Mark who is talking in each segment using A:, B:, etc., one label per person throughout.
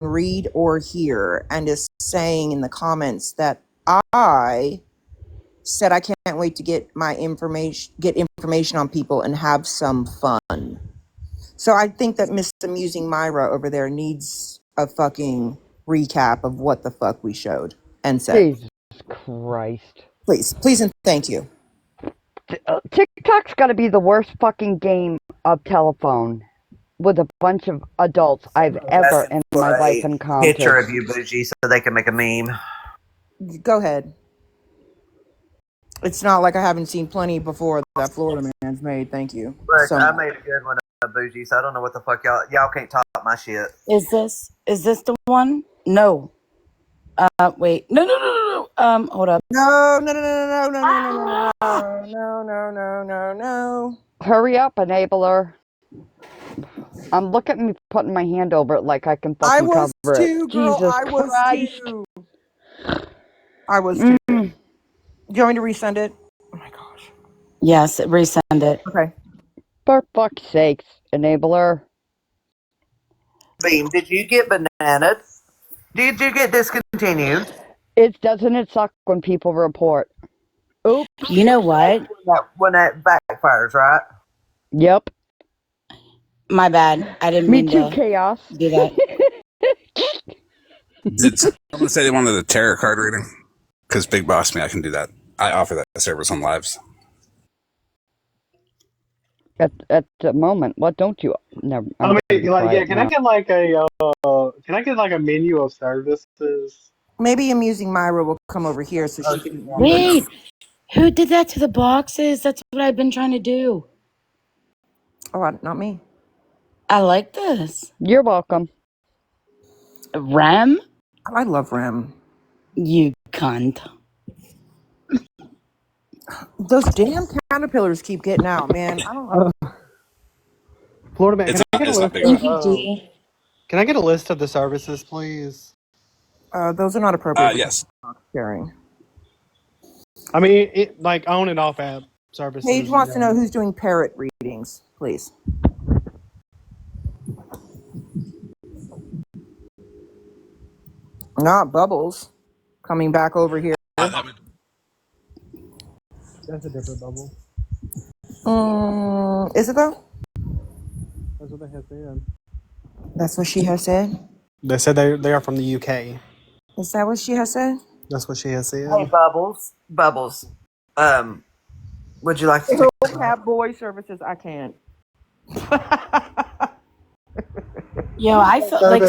A: read or hear and is saying in the comments that I said I can't wait to get information on people and have some fun. So I think that Miss Amusing Myra over there needs a fucking recap of what the fuck we showed and said.
B: Jesus Christ.
A: Please and thank you.
B: TikTok's gotta be the worst fucking game of telephone with a bunch of adults I've ever in my life encountered.
C: Picture of you, Bougie, so they can make a meme.
A: Go ahead. It's not like I haven't seen plenty before that Florida man's made. Thank you.
C: Look, I made a good one of Bougie, so I don't know what the fuck y'all can't top my shit.
D: Is this the one? No. Wait. No. Hold up.
A: No.
B: Hurry up, enabler. I'm looking at me putting my hand over it like I can fucking cover it.
A: Too, girl.
B: Jesus
A: I was
B: Christ.
A: too. I was too. Do you want me to resend it? Oh my gosh.
D: Yes, resend it.
A: Okay.
B: For fuck's sakes, enabler.
C: Beam, did you get bananaed? Did you get discontinued?
B: Doesn't it suck when people report? Oops.
D: You know what?
C: When that backfires, right?
B: Yep.
D: My bad. I didn't
B: Me
D: mean
B: too,
D: to
B: Chaos.
D: do that.
E: Did someone say they wanted a tarot card reading? Because Big Boss Me, I can do that. I offer that service on lives.
B: At the moment, what don't you? Never.
F: Can I get like a menu of services?
A: Maybe Amusing Myra will come over here so she can.
D: Wait, who did that to the boxes? That's what I've been trying to do.
A: Oh, not me.
D: I like this.
B: You're welcome.
D: Rem?
A: I love Rem.
D: You cunt.
A: Those damn caterpillars keep getting out, man. I don't know.
F: Florida man, can I get a list of the services, please?
A: Those are not appropriate.
E: Yes.
A: Sharing.
F: I mean, like on and off app services.
A: Paige wants to know who's doing parrot readings, please. Not Bubbles. Coming back over here.
F: That's a different bubble.
A: Is it though?
F: That's what they have said.
A: That's what she has said?
F: They said they are from the UK.
A: Is that what she has said?
F: That's what she has said.
C: Hey, Bubbles. Would you like to
A: have boy services? I can't.
D: Yo, I feel like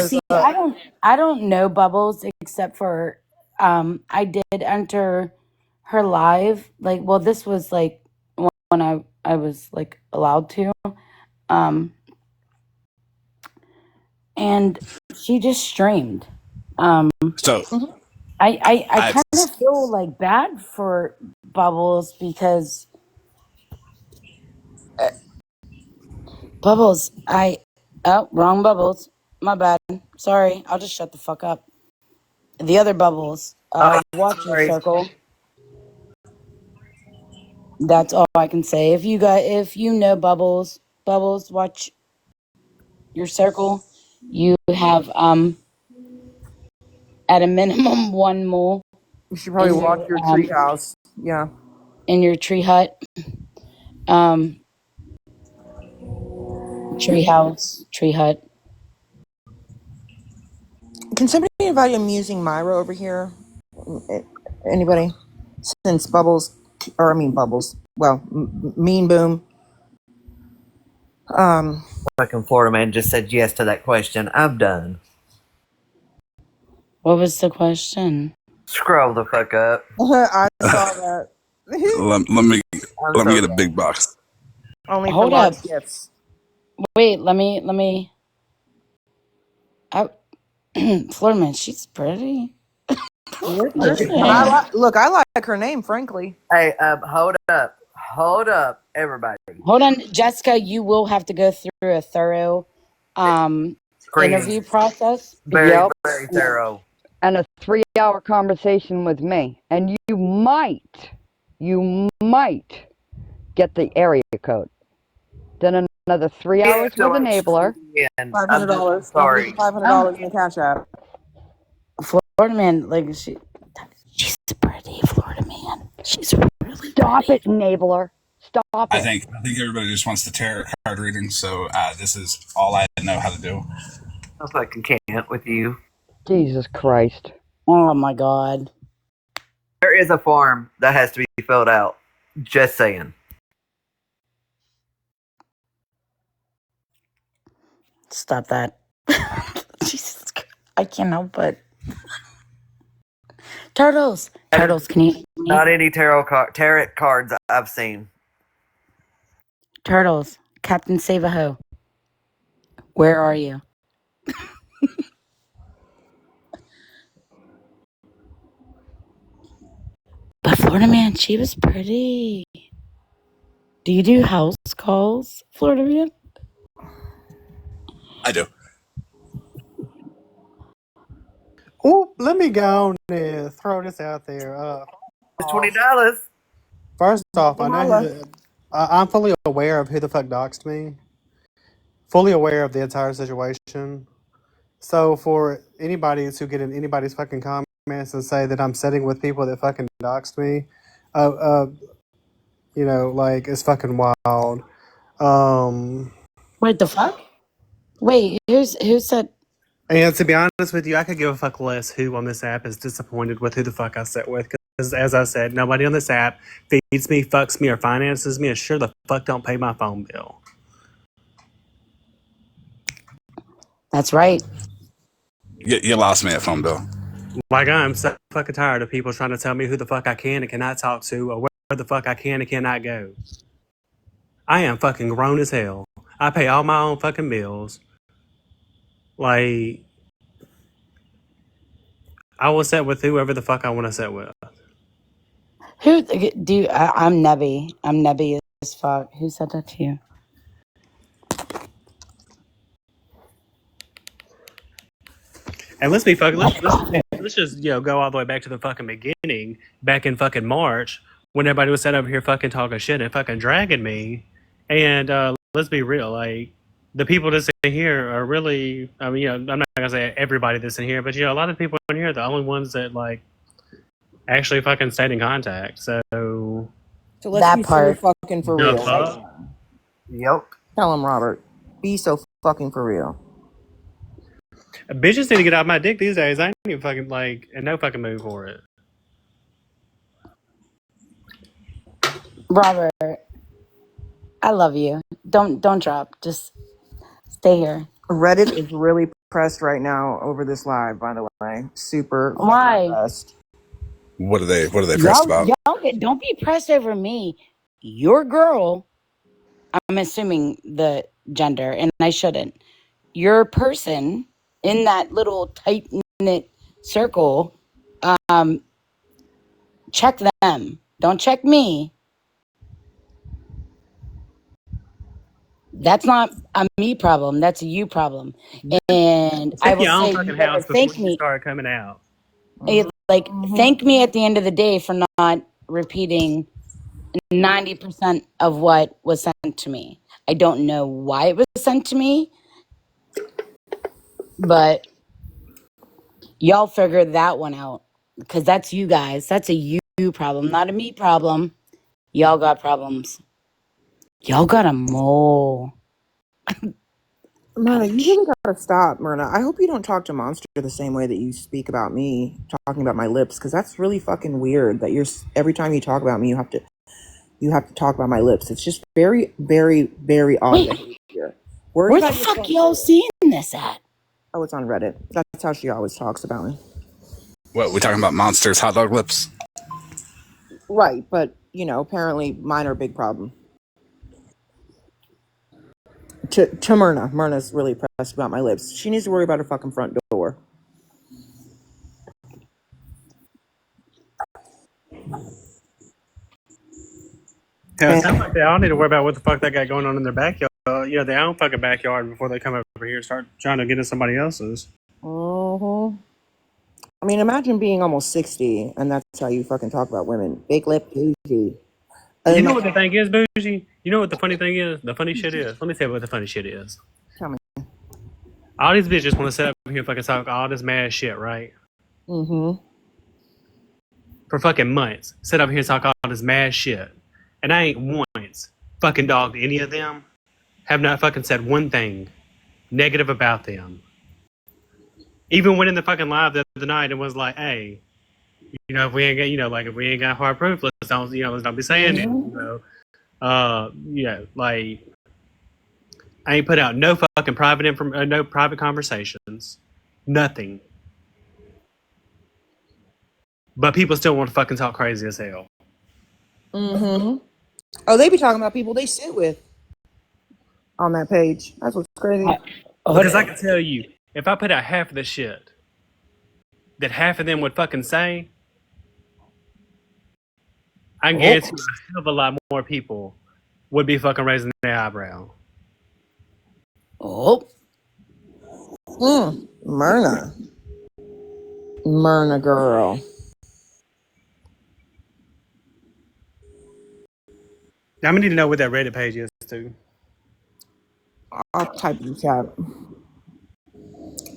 D: I don't know Bubbles except for I did enter her live. Like, well, this was like when I was like allowed to. And she just streamed.
E: So
D: I kind of feel like bad for Bubbles because Bubbles, wrong Bubbles. My bad. Sorry. I'll just shut the fuck up. The other Bubbles. Watch your circle. That's all I can say. If you know Bubbles, watch your circle. You have at a minimum one mole.
A: You should probably watch your tree house. Yeah.
D: In your tree hut. Tree house, tree hut.
A: Can somebody invite Amusing Myra over here? Anybody? Since Bubbles. Well, Mean Boom.
C: Fucking Florida man just said yes to that question. I'm done.
D: What was the question?
C: Scroll the fuck up.
A: I saw that.
E: let me get a big box.
A: Only for
D: Hold up.
A: Gifts.
D: Wait, let me. Florida man, she's pretty.
A: I like her name, frankly.
C: Hey, hold up, everybody.
D: Hold on, Jessica. You will have to go through a thorough interview process.
C: Very thorough.
B: And a 3-hour conversation with me, and you might get the area code. Then another 3 hours with Enabler.
C: I'm
A: $500.
C: sorry.
A: $500 in the Cash App.
D: Florida man, like she's pretty, Florida man. She's really
B: Stop
D: pretty.
B: it, Enabler. Stop
E: I
B: it.
E: think everybody just wants the tarot card reading, so this is all I know how to do.
C: I fucking can't with you.
B: Jesus Christ.
D: Oh my god.
C: There is a form that has to be filled out. Just saying.
D: Stop that. Jesus Christ. I can't help but. Turtles, can you?
C: Not any tarot cards I've seen.
D: Turtles, Captain Save-A-Ho. Where are you? But Florida man, she was pretty. Do you do house calls, Florida man?
E: I do.
F: Oh, let me go and throw this out there.
C: It's $20.
F: First off, I know I'm fully aware of who the fuck doxed me. Fully aware of the entire situation. So for anybody to get in anybody's fucking comments and say that I'm sitting with people that fucking doxed me, you know, like it's fucking wild.
D: Wait, the fuck? Wait, who said?
F: And to be honest with you, I could give a fuck less who on this app is disappointed with who the fuck I sit with. Because as I said, nobody on this app feeds me, fucks me, or finances me, and sure the fuck don't pay my phone bill.
D: That's right.
E: You lost me at phone bill.
F: Like, I'm so fucking tired of people trying to tell me who the fuck I can and cannot talk to, or where the fuck I can and cannot go. I am fucking grown as hell. I pay all my own fucking bills. Like, I will sit with whoever the fuck I want to sit with.
D: Who do you, I'm Nebby. I'm Nebby as fuck. Who said that to you?
F: And let's be fucking, let's just, you know, go all the way back to the fucking beginning, back in fucking March, when everybody was sat over here fucking talking shit and fucking dragging me. And let's be real, like, the people that's in here are really, I mean, you know, I'm not gonna say everybody that's in here, but, you know, a lot of people in here are the only ones that, like, actually fucking stayed in contact. So
A: let's
D: That
A: be
D: part.
A: so fucking for real.
F: fuck?
C: Yep.
A: Tell him, Robert. Be so fucking for real.
F: Bitches need to get off my dick these days. I ain't even fucking, like, in no fucking mood for it.
D: Robert, I love you. Don't drop. Just stay here.
A: Reddit is really pressed right now over this live, by the way. Super
D: Why?
A: pressed.
E: What are they pressed about?
D: Y'all don't be pressed over me. Your girl, I'm assuming the gender, and I shouldn't. Your person in that little tight knit circle, check them. Don't check me. That's not a me problem. That's a you problem. And I
F: Take
D: will
F: your own
D: say,
F: fucking
D: you better
F: house
D: thank
F: before you
D: me.
F: start coming out.
D: Thank me at the end of the day for not repeating 90% of what was sent to me. I don't know why it was sent to me, but y'all figure that one out, because that's you guys. That's a you problem, not a me problem. Y'all got problems. Y'all got a mole.
A: Myrna, you really gotta stop, Myrna. I hope you don't talk to Monster the same way that you speak about me, talking about my lips, because that's really fucking weird. That you're every time you talk about me, you have to talk about my lips. It's just very, very, very odd
D: Wait,
A: behavior.
D: where the fuck y'all seeing this at?
A: Oh, it's on Reddit. That's how she always talks about me.
E: What, we talking about Monsters hot dog lips?
A: Right, but you know, apparently mine are a big problem. To Myrna. Myrna's really pressed about my lips. She needs to worry about her fucking front door.
F: Yeah, it sounds like they all need to worry about what the fuck they got going on in their backyard. You know, their own fucking backyard before they come over here and start trying to get in somebody else's.
A: Mm-hmm. I mean, imagine being almost 60 and that's how you fucking talk about women. Big lip, bougie.
F: You know what the thing is, Bougie? You know what the funny thing is? The funny shit is. Let me tell you what the funny shit is.
A: Tell me.
F: All these bitches want to sit up here and fucking talk all this mad shit, right?
A: Mm-hmm.
F: For fucking months. Sit up here and talk all this mad shit. And I ain't once fucking dogged any of them. Have not fucking said one thing negative about them. Even went in the fucking live the other night and was like, hey, you know, if we ain't got, you know, like if we ain't got hard proof, let's don't, you know, let's don't be saying it. You know, like I ain't put out no fucking private no private conversations, nothing. But people still want to fucking talk crazy as hell.
A: Mm-hmm. Oh, they be talking about people they sit with on that page. That's what's crazy.
F: Because I can tell you, if I put out half of the shit that half of them would fucking say, I can guarantee you a hell of a lot more people would be fucking raising their eyebrow.
D: Oh,
A: Myrna girl.
F: Now, I'm gonna need to know what that Reddit page is too.
A: I'll type in the chat.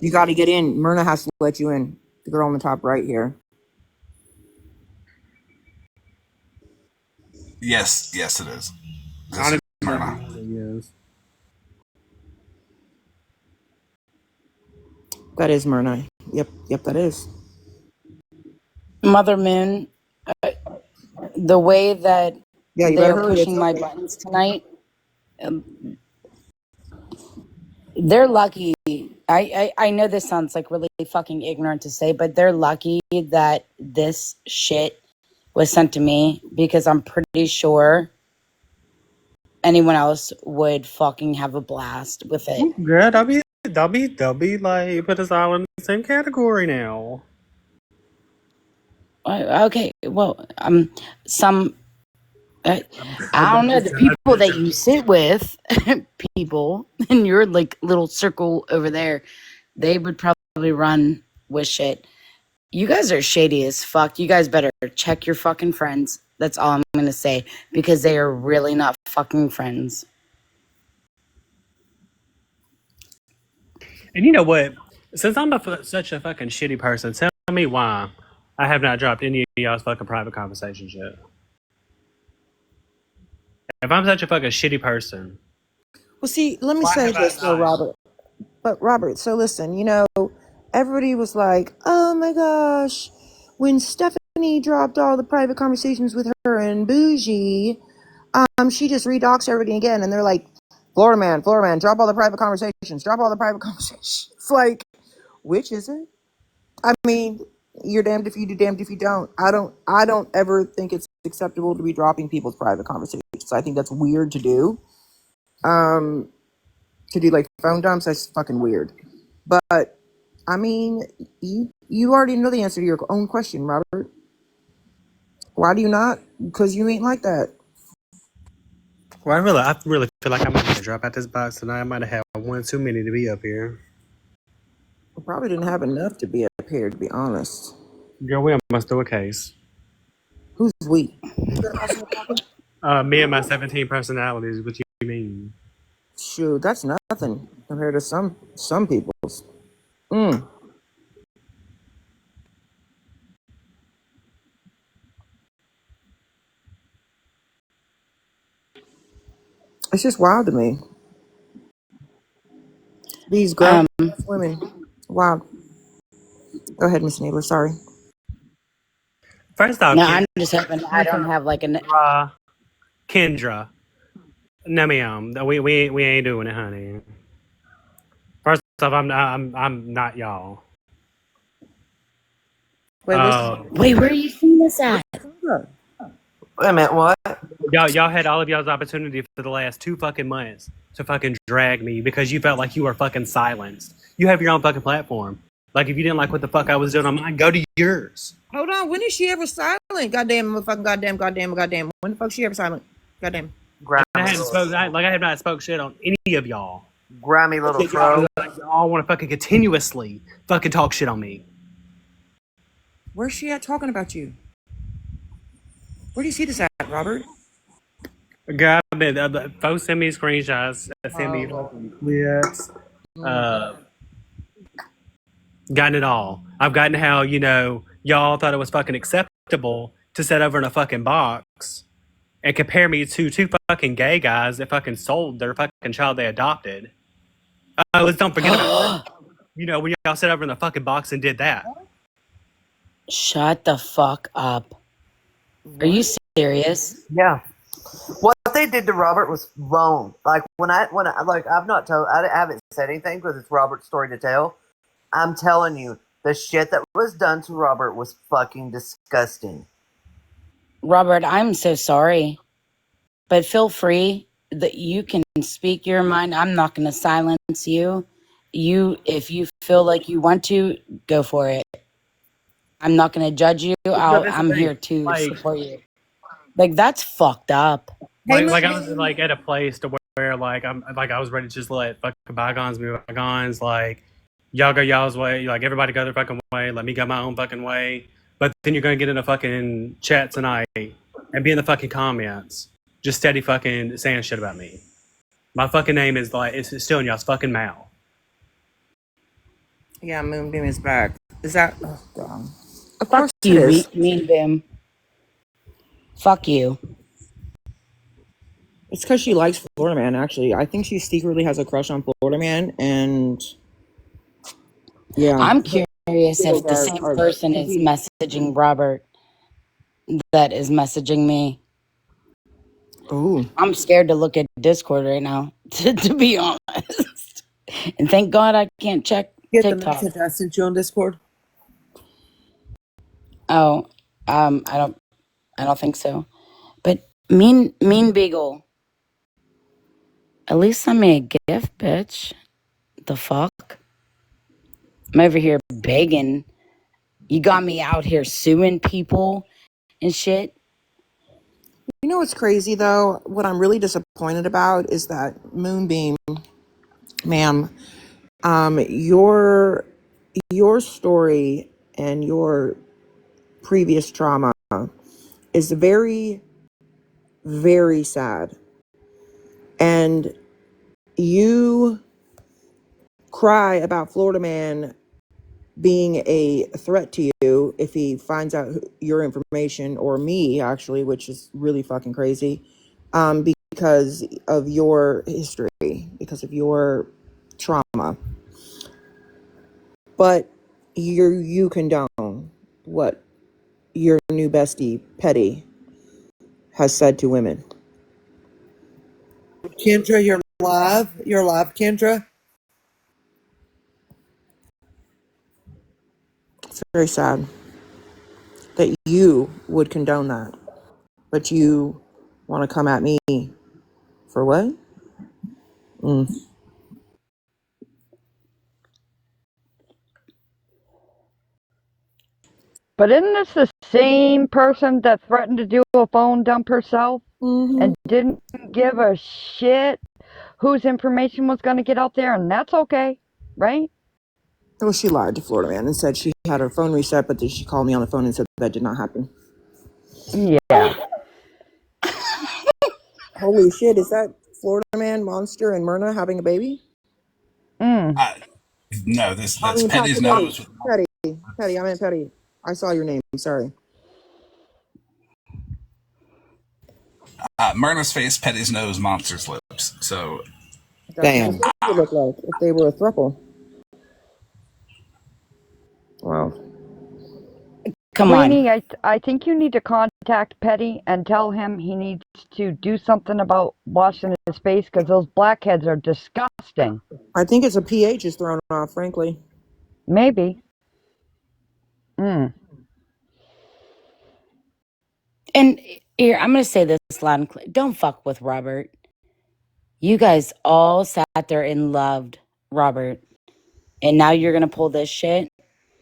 A: You got to get in. Myrna has to let you in. The girl on the top right here.
E: Yes, it is. This
F: I
E: is
F: don't
E: Myrna.
F: know. Yes.
A: That is Myrna. Yep, that is.
D: Mother Moon, the way that
A: Yeah, you
D: they're
A: better hurry.
D: pushing my buttons tonight, they're lucky. I know this sounds like really fucking ignorant to say, but they're lucky that this shit was sent to me, because I'm pretty sure anyone else would fucking have a blast with it.
F: Girl, they'll be like put us all in the same category now.
D: Okay, well, some I don't know, the people that you sit with, people in your like little circle over there, they would probably run with shit. You guys are shady as fuck. You guys better check your fucking friends. That's all I'm gonna say, because they are really not fucking friends.
F: And you know what? Since I'm such a fucking shitty person, tell me why I have not dropped any of y'all's fucking private conversations yet. If I'm such a fucking shitty person,
A: Well, see, let me say this though, Robert. But Robert, so listen, you know, everybody was like, oh my gosh, when Stephanie dropped all the private conversations with her and Bougie, she just redoxed everything again. And they're like, Florida man, drop all the private conversations, drop all the private conversations. It's like, which is it? I mean, you're damned if you do, damned if you don't. I don't ever think it's acceptable to be dropping people's private conversations. I think that's weird to do. To do like phone dumps, that's fucking weird. But I mean, you already know the answer to your own question, Robert. Why do you not? Because you ain't like that.
F: well, I really feel like I might have to drop out this box tonight. I might have had one too many to be up here.
A: I probably didn't have enough to be up here, to be honest.
F: Girl, we must do a case.
A: Who's we?
F: Me and my 17 personalities. What you mean?
A: Shoot, that's nothing compared to some people's. It's just wild to me. These grown women. Wow. Go ahead, Miss Neighbor. Sorry.
F: First off,
D: No, I'm just hoping I don't have like
F: Kendra. No, ma'am. We ain't doing it, honey. First off, I'm not y'all.
A: Wait,
D: wait, where are you seeing this at?
C: Wait a minute, what?
F: Y'all had all of y'all's opportunity for the last 2 fucking months to fucking drag me because you felt like you were fucking silenced. You have your own fucking platform. Like, if you didn't like what the fuck I was doing on mine, go to yours.
A: Hold on. When is she ever silent? Goddamn, motherfucking goddamn. When the fuck she ever silent? Goddamn.
F: I have not spoke shit on any of y'all.
C: Grimy little throw.
F: Y'all want to fucking continuously fucking talk shit on me.
A: Where's she at talking about you? Where do you see this at, Robert?
F: God, folks send me screenshots, send me
A: Oh.
F: fucking clips. Gotten it all. I've gotten how, y'all thought it was fucking acceptable to sit over in a fucking box and compare me to two fucking gay guys that fucking sold their fucking child they adopted. Let's don't forget about when y'all sat over in the fucking box and did that.
D: Shut the fuck up. Are you serious?
C: Yeah. What they did to Robert was wrong. Like when I like I've not told I haven't said anything because it's Robert's story to tell. I'm telling you, the shit that was done to Robert was fucking disgusting.
D: Robert, I'm so sorry. But feel free that you can speak your mind. I'm not going to silence you. If you feel like you want to, go for it. I'm not going to judge you. I'm here to support you. Like, that's fucked up.
F: Like I was like at a place to where like I was ready to just let fucking bygones be bygones. Like y'all go y'all's way. Like everybody go their fucking way. Let me go my own fucking way. But then you're gonna get in a fucking chat tonight and be in the fucking comments, just steady fucking saying shit about me. My fucking name is like it's still in y'all's fucking mouth.
A: Yeah, Moonbeam is back. Is that? Oh god. Of
D: Fuck
A: course it
D: you,
A: is.
D: mean Bim. Fuck you.
A: It's because she likes Florida Man. Actually, I think she secretly has a crush on Florida Man, and yeah,
D: I'm curious if the same person is messaging Robert that is messaging me.
A: Oh,
D: I'm scared to look at Discord right now, to be honest. And thank God I can't check
C: Get the
D: TikTok.
C: message I sent you on Discord.
D: Oh, I don't think so. But Mean Beagle, at least send me a gift, bitch. The fuck? I'm over here begging. You got me out here suing people and shit.
A: you know what's crazy though? What I'm really disappointed about is that Moonbeam, ma'am, your story and your previous trauma is very, very sad, and you cry about Florida Man being a threat to you if he finds out your information, or me actually, which is really fucking crazy, because of your history, because of your trauma. But you condone what your new bestie Petty has said to women.
C: Kendra, you're live. You're live, Kendra.
A: It's very sad that you would condone that, but you want to come at me for what?
B: But isn't this the same person that threatened to do a phone dump herself and didn't give a shit whose information was going to get out there? And that's okay, right?
A: Well, she lied to Florida Man and said she had her phone reset, but then she called me on the phone and said that did not happen.
B: Yeah.
A: Holy shit, is that Florida Man, Monster, and Myrna having a baby?
E: No, that's Petty's nose.
A: Petty, I meant Petty. I saw your name, sorry.
E: Myrna's face, Petty's nose, Monster's lips. So,
C: Damn.
A: That's what it would look like if they were a throuple. Wow.
D: Come on.
B: Queenie, I think you need to contact Petty and tell him he needs to do something about washing his face because those blackheads are disgusting.
A: I think it's a pH is thrown off, frankly.
B: Maybe.
D: And here, I'm going to say this loud and clear. Don't fuck with Robert. You guys all sat there and loved Robert. And now you're going to pull this shit?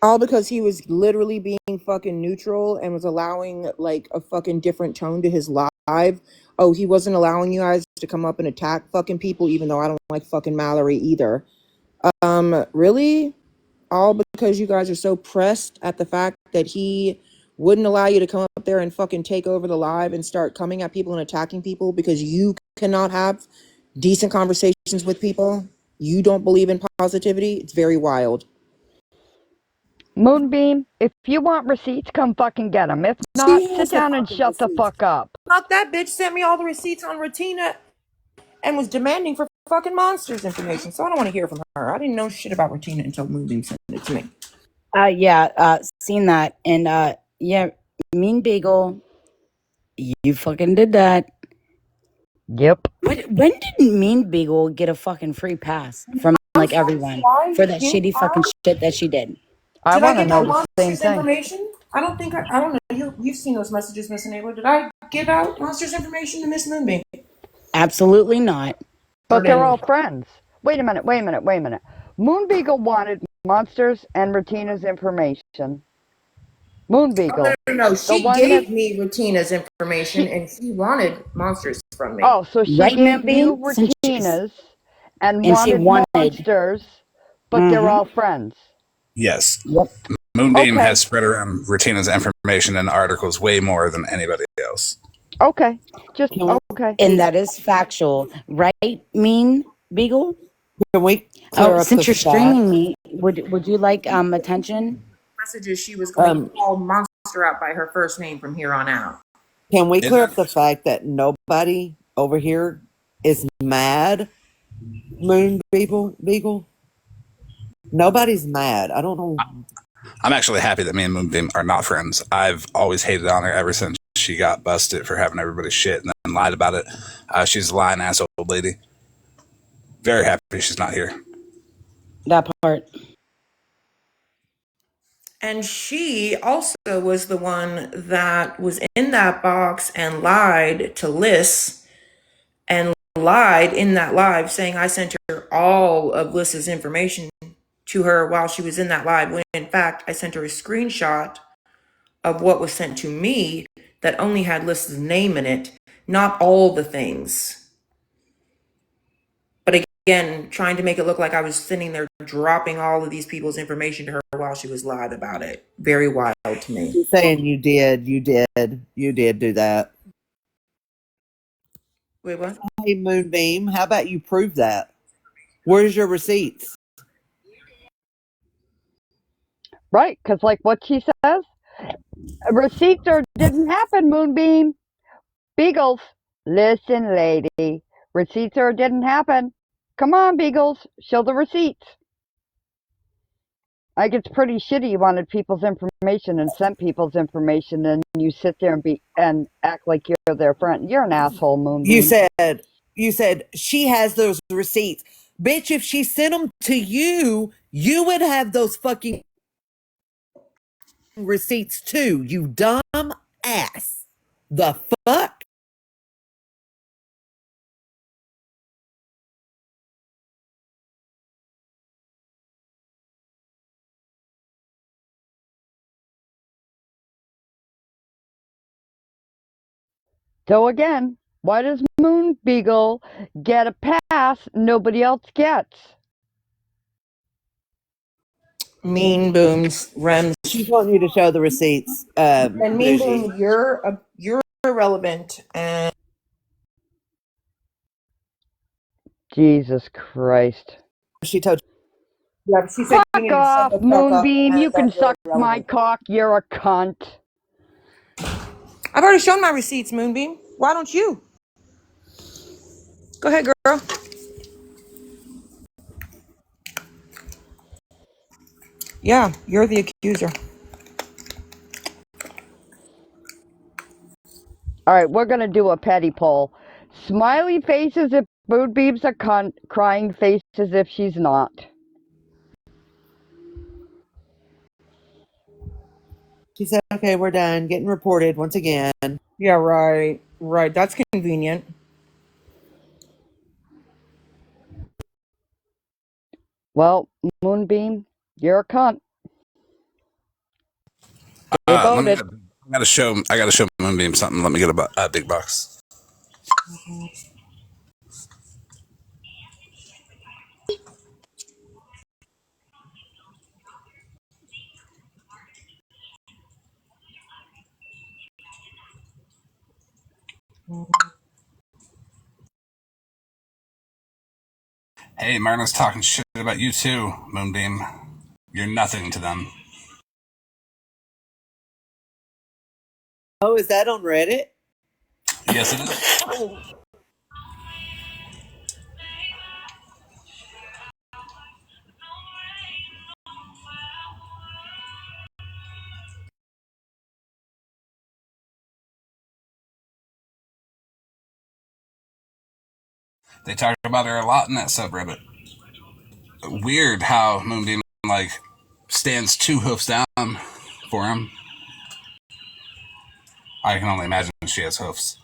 A: All because he was literally being fucking neutral and was allowing like a fucking different tone to his live. Oh, he wasn't allowing you guys to come up and attack fucking people, even though I don't like fucking Mallory either. Really? All because you guys are so pressed at the fact that he wouldn't allow you to come up there and fucking take over the live and start coming at people and attacking people because you cannot have decent conversations with people. You don't believe in positivity. It's very wild.
B: Moonbeam, if you want receipts, come fucking get them. If not, sit down and shut the fuck up.
A: Fuck, that bitch sent me all the receipts on Retina and was demanding for fucking Monsters information. So I don't want to hear from her. I didn't know shit about Retina until Moonbeam sent it to me.
D: Seen that. And yeah, Mean Beagle, you fucking did that.
B: Yep.
D: When did Mean Beagle get a fucking free pass from like everyone for that shitty fucking shit that she did?
B: I want to know the same
A: Monsters
B: thing.
A: information? I don't think I don't know. You've seen those messages, Miss Enabler. Did I give out Monsters information to Miss Moonbeam?
D: Absolutely not.
B: But they're all friends. Wait a minute. Moonbeagle wanted Monsters and Retina's information. Moonbeagle.
A: No. She
B: one
A: gave
B: that-
A: me Retina's information and she wanted Monsters from me.
B: Oh, so she
D: Right,
B: gave you
D: Moonbeam? Since she's-
B: Retina's and
D: and she
B: wanted
D: wanted-
B: Monsters, but they're all friends.
E: Yes.
D: Yep.
E: Moonbeam
B: Okay.
E: has spread around Retina's information and articles way more than anybody else.
B: Okay. Just okay.
D: And that is factual, right? Mean Beagle.
C: Can we clear up
D: Since
C: the
D: you're
C: chat?
D: streaming me, would you like attention?
A: Messages she was going to call Monster out by her first name from here on out.
C: Can we clear up the fact that nobody over here is mad? Moon Beagle. Nobody's mad. I don't know.
E: I'm actually happy that me and Moonbeam are not friends. I've always hated on her ever since she got busted for having everybody shit and then lied about it. She's a lying ass old lady. Very happy she's not here.
D: That part.
A: And she also was the one that was in that box and lied to Liz and lied in that live saying I sent her all of Liz's information to her while she was in that live, when in fact I sent her a screenshot of what was sent to me that only had Liz's name in it, not all the things. But again, trying to make it look like I was sitting there dropping all of these people's information to her while she was live about it. Very wild to me.
C: You're saying you did do that.
A: Wait, what?
C: Hey, Moonbeam, how about you prove that? Where's your receipts?
B: Right, because like what she says, receipts or didn't happen, Moonbeam. Beagles, listen, lady. Receipts or didn't happen. Come on, Beagles, show the receipts. Like, it's pretty shitty you wanted people's information and sent people's information and you sit there and act like you're their friend. You're an asshole, Moonbeam.
C: You said she has those receipts. Bitch, if she sent them to you, you would have those fucking receipts too, you dumb ass. The fuck?
B: So again, why does Moonbeagle get a pass nobody else gets?
A: Mean Boom's Rems.
C: She's wanting you to show the receipts.
A: And Mean
C: Bougie.
A: Boom, you're irrelevant and
B: Jesus Christ.
C: She told
A: yeah, she said
B: Fuck off, Moonbeam. You can suck my cock. You're a cunt.
A: I've already shown my receipts, Moonbeam. Why don't you? Go ahead, girl. Yeah, you're the accuser.
B: All right, we're going to do a petty poll. Smiley faces if Moonbeam's a cunt, crying faces if she's not.
C: She said, okay, we're done. Getting reported once again.
A: Yeah, right. Right. That's convenient.
B: Well, Moonbeam, you're a cunt.
E: I gotta show Moonbeam something. Let me get a big box. Hey, Myrna's talking shit about you too, Moonbeam. You're nothing to them.
C: Oh, is that on Reddit?
E: Yes, it is. They talk about her a lot in that subreddit. Weird how Moonbeam like stands 2 hoofs down for him. I can only imagine she has hoofs.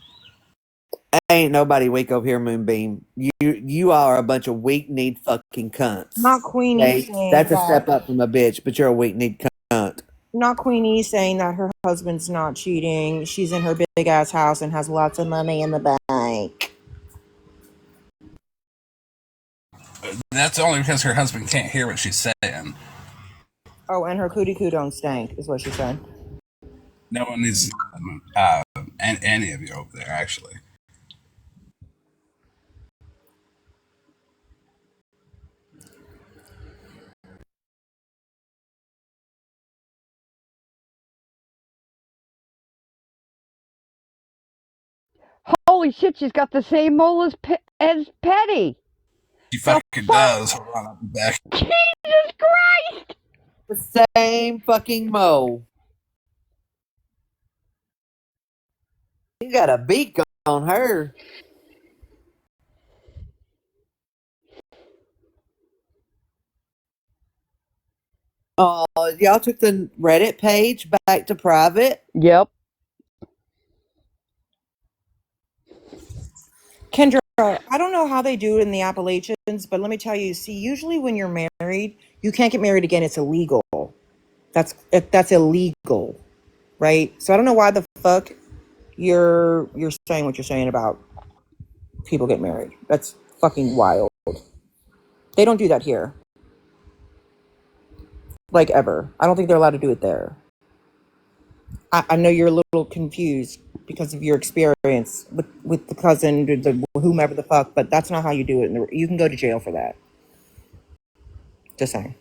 C: Ain't nobody weak over here, Moonbeam. You are a bunch of weak-kneed fucking cunts.
A: Not Queenie
C: Okay?
A: saying
C: That's a
A: that.
C: step up from a bitch, but you're a weak-kneed cunt.
A: Not Queenie saying that her husband's not cheating. She's in her big ass house and has lots of money in the bank.
E: That's only because her husband can't hear what she's saying.
A: Oh, and her cootie coo don't stank, is what she said.
E: No one needs any of you over there, actually.
B: Holy shit, she's got the same mole as Petty.
E: She fucking does. Hold on, I'll be back.
B: Jesus Christ!
C: The same fucking mole. You got a beak on her. Oh, y'all took the Reddit page back to private?
B: Yep.
A: Kendra, I don't know how they do it in the Appalachians, but let me tell you, see, usually when you're married, you can't get married again. It's illegal. That's illegal, right? So I don't know why the fuck you're saying what you're saying about people get married. That's fucking wild. They don't do that here. Like, ever. I don't think they're allowed to do it there. I know you're a little confused because of your experience with the cousin, the whomever the fuck, but that's not how you do it. You can go to jail for that. Just saying.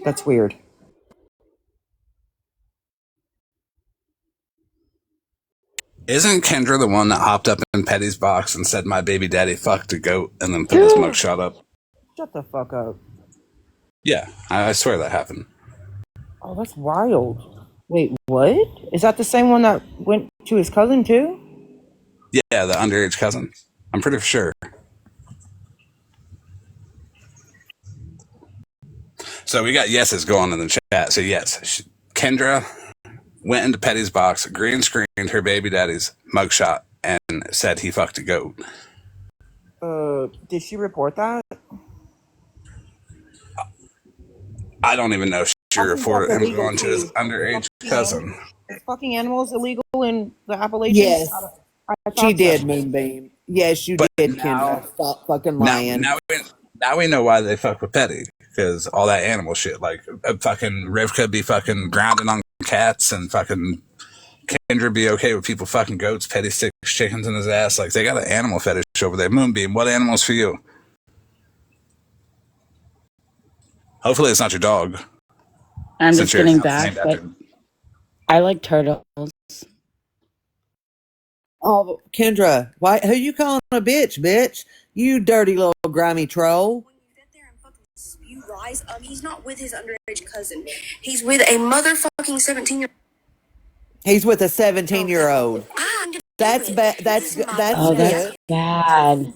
A: That's weird.
E: Isn't Kendra the one that hopped up in Petty's box and said my baby daddy fucked a goat and then put his mugshot up?
A: Shut the fuck up.
E: Yeah, I swear that happened.
A: Oh, that's wild. Wait, what? Is that the same one that went to his cousin too?
E: Yeah, the underage cousin. I'm pretty sure. So we got yeses going in the chat. So yes, Kendra went into Petty's box, green screened her baby daddy's mugshot, and said he fucked a goat.
A: Did she report that?
E: I don't even know if she reported him going to his underage cousin.
A: Is fucking animals illegal in the Appalachians?
C: Yes.
A: I
C: She
A: thought
C: did,
A: so.
C: Moonbeam. Yes, you
E: But
C: did,
E: now-
C: Kendra. Stop fucking lying.
E: Now we know why they fuck with Petty, because all that animal shit, like fucking Rivka be fucking grounding on cats, and fucking Kendra be okay with people fucking goats. Petty sticks chickens in his ass. Like, they got an animal fetish over there. Moonbeam, what animals for you? Hopefully it's not your dog.
D: I'm
E: Since
D: just
E: your
D: getting
E: account's
D: back,
E: named
D: but
E: after-
D: I like turtles.
C: Oh, Kendra, who you calling a bitch? You dirty little grimy troll.
G: When you get there and fucking spew lies, he's not with his underage cousin. He's with a motherfucking 17-year-old.
C: He's with a 17-year-old. That's bad. That's
D: Oh,
C: good.
D: that's bad.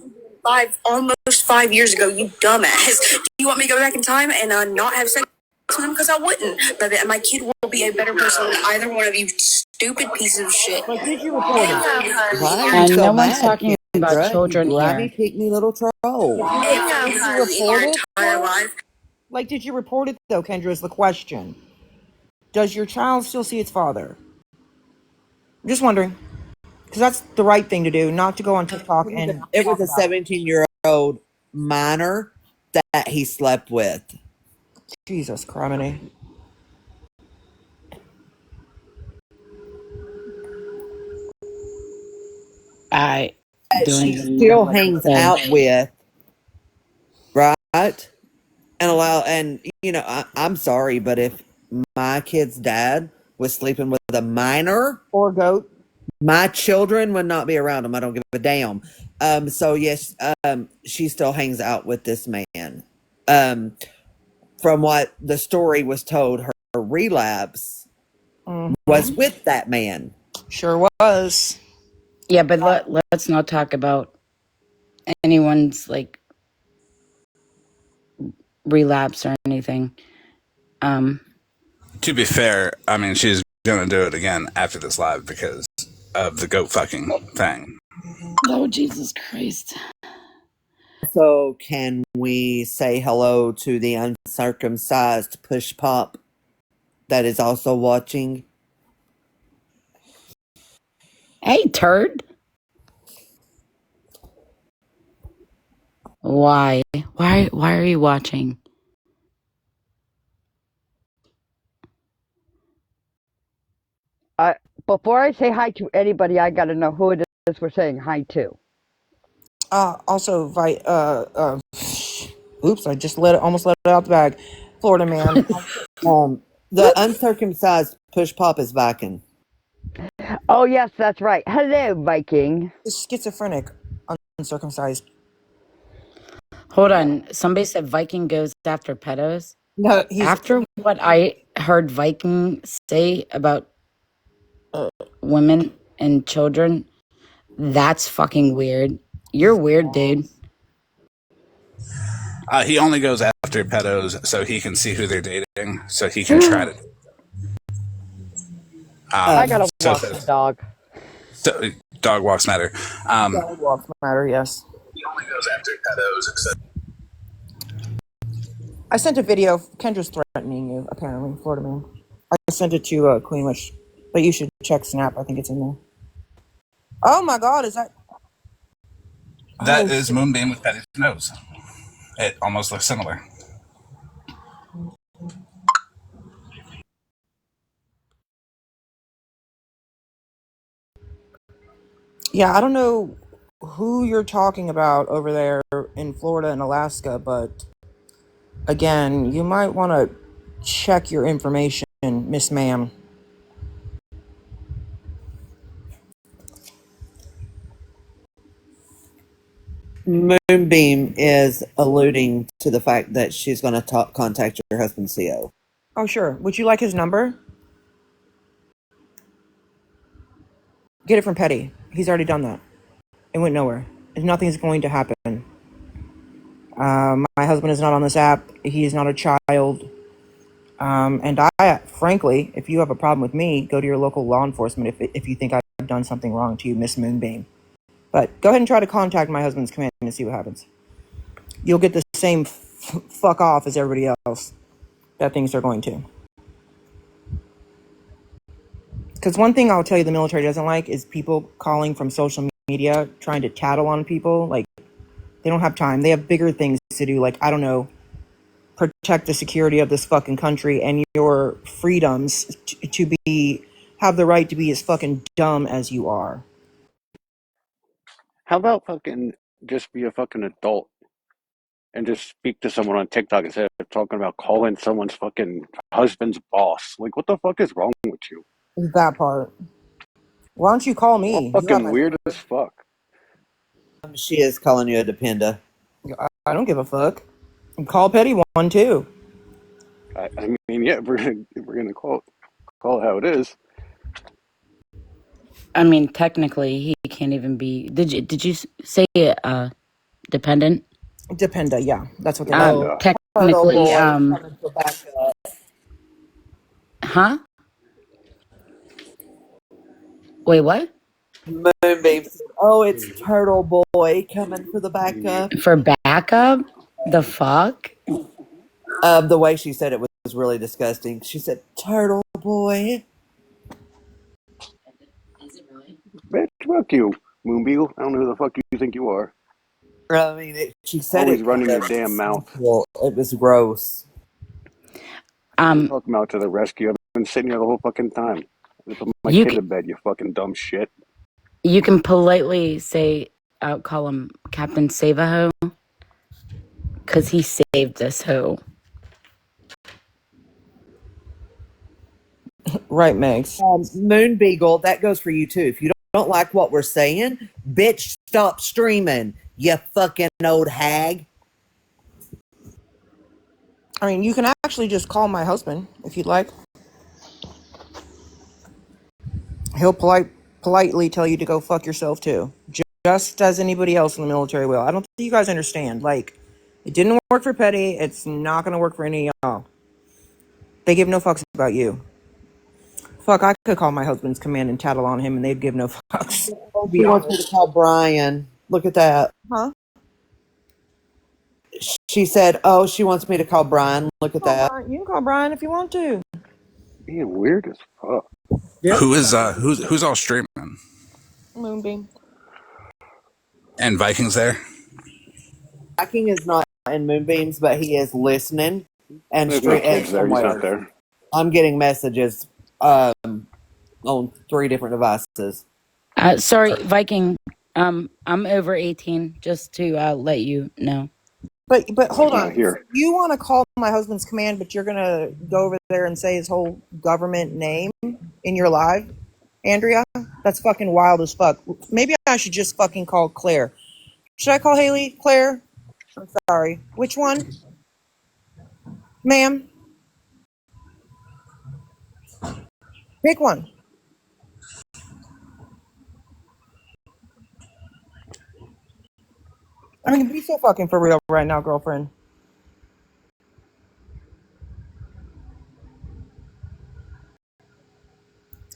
G: Almost 5 years ago, you dumbass. Do you want me to go back in time and not have sex with him? Because I wouldn't. But my kid will be a better person than either one of you stupid pieces of shit.
A: But did you report it?
C: Why are you
D: And
C: so
D: no
C: mad,
D: one's talking about
C: Kendra?
D: children
C: You grimy,
D: here.
C: pick me little troll.
A: Did you report it?
G: Entire life.
A: Like, did you report it though, Kendra, is the question. Does your child still see its father? I'm just wondering. Because that's the right thing to do, not to go on TikTok and...
C: It was a 17-year-old minor that he slept with.
A: Jesus, criminy.
D: I don't
C: She
D: even know
C: still
D: what to
C: hangs
D: say.
C: out with, right? And I'm sorry, but if my kid's dad was sleeping with a minor,
A: Or goat.
C: my children would not be around him. I don't give a damn. So yes, she still hangs out with this man. From what the story was told, her relapse was with that man.
A: Sure was.
D: Yeah, but let's not talk about anyone's like relapse or anything.
E: To be fair, I mean, she's gonna do it again after this live because of the goat fucking thing.
D: Oh, Jesus Christ.
C: So can we say hello to the uncircumcised push pop that is also watching?
D: Hey, turd. Why? Why are you watching?
B: Before I say hi to anybody, I got to know who it is we're saying hi to.
A: Also, oops, I just almost let it out the bag. Florida man.
C: The uncircumcised push pop is Viking.
B: Oh, yes, that's right. Hello, Viking.
A: Schizophrenic, uncircumcised.
D: Hold on. Somebody said Viking goes after pedos.
A: No, he's
D: After what I heard Viking say about women and children, that's fucking weird. You're weird, dude.
E: He only goes after pedos so he can see who they're dating, so he can try to.
B: I got to
E: so,
B: walk the dog.
E: so dog walks matter.
A: dog walks matter. Yes.
E: He only goes after pedos. So.
A: I sent a video. Kendra's threatening you. Apparently, Florida man. I sent it to Queen Wish, but you should check Snap. I think it's in there. Oh my God, is that?
E: That is Moonbeam with Petty's nose. It almost looks similar.
A: Yeah, I don't know who you're talking about over there in Florida and Alaska, but again, you might want to check your information, Miss Ma'am.
C: Moonbeam is alluding to the fact that she's going to contact your husband, CO.
A: Oh, sure. Would you like his number? Get it from Petty. He's already done that. It went nowhere. Nothing's going to happen. My husband is not on this app. He is not a child. And I, frankly, if you have a problem with me, go to your local law enforcement if you think I've done something wrong to you, Miss Moonbeam. But go ahead and try to contact my husband's command and see what happens. You'll get the same fuck off as everybody else that thinks they're going to. Because one thing I'll tell you the military doesn't like is people calling from social media trying to tattle on people. Like, they don't have time. They have bigger things to do, like, I don't know, protect the security of this fucking country and your freedoms to have the right to be as fucking dumb as you are.
H: How about fucking just be a fucking adult and just speak to someone on TikTok instead of talking about calling someone's fucking husband's boss? Like, what the fuck is wrong with you?
A: That part. Why don't you call me?
H: Fucking weird as fuck.
C: She is calling you a dependa.
A: I don't give a fuck. Call Petty one too.
H: I mean, yeah, we're gonna call it how it is.
D: I mean, technically, he can't even be. Did you say dependent?
A: Dependa, yeah, that's what they
H: Dependa.
D: Technically, huh? Wait, what?
C: Moonbeam. Oh, it's Turtle Boy coming for the backup.
D: For backup? The fuck?
C: The way she said it was really disgusting. She said, Turtle Boy.
H: Bitch, fuck you, Moonbeagle. I don't know who the fuck you think you are.
C: I mean, she said
H: Always
C: it.
H: running your damn mouth.
C: Well, it was gross.
H: Fuck him out to the rescue. I've been sitting here the whole fucking time. I put my
D: You
H: kid
D: c-
H: to bed, you fucking dumb shit.
D: You can politely say, call him Captain Save-A-Ho, because he saved this hoe.
A: Right, Megs.
C: Moon Beagle, that goes for you too. If you don't like what we're saying, bitch, stop streaming, you fucking old hag.
A: I mean, you can actually just call my husband if you'd like. He'll politely tell you to go fuck yourself too, just as anybody else in the military will. I don't think you guys understand. Like, it didn't work for Petty. It's not gonna work for any of y'all. They give no fucks about you. Fuck, I could call my husband's command and tattle on him, and they'd give no fucks.
C: She wants me to call Brian. Look at that.
A: Huh?
C: She said, "Oh, she wants me to call Brian. Look at that."
A: You can call Brian if you want to.
H: Being weird as fuck.
C: Yep.
E: Who's all streaming?
A: Moonbeam.
E: And Vikings there?
C: Viking is not in Moonbeams, but he is listening and
H: There's no kids there. He's not there.
C: I'm getting messages on 3 different devices.
D: Sorry, Viking. I'm over 18, just to let you know.
A: But hold on.
H: Here.
A: You want to call my husband's command, but you're gonna go over there and say his whole government name in your live, Andrea? That's fucking wild as fuck. Maybe I should just fucking call Claire. Should I call Haley? Claire? I'm sorry. Which one? Ma'am? Pick one. I mean, be so fucking for real right now, girlfriend.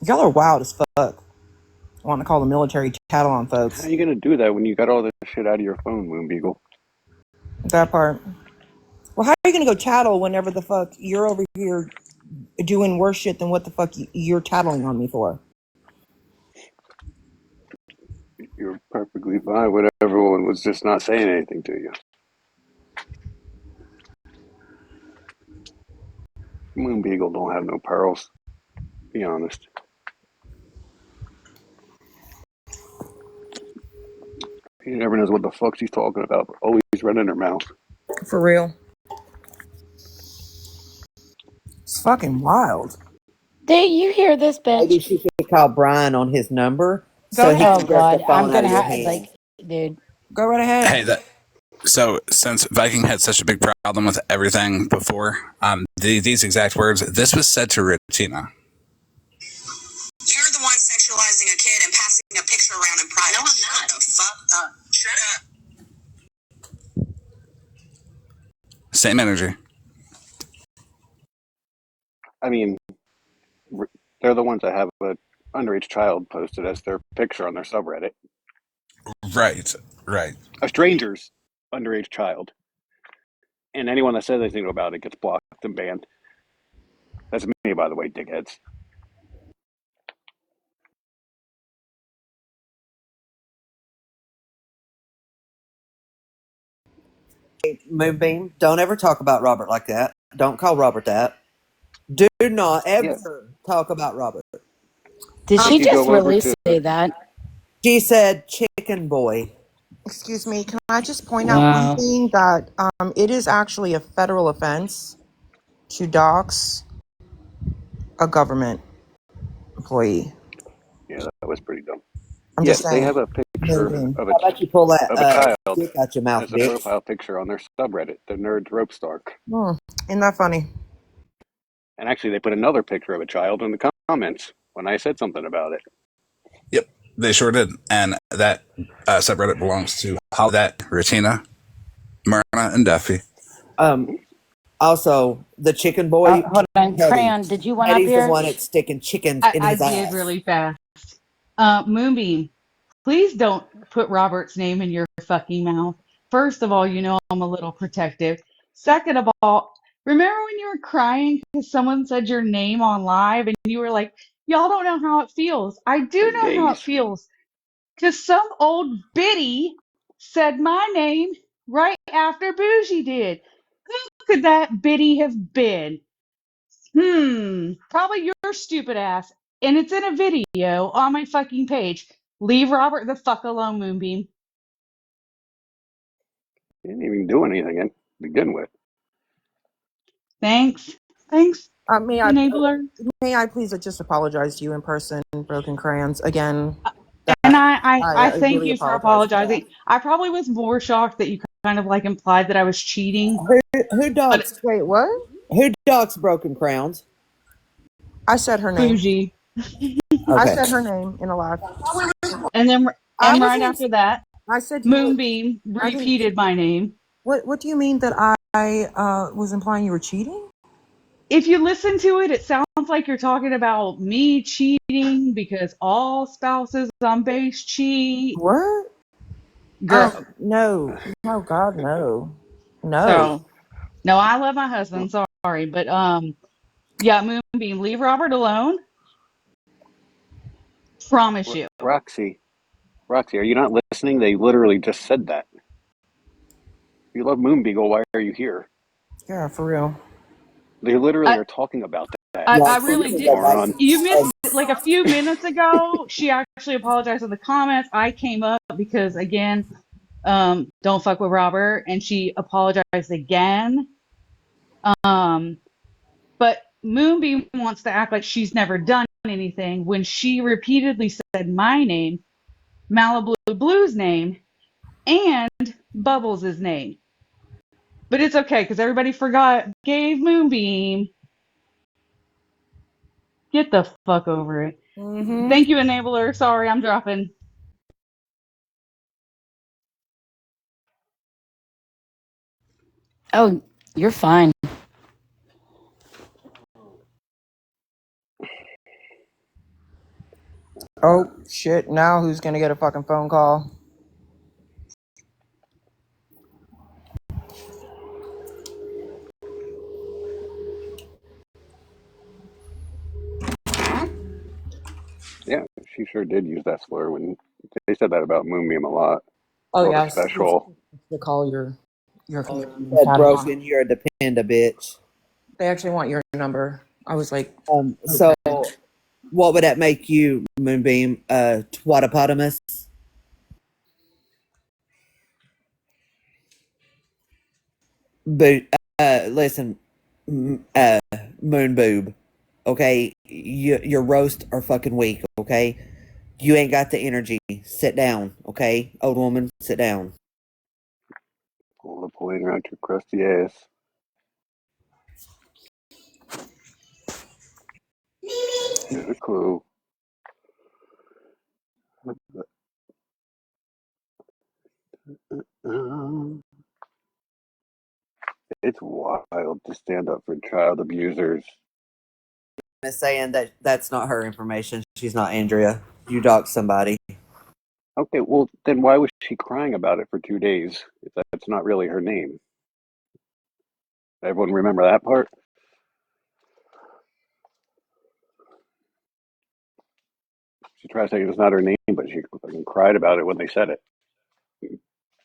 A: Y'all are wild as fuck. I want to call the military tattle on folks.
H: How are you gonna do that when you got all this shit out of your phone, Moon Beagle?
A: That part. Well, how are you gonna go tattle whenever the fuck you're over here doing worse shit than what the fuck you're tattling on me for?
H: You're perfectly fine when everyone was just not saying anything to you. Moon Beagle don't have no pearls. Be honest. He never knows what the fuck she's talking about, but always running her mouth.
A: For real. It's fucking wild.
D: Did you hear this,
C: Maybe
D: bitch?
C: she should call Brian on his number
A: Go
C: so he
A: ahead.
C: can
D: Oh
C: get
D: God,
C: the phone
D: I'm
C: out
D: gonna
C: of your
D: have
C: hand.
D: dude.
A: Go right ahead.
E: Hey, so since Viking had such a big problem with everything before, these exact words, this was said to Regina.
G: You're the one sexualizing a kid and passing a picture around in private. No, I'm not. Shut the fuck up. Shut up.
E: Same energy.
H: I mean, they're the ones that have an underage child posted as their picture on their subreddit.
E: Right.
H: A stranger's underage child. And anyone that says anything about it gets blocked and banned. That's me, by the way, dickheads.
C: Moonbeam, don't ever talk about Robert like that. Don't call Robert that. Do not ever talk about Robert.
D: Did she
H: You
D: just
H: go over
D: really
H: to-
D: say that?
C: She said chicken boy.
A: Excuse me, can I just point out one thing that it is actually a federal offense to dox a government employee.
H: Yeah, that was pretty dumb.
A: I'm
H: Yes,
A: just saying.
H: they have a picture
A: Moonbeam.
H: of
C: How about you pull that
H: a child
C: stick out your mouth,
H: as a
C: bitch?
H: profile picture on their subreddit, the Nerds Rope Stark.
A: Isn't that funny?
H: And actually, they put another picture of a child in the comments when I said something about it.
E: Yep, they sure did. And that subreddit belongs to that Regina, Myrna, and Duffy.
C: Also, the chicken boy.
D: Hold on, Crayon. Did you want up
C: Eddie's
D: here?
C: the one that's sticking chickens in his ass.
I: I did really fast. Moonbeam, please don't put Robert's name in your fucking mouth. First of all, you know I'm a little protective. Second of all, remember when you were crying because someone said your name on live and you were like, y'all don't know how it feels. I do know how it feels because some old biddy said my name right after Bougie did. Who could that biddy have been? Probably your stupid ass. And it's in a video on my fucking page. Leave Robert the fuck alone, Moonbeam.
H: He didn't even do anything to begin with.
I: Thanks,
A: May
I: enabler.
A: I please just apologize to you in person, Broken Crayons, again.
I: And I thank
A: really
I: you for
A: apologize
I: apologizing. I probably was more shocked that you kind of like implied that I was cheating.
J: Who dogs?
A: Wait, what?
J: Who dogs Broken Crowns?
A: I said her name.
I: Bougie.
A: I
J: Okay.
A: said her name in a live.
I: And then
A: I
I: and right
A: wasn't-
I: after that,
A: I said you were-
I: Moonbeam
A: I didn't-
I: repeated my name.
A: What do you mean that I was implying you were cheating?
I: If you listen to it, it sounds like you're talking about me cheating because all spouses on base cheat.
A: What?
I: Girl.
A: No. Oh God, no. No.
I: So, no, I love my husband. Sorry, but yeah, Moonbeam, leave Robert alone. Promise you.
H: Roxy, are you not listening? They literally just said that. If you love Moonbeagle, why are you here?
A: Yeah, for real.
H: They literally are talking about that.
I: I really did.
H: Moron.
I: You missed like a few minutes ago. She actually apologized in the comments. I came up because again, don't fuck with Robert, and she apologized again. But Moonbeam wants to act like she's never done anything when she repeatedly said my name, Malibu Blue's name, and Bubbles' name. But it's okay because everybody gave Moonbeam. Get the fuck over it.
A: Mm-hmm.
I: Thank you, enabler. Sorry, I'm dropping.
D: Oh, you're fine.
A: Oh shit! Now who's gonna get a fucking phone call?
H: Yeah, she sure did use that slur when they said that about Moonbeam a lot.
A: Oh yeah,
H: Special.
A: to call your
J: Said Broken, you're a dependa bitch.
A: They actually want your number. I was like,
J: So what would that make you, Moonbeam? Twatopotamus? But listen, Moon Boob. Okay, your roast are fucking weak. Okay, you ain't got the energy. Sit down. Okay, old woman, sit down.
H: Pull the pointer out your crusty ass. Here's a clue. It's wild to stand up for child abusers.
J: Miss saying that that's not her information. She's not Andrea. You doxed somebody.
H: Okay, well, then why was she crying about it for 2 days if that's not really her name? Everyone remember that part? She tried saying it's not her name, but she fucking cried about it when they said it.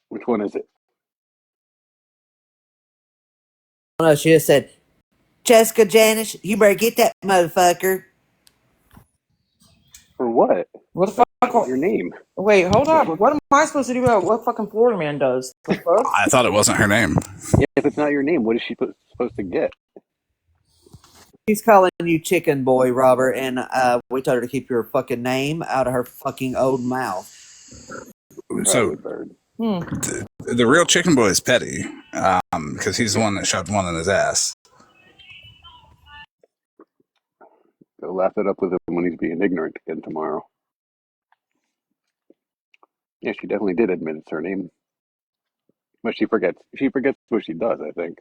H: Which one is it?
J: No, she just said, Jessica Janice, you better get that motherfucker.
H: For what?
A: what the fuck?
H: Your name.
A: Wait, hold up. What am I supposed to do about what fucking Florida man does? The fuck?
E: I thought it wasn't her name.
H: Yeah, if it's not your name, what is she supposed to get?
J: She's calling you chicken boy, Robert, and we told her to keep your fucking name out of her fucking old mouth.
E: So the real chicken boy is Petty, because he's the one that shoved one in his ass.
H: Go laugh it up with him when he's being ignorant again tomorrow. Yeah, she definitely did admit it's her name. But she forgets what she does, I think.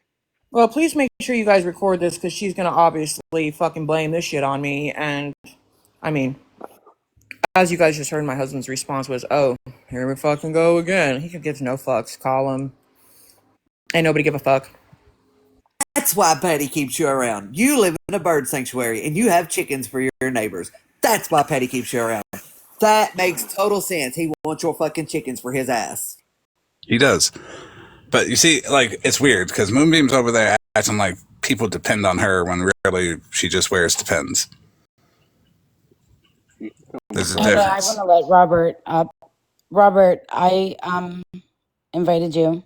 A: Well, please make sure you guys record this because she's gonna obviously fucking blame this shit on me. And I mean, as you guys just heard, my husband's response was, "Oh, here we fucking go again." He gives no fucks. Call him. Ain't nobody give a fuck.
J: That's why Patty keeps you around. You live in a bird sanctuary, and you have chickens for your neighbors. That's why Patty keeps you around. That makes total sense. He wants your fucking chickens for his ass.
E: He does. But you see, like, it's weird because Moonbeam's over there acting like people depend on her when really she just wears Depends. There's a
D: Hold on, I
E: difference.
D: want to let Robert up. Robert, I invited you.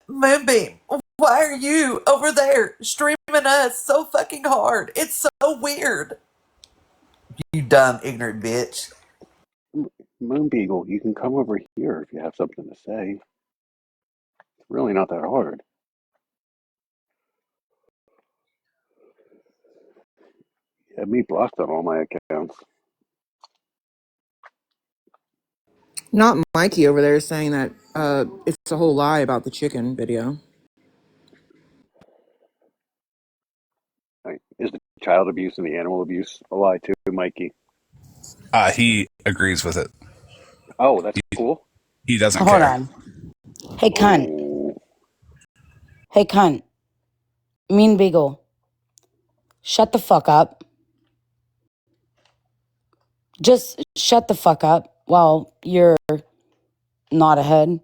C: Moonbeam, why are you over there streaming us so fucking hard? It's so weird. You dumb, ignorant bitch.
H: Moonbeagle, you can come over here if you have something to say. It's really not that hard. You have me blocked on all my accounts.
A: Not Mikey over there saying that it's a whole lie about the chicken video.
H: Is the child abuse and the animal abuse a lie too, Mikey?
E: He agrees with it.
H: Oh, that's cool.
E: He doesn't
D: Hold
E: care.
D: on. Hey, cunt.
H: Oh,
D: Hey, cunt. Mean Beagle. Shut the fuck up. Just shut the fuck up while you're not ahead.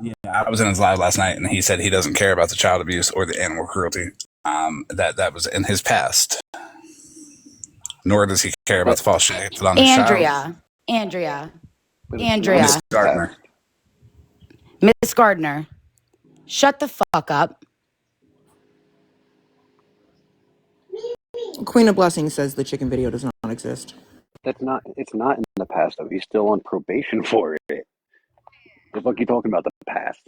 E: Yeah, I was in his live last night, and he said he doesn't care about the child abuse or the animal cruelty. That was in his past. Nor does he care about the false shit on his child.
D: Andrea.
E: Miss Gardner.
D: Miss Gardner. Shut the fuck up.
A: Queen of Blessings says the chicken video does not exist.
H: it's not in the past though. He's still on probation for it. The fuck you talking about, the past?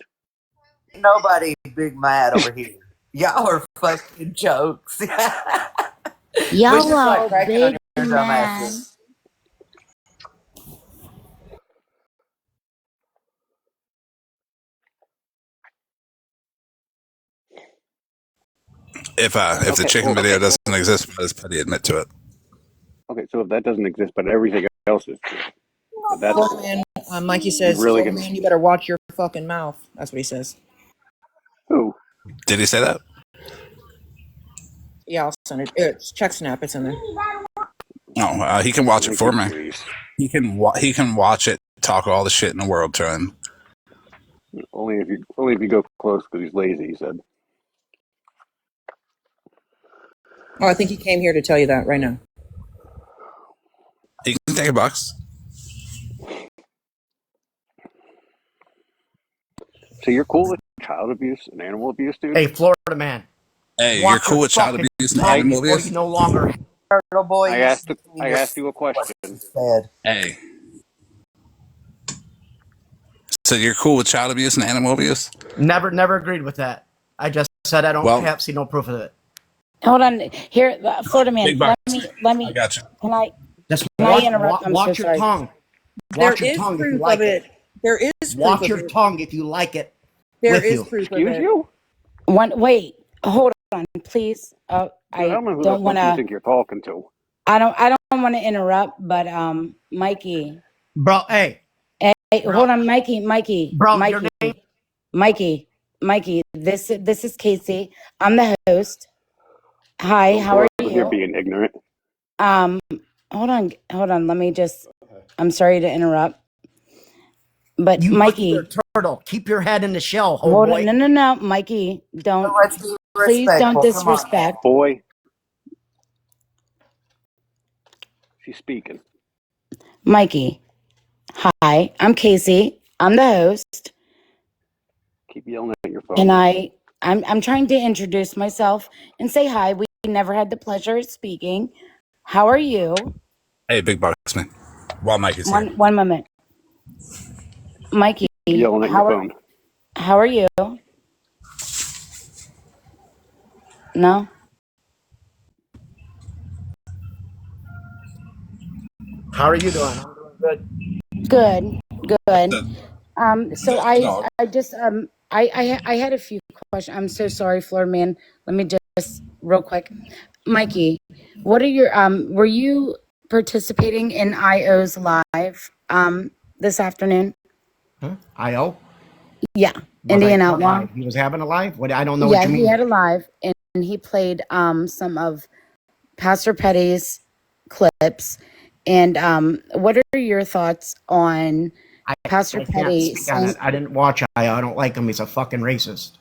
C: Nobody big mad over here. Y'all are fucking jokes.
D: Y'all are big mad.
E: If the chicken video doesn't exist, does Petty admit to it?
H: Okay, so if that doesn't exist, but everything else is true. That's
A: Man, Mikey says,
H: really
A: man, you better watch your fucking mouth. That's what he says.
H: Who?
E: Did he say that?
A: Yeah, I'll send it. It's check snap. It's in there.
E: No, he can watch it for me. He can watch it. Talk all the shit in the world to him.
H: Only if you go close because he's lazy. He said.
A: Oh, I think he came here to tell you that right now.
E: He can take a box.
H: So you're cool with child abuse and animal abuse, dude?
K: Hey, Florida man.
E: Hey, you're cool with child abuse and animal abuse?
K: You no longer.
C: Turtle boy.
H: I asked you a question.
E: Hey. So you're cool with child abuse and animal abuse?
K: Never agreed with that. I just said I don't see no proof of it.
D: Hold on. Here, Florida man. Let me.
E: I got you.
D: Can I
K: interrupt?
D: I'm
K: watch
D: so
K: your
D: sorry.
K: tongue.
A: There
K: Watch your
A: is
K: tongue if
A: proof
K: you like
A: of it. There is proof
K: Watch
A: of
K: your
A: it.
K: tongue if you like it.
A: There is proof of it.
H: Excuse you?
D: Wait. Hold on, please.
H: I don't know who
D: don't
H: the
D: want
H: fuck you
D: to.
H: think you're talking to.
D: I don't want to interrupt, but Mikey.
K: Bro, hey.
D: Hey, hold on, Mikey.
K: Bro,
D: Mikey.
K: your name?
D: Mikey. This is Casey. I'm the host. Hi, how are you?
H: You're being ignorant.
D: Hold on. Let me just. I'm sorry to interrupt, but
K: You
D: Mikey,
K: turtle. Keep your head in the shell.
D: hold on. No, Mikey, don't. Please don't disrespect.
H: Boy. She's speaking.
D: Mikey, hi. I'm Casey. I'm the host.
H: Keep yelling at your phone.
D: And I'm trying to introduce myself and say hi. We never had the pleasure of speaking. How are you?
E: Hey, big box man. While Mikey's here.
D: One moment. Mikey,
H: Yelling at your phone.
D: How are you? No?
K: How are you doing? I'm doing
D: Good. So I just I had a few questions. I'm so sorry, Florida man. Let me just real quick. Mikey, what are your were you participating in IO's live this afternoon?
K: Huh? IO?
D: Yeah. Indian Outlaw.
K: He was having a live? What I don't know what you mean.
D: He had a live and he played some of Pastor Petty's clips, and what are your thoughts on Pastor
K: I can't
D: Petty
K: speak on
D: saying,
K: it. I didn't watch it. I don't like him. He's a fucking racist.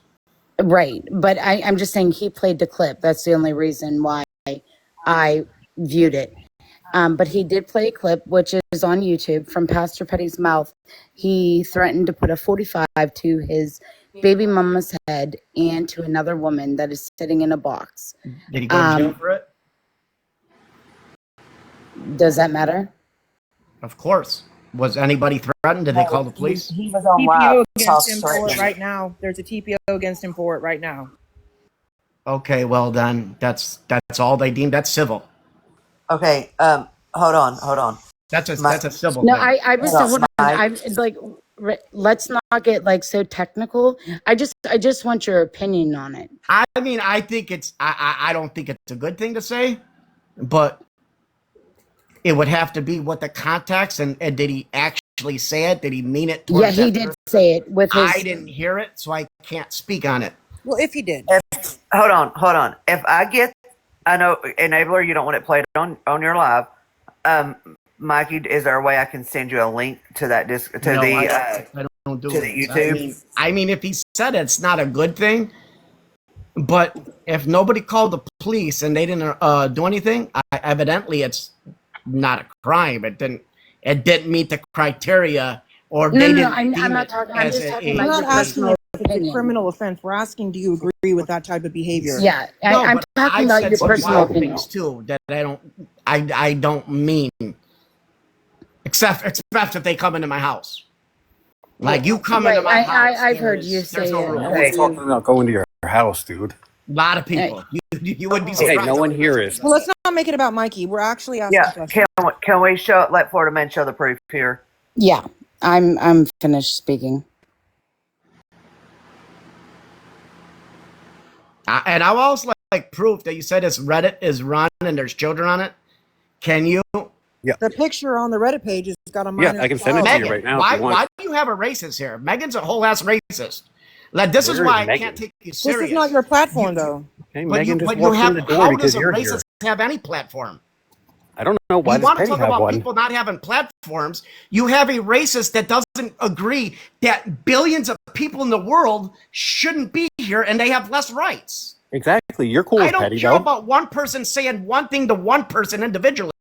D: right? But I'm just saying he played the clip. That's the only reason why I viewed it. But he did play a clip, which is on YouTube, from Pastor Petty's mouth. He threatened to put a 45 to his baby mama's head and to another woman that is sitting in a box.
K: Did he go to jail for it?
D: Does that matter?
K: Of course. Was anybody threatened? Did they call the police?
C: He was on
A: TPO
C: live.
A: against him for it right now. There's a TPO against him for it right now.
K: Okay, well then that's all they deemed. That's civil.
C: Okay, hold on.
K: That's a civil
D: No,
K: thing.
D: I was
C: Hold on,
D: hold on. I'm like, let's not get like so technical. I just want your opinion on it.
K: I mean, I think it's. I don't think it's a good thing to say, but it would have to be what the context and did he actually say it? Did he mean it?
D: Yeah,
K: towards
D: he
K: that
D: did
K: person?
D: say it with his.
K: I didn't hear it, so I can't speak on it.
A: Well, if he did.
C: Hold on. If I get, I know, Enabler, you don't want it played on your live. Mikey, is there a way I can send you a link to that disc to
K: No,
C: the
K: I don't do
C: to
K: it.
C: the YouTube?
K: I mean, if he said it's not a good thing, but if nobody called the police and they didn't do anything, evidently it's not a crime. It didn't meet the criteria, or they didn't.
D: I'm
K: deem
D: not
K: it
D: talking. I'm
K: as
D: just talking
A: We're
D: about
A: not
D: your
A: asking
D: personal
A: if it's a
D: opinion.
A: criminal offense. We're asking, do you agree with that type of behavior?
D: Yeah,
K: No,
D: I'm
K: but
D: talking
K: I
D: about
K: said
D: your
K: some
D: personal
K: wild
D: opinion.
K: things too that I don't mean, except if they come into my house. Like you come into my house.
D: I've heard you
K: there's
D: say
K: no
D: it.
K: rules.
H: We're talking about going to your house, dude.
K: A lot of people. You would be
H: Hey,
K: surprised.
H: no one here is.
A: Well, let's not make it about Mikey. We're actually asking
C: Yeah,
A: questions.
C: can we let Florida Man show the proof here?
D: Yeah, I'm finished speaking.
K: And I also like proof that you said it's Reddit is run and there's children on it. Can you,
A: The picture on the Reddit page has got a minor
H: I can send it to
A: child.
H: you
K: Megan?
H: right now if you want.
K: Why do you have a racist here? Megan's a whole ass racist. Like this is
H: Where
K: why
H: is
K: I
H: Megan?
K: can't take you
A: This
K: serious.
A: is not your platform, though.
H: Okay,
K: But
H: Megan just
K: you
H: walked
K: have.
H: in the door
K: How
H: because
K: does a
H: you're here.
K: racist have any platform?
H: I don't know why
K: You
H: does
K: want to
H: Penny
K: talk
H: have
K: about
H: one.
K: people not having platforms? You have a racist that doesn't agree that billions of people in the world shouldn't be here and they have less rights.
H: Exactly, you're cool
K: I
H: with
K: don't
H: Petty
K: care
H: though.
K: about one person saying one thing to one person individually.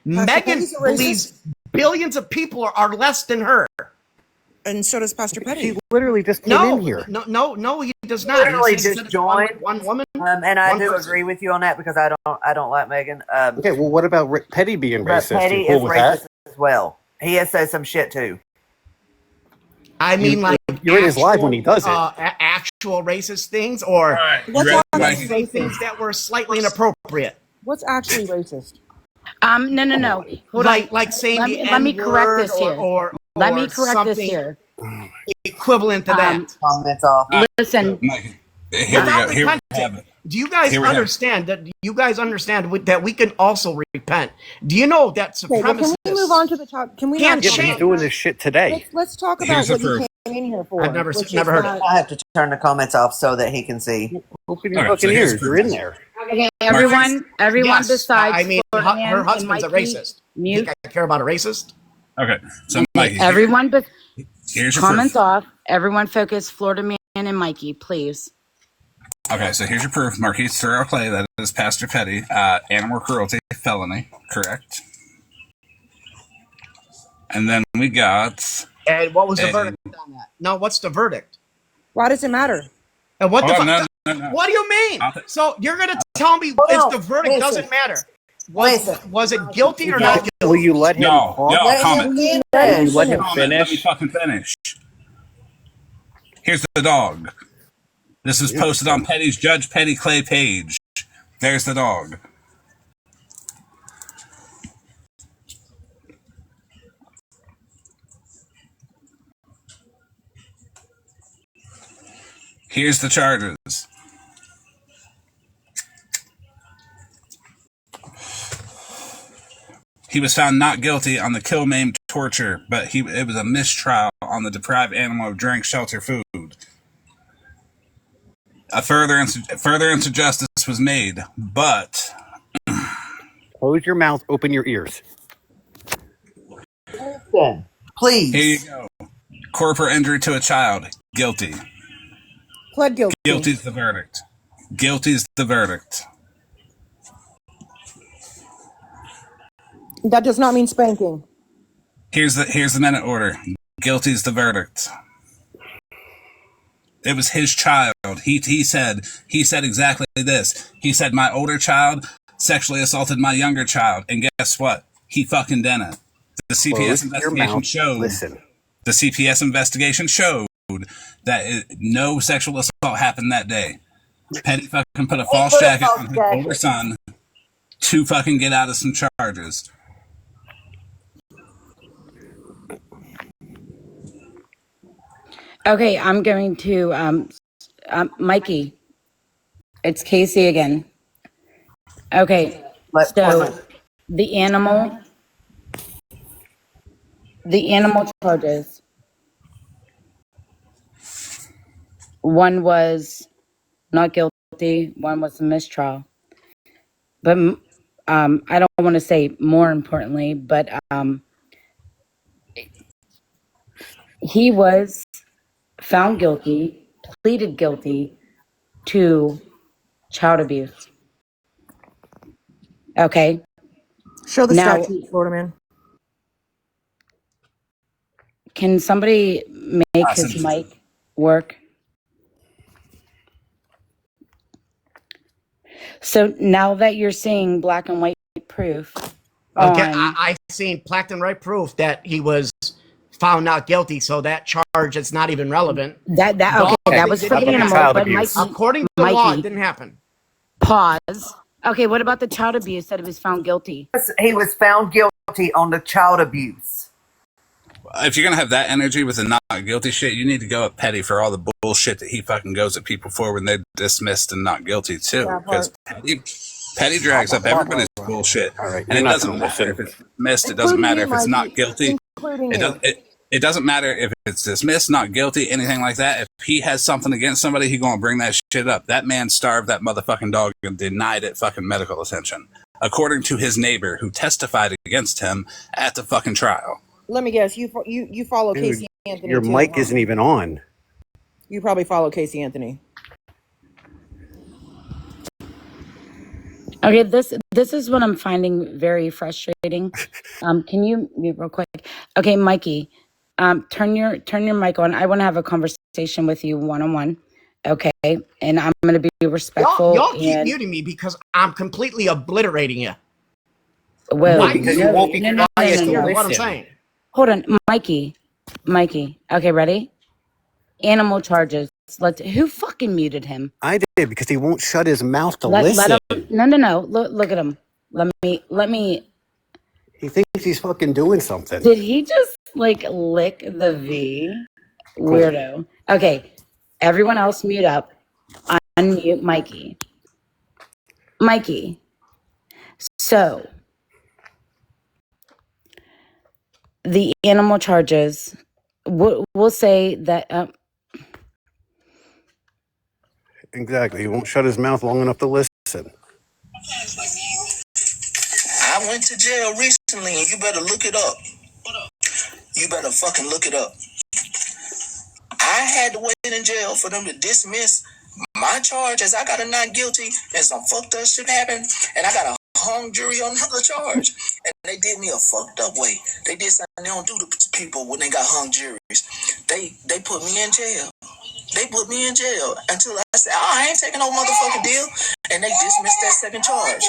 K: Megan
A: Petty's a racist.
K: believes billions of people are less than her.
A: And so does Pastor Petty.
H: She literally just came
K: No,
H: in here.
K: no, he does not.
C: Literally
K: He said
C: just
K: it's one
C: joined.
K: woman.
C: And I
K: One
C: do
K: person.
C: agree with you on that because I don't like Megan.
H: Okay, well, what about Petty being
C: But
H: racist?
C: Petty
H: You cool
C: is
H: with
C: racist
H: that?
C: as well. He has said some shit too.
K: I mean, like
H: You're in his live when he does it.
K: Actual racist things, or
A: What's actually
K: say
A: racist?
K: things that were slightly inappropriate.
A: What's actually racist?
D: No. Hold on.
K: Like saying the
D: let me correct
K: N-word
D: this here.
K: or
D: Let me correct this
K: something
D: here.
K: equivalent to that.
C: Comments off.
D: Listen,
E: Mikey, here we
K: Without
E: go. Here we
K: repenting.
E: have it.
K: Do you guys
E: Here we have it.
K: understand that? You guys understand that we can also repent? Do you know that
A: Okay, well, can
K: supremacists?
A: we move on to the top? Can we
K: Can't
A: not
H: Yeah,
A: talk
H: but he's
K: change.
H: doing this shit today.
A: Let's talk about
E: Here's the
A: what he
E: proof.
A: came in here for.
K: I've never
A: which
K: never
A: is
K: heard
A: not-
K: it.
C: I have to turn the comments off so that he can see.
H: Open your
E: All right, so
H: fucking
E: here's
H: ears.
E: proof.
H: You're in there.
D: okay, everyone
K: Yes,
D: besides
K: I mean, her
D: Florida Man and
K: husband's a
D: Mikey,
K: racist. You
D: mute.
K: think I care about a racist?
E: Okay, so Mikey,
D: Everyone but
E: here's your
D: comments
E: proof.
D: off. Everyone focus Florida Man and Mikey, please.
E: Okay, so here's your proof. Marquise Thoreau Clay, that is Pastor Petty. Animal cruelty, felony, correct. And then we got...
K: And what was the
E: And-
K: verdict on that? No, what's the verdict?
A: Why does it matter?
K: And what the
E: Oh,
K: fuck?
E: no.
K: What do you mean?
E: I'll-
K: So you're gonna tell me
C: Hold
K: if
C: on,
K: the verdict
C: listen.
K: doesn't matter?
C: Listen.
K: Was it guilty or not guilty?
H: Will you let him
E: No,
H: talk?
E: no,
C: Let
E: comment.
C: him
H: Will you
C: finish.
H: let him
E: Comment, let me
H: finish?
E: fucking finish. Here's the dog. This was posted on Petty's Judge Petty Clay page. There's the dog. Here's the charges. He was found not guilty on the kill, maim, torture, but it was a mistrial on the deprived animal of drink, shelter, food. A further injustice was made, but
H: Close your mouth, open your ears.
C: Listen,
E: Here you
C: please.
E: go. Corporate injury to a child. Guilty.
A: Pled guilty.
E: Guilty's the verdict. Guilty's the verdict.
A: That does not mean spanking.
E: Here's the minute order. Guilty's the verdict. It was his child. He said exactly this. He said my older child sexually assaulted my younger child, and guess what? He fucking did it. The CPS investigation showed.
H: Listen.
E: The CPS investigation showed that no sexual assault happened that day. Petty fucking put a false jacket on his older son to fucking get out of some charges.
D: Okay, I'm going to Mikey. It's Casey again. Okay, so the animal charges. One was not guilty. One was a mistrial. But I don't want to say more importantly, but he was found guilty, pleaded guilty to child abuse. Okay.
A: Show the
D: Now-
A: statute, Florida man.
D: Can somebody make his mic work? So now that you're seeing black and white proof,
K: Okay,
D: on,
K: I seen black and white proof that he was found not guilty, so that charge is not even relevant.
D: that was for the animal,
H: child
D: but
H: abuse.
D: Mikey,
K: According to the law,
D: Mikey.
K: it didn't happen.
D: Pause. Okay, what about the child abuse that he was found guilty?
C: He was found guilty on the child abuse.
E: If you're gonna have that energy with the not guilty shit, you need to go at Petty for all the bullshit that he fucking goes at people for when they're dismissed and not guilty too. Because Petty drags up everybody's bullshit,
H: All right,
E: and
H: you're
E: it
H: not
E: doesn't
H: gonna
E: matter if
H: listen.
E: it's dismissed. It doesn't
A: Including
E: matter
A: you,
E: if it's not
A: Mikey.
E: guilty.
A: Including
E: It
A: you.
E: does. It doesn't matter if it's dismissed, not guilty, anything like that. If he has something against somebody, he's gonna bring that shit up. That man starved that motherfucking dog and denied it fucking medical attention, according to his neighbor who testified against him at the fucking trial.
A: Let me guess. You follow
H: Dude,
A: Casey Anthony.
H: your
A: too,
H: mic
A: huh?
H: isn't even on.
A: You probably follow Casey Anthony.
D: Okay, this is what I'm finding very frustrating. Can you mute real quick? Okay, Mikey, turn your mic on. I want to have a conversation with you one-on-one. Okay, and I'm going to be respectful.
K: Y'all keep
D: and,
K: muting me because I'm completely obliterating you.
D: well,
K: Why?
H: Because you won't be quiet to
K: You know what I'm
H: listen.
K: saying?
D: Hold on, Mikey. Okay, ready? Animal charges. Who fucking muted him?
H: I did because he won't shut his mouth to
D: Let
H: listen.
D: him. No. Look at him. Let me.
H: He thinks he's fucking doing something.
D: Did he just like lick the V? Weirdo. Okay, everyone else mute up. Unmute Mikey. Mikey. So the animal charges. We'll say that.
H: Exactly. He won't shut his mouth long enough to listen.
L: I went to jail recently, and you better look it up. You better fucking look it up. I had to wait in jail for them to dismiss my charge as I got a not guilty and some fucked up shit happened, and I got a hung jury on another charge. And they did me a fucked up way. They did something they don't do to people when they got hung juries. They put me in jail. They put me in jail until I said, I ain't taking no motherfucking deal. And they dismissed that second charge.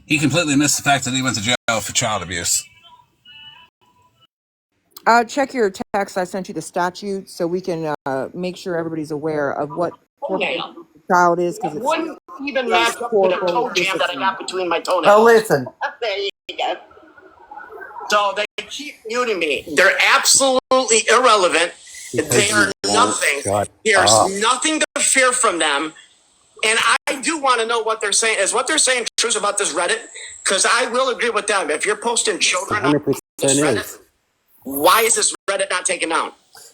E: He completely missed the fact that he went to jail for child abuse.
A: Check your text. I sent you the statute so we can make sure everybody's aware of what child is, because it's
K: Wouldn't even match up to the toe jam that I got between my toenails.
C: Oh, listen.
K: There you go. So they keep muting me. They're absolutely irrelevant. They are nothing.
H: Shut
K: There's
H: up.
K: nothing to fear from them. And I do want to know what they're saying. Is what they're saying true about this Reddit? Because I will agree with them. If you're posting children on
H: 100%
K: this Reddit,
H: is.
K: why is this Reddit not taken down?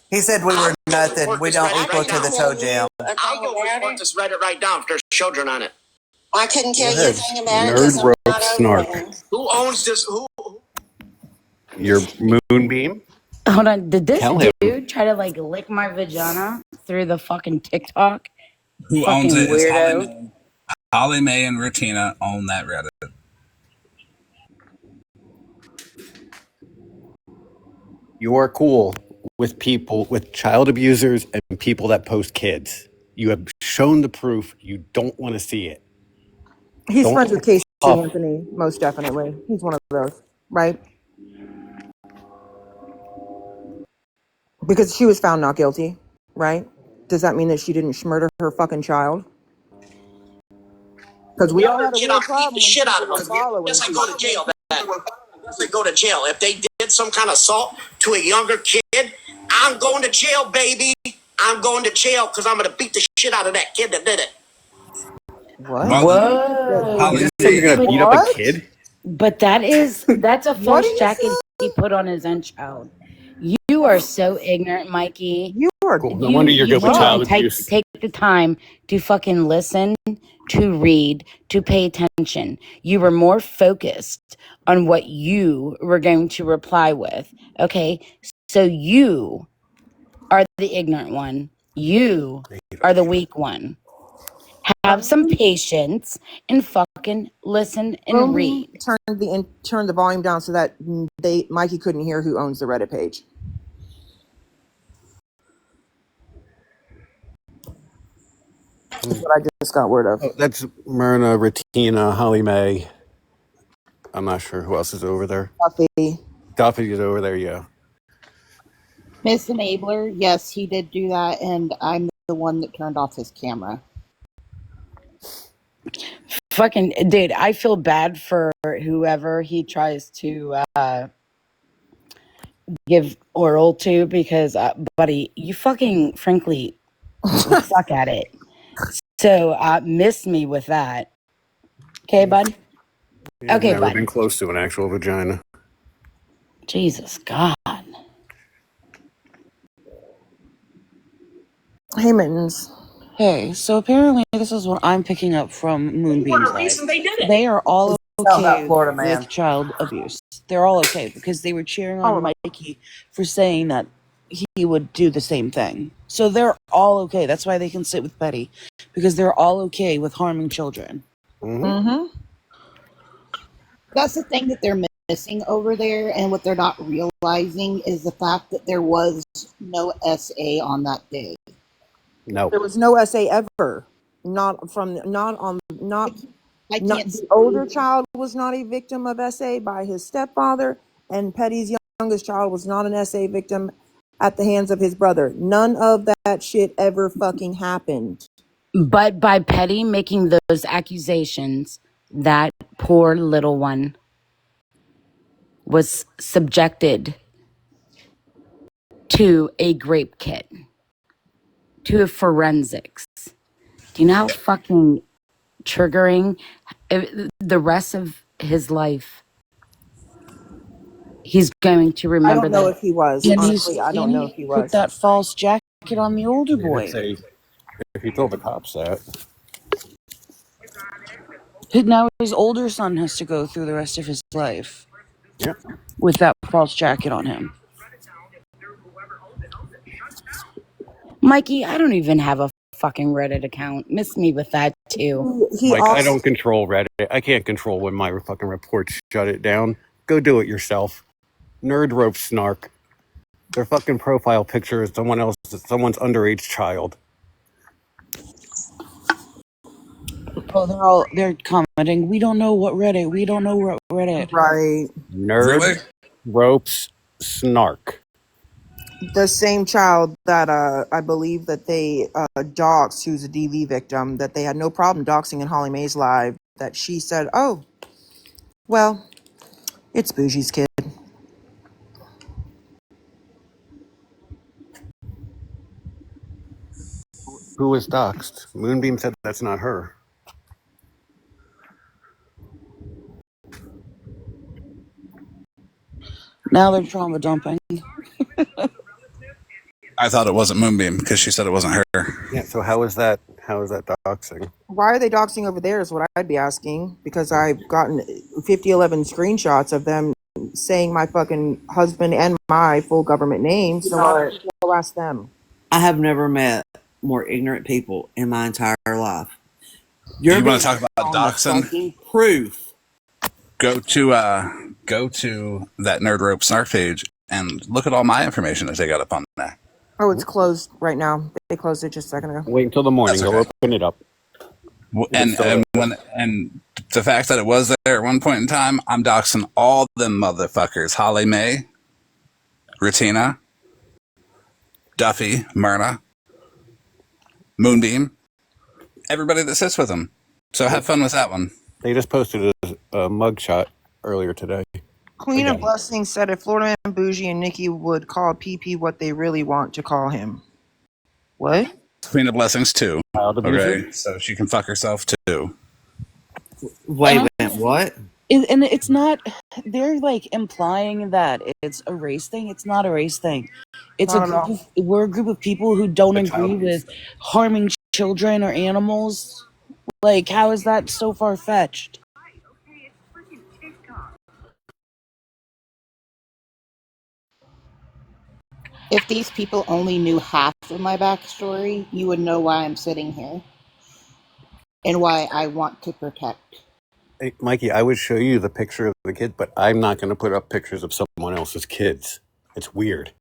C: He said we were nothing. We don't equal to the toe jam.
K: I'll go report this Reddit right down if there's children on it.
L: I couldn't
H: Go
L: tell you a
H: ahead.
L: thing about it
H: Nerd
L: because I'm
H: rope
L: not over
H: snark.
L: there. Who owns this? Who?
H: Your moonbeam?
D: Hold on. Did this
H: Tell him.
D: dude try to like lick my vagina through the fucking TikTok?
E: Who owns
D: Fucking
E: it is
D: weirdo.
E: Holly Mae and Rutina own that Reddit.
H: You are cool with people, with child abusers and people that post kids. You have shown the proof. You don't want to see it.
A: He's
H: Don't
A: friends with Casey
H: up.
A: Anthony, most definitely. He's one of those, right? Because she was found not guilty, right? Does that mean that she didn't murder her fucking child? Because we all had a real problem
L: Beat the
A: when
L: shit out
A: people
L: of
A: were
L: them.
A: following
L: Yes, I
A: people.
L: go to jail. Yes, I go to jail. If they did some kind of assault to a younger kid, I'm going to jail, baby. I'm going to jail because I'm going to beat the shit out of that kid that did it.
A: What?
E: Well,
D: Whoa.
E: Holly
H: You just said
E: Mae,
H: you're gonna beat up a kid?
D: But that's a
A: What
D: false
A: did you
D: jacket
A: say?
D: he put on his own child. You are so ignorant, Mikey.
A: You are.
H: Cool. No wonder you're
D: You
H: good with
D: didn't
H: child
D: even
H: abuse.
D: take the time to fucking listen, to read, to pay attention. You were more focused on what you were going to reply with. Okay? So you are the ignorant one. You are the weak one. Have some patience and fucking listen and read.
A: Turn the volume down so that Mikey couldn't hear who owns the Reddit page. That's what I just got word of.
H: Oh, that's Myrna, Retina, Holly Mae. I'm not sure who else is over there.
A: Duffy.
H: Duffy is over there, yeah.
M: Miss Enabler, yes, he did do that, and I'm the one that turned off his camera.
D: Fucking dude, I feel bad for whoever he tries to give oral to because, buddy, you fucking frankly suck at it. So miss me with that. Okay, bud?
H: Yeah,
D: Okay,
H: never
D: bud.
H: been close to an actual vagina.
D: Jesus God.
A: Hey, Mittens.
N: Hey, so apparently this is what I'm picking up from Moonbeam's live. They are all
C: Tell about
N: okay
C: Florida man.
N: with child abuse. They're all okay because they were cheering on Mikey for saying that he would do the same thing. So they're all okay. That's why they can sit with Betty, because they're all okay with harming children.
A: Mm-hmm.
M: That's the thing that they're missing over there, and what they're not realizing is the fact that there was no SA on that day.
H: No.
A: There was no SA ever. The older child was not a victim of SA by his stepfather, and Petty's youngest child was not an SA victim at the hands of his brother. None of that shit ever fucking happened.
D: But by Petty making those accusations, that poor little one was subjected to a grape kit, to a forensics. Do you know how fucking triggering the rest of his life he's going to remember?
A: I don't know if he was.
N: And
A: Honestly, I don't know if he
N: put
A: was.
N: that false jacket on the older boy.
H: If he told the cops that.
N: Now his older son has to go through the rest of his life with that false jacket on him.
D: Mikey, I don't even have a fucking Reddit account. Miss me with that too.
H: I don't control Reddit. I can't control when my fucking reports shut it down. Go do it yourself. Nerd rope snark. Their fucking profile picture is someone's underage child.
N: Oh, they're commenting. We don't know what Reddit. We don't know what Reddit.
A: Right.
H: Nerd ropes snark.
A: The same child that I believe that they doxed, who's a DV victim, that they had no problem doxing in Holly Mae's live, that she said, oh, well, it's Bougie's kid.
H: Who was doxxed? Moonbeam said that's not her.
N: Now they're trauma dumping.
E: I thought it wasn't Moonbeam because she said it wasn't her.
H: Yeah, so how is that How is that doxing?
A: Why are they doxing over there is what I'd be asking, because I've gotten 5011 screenshots of them saying my fucking husband and my full government name. So why don't you go ask them?
J: I have never met more ignorant people in my entire life. You're
E: You want
J: being
E: to talk about
J: on the
E: doxing?
J: fucking proof.
E: Go to that Nerd Rope Snark page and look at all my information that they got up on there.
A: Oh, it's closed right now. They closed it just a second ago.
H: Wait until the morning.
E: That's
H: Go
E: okay.
H: open it up.
E: And the fact that it was there at one point in time, I'm doxing all them motherfuckers. Holly Mae, Ratina, Duffy, Myrna, Moonbeam, everybody that sits with them. So have fun with that one.
H: They just posted a mugshot earlier today.
A: Queen
H: Again.
A: of Blessings said if Florida Man Bougie and Nikki would call PP what they really want to call him. What?
E: Queen of Blessings too.
H: Child abuser?
E: Okay, so she can fuck herself too.
J: Wait a minute, what?
N: And it's not, they're like implying that it's a race thing. It's not a race thing. It's
A: Not at all.
N: we're a group of people who don't
E: The child
N: agree
E: abuse.
N: with harming children or animals. Like, how is that so far fetched?
M: If these people only knew half of my backstory, you would know why I'm sitting here and why I want to protect.
H: Hey, Mikey, I would show you the picture of the kid, but I'm not going to put up pictures of someone else's kids. It's weird.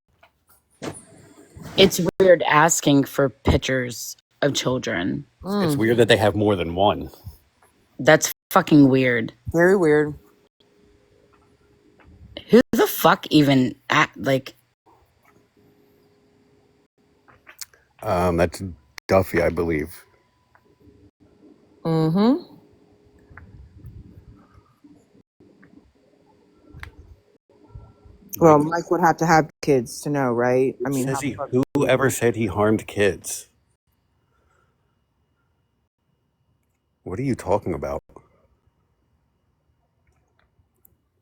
D: It's weird asking for pictures of children.
H: It's weird that they have more than one.
D: That's fucking weird.
A: Very weird.
D: Who the fuck even
H: That's Duffy, I believe.
A: Mm-hmm. Well, Mike would have to have kids to know, right? I mean,
H: Whoever said he harmed kids? What are you talking about?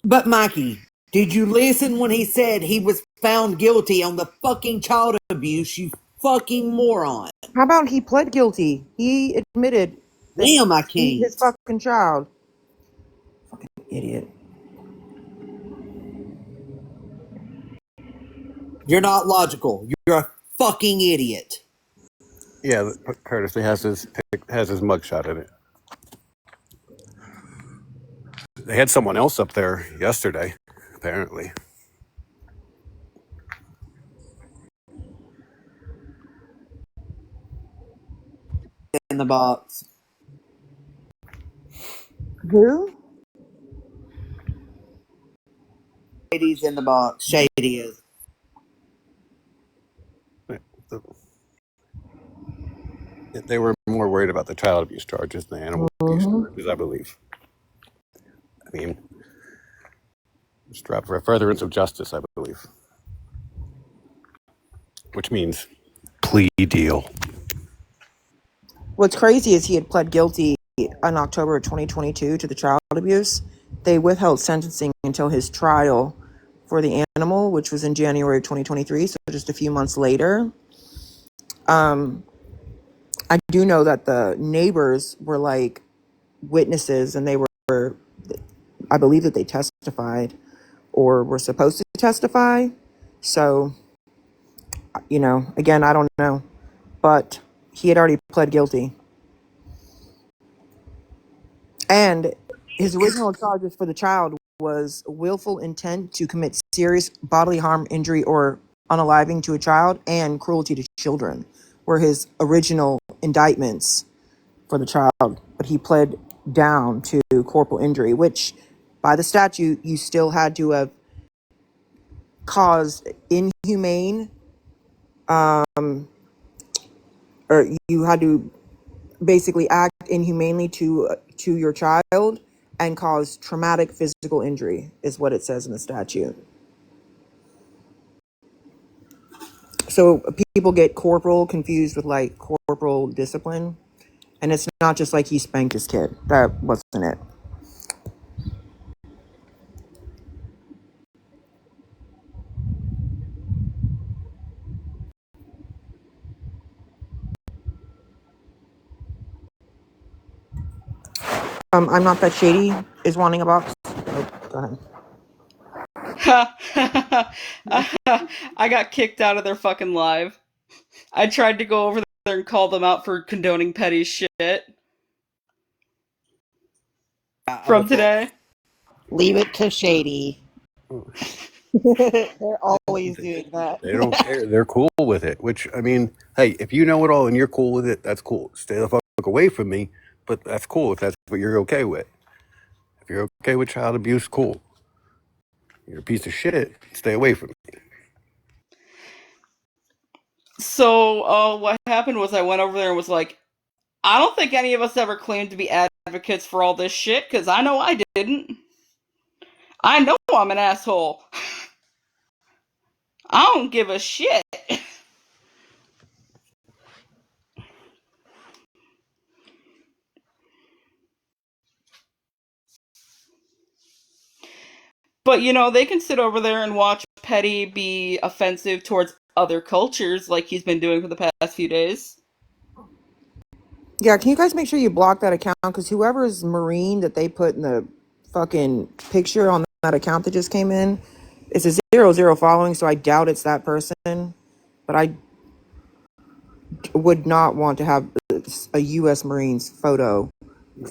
J: But Mikey, did you listen when he said he was found guilty on the fucking child abuse, you fucking moron?
A: how about he pled guilty? He admitted that
J: Damn, I
A: he
J: can't.
A: his fucking child. Fucking idiot.
J: You're not logical. You're a fucking idiot.
H: Yeah, Curtis, he has his mugshot in it. They had someone else up there yesterday, apparently.
J: In the box.
A: Who?
J: Shady's in the box. Shady is.
H: They were more worried about the child abuse charges than the animal abuse charges, I believe. I mean, it's dropped for furtherance of justice, I believe. Which means plea deal.
A: What's crazy is he had pled guilty in October of 2022 to the child abuse. They withheld sentencing until his trial for the animal, which was in January of 2023, so just a few months later. I do know that the neighbors were like witnesses, and they were, I believe that they testified or were supposed to testify. So, you know, again, I don't know, but he had already pled guilty. And his original charges for the child was willful intent to commit serious bodily harm, injury, or unaliving to a child, and cruelty to children were his original indictments for the child. But he pled down to corporal injury, which by the statute, you still had to have caused inhumane, or you had to basically act inhumanely to your child and cause traumatic physical injury is what it says in the statute. So people get corporal confused with like corporal discipline, and it's not just like he spanked his kid. That wasn't it. I'm not that shady is wanting a box. Oh, go ahead.
O: I got kicked out of their fucking live. I tried to go over there and call them out for condoning petty shit from today.
M: Leave it to Shady. They're always doing that.
H: They don't care. They're cool with it. Which, I mean, hey, if you know it all and you're cool with it, that's cool. Stay the fuck away from me. But that's cool if that's what you're okay with. If you're okay with child abuse, cool. You're a piece of shit. Stay away from me.
O: So, what happened was I went over there and was like, I don't think any of us ever claimed to be advocates for all this shit, because I know I didn't. I know I'm an asshole. I don't give a shit. But, they can sit over there and watch Petty be offensive towards other cultures like he's been doing for the past few days.
A: Yeah, can you guys make sure you block that account? Because whoever's Marine that they put in the fucking picture on that account that just came in, it's a 00 following, so I doubt it's that person. But I would not want to have a U.S. Marine's photo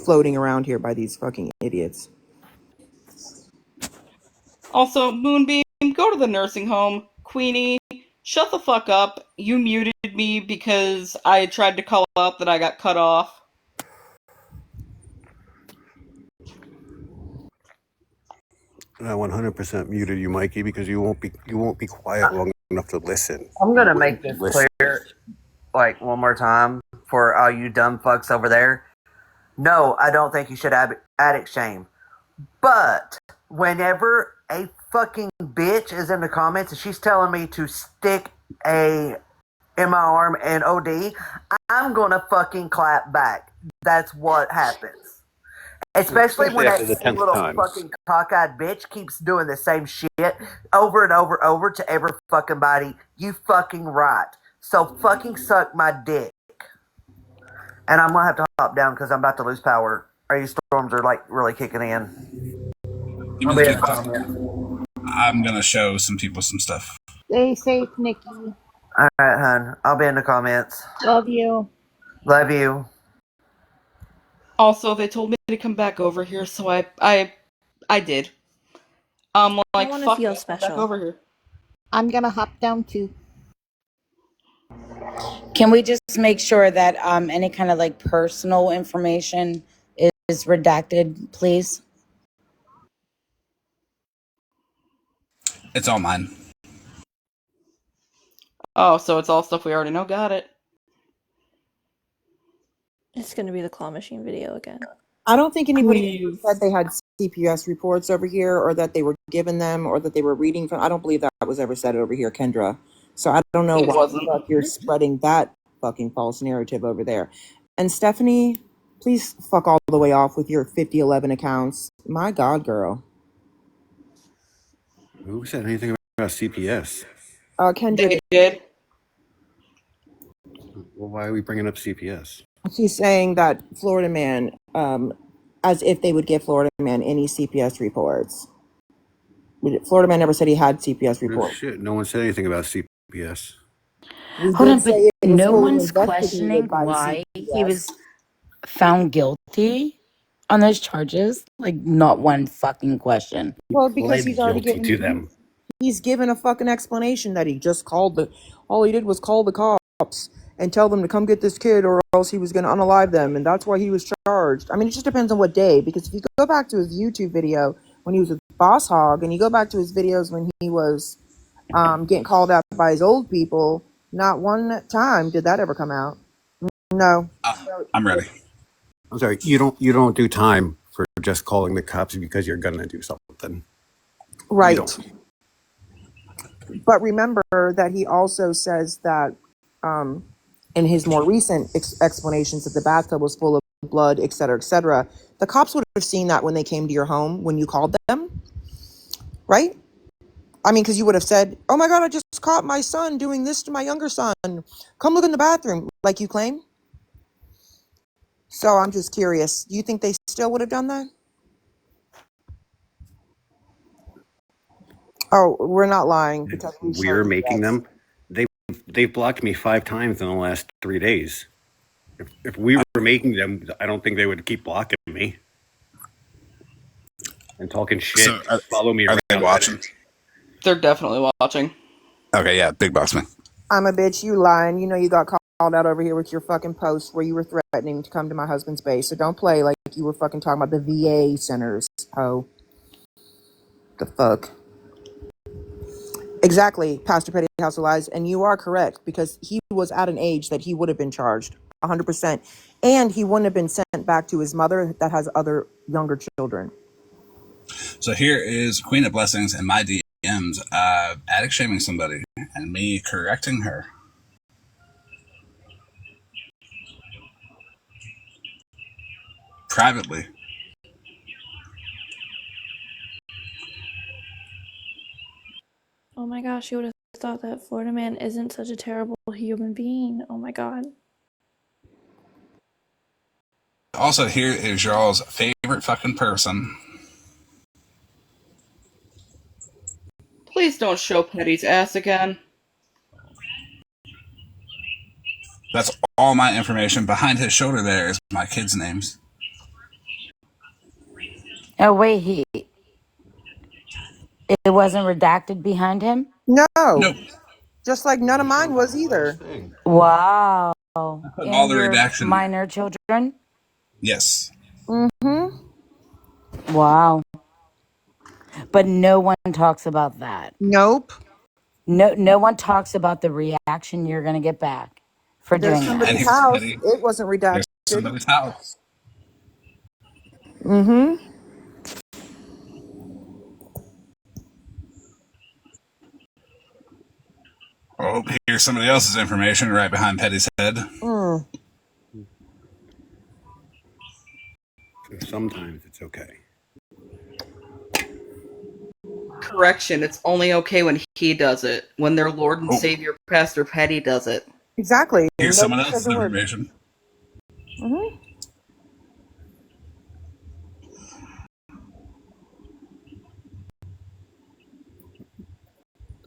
A: floating around here by these fucking idiots.
O: Also, Moonbeam, go to the nursing home. Queenie, shut the fuck up. You muted me because I tried to call out that I got cut off.
H: And I 100% muted you, Mikey, because you won't be quiet long enough to listen.
C: I'm gonna make this clear, like, one more time for all you dumb fucks over there. No, I don't think you should addict shame. But whenever a fucking bitch is in the comments and she's telling me to stick a in my arm and OD, I'm gonna fucking clap back. That's what happens. Especially when that little fucking cockeyed bitch keeps doing the same shit over and over to every fucking body. You fucking right. So fucking suck my dick. And I'm gonna have to hop down because I'm about to lose power. These storms are like really kicking in.
E: I'm gonna show some people some stuff.
M: Stay safe, Nikki.
C: Alright, hun. I'll be in the comments.
M: Love you.
C: Love you.
O: Also, they told me to come back over here, so I did. Like,
P: I want to
O: fuck
P: feel
O: it,
P: special.
O: back over here.
M: I'm gonna hop down too.
D: Can we just make sure that any kind of like personal information is redacted, please?
E: It's all mine.
O: Oh, so it's all stuff we already know. Got it.
P: It's going to be the claw machine video again.
A: I don't think anybody said they had CPS reports over here or that they were given them or that they were reading from. I don't believe that was ever said over here, Kendra. So I don't know why the fuck you're spreading that fucking false narrative over there. And Stephanie, please fuck all the way off with your 5011 accounts. My God, girl.
H: Who said anything about CPS?
A: Kendra
O: They did.
H: Well, why are we bringing up CPS?
A: She's saying that Florida Man, as if they would give Florida Man any CPS reports. Florida Man never said he had CPS
H: No
A: reports.
H: shit. No one said anything about CPS.
D: Hold on, but no one's questioning why he was found guilty on those charges. Like, not one fucking question.
A: Well, because he's already given he's given a fucking explanation that he just all he did was call the cops and tell them to come get this kid or else he was going to unalive them, and that's why he was charged. I mean, it just depends on what day, because if you go back to his YouTube video when he was with Boss Hog, and you go back to his videos when he was getting called out by his old people, not one time did that ever come out. No.
E: I'm ready.
H: I'm sorry. You don't do time for just calling the cops because you're gonna do something.
A: Right. But remember that he also says that in his more recent explanations that the bathtub was full of blood, et cetera, the cops would have seen that when they came to your home when you called them, right? I mean, because you would have said, oh my God, I just caught my son doing this to my younger son. Come look in the bathroom, like you claim. So I'm just curious. Do you think they still would have done that? Oh, we're not lying because we showed
H: We're
A: you
H: making
A: yes.
H: them. They've blocked me 5 times in the last 3 days. If we were making them, I don't think they would keep blocking me and talking shit.
E: So
H: Follow me
E: are
H: around.
E: they watching?
O: They're definitely watching.
E: Okay, yeah, Big Boss Man.
A: I'm a bitch. You lying. You know you got called out over here with your fucking post where you were threatening to come to my husband's base. So don't play like you were fucking talking about the VA centers. Oh, the fuck. Exactly, Pastor Petty House of Lies, and you are correct because he was at an age that he would have been charged 100%, and he wouldn't have been sent back to his mother that has other younger children.
E: So here is Queen of Blessings in my DMs, addict shaming somebody and me correcting her. Privately.
P: Oh my gosh, you would have thought that Florida man isn't such a terrible human being. Oh my god.
E: Also, here is y'all's favorite fucking person.
O: Please don't show Petty's ass again.
E: That's all my information. Behind his shoulder there is my kids' names.
D: Oh wait, it wasn't redacted behind him?
A: No.
E: Nope.
A: Just like none of mine was either.
D: Wow.
E: All
D: And
E: the
D: your
E: redaction.
D: minor children?
E: Yes.
A: Mm-hmm.
D: Wow. But no one talks about that.
A: Nope.
D: No one talks about the reaction you're gonna get back for
A: There's
D: doing that.
A: somebody's house. It wasn't redacted.
E: There's somebody's house.
A: Mm-hmm.
E: Oh, here's somebody else's information right behind Petty's head.
A: Mm.
H: Sometimes it's okay.
O: Correction, it's only okay when he does it. When their Lord and Savior Pastor Petty does it.
A: Exactly.
E: Here's someone
A: Nobody
E: else's
A: says a word.
E: information.
A: Mm-hmm.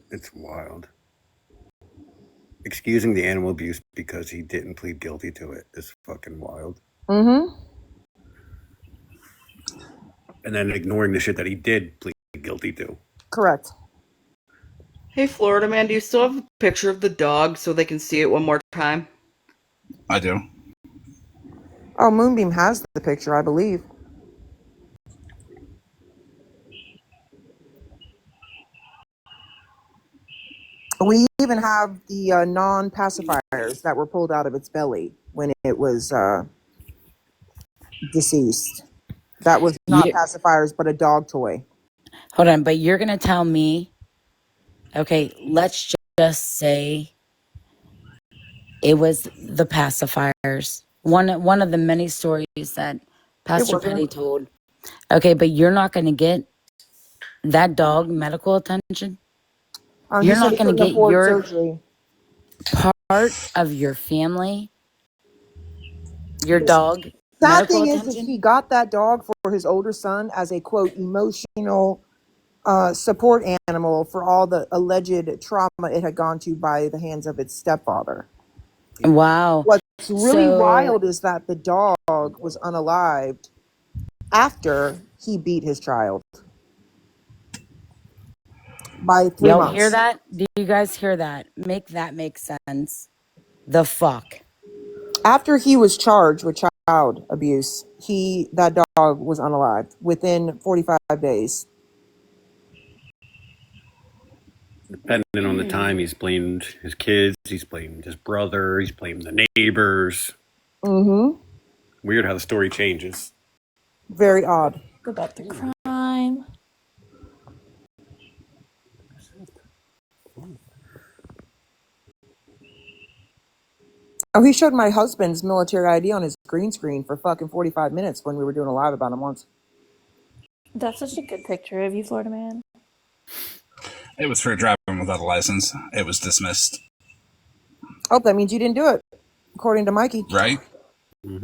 H: It's wild. Excusing the animal abuse because he didn't plead guilty to it is fucking wild.
A: Mm-hmm.
H: And then ignoring the shit that he did plead guilty to.
A: Correct.
O: Hey, Florida man, do you still have a picture of the dog so they can see it one more time?
E: I do.
A: Oh, Moonbeam has the picture, I believe. We even have the non-pacifiers that were pulled out of its belly when it was deceased. That was not pacifiers, but a dog toy.
D: Hold on, but you're gonna tell me, okay, let's just say it was the pacifiers. One of the many stories that Pastor Petty told. Okay, but you're not gonna get that dog medical attention. You're not gonna get your
A: surgery.
D: part of your family, your dog.
A: Sad
D: medical
A: thing is
D: attention?
A: he got that dog for his older son as a quote emotional support animal for all the alleged trauma it had gone to by the hands of its stepfather.
D: Wow.
A: What's really wild is that the dog was unalived after he beat his child by 3
D: Y'all
A: months.
D: hear that? Do you guys hear that? Make that make sense. The fuck.
A: After he was charged with child abuse, that dog was unalived within 45 days.
H: Depending on the time, he's blamed his kids, he's blamed his brother, he's blamed the neighbors.
A: Mm-hmm.
H: Weird how the story changes.
A: Very odd.
P: About the crime.
A: Oh, he showed my husband's military ID on his green screen for fucking 45 minutes when we were doing a live about him once.
P: That's such a good picture of you, Florida man.
E: It was for driving without a license. It was dismissed.
A: Oh, that means you didn't do it, according to Mikey.
E: Right?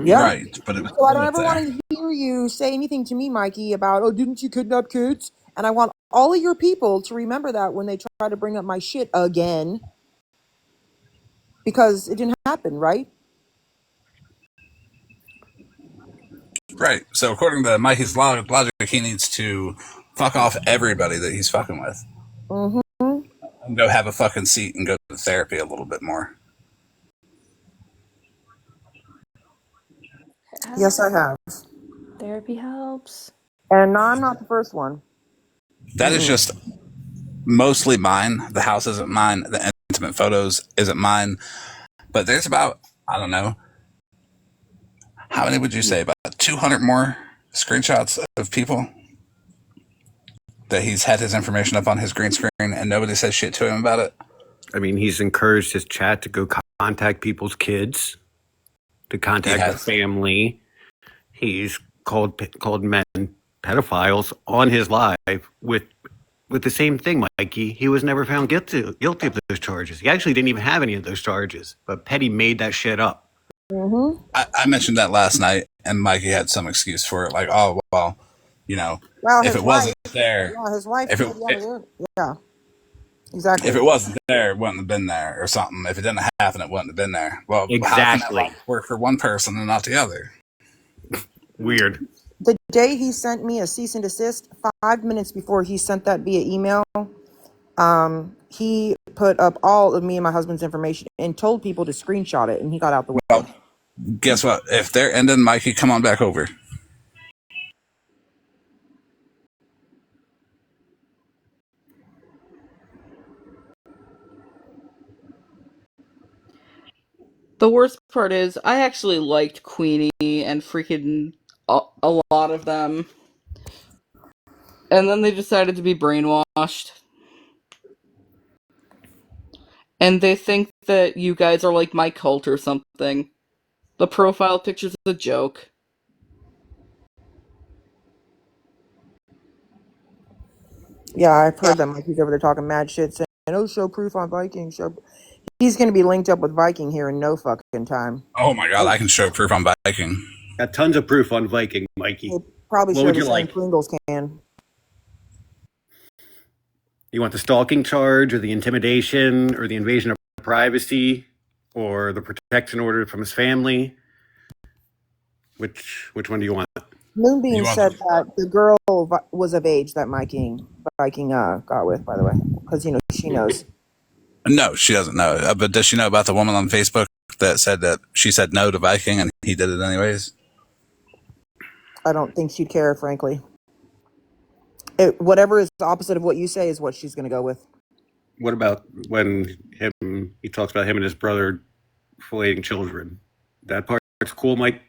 A: Yeah.
E: Right, but it was
A: So I don't
E: still up
A: ever
E: there.
A: want to hear you say anything to me, Mikey, about, oh, didn't you kidnap kids? And I want all of your people to remember that when they try to bring up my shit again, because it didn't happen, right?
E: Right. So according to Mikey's logic, he needs to fuck off everybody that he's fucking with
A: Mm-hmm.
E: and go have a fucking seat and go to therapy a little bit more.
A: Yes, I have.
P: Therapy helps.
A: And no, I'm not the first one.
E: That is just mostly mine. The house isn't mine. The intimate photos isn't mine. But there's about, I don't know, how many would you say? About 200 more screenshots of people that he's had his information up on his green screen and nobody says shit to him about it.
H: I mean, he's encouraged his chat to go contact people's kids, to contact the family. He's called men pedophiles on his live with the same thing, Mikey. He was never found guilty of those charges. He actually didn't even have any of those charges, but Petty made that shit up.
A: Mm-hmm.
E: I mentioned that last night, and Mikey had some excuse for it, like, oh, well, you know,
A: Well,
E: if
A: his
E: it wasn't
A: wife,
E: there,
A: yeah, his wife,
E: if it,
A: yeah, exactly.
E: if it wasn't there, it wouldn't have been there, or something. If it didn't happen, it wouldn't have been there. Well, how can that work for one person and not the other?
H: Weird.
A: The day he sent me a cease and desist, 5 minutes before he sent that via email, he put up all of me and my husband's information and told people to screenshot it, and he got out the way.
E: Well, guess what? If they're ending, Mikey, come on back over.
O: The worst part is, I actually liked Queenie and freaking a lot of them. And then they decided to be brainwashed. And they think that you guys are like my cult or something. The profile picture's a joke.
A: Yeah, I've heard that Mikey's over there talking mad shit, saying, "Oh, show proof on Viking." He's going to be linked up with Viking here in no fucking time.
E: Oh my god, I can show proof on Viking.
H: Got tons of proof on Viking, Mikey.
A: He'll probably
H: What
A: show
H: would
A: the
H: you
A: same
H: like?
A: Pringles can.
H: You want the stalking charge, or the intimidation, or the invasion of privacy, or the protection order from his family? Which one do you want?
A: Moonbeam said that the girl was of age that Viking got with, by the way, because she knows.
E: No, she doesn't know. But does she know about the woman on Facebook that said that she said no to Viking and he did it anyways?
A: I don't think she'd care, frankly. Whatever is the opposite of what you say is what she's going to go with.
H: What about when he talks about him and his brother filleting children? That part's cool, Mike?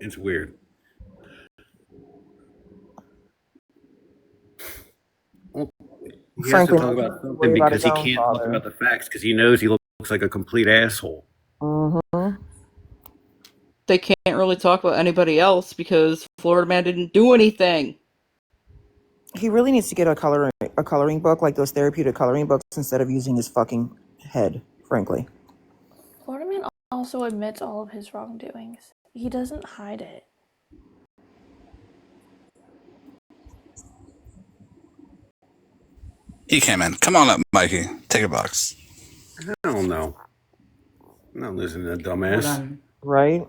H: It's weird. Well, he has to talk about something because he can't talk about the facts because he knows he looks like a complete asshole.
A: Mm-hmm.
O: They can't really talk about anybody else because Florida Man didn't do anything.
A: He really needs to get a coloring book, like those therapeutic coloring books, instead of using his fucking head, frankly.
P: Florida Man also admits all of his wrongdoings. He doesn't hide it.
E: He came in. Come on up, Mikey. Take a box.
H: I don't know. I'm not listening to that dumbass.
D: Hold on.
A: Right?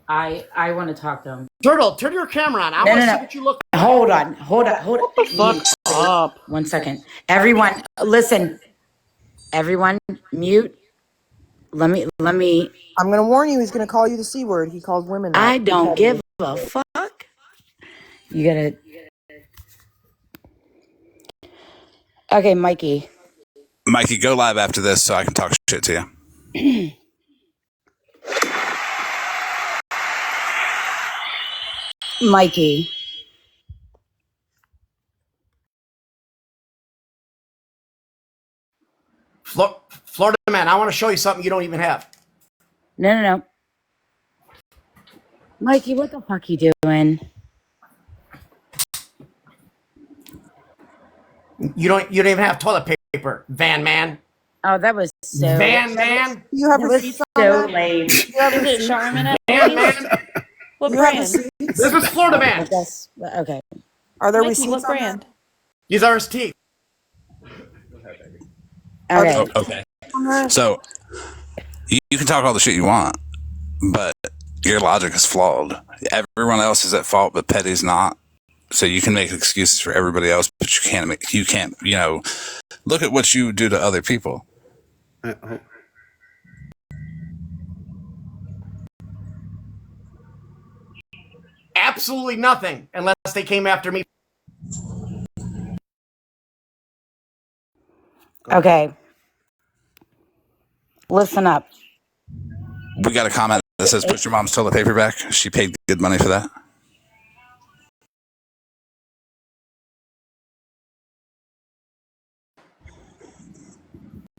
D: I want to talk to him.
K: Turtle, turn your camera on. I want to see what you look like.
D: Hold on.
O: What the fuck up?
D: 1 second. Everyone, listen. Everyone, mute. Let me.
A: I'm going to warn you, he's going to call you the C word. He calls women that.
D: I don't give a fuck. You gotta. Okay, Mikey.
E: Mikey, go live after this so I can talk shit to you.
D: Mikey.
K: Florida Man, I want to show you something you don't even have.
D: No. Mikey, what the fuck you doing?
K: You don't even have toilet paper, Van Man.
D: Oh, that was so.
K: Van Man.
A: You have
D: That was
A: receipts on
D: so
A: that?
D: lame.
A: You have
P: Is it
A: receipts?
P: Charmin at
K: Van
P: least?
K: Man.
P: What
A: You have
P: brand?
A: receipts?
K: This is Florida
D: I
K: Man.
D: guess. Okay.
A: Are there
P: Mikey,
A: receipts
P: what
A: on that?
P: brand?
K: These are his teeth.
A: Are
D: Okay.
A: there
E: Okay.
A: on that?
E: So you can talk all the shit you want, but your logic is flawed. Everyone else is at fault, but Petty's not. So you can make excuses for everybody else, but you can't, look at what you do to other people.
K: Absolutely nothing unless they came after me.
D: Okay. Listen up.
E: We got a comment that says, put your mom's toilet paper back. She paid good money for that.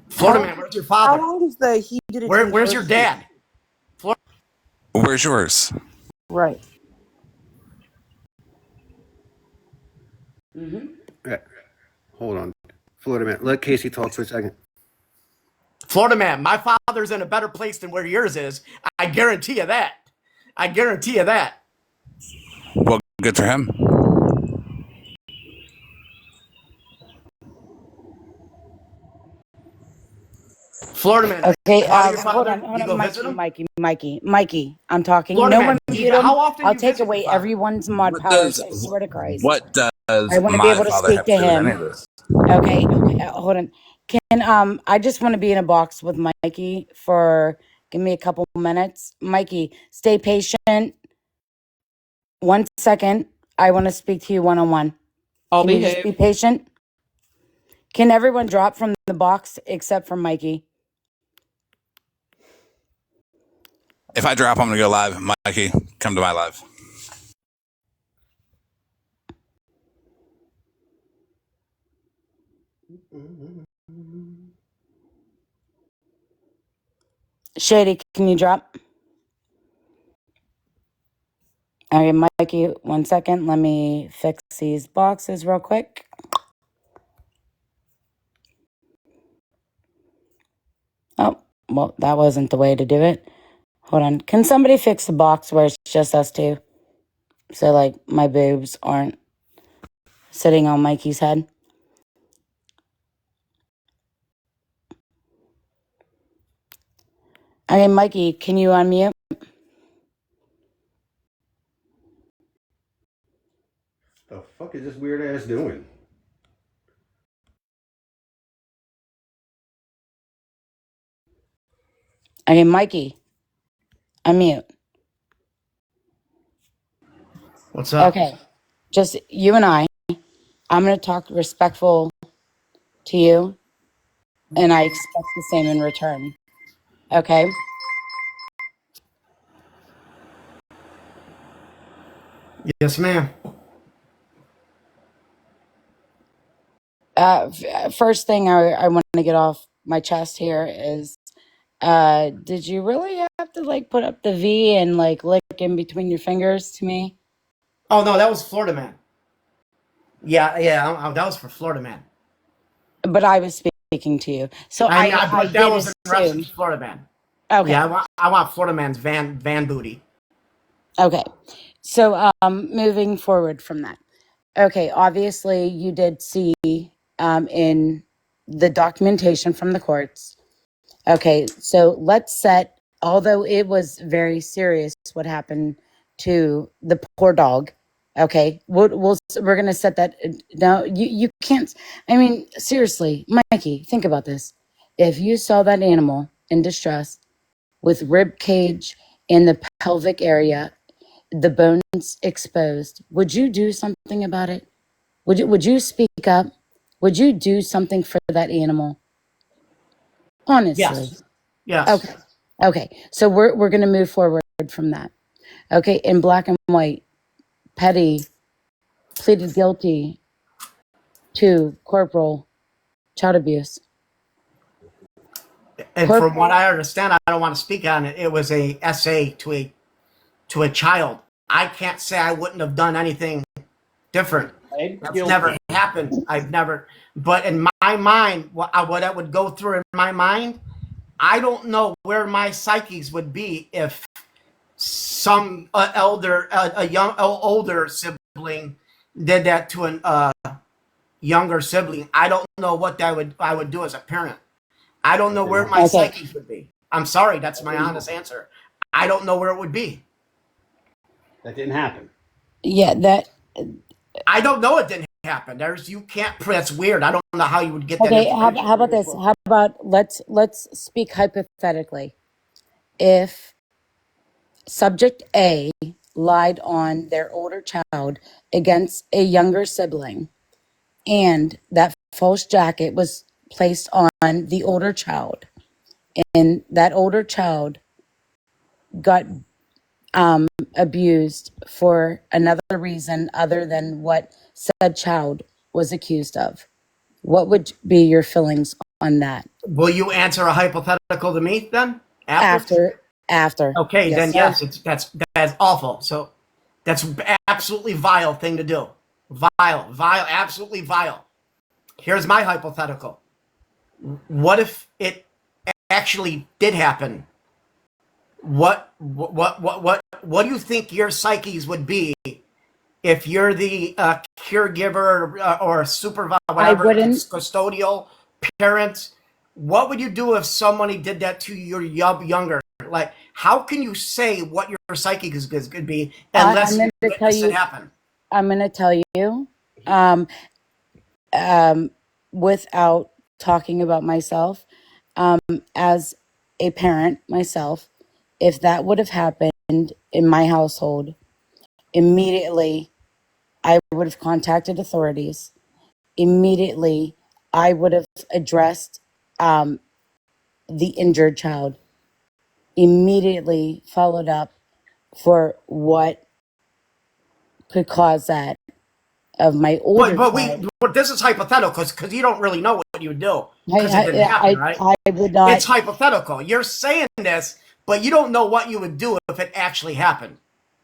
K: Florida Man, where's your father?
A: How long does the he did it?
K: Where's your dad?
E: Where's yours?
A: Right.
H: Yeah. Hold on. Florida Man, let Casey talk for a second.
K: Florida Man, my father's in a better place than where yours is. I guarantee you that. I guarantee you that.
E: Well, good for him.
K: Florida Man.
D: Okay.
K: Call your
D: Hold
K: father,
D: on.
K: you go visit him?
D: Mikey. I'm talking.
K: Florida
D: No
K: Man,
D: one mute him.
K: how often
D: I'll
K: you
D: take
K: visit
D: away
K: your father?
D: everyone's mod powers. I swear to Christ.
E: What does
D: I want to be
E: my
D: able to
E: father
D: speak
E: have
D: to
E: to do with
D: him.
E: any of this?
D: Okay. Hold on. Can I just want to be in a box with Mikey for give me a couple minutes. Mikey, stay patient. 1 second. I want to speak to you one-on-one.
O: I'll
D: Can you just be
O: behave.
D: patient? Can everyone drop from the box except for Mikey?
E: If I drop, I'm going to go live. Mikey, come to my live.
D: Shady, can you drop? All right, Mikey, 1 second. Let me fix these boxes real quick. Oh, well, that wasn't the way to do it. Hold on. Can somebody fix the box where it's just us two? So, like, my boobs aren't sitting on Mikey's head. Okay, Mikey, can you unmute?
H: The fuck is this weird ass doing?
D: Okay, Mikey, unmute.
K: What's up?
D: Okay, just you and I. I'm going to talk respectful to you, and I expect the same in return. Okay?
K: Yes, ma'am.
D: First thing I want to get off my chest here is, did you really have to like put up the V and like lick in between your fingers to me?
K: Oh no, that was Florida Man. Yeah, that was for Florida Man.
D: But I was speaking to you, so I
K: but that
D: did
K: was in reference
D: assume.
K: to Florida Man.
D: Okay.
K: Yeah, I want Florida Man's van booty.
D: Okay. So moving forward from that. Okay, obviously you did see in the documentation from the courts. Okay, so let's set, although it was very serious what happened to the poor dog. Okay, we're going to set that. No, you can't. I mean, seriously, Mikey, think about this. If you saw that animal in distress with rib cage in the pelvic area, the bones exposed, would you do something about it? Would you speak up? Would you do something for that animal? Honestly.
K: Yes. Yes.
D: Okay. Okay. So we're gonna move forward from that. Okay, in black and white, Petty pleaded guilty to corporal child abuse.
K: And from what I understand, I don't want to speak on it. It was a essay to a child. I can't say I wouldn't have done anything different. That's never happened. But in my mind, what that would go through in my mind, I don't know where my psyches would be if some older sibling did that to an younger sibling. I don't know what I would do as a parent. I don't know where my psyche would be. I'm sorry, that's my honest answer. I don't know where it would be.
H: That didn't happen.
D: Yeah, that.
K: I don't know. It didn't happen. You can't. That's weird. I don't know how you would get that.
D: Okay, how about this? How about let's speak hypothetically. If subject A lied on their older child against a younger sibling, and that false jacket was placed on the older child, and that older child got abused for another reason other than what said child was accused of, what would be your feelings on that?
K: Will you answer a hypothetical to me then?
D: After.
K: Okay,
D: Yes,
K: then
D: sir.
K: yes, that's awful. So that's absolutely vile thing to do. Vile, absolutely vile. Here's my hypothetical. What if it actually did happen? What do you think your psyches would be if you're the caregiver or supervisor, whatever, custodial parent? What would you do if somebody did that to your younger? Like, how can you say what your psyche could be unless you witness it happen?
D: I'm going to tell you, without talking about myself, as a parent myself, if that would have happened in my household, immediately I would have contacted authorities. Immediately, I would have addressed the injured child. Immediately followed up for what could cause that of my older child.
K: But this is hypothetical because you don't really know what you would do because it didn't happen, right?
D: I would not.
K: It's hypothetical. You're saying this, but you don't know what you would do if it actually happened.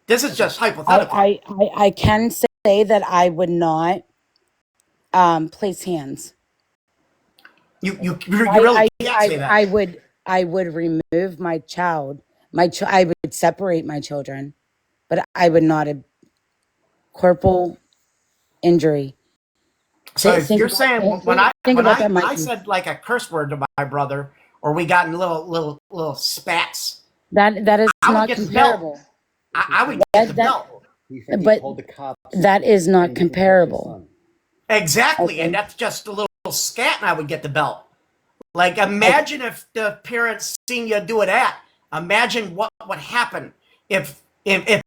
K: This is just hypothetical.
D: I can say that I would not place hands.
K: You really can't say that.
D: I would remove my child. I would separate my children, but I would not have corporal injury.
K: So you're saying when I said like a curse word to my brother, or we got in little spats.
D: That is not comparable.
K: I would get the belt.
D: But that is not comparable.
K: Exactly, and that's just a little scat, and I would get the belt. Like, imagine if the parents seen you do it imagine what would happen if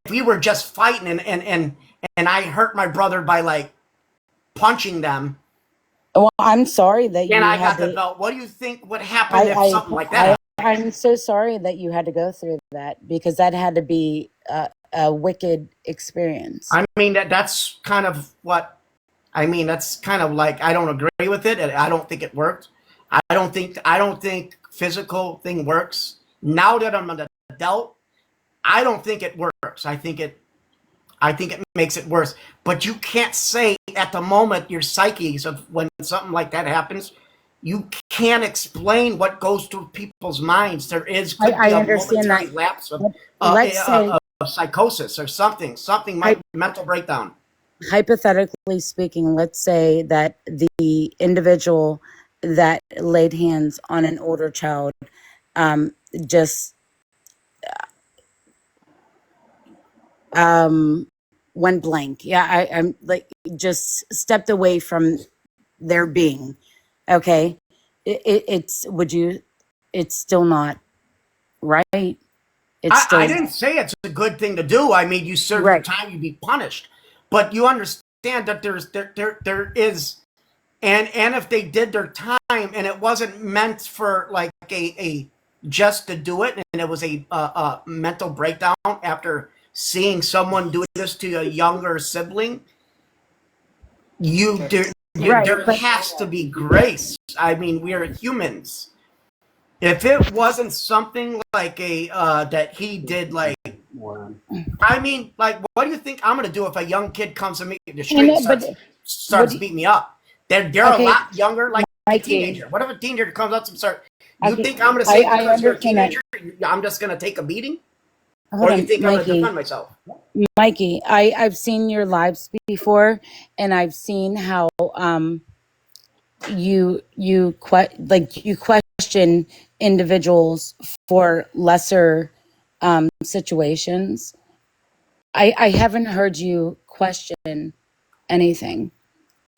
K: we were just fighting and I hurt my brother by like punching them.
D: Well, I'm sorry that
K: and I got the belt. What do you think would happen if something like that happened?
D: I'm so sorry that you had to go through that, because that had to be a wicked experience.
K: I mean, that's kind of what I mean. That's kind of like, I don't agree with it, and I don't think it worked. I don't think physical thing works. Now that I'm an adult, I don't think it works. I think it makes it worse. But you can't say at the moment your psyches of when something like that happens, you can't explain what goes through people's minds. There could be a momentary lapse of psychosis or something mental breakdown.
D: Hypothetically speaking, let's say that the individual that laid hands on an older child just went blank. Yeah, I'm like just stepped away from their being. Okay, it's still not right.
K: I didn't say it's a good thing to do. I mean, you serve your time, you be punished, but you understand that there is, and if they did their time and it wasn't meant for like a just to do it, and it was a mental breakdown after seeing someone do this to a younger sibling, there has to be grace. I mean, we are humans. If it wasn't something like that he did, like, I mean, like, what do you think I'm gonna do if a young kid comes to me in the street and starts beating me up? They're a
D: Okay,
K: lot younger, like a
D: Mikey.
K: teenager. What if a teenager comes up and starts? You
D: Okay,
K: think I'm going to say
D: I
K: because you're a
D: understand that.
K: teenager, I'm just going to take a beating,
D: Hold
K: or you
D: on,
K: think I'm going to
D: Mikey.
K: defend myself?
D: Mikey, I've seen your lives before, and I've seen how you question individuals for lesser situations. I haven't heard you question anything.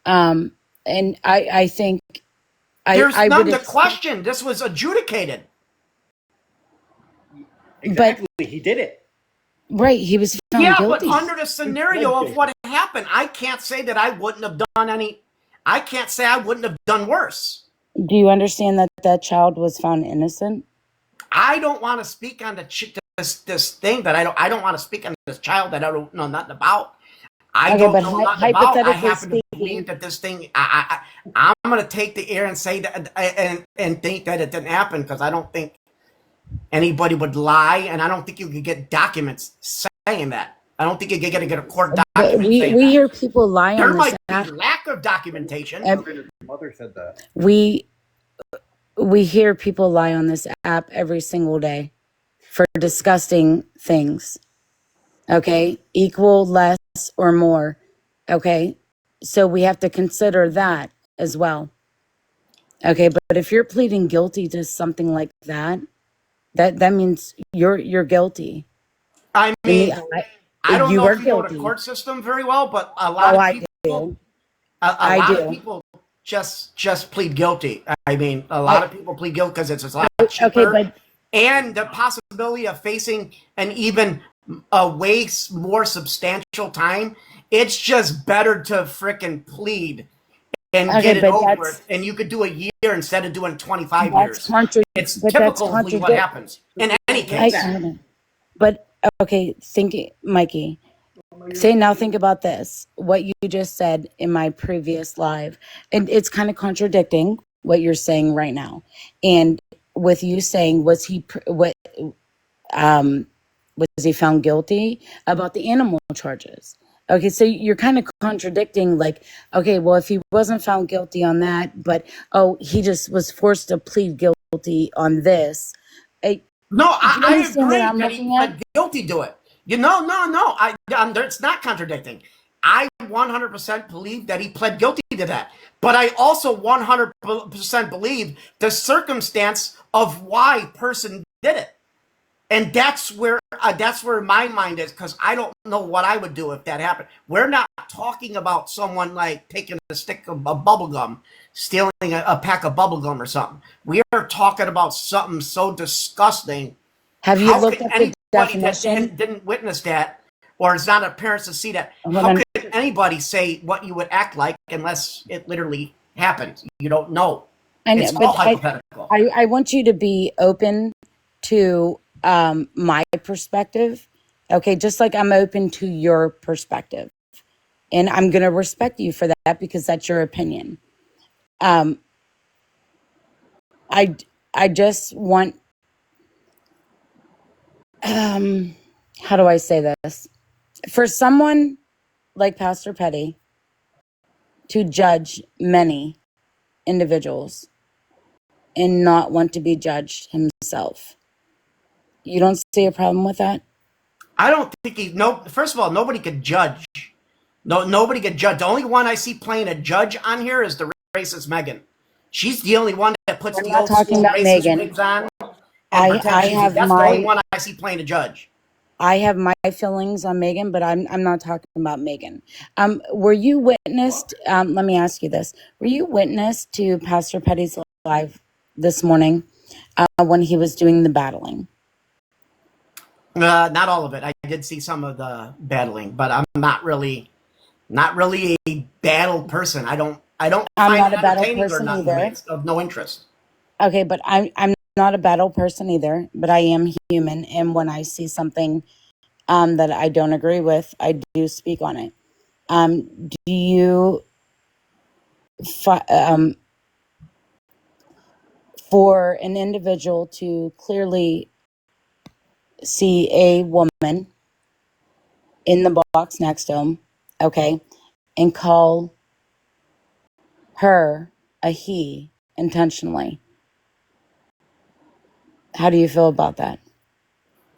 D: And I think
K: There's
D: I would
K: none to
D: expect,
K: question. This was adjudicated.
D: but
H: He did it.
D: right, he was found
K: Yeah, but
D: guilty.
K: under the scenario of what happened, I can't say that I wouldn't have done any. I can't say I wouldn't have done worse.
D: Do you understand that that child was found innocent?
K: I don't want to speak on this thing that I don't want to speak on this child that I don't know nothing about. I
D: Okay,
K: don't
D: but
K: know nothing about. I
D: hypothetically
K: happen to believe
D: speaking,
K: that this thing. I'm going to take the air and say that and think that it didn't happen because I don't think anybody would lie, and I don't think you could get documents saying that. I don't think you're going to get a court
D: but
K: document saying
D: we
K: that.
D: hear people lie
K: There
D: on this
K: might
D: app.
K: be lack of documentation.
H: Mother said that.
D: We hear people lie on this app every single day for disgusting things. Okay, equal, less, or more. Okay, so we have to consider that as well. Okay, but if you're pleading guilty to something like that, that means you're guilty.
K: I mean, I don't
D: you
K: know
D: were
K: if you know the
D: guilty.
K: court system very well, but a lot
D: Oh,
K: of
D: I
K: people,
D: do.
K: a
D: I
K: lot
D: do.
K: of people just plead guilty. I mean, a lot of people plead guilty because it's a lot
D: Okay,
K: cheaper,
D: but
K: and the possibility of facing an even way more substantial time. It's just better to frickin' plead and
D: okay,
K: get it
D: but
K: over
D: that's
K: with, and you could do a year instead of doing 25
D: that's
K: years.
D: contra-
K: It's
D: but that's
K: typically what
D: contradict.
K: happens in any case.
D: But okay, Mikey. Now think about this. What you just said in my previous live, and it's kind of contradicting what you're saying right now. And with you saying, was he found guilty about the animal charges? Okay, so you're kind of contradicting, like, okay, well, if he wasn't found guilty on that, but he just was forced to plead guilty on this.
K: No,
D: Do you
K: I
D: understand what
K: agree
D: I'm
K: that he
D: looking at?
K: pled guilty to it. No. It's not contradicting. I 100% believe that he pled guilty to that. But I also 100% believe the circumstance of why person did it. And that's where my mind is, because I don't know what I would do if that happened. We're not talking about someone like taking a stick of bubble gum, stealing a pack of bubble gum or something. We are talking about something so disgusting.
D: Have you
K: How
D: looked
K: could
D: up the
K: anybody that
D: definition?
K: didn't witness that, or is not a parent to see that,
D: Hold
K: how
D: on.
K: could anybody say what you would act like unless it literally happened? You don't know.
D: I know,
K: It's
D: but
K: all hypothetical.
D: I want you to be open to my perspective. Okay, just like I'm open to your perspective. And I'm going to respect you for that because that's your opinion. I just want how do I say this? For someone like Pastor Petty to judge many individuals and not want to be judged himself. You don't see a problem with that?
K: I don't think first of all, nobody could judge. Nobody could judge. The only one I see playing a judge on here is the racist Megan. She's the only one that puts
D: I'm
K: the
D: not
K: old
D: talking
K: school
D: about
K: racist
D: Megan.
K: wigs on and
D: I
K: pretend she's.
D: have
K: That's the only
D: my
K: one I see playing a judge.
D: I have my feelings on Megan, but I'm not talking about Megan. Were you witnessed? Let me ask you this: were you witness to Pastor Petty's live this morning when he was doing the battling?
K: Not all of it. I did see some of the battling, but I'm not really a battle person. I don't
D: I'm
K: find
D: not
K: it
D: a battle
K: entertaining or
D: person
K: nothing.
D: either.
K: It's of no interest.
D: Okay, but I'm not a battle person either. But I am human, and when I see something that I don't agree with, I do speak on it. Do you for an individual to clearly see a woman in the box next to him, okay, and call her a he intentionally. How do you feel about that?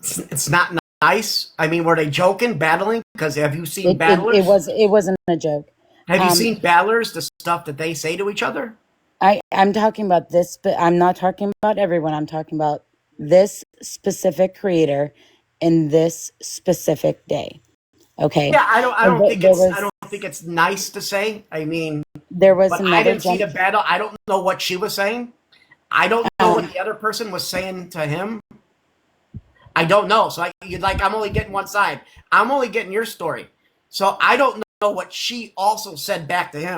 K: It's not nice. I mean, were they joking, battling? Because have you seen battlers?
D: It wasn't a joke.
K: Have you seen battlers, the stuff that they say to each other?
D: I'm talking about this, but I'm not talking about everyone. I'm talking about this specific creator in this specific day. Okay.
K: Yeah, I don't
D: And
K: think it's nice to say. I mean,
D: there was
K: but I
D: another
K: didn't see the battle. I don't know what she was saying. I don't know what the other person was saying to him. I don't know. So I'm only getting one side. I'm only getting your story. So I don't know what she also said back to him.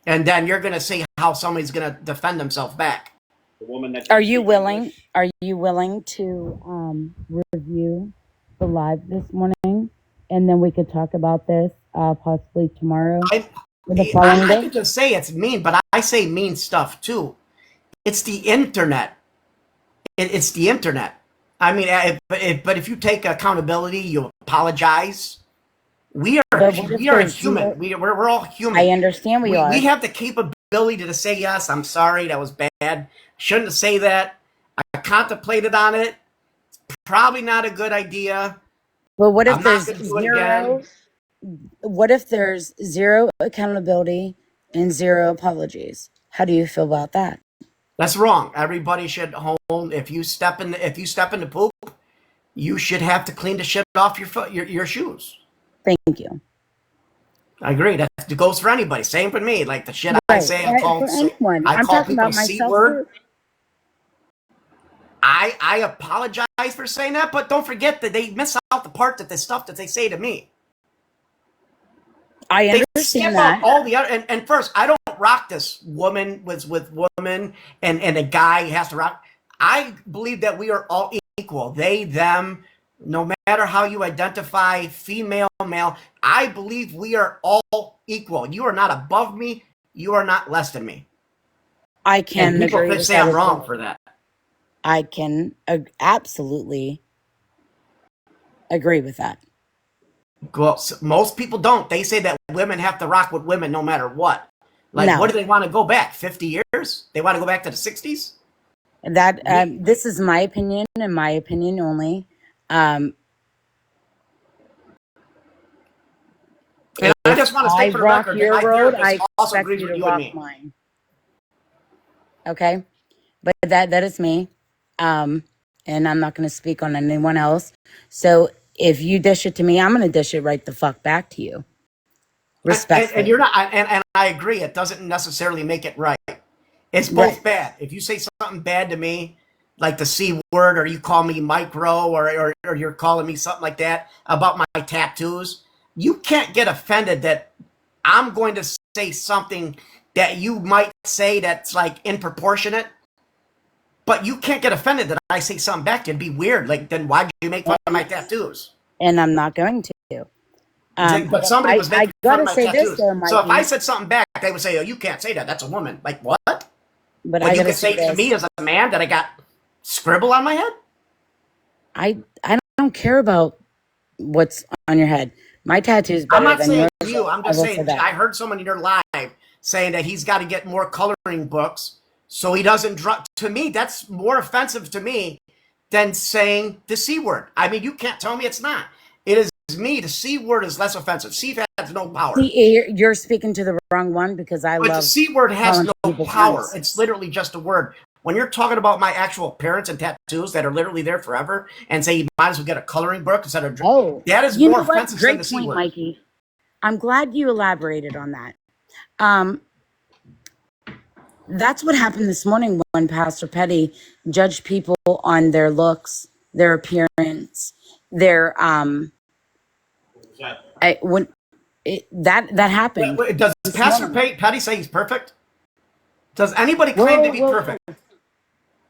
K: And then you're going to see how somebody's going to defend themselves back.
D: Are you willing to review the live this morning, and then we could talk about this possibly tomorrow or the following
K: I
D: day?
K: could just say it's mean, but I say mean stuff too. It's the internet. It's the internet. I mean, but if you take accountability, you apologize. We are human. We're all human.
D: I understand we are.
K: We have the capability to say, yes, I'm sorry, that was bad. Shouldn't say that. I contemplated on it. It's probably not a good idea.
D: But what if
K: I'm not
D: there's
K: gonna do it
D: zero?
K: again.
D: What if there's zero accountability and zero apologies? How do you feel about that?
K: That's wrong. Everybody should hold. If you step in the poop, you should have to clean the shit off your foot, your shoes.
D: Thank you.
K: I agree. That goes for anybody. Same for me. Like the shit I say, I call
D: I'm talking
K: people
D: about
K: C
D: myself
K: word.
D: too.
K: I apologize for saying that, but don't forget that they miss out the part that the stuff that they say to me.
D: I
K: They
D: understand
K: skip
D: that.
K: out all the other. And first, I don't rock this woman with woman and a guy has to rock. I believe that we are all equal. They, them, no matter how you identify, female, male. I believe we are all equal. You are not above me. You are not less than me.
D: I can
K: And people
D: agree
K: could
D: with
K: say
D: that
K: I'm
D: as
K: wrong
D: well.
K: for that.
D: I can absolutely agree with that.
K: Well, most people don't. They say that women have to rock with women no matter what. Like,
D: No.
K: what do they want to go back? 50 years? They want to go back to the 60s?
D: That this is my opinion and my opinion only.
K: And I just want to
D: I
K: state for the
D: rock
K: record that
D: your
K: my
D: road,
K: therapist
D: I
K: also
D: expect
K: agrees
D: you
K: with
D: to
K: you and
D: rock
K: me.
D: mine. Okay, but that is me, and I'm not going to speak on anyone else. So if you dish it to me, I'm going to dish it right the fuck back to you, respectfully.
K: And you're not, and I agree. It doesn't necessarily make it right. It's both
D: Right.
K: bad. If you say something bad to me, like the C word, or you call me micro, or you're calling me something like that about my tattoos, you can't get offended that I'm going to say something that you might say that's like disproportionate. But you can't get offended that I say something back to you. It'd be weird. Like, then why'd you make fun of my tattoos?
D: And I'm not going to.
K: But somebody was making fun
D: gotta
K: of my
D: say
K: tattoos.
D: this though,
K: So if I
D: Mikey.
K: said something back, they would say, "Oh, you can't say that. That's a woman." Like what?
D: But
K: But
D: I
K: you
D: gotta
K: could say
D: say
K: to me
D: this.
K: as a man that I got scribble on my head.
D: I don't care about what's on your head. My tattoo's
K: I'm
D: better
K: not
D: than
K: saying
D: yours.
K: you. I'm
D: I
K: just
D: will say
K: saying
D: that.
K: I heard someone in your live saying that he's got to get more coloring books so he doesn't drop. To me, that's more offensive to me than saying the C word. I mean, you can't tell me it's not. It is me. The C word is less offensive. C has no power.
D: See, you're speaking to the wrong one because I
K: But the
D: love
K: C word has
D: calling
K: no
D: people
K: power.
D: nice.
K: It's literally just a word. When you're talking about my actual appearance and tattoos that are literally there forever and say you might as well get a coloring book instead of that is
D: You
K: more
D: know what?
K: offensive than
D: Great
K: the C
D: point,
K: word.
D: Mikey. I'm glad you elaborated on that. That's what happened this morning when Pastor Petty judged people on their looks, their appearance, their that happened.
K: Does
D: this
K: Pastor
D: morning.
K: Petty say he's perfect? Does anybody claim to be perfect?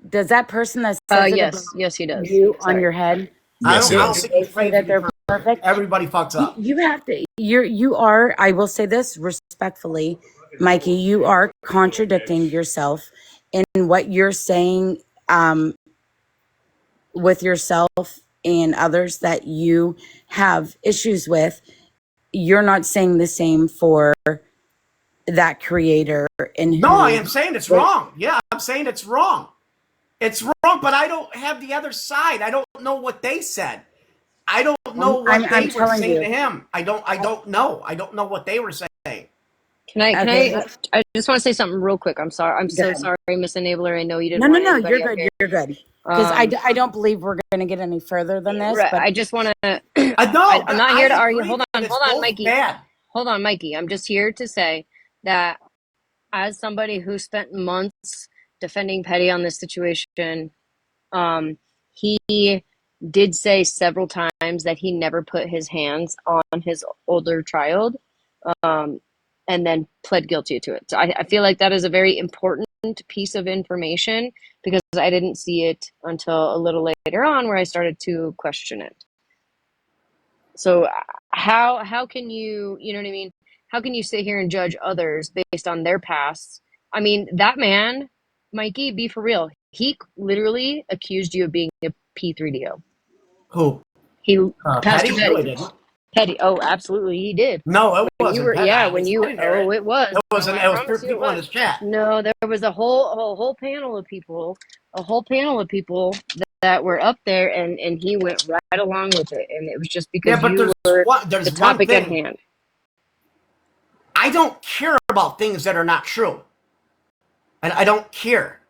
D: Does that person that says it about
Q: Yes, he does.
D: you on
Q: Sorry.
D: your head?
K: I
E: Yes, he
K: don't
E: does.
K: think
D: They
K: he
D: say
K: claims to
D: that
K: be
D: they're perfect.
K: Everybody fucks up.
D: You have to. You are. I will say this respectfully, Mikey. You are contradicting yourself in what you're saying with yourself and others that you have issues with. You're not saying the same for that creator and
K: No,
D: who.
K: I am saying it's
D: like,
K: wrong. Yeah, I'm saying it's wrong. It's wrong, but I don't have the other side. I don't know what they said. I don't know what
D: I'm
K: they were
D: telling
K: saying
D: you.
K: to him. I don't know. I don't know what they were saying.
D: Okay.
Q: I just want to say something real quick. I'm sorry. I'm
D: Go
Q: so
D: ahead.
Q: sorry, Miss Enabler. I know you didn't
D: No,
Q: want
D: you're
Q: anybody up
D: good.
Q: here.
D: You're good. Because
Q: Um,
D: I don't believe we're going to get any further than this.
Q: right,
D: But
Q: I just want to.
K: No,
Q: I'm not here to argue.
K: agree
Q: Hold
K: that
Q: on,
K: it's
Q: hold on,
K: both
Q: Mikey.
K: bad.
Q: Hold on, Mikey. I'm just here to say that as somebody who spent months defending Petty on this situation, he did say several times that he never put his hands on his older child, and then pled guilty to it. So I feel like that is a very important piece of information because I didn't see it until a little later on where I started to question it. So how can you know what I mean? How can you sit here and judge others based on their past? I mean, that man, Mikey, be for real. He literally accused you of being a P3DO.
K: Who?
Q: He
K: Petty?
Q: Pastor
K: No,
Q: Petty.
K: he didn't.
Q: Petty. Oh, absolutely, he did.
K: No, it
Q: When
K: wasn't
Q: you were,
K: Petty.
Q: yeah,
K: I
Q: when you,
K: didn't hear
Q: oh,
K: it.
Q: it was.
K: It wasn't.
Q: No,
K: It
Q: I
K: was
Q: promise you it
K: people in
Q: was.
K: his chat.
Q: No, there was a whole panel of people, that were up there, and he went right along with it, and it was just because
K: Yeah, but
Q: you were
K: there's
Q: the
K: one
Q: topic at
K: thing.
Q: hand.
K: I don't care about things that are not true, and I don't care.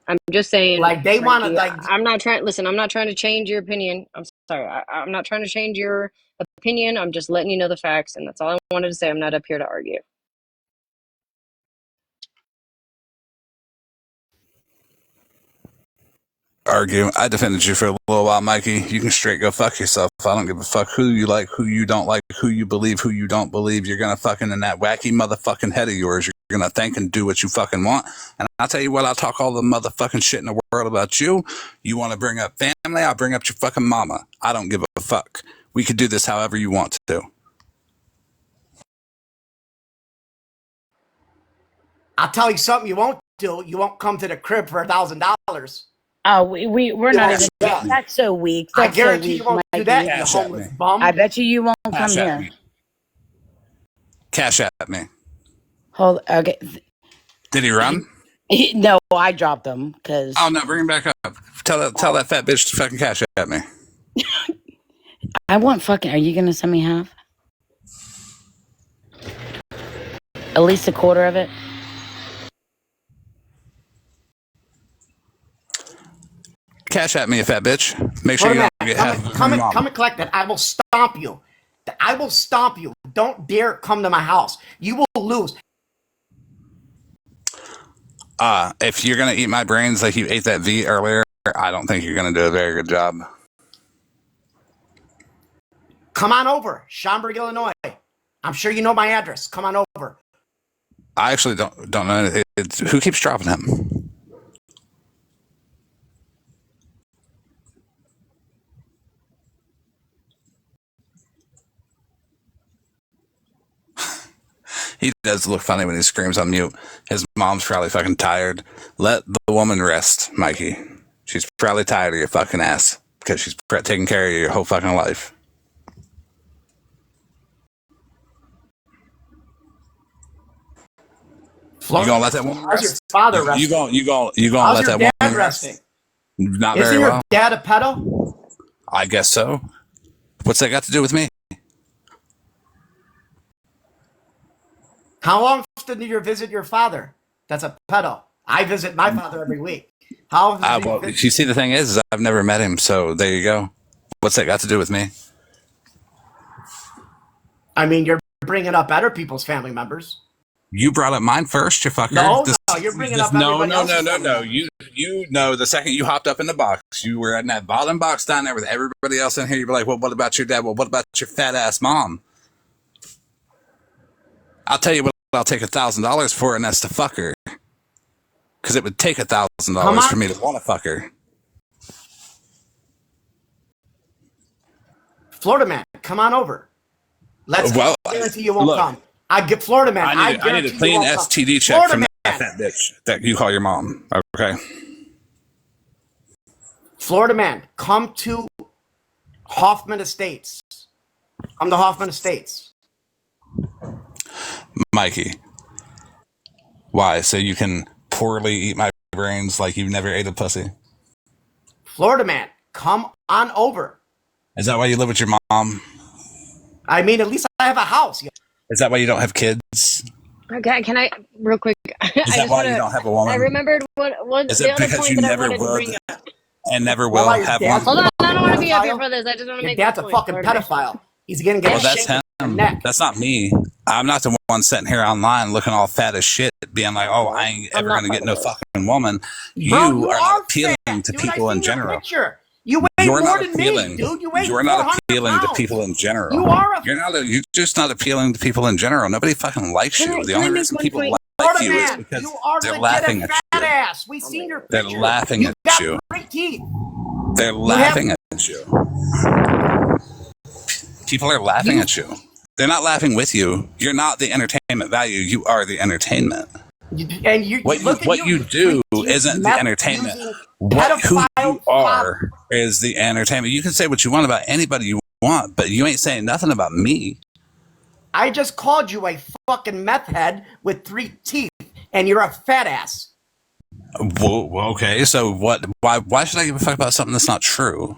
Q: I'm just saying,
K: Like they want to
Q: Mikey,
K: like.
Q: I'm not trying. Listen, I'm not trying to change your opinion. I'm sorry. I'm not trying to change your opinion. I'm just letting you know the facts, and that's all I wanted to say. I'm not up here to argue.
E: Argue. I defended you for a little while, Mikey. You can straight go fuck yourself. I don't give a fuck who you like, who you don't like, who you believe, who you don't believe. You're gonna fucking in that wacky motherfucking head of yours. You're gonna think and do what you fucking want. And I'll tell you what, I'll talk all the motherfucking shit in the world about you. You want to bring up family? I'll bring up your fucking mama. I don't give a fuck. We could do this however you want to.
K: I'll tell you something you won't do. You won't come to the crib for $1,000.
D: Oh, we're not even. That's so weak.
K: I
D: That's so
K: guarantee
D: weak,
K: you won't do
D: Mikey.
K: that, you
E: Cash at
K: homeless
E: me.
K: bum.
D: I bet you won't come
E: Cash at
D: here.
E: me. Cash at me.
D: Hold. Okay.
E: Did he run?
D: No, I dropped him because.
E: Oh no, bring him back up. Tell that fat bitch to fucking cash at me.
D: I want fucking. Are you gonna send me half? At least a quarter of it.
E: Cash at me, you fat bitch. Make sure you don't get half of
K: Come
E: your mom.
K: and collect that. I will stomp you. I will stomp you. Don't dare come to my house. You will lose.
E: If you're gonna eat my brains like you ate that V earlier, I don't think you're gonna do a very good job.
K: Come on over, Schaumburg, Illinois. I'm sure you know my address. Come on over.
E: I actually don't know. Who keeps dropping him? He does look funny when he screams on mute. His mom's probably fucking tired. Let the woman rest, Mikey. She's probably tired of your fucking ass because she's taking care of you your whole fucking life.
K: Florida,
E: you gonna let that woman
K: how's
E: rest?
K: your father resting?
E: You gonna
K: How's
E: let
K: your
E: that
K: dad
E: woman
K: resting?
E: rest? Not
K: Isn't
E: very
K: your
E: well.
K: dad a pedo?
E: I guess so. What's that got to do with me?
K: How often do you visit your father? That's a pedo. I visit my father every week. How often do you
E: Well,
K: visit?
E: you see, the thing is I've never met him, so there you go. What's that got to do with me?
K: I mean, you're bringing up other people's family members.
E: You brought up mine first, you fucker.
K: No, you're bringing up everybody else's family members.
E: You know, the second you hopped up in the box, you were in that bottom box down there with everybody else in here. You were like, well, what about your dad? Well, what about your fat ass mom? I'll tell you what, I'll take $1,000 for, and that's to fuck her. Because it would take $1,000 for me to want to fuck her.
K: Florida man, come on over. Let's guarantee you won't come. I get Florida man.
E: I need a clean STD check
K: Florida
E: from
K: man.
E: that fat bitch that you call your mom. Okay.
K: Florida man, come to Hoffman Estates. Come to Hoffman Estates.
E: Mikey, Why? So you can poorly eat my brains like you've never ate a pussy?
K: Florida man, come on over.
E: Is that why you live with your mom?
K: I mean, at least I have a house.
E: Is that why you don't have kids?
Q: Okay, can I real quick? I
E: Is that
Q: just
E: why
Q: want
E: you
Q: to.
E: don't have a
Q: I
E: woman?
Q: remembered what
E: Is
Q: the
E: it
Q: other
E: because
Q: point
E: you
Q: that I
E: never
Q: wanted to
E: would
Q: bring up.
E: and never
K: Well,
E: will
K: your
E: have
K: dad's
E: one?
Q: Hold on, I don't want to be up here
K: pedophile.
Q: for this. I just want to
K: Your
Q: make
K: dad's
Q: this
K: a
Q: point.
K: fucking
Q: Florida man.
K: pedophile. He's gonna get
E: Well,
K: a
E: that's
K: shake in the
E: him.
K: neck.
E: That's not me. I'm not the one sitting here online looking all fat as shit, being like, "Oh, I ain't
Q: I'm
E: ever
Q: not
E: gonna
Q: part
E: get
Q: of
E: no
Q: this.
E: fucking woman."
K: Bro,
E: You
K: you
E: are
K: are
E: not appealing
K: fat,
E: to
K: dude. I
E: people in
K: seen your
E: general.
K: picture. You weigh
E: You're
K: more
E: not
K: than
E: appealing.
K: me, dude. You weigh
E: You're not
K: 400
E: appealing to
K: pounds.
E: people in general.
K: You are a
E: You're just not appealing to people in general. Nobody fucking likes you. The
Q: Can I
E: only
Q: make
E: reason
Q: one
E: people
Q: point?
E: like
K: Florida
E: you is
K: man.
E: because
K: You are
E: they're
K: legit
E: laughing
K: a
E: at
K: fat
E: you.
K: ass. We seen your
E: They're
K: picture.
E: laughing
K: You
E: at
K: got
E: you.
K: great teeth.
E: They're
K: You have
E: laughing at you. People are laughing
K: you
E: at you. They're not laughing with you. You're not the entertainment value. You are the entertainment.
K: and you look at
E: What
K: you.
E: you
K: You
E: do
K: preach
E: isn't the
K: meth
E: entertainment.
K: using
E: Who
K: pedophile
E: you
K: father.
E: are is the entertainment. You can say what you want about anybody you want, but you ain't saying nothing about me.
K: I just called you a fucking meth head with 3 teeth, and you're a fat ass.
E: Well, okay, so what? Why should I give a fuck about something that's not true?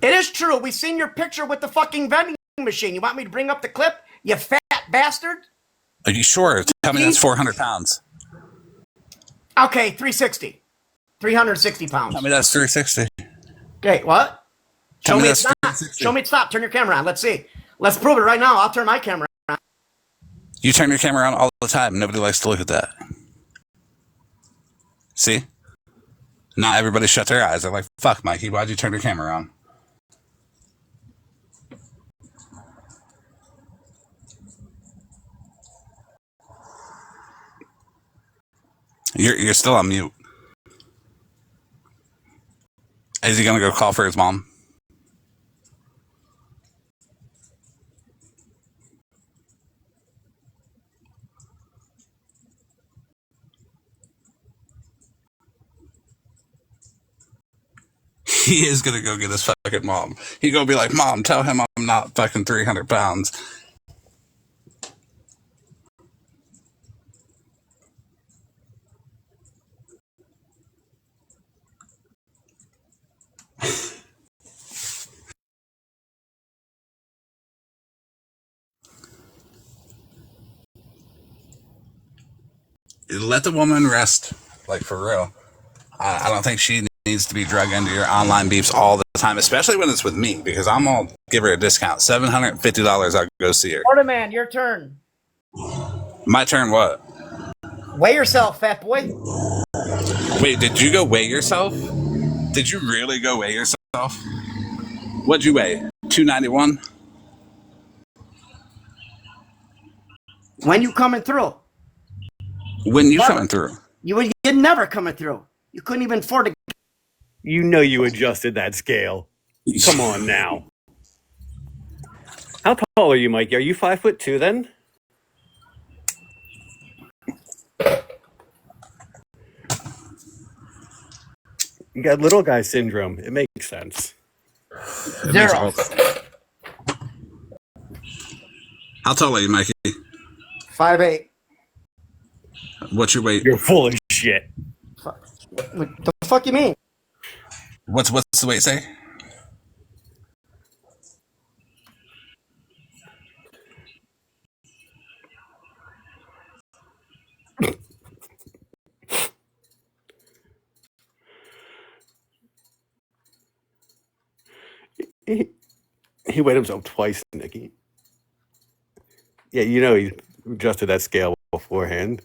K: It is true. We seen your picture with the fucking vending machine. You want me to bring up the clip? You fat bastard.
E: Are you sure? Tell me that's
K: Teeth?
E: 400 pounds.
K: Okay, 360. 360
E: Tell
K: pounds.
E: me that's 360.
K: Okay, what?
E: Tell
K: Show
E: me
K: me
E: that's
K: it's not.
E: 360.
K: Show me it's not. Turn your camera on. Let's see. Let's prove it right now. I'll turn my camera on.
E: You turn your camera on all the time. Nobody likes to look at that. See? Not everybody shut their eyes. They're like, fuck, Mikey, why'd you turn your camera on? You're still on mute. Is he going to go call for his mom? He is going to go get his fucking mom. He's going to be like, Mom, tell him I'm not fucking 300 pounds. Let the woman rest. Like, for real. I don't think she needs to be drug into your online beefs all the time, especially when it's with me, because I'm going to give her a discount. $750, I'll go see her.
K: Florida man, your turn.
E: My turn what?
K: Weigh yourself, fat boy.
E: Wait, did you go weigh yourself? Did you really go weigh yourself? What'd you weigh? 291?
K: When you coming through?
E: When you
K: Never.
E: coming through?
K: You never coming through. You couldn't even afford to.
H: You know you adjusted that scale. Come on now. How tall are you, Mikey? Are you 5'2" then? You got little guy syndrome. It makes sense.
K: Zero.
E: How tall are you, Mikey?
K: 5'8".
E: What's your weight?
H: You're full of shit.
K: What the fuck you mean?
E: What's the weight say?
H: He weighed himself twice, Nikki. Yeah, you know he adjusted that scale beforehand.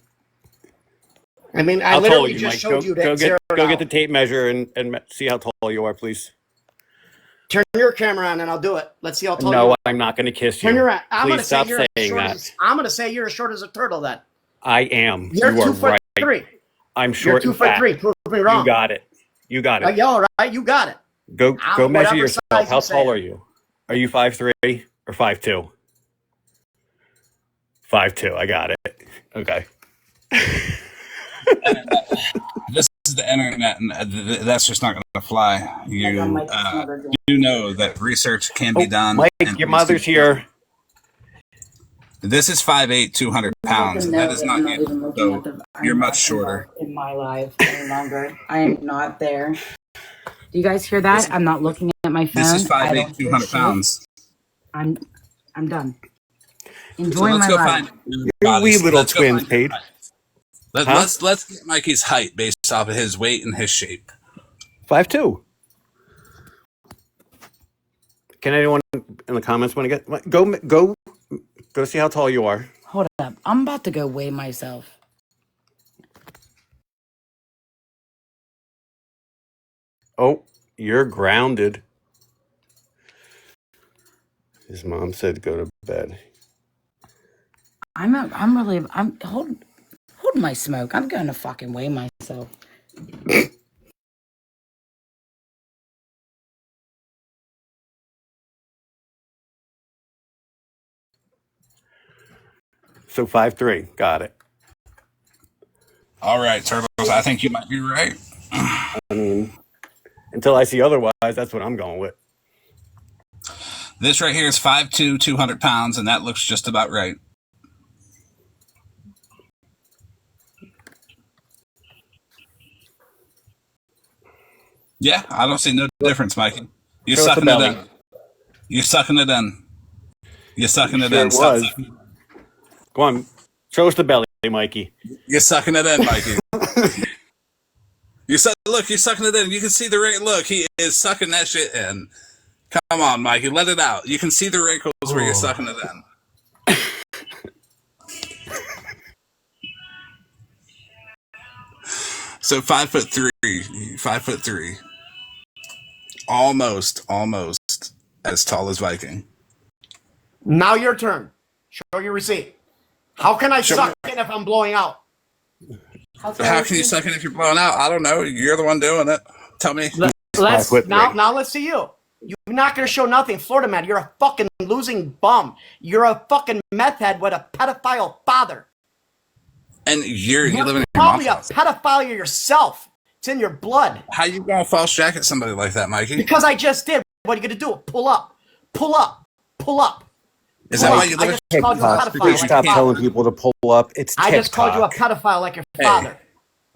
K: I mean, I
H: How tall are
K: literally
H: you,
K: just
H: Mike?
K: showed you that
H: Go
K: zero.
H: get the tape measure and see how tall you are, please.
K: Turn your camera on and I'll do it. Let's see how tall you
H: No,
K: are.
H: I'm not going to kiss you.
K: Turn your on. I'm
H: Please
K: gonna say
H: stop
K: you're
H: saying
K: short
H: that.
K: as, I'm gonna say you're as short as a turtle then.
H: I am.
K: You're
H: You are
K: 2'3".
H: right. I'm
K: You're
H: short and
K: 2'3".
H: fat.
K: Prove me wrong.
H: You got it. You got it.
K: Yeah, all right. You got it.
H: Go
K: I'm
H: measure
K: whatever
H: yourself.
K: size
H: How
K: you
H: tall
K: say.
H: are you? Are you 5'3" or 5'2"? 5'2". I got it. Okay.
E: This is the internet, and that's just not going to fly. You know that research can be done.
H: Mike,
E: and
H: your mother's here.
E: This is 5'8", 200
D: I'm about
E: pounds,
D: to
E: and that
D: know
E: is
D: that
E: not
D: I'm not
E: you.
D: even looking at
E: So
D: the.
E: you're
D: I'm
E: much
D: not
E: shorter.
D: involved in my life any longer. I am not there. Do you guys hear that? I'm not looking at my
E: This is
D: phone. I
E: 5'8",
D: don't hear
E: 200
D: shit.
E: pounds.
D: I'm done.
E: So
D: Enjoy
E: let's
D: my
E: go
D: life.
E: find
H: Your wee
E: bodies.
H: little
E: Let's go
H: twins,
E: find your
H: Paige.
E: height.
H: Huh?
E: Let's get Mikey's height based off of his weight and his shape.
H: 5'2". Can anyone in the comments want to get go see how tall you are?
D: Hold up. I'm about to go weigh myself.
H: Oh, you're grounded. His mom said go to bed.
D: I'm hold my smoke. I'm gonna fucking weigh myself.
H: So 5'3". Got it.
E: All right, Turtles. I think you might be right.
H: I mean, until I see otherwise, that's what I'm going with.
E: This right here is 5'2", 200 pounds, and that looks just about right. Yeah, I don't see no difference, Mikey. You're
H: Show us the
E: sucking it
H: belly.
E: in. You're sucking it in. You're sucking it
H: Sure
E: in. Stop
H: was.
E: sucking.
H: Go on. Show us the belly, Mikey.
E: You're sucking it in, Mikey. Look, you're sucking it in. You can see the ring. Look, he is sucking that shit in. Come on, Mikey, let it out. You can see the wrinkles where you're sucking it in. So 5'3", 5'3", almost as tall as Viking.
K: Now your turn. Show your receipt. How can I
E: Show
K: suck it if I'm blowing out?
E: How can you suck it if you're blowing out? I don't know. You're the one doing it. Tell me.
K: Let's now let's see you. You're not gonna show nothing, Florida man. You're a fucking losing bum. You're a fucking meth head with a pedophile father.
E: And you live in your mom's
K: Probably a
E: house.
K: pedophile yourself. It's in your blood.
E: How you gonna false jacket somebody like that, Mikey?
K: Because I just did. What are you gonna do? Pull up. Pull up. Pull up.
E: Is that why you
K: I
E: live
K: just called you a
H: TikTok.
K: pedophile.
H: Please
K: like
H: stop
K: your
H: telling
K: father.
H: people to pull up. It's TikTok.
K: I just called you a pedophile like your father.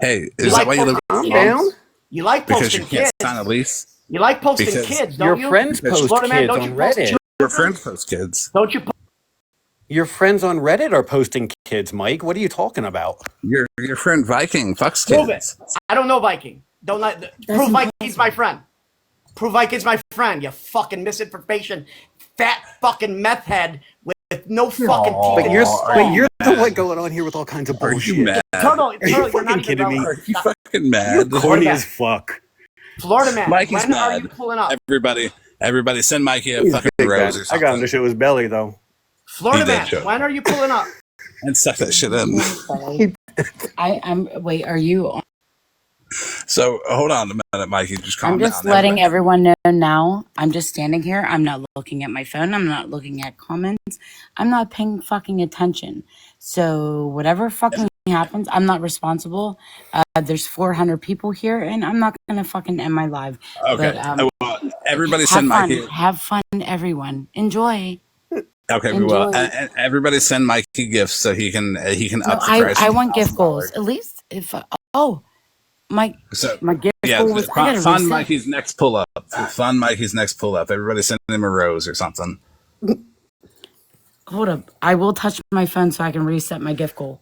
E: Hey, is that why you live
K: posting
E: in your
K: kids?
E: mom's?
K: You like
E: Because
K: posting
E: you can't
K: kids.
E: sign a lease?
K: You like posting
E: Because
K: kids, don't
H: Your
K: you?
H: friends post
K: Florida man,
H: kids
K: don't
H: on
K: you post
H: Reddit.
K: children?
E: Your friends post kids.
K: Don't you?
H: Your friends on Reddit are posting kids, Mike. What are you talking about?
E: Your friend Viking fucks
K: Prove
E: kids.
K: it. I don't know Viking. Don't let prove Viking's my friend. Prove Viking's my friend. You fucking misinformation, fat fucking meth head with no fucking teeth.
H: But
K: in
H: you're
K: your skull.
H: the one going on here with all kinds of
E: Are
H: bullshit.
E: you mad?
K: Turtle,
H: Are you
K: you're not
H: fucking
K: even
H: kidding me?
K: relevant.
E: Are you fucking
H: You're
E: mad?
H: corny
K: Florida
H: as fuck.
K: Florida man,
E: Mikey's
K: when are
E: mad.
K: you pulling up?
E: Everybody send Mikey a
H: He's
E: fucking
H: big
E: rose
H: man.
E: or
H: I
E: something.
H: got him to show his belly though.
K: Florida
E: He did
K: man,
E: show.
K: when are you pulling up?
E: And suck that shit in.
D: I'm wait, are you on?
E: So hold on a minute, Mikey. Just calm
D: I'm just
E: down.
D: letting everyone know now. I'm just standing here. I'm not looking at my phone. I'm not looking at comments. I'm not paying fucking attention. So whatever fucking happens, I'm not responsible. There's 400 people here, and I'm not gonna fucking end my live.
E: Okay.
D: But
E: Well, everybody
D: have
E: send
D: fun.
E: Mikey.
D: Have fun, everyone. Enjoy.
E: Okay, we will.
D: Enjoy.
E: And everybody send Mikey gifts so he can
D: No,
E: up the price.
D: I want gift goals. At least if my
E: So
D: my gift
E: yeah,
D: goal was I gotta
E: fund
D: reset.
E: Mikey's next pull up. Fund Mikey's next pull up. Everybody send him a rose or something.
D: Hold up. I will touch my phone so I can reset my gift goal.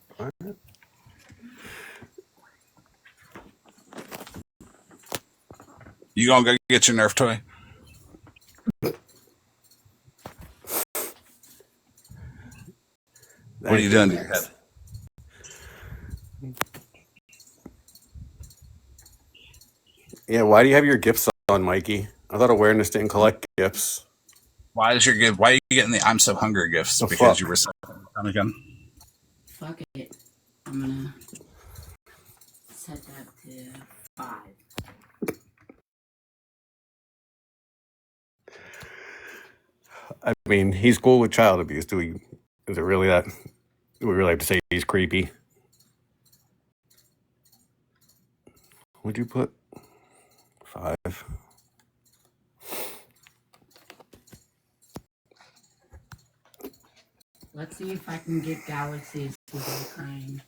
E: You gonna go get your Nerf toy? What are you doing to your head?
H: Yeah, why do you have your gifts on, Mikey? I thought awareness didn't collect gifts.
E: Why is your gift? Why are you getting the "I'm so hungry" gifts?
H: The
E: Because
H: fuck?
E: you were sucking the again.
D: Fuck it. I'm gonna set that to 5.
H: I mean, he's cool with child abuse. Is it really that? Do we really have to say he's creepy? Would you put 5?
D: Let's see if I can get galaxies to go crying.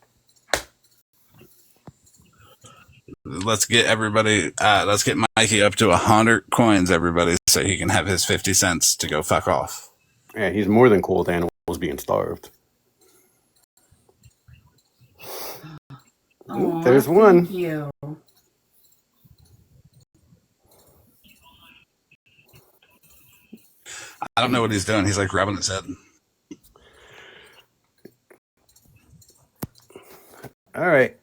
E: Let's get everybody. Let's get Mikey up to 100 coins, everybody, so he can have his 50 cents to go fuck off.
H: Yeah, he's more than cool with animals being starved.
D: Aw,
H: There's one.
D: Thank you.
E: I don't know what he's doing. He's like rubbing his head.
H: All right.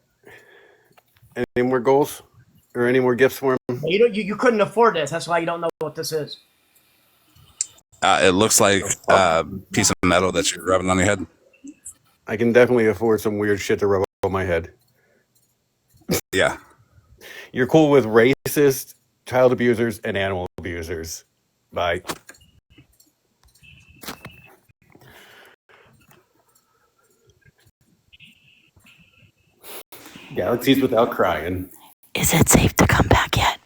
H: Any more goals or any more gifts for him?
K: You couldn't afford this. That's why you don't know what this is.
E: It looks like a piece of metal that you're rubbing on your head.
H: I can definitely afford some weird shit to rub on my head.
E: Yeah.
H: You're cool with racists, child abusers, and animal abusers. Bye. Galaxies without crying.
D: Is it safe to come back yet?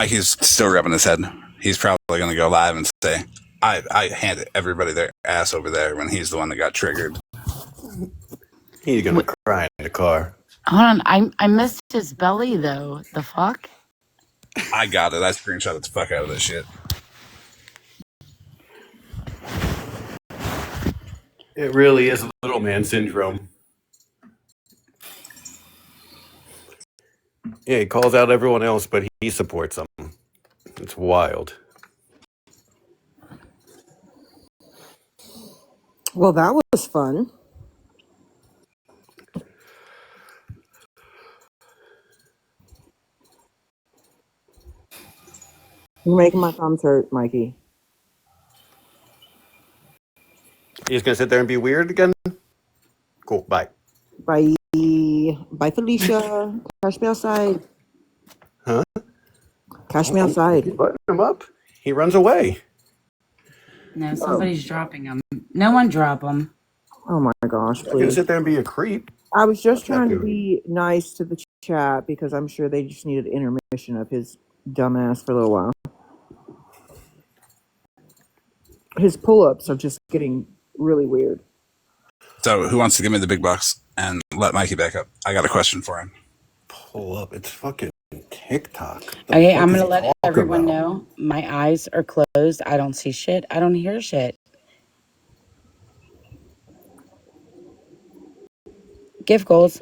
E: Mikey's still rubbing his head. He's probably going to go live and say, I handed everybody their ass over there when he's the one that got triggered.
H: He's going to cry in the car.
D: Hold on, I missed his belly though. The fuck?
E: I got it. I screenshotted the fuck out of this shit.
H: It really is little man syndrome. Yeah, he calls out everyone else, but he supports them. It's wild.
A: Well, that was fun. You're making my thumbs hurt, Mikey.
H: You just gonna sit there and be weird again? Cool. Bye.
A: Bye. Bye, Felicia. Cash me outside.
H: Huh?
A: Cash me outside.
H: You button him up. He runs away.
D: No, somebody's dropping him. No one drop him.
A: Oh my gosh,
H: You're gonna
A: please.
H: sit there and be a creep.
A: I was just
H: What's that
A: trying to
H: do?
A: be nice to the chat because I'm sure they just needed intermission of his dumbass for a little while. His pull-ups are just getting really weird.
E: So who wants to give me the big bucks and let Mikey back up? I got a question for him.
H: Pull up. It's fucking TikTok.
D: Okay, I'm gonna let everyone know my eyes are closed. I don't see shit. I don't hear shit. Gift goals.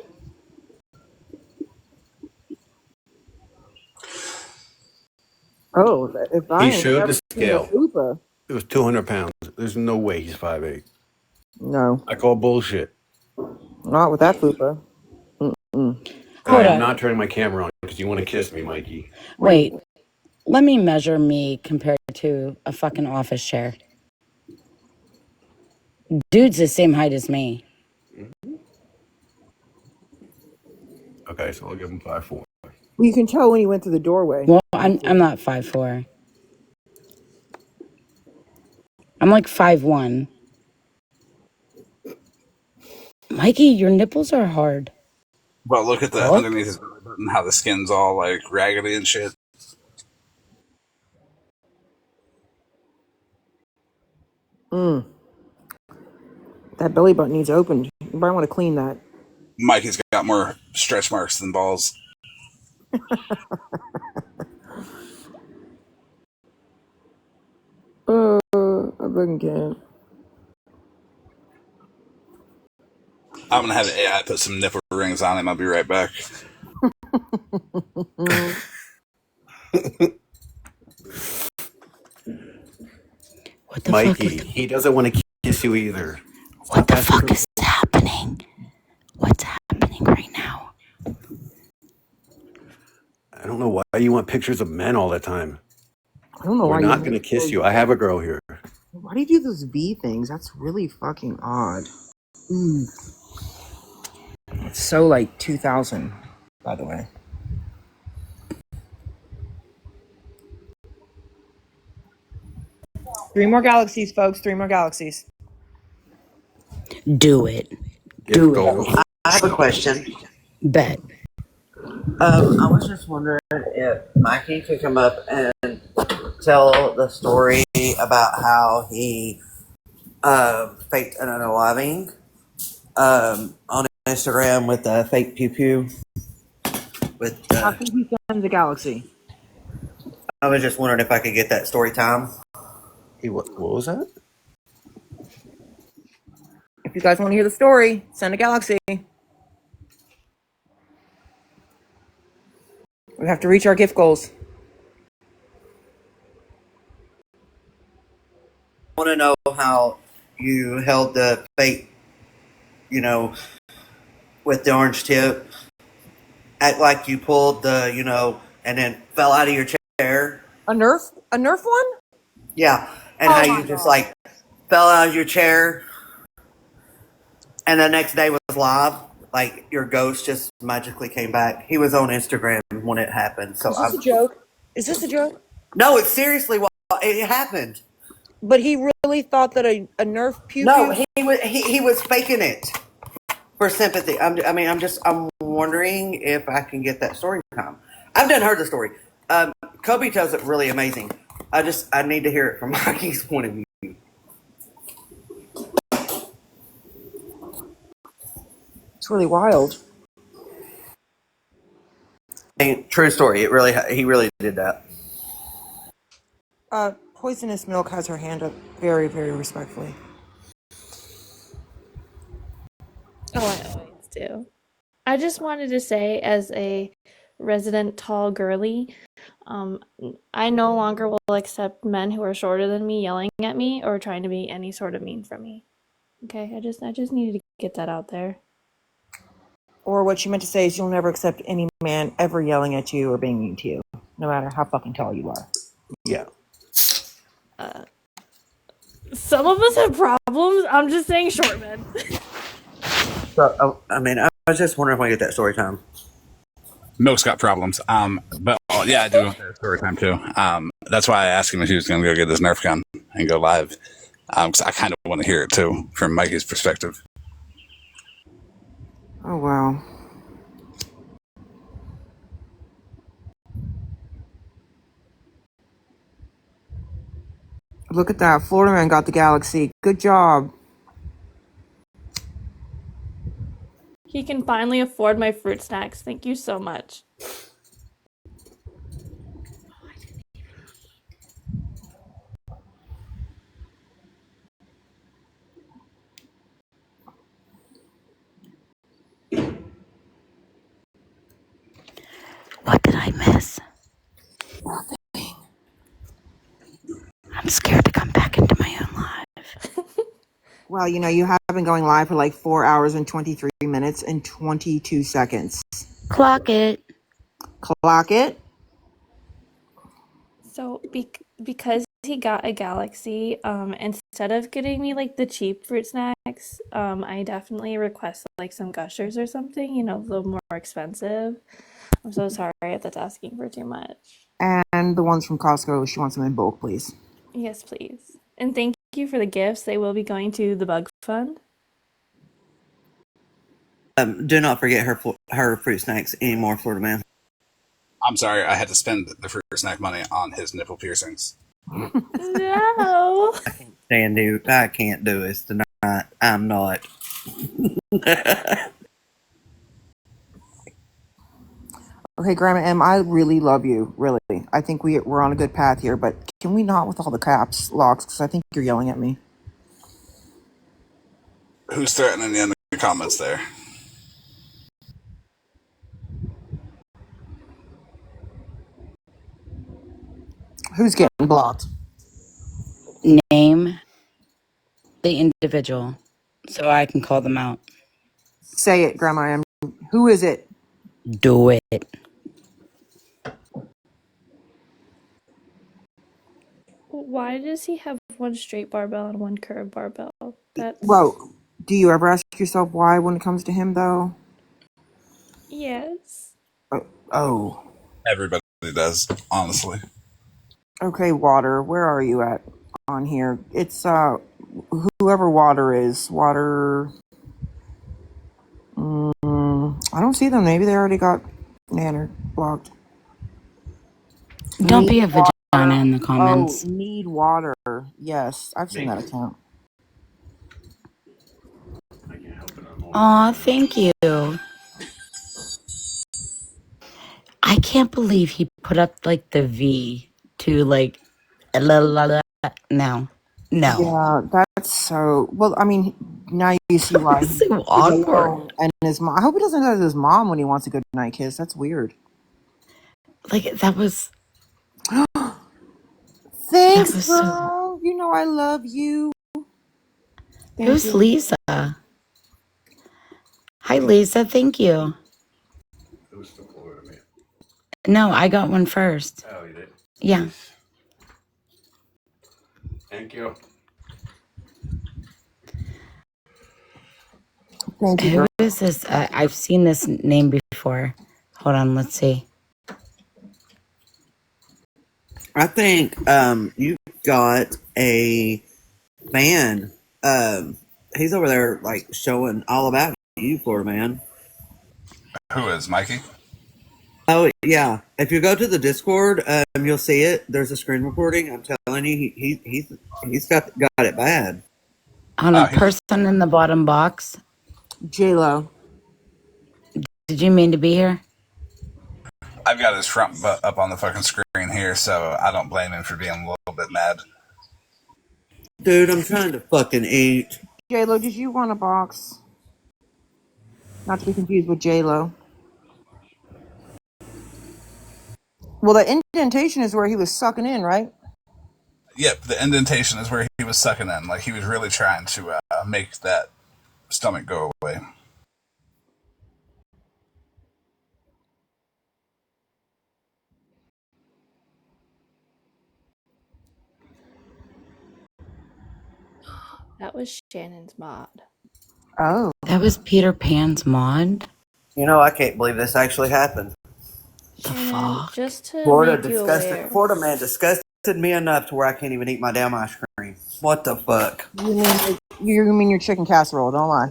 A: Oh, if I
H: He
A: had
H: showed
A: never
H: the
A: seen a
H: scale.
A: fupa.
H: It was 200 pounds. There's no way he's 5'8".
A: No,
H: I call bullshit.
A: not with that fupa. Mm-mm.
H: I am not turning my camera on because you want to kiss me, Mikey.
D: Wait, let me measure me compared to a fucking office chair. Dude's the same height as me.
H: Okay, so I'll give him 5'4".
A: Well, you can tell when he went through the doorway.
D: Well, I'm not 5'4". I'm like 5'1". Mikey, your nipples are hard.
E: Well, look at the
D: What?
E: underneath his belly button, how the skin's all like raggedy and shit.
A: That belly button needs opened. You might want to clean that.
E: Mikey's got more stretch marks than balls.
A: I fucking can't.
E: I'm gonna have AI put some nipple rings on him. I'll be right back.
D: What the
H: Mikey,
D: fuck is
H: he doesn't want to kiss you either.
D: what the fuck is happening? What's happening right now?
H: I don't know why you want pictures of men all the time.
A: I don't know
H: We're
A: why
H: not
A: you
H: going to kiss you. I have a girl here.
A: Why do you do those V things? That's really fucking odd. It's so like 2000, by the way. Three more galaxies, folks. 3 more galaxies.
D: Do it.
H: Do it.
C: I have a question.
D: Bet.
C: I was just wondering if Mikey could come up and tell the story about how he
J: faked an unaliving on Instagram with fake pew pew. With
A: I think he sends a galaxy.
J: I was just wondering if I could get that story time.
H: What was that?
A: If you guys want to hear the story, send a galaxy. We have to reach our gift goals.
J: I want to know how you held the fake, with the orange tip. Act like you pulled the, and then fell out of your chair.
A: A Nerf one?
J: Yeah, and how you just like fell out of your chair, and the next day was live. Like your ghost just magically came back. He was on Instagram when it happened. So
A: Is this a joke? Is this a joke?
J: No, it's seriously what it happened.
A: But he really thought that a Nerf pew
J: No,
A: pew.
J: he was faking it for sympathy. I'm wondering if I can get that story time. I've done heard the story. Kobe tells it really amazing. I need to hear it from Mikey's point of view.
A: It's really wild.
J: True story. He really did that.
A: Poisonous Milk has her hand up very, very respectfully.
P: Oh, I always do. I just wanted to say, as a resident tall girly, I no longer will accept men who are shorter than me yelling at me or trying to be any sort of mean for me. Okay, I just needed to get that out there.
A: Or what she meant to say is you'll never accept any man ever yelling at you or being mean to you, no matter how fucking tall you are.
H: Yeah.
P: Some of us have problems. I'm just saying short men.
J: So, I was just wondering if I get that story time.
E: Milk's got problems. But yeah, I do want that story time too. That's why I asked him if he was going to go get his Nerf gun and go live. Because I kind of want to hear it too from Mikey's perspective.
A: Oh, wow. Look at that. Florida man got the galaxy. Good job.
P: He can finally afford my fruit snacks. Thank you so much.
D: What did I miss?
A: Nothing.
D: I'm scared to come back into my own life.
A: Well, you have been going live for like 4 hours and 23 minutes and 22 seconds.
D: Clock it.
A: Clock it.
P: So because he got a galaxy, instead of getting me like the cheap fruit snacks, I definitely request like some Gushers or something, a little more expensive. I'm so sorry if that's asking for too much.
A: And the ones from Costco, she wants them in bulk, please.
P: Yes, please. And thank you for the gifts. They will be going to the Bug Fund.
J: Do not forget her fruit snacks anymore, Florida man.
E: I'm sorry, I had to spend the fruit snack money on his nipple piercings.
P: No.
J: I can't do this tonight. I'm not.
A: Okay, Grandma M, I really love you. Really. I think we're on a good path here, but can we not with all the caps locks? Because I think you're yelling at me.
E: Who's threatening you in the comments there?
A: Who's getting blocked?
D: Name the individual so I can call them out.
A: Say it, Grandma M. Who is it?
D: Do it.
P: Why does he have one straight barbell and one curved barbell? That's...
A: Well, do you ever ask yourself why when it comes to him, though?
P: Yes.
A: Oh.
E: Everybody does, honestly.
A: Okay, Water, where are you at on here? It's, whoever Water is. Water... I don't see them. Maybe they already got Nanner blocked.
D: Don't be a vagina in the comments.
A: Oh, Need Water. Yes, I've seen that account.
D: Aw, thank you. I can't believe he put up like the V to like la la la. No.
A: Yeah, that's so. Well, I mean, now you see why
D: It's
A: he
D: so awkward.
A: and his mom. I hope he doesn't go to his mom when he wants a good night kiss. That's weird.
D: Like that was
A: Thanks,
D: so.
A: girl. You know I love you. Thank
D: Who's
A: you.
D: Lisa? Hi, Lisa. Thank you. No, I got one first.
H: Oh, you did?
D: Yeah.
H: Thank you.
A: Thank you,
D: Who
A: girl.
D: is this? I've seen this name before. Hold on, let's see.
J: I think you got a fan. He's over there like showing all about you, Florida man.
E: Who is Mikey?
J: Oh yeah. If you go to the Discord, you'll see it. There's a screen recording. I'm telling you, he's got it bad.
D: On a person in the bottom box.
A: J-Lo.
D: Did you mean to be here?
E: I've got his front butt up on the fucking screen here, so I don't blame him for being a little bit mad.
J: Dude, I'm trying to fucking eat.
A: J-Lo, did you want a box? Not to be confused with J-Lo. Well, the indentation is where he was sucking in, right?
E: Yep, the indentation is where he was sucking in. Like, he was really trying to make that stomach go away.
P: That was Shannon's mod.
A: Oh.
D: That was Peter Pan's mod?
J: You know, I can't believe this actually happened.
P: Shannon, just to
J: Florida
P: make you aware.
J: Florida man disgusted me enough to where I can't even eat my damn ice cream. What the fuck?
A: You mean your chicken casserole? Don't lie.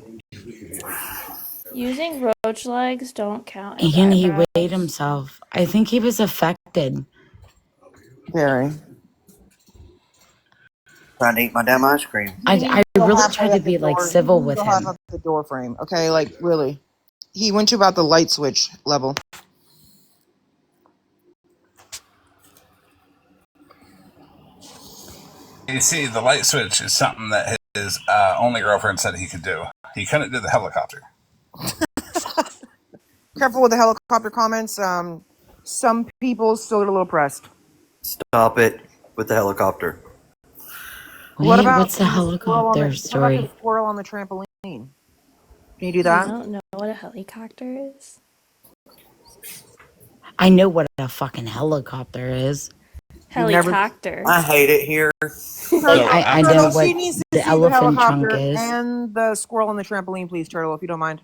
P: Using roach legs don't count as
D: And he
P: eyebrows.
D: weighed himself. I think he was affected.
A: Very.
J: Trying to eat my damn ice cream.
D: I really tried to be like civil with him.
A: Up the door frame, okay? Like really, he went to about the light switch level.
E: You see, the light switch is something that his only girlfriend said he could do. He couldn't do the helicopter.
A: Careful with the helicopter comments. Some people still get a little pressed.
J: Stop it with the helicopter.
A: What about
D: what's the helicopter story?
A: What about the squirrel on the trampoline? Can you do that?
P: I don't know what a helicopter is.
D: I know what a fucking helicopter is.
P: Helicopter.
J: I hate it here.
D: I know what
A: She needs to
D: the
A: see
D: elephant
A: helicopter
D: trunk is.
A: and the squirrel on the trampoline, please, Turtle, if you don't mind.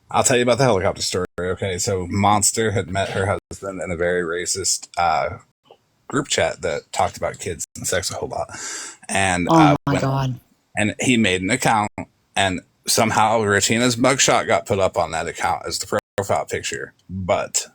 E: I'll tell you about the helicopter story. Okay, so Monster had met her husband in a very racist group chat that talked about kids and sex a whole lot. And
D: Oh my God.
E: And he made an account, and somehow Regina's mugshot got put up on that account as the profile picture. But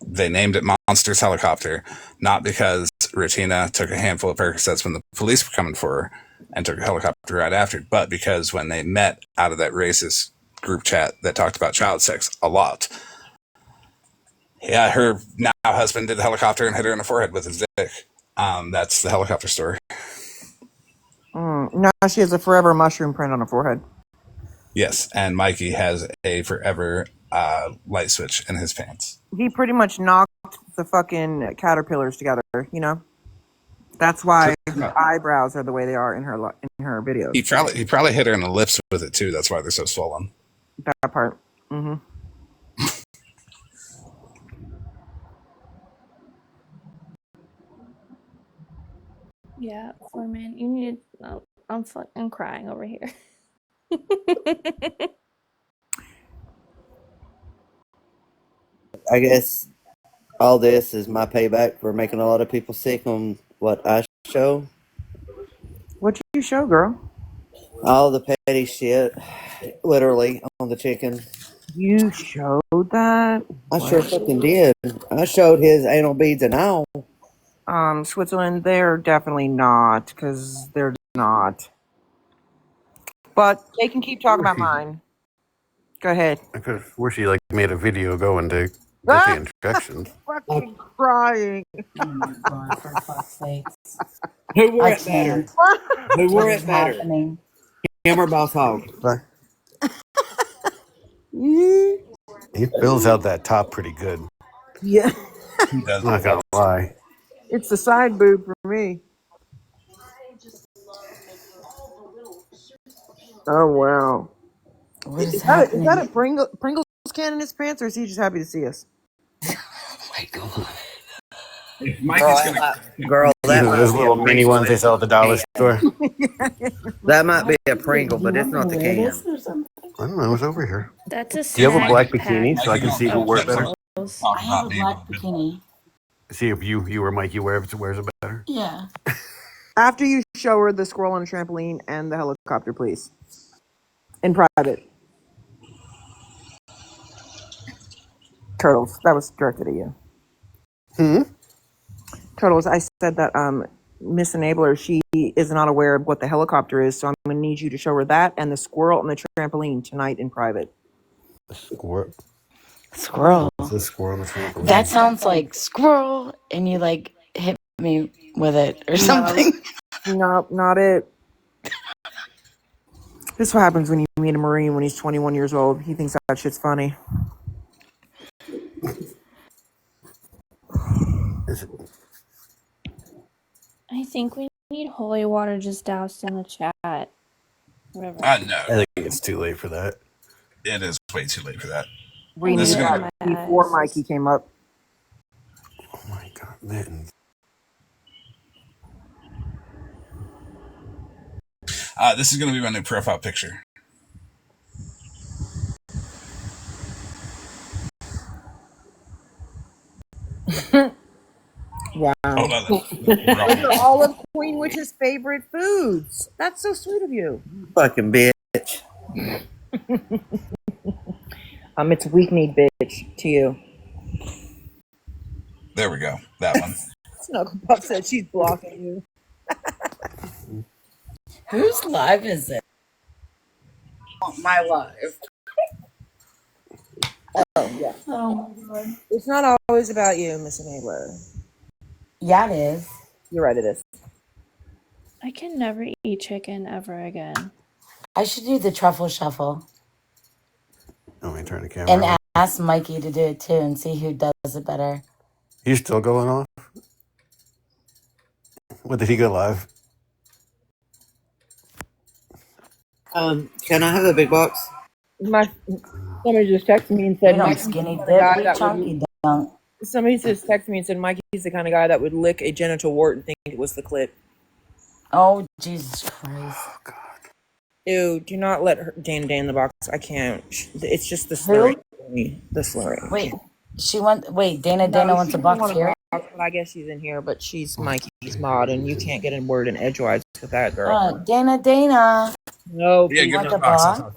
E: they named it Monster's Helicopter, not because Regina took a handful of Percocets when the police were coming for her and took a helicopter right after, but because when they met out of that racist group chat that talked about child sex a lot, yeah, her now husband did a helicopter and hit her in the forehead with his dick. That's the helicopter story.
A: Now she has a forever mushroom print on her forehead.
E: Yes, and Mikey has a forever light switch in his pants.
A: He pretty much knocked the fucking caterpillars together, you know? That's why her eyebrows are the way they are in her videos.
E: He probably hit her in the lips with it too. That's why they're so swollen.
A: That part. Mm-hmm.
P: Yeah, Foreman, you need. Oh, I'm crying over here.
J: I guess all this is my payback for making a lot of people sick on what I show.
A: What'd you show, girl?
J: All the petty shit, literally, on the chicken.
A: You showed that?
J: I sure fucking did. I showed his anal beads and all.
A: Switzerland, they're definitely not, because they're not. But they can keep talking about mine. Go ahead.
H: I could have wish he like made a video going to get the injections.
A: Fucking crying.
D: Oh my God, for fuck's sakes.
J: Who wore
D: I
J: it better?
D: can't.
J: Who wore
D: What
J: it
D: is
J: better?
D: happening?
J: Him or Boss Hog?
H: He fills out that top pretty good.
A: Yeah.
E: He does.
H: I'm not gonna lie.
A: It's the side boob for me. Oh wow.
D: What is
A: Is that
D: happening?
A: a Pringles can in his pants, or is he just happy to see us?
J: My God.
C: Girl, that might
H: those
C: be
H: little
C: a
H: mini
C: Pringle.
H: ones they sell at the dollar store.
C: That might be a Pringle, but it's not the can.
H: I don't know. It's over here.
P: That's a
H: Do you have a black
P: snack
H: bikini so I can
P: pack
H: see who
P: of
H: wore it better?
P: Pringles.
D: I have a black bikini.
H: See if you or Mikey wears it better.
D: Yeah.
A: After you show her the squirrel on a trampoline and the helicopter, please. In private. Turtles, that was directed at you. Turtles, I said that Miss Enabler, she is not aware of what the helicopter is, so I'm going to need you to show her that and the squirrel on the trampoline tonight in private.
H: Squirrel.
D: Squirrel.
H: It's a squirrel on the trampoline.
D: That sounds like squirrel, and you like hit me with it or something.
A: No, not it. This is what happens when you meet a Marine when he's 21 years old. He thinks that shit's funny.
H: Is it?
P: I think we need holy water just doused in the chat. Whatever.
E: No.
H: I think it's too late for that.
E: It is way too late for that.
A: We
E: This
A: knew
E: is gonna
A: that before Mikey came up.
H: Oh my God, mittens.
E: This is gonna be my new profile picture.
A: Wow.
E: Hold on.
A: Those are all of Queen Witch's favorite foods. That's so sweet of you.
C: Fucking bitch.
A: It's weak meat, bitch, to you.
E: There we go. That one.
A: Snuggle Puff said she's blocking you.
D: Whose live is it?
A: My live. Oh, yeah.
D: Oh my God.
A: It's not always about you, Miss Enabler.
D: Yeah, it is.
A: You're right, it is.
P: I can never eat chicken ever again.
D: I should do the truffle shuffle
H: Let me turn the camera
D: and
H: on.
D: ask Mikey to do it too and see who does it better.
H: He's still going off? What, did he go live?
J: Can I have the big box?
A: Somebody just texted me and said,
D: We don't
A: Mikey's
D: skinny
A: the
D: dip,
A: guy
D: we
A: that
D: chunky
A: would,
D: dunk.
A: somebody just texted me and said, Mikey's the kind of guy that would lick a genital wart and think it was the clit.
D: Oh, Jesus Christ.
A: Ew, do not let her Dana in the box. I can't. It's just the slurry. The slurry.
D: Wait, Dana
A: No,
D: wants
A: she
D: a box
A: doesn't
D: here?
A: want a box, but I guess she's in here, but she's Mikey's mod, and you can't get a word in edgewise with that girl.
D: Dana.
A: No,
E: Yeah,
A: please.
E: give me
D: want
E: a
D: a
E: box.
D: box?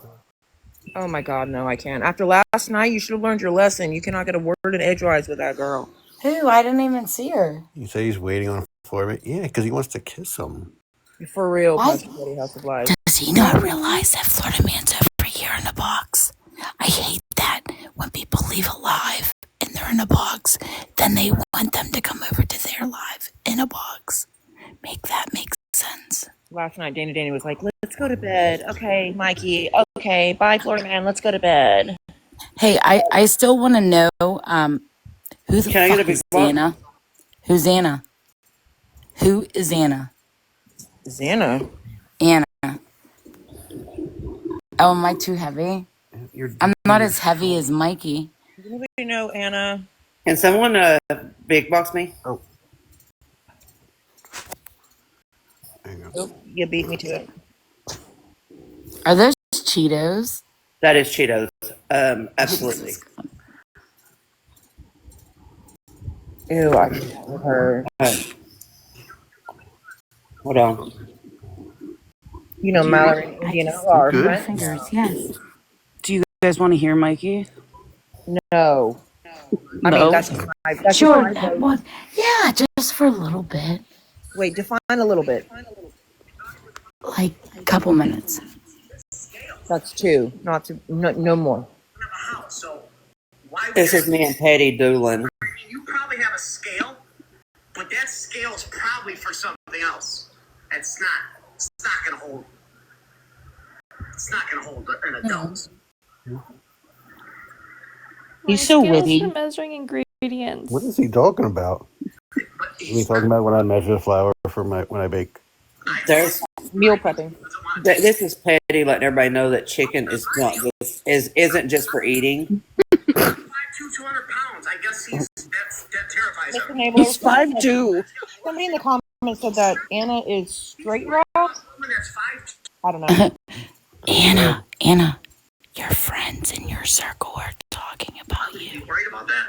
A: Oh my God, no, I can't. After last night, you should have learned your lesson. You cannot get a word in edgewise with that girl.
D: Who? I didn't even see her.
H: You say he's waiting on the floor, but yeah, because he wants to kiss him.
A: For real,
D: What?
A: Pastor House of Lies.
D: Does he not realize that Florida Man's every year in a box? I hate that when people leave a live and they're in a box, then they want them to come over to their live in a box. Make that make sense.
A: Last night, Dana was like, let's go to bed. Okay, Mikey. Okay, bye, Florida Man. Let's go to bed.
D: Hey, I still want to know who the
J: Can I get a
D: fuck
J: big
D: is
J: box?
D: Anna? Who's Anna? Who is Anna?
A: Xana?
D: Anna. Oh, am I too heavy? I'm not as heavy as Mikey.
A: Does anybody know Anna?
J: Can someone big box me?
H: Oh. There you go.
A: Nope, you beat me to it.
D: Are those Cheetos?
J: That is Cheetos. Absolutely.
A: Ew, I can't with her.
J: Hold on.
A: You know Mallory and Indiana are
H: Good.
A: friends.
D: Fingers, yes.
N: Do you guys want to hear Mikey?
A: No. I
N: No.
A: mean, that's
D: Sure.
A: my vote.
D: Well, yeah, just for a little bit.
A: Wait, define a little bit.
D: Like a couple minutes.
A: That's two. Not to no more.
J: This is me and Petty Doolin.
L: You probably have a scale, but that scale's probably for something else. It's not gonna hold. It's not gonna hold an adult.
N: He's so
P: Scales
N: witty.
P: for measuring ingredients.
H: What is he talking about? Is he talking about when I measure flour for when I bake?
J: There's
A: Meal prepping.
J: this is Petty letting everybody know that chicken is not isn't just for eating.
L: 200 pounds. I guess that terrifies
A: Mr.
L: him.
A: Nabler,
N: He's 5'2".
A: somebody in the comments said that Anna is straight raw. I don't know.
D: Anna, your friends in your circle are talking about you.
L: You worried about that?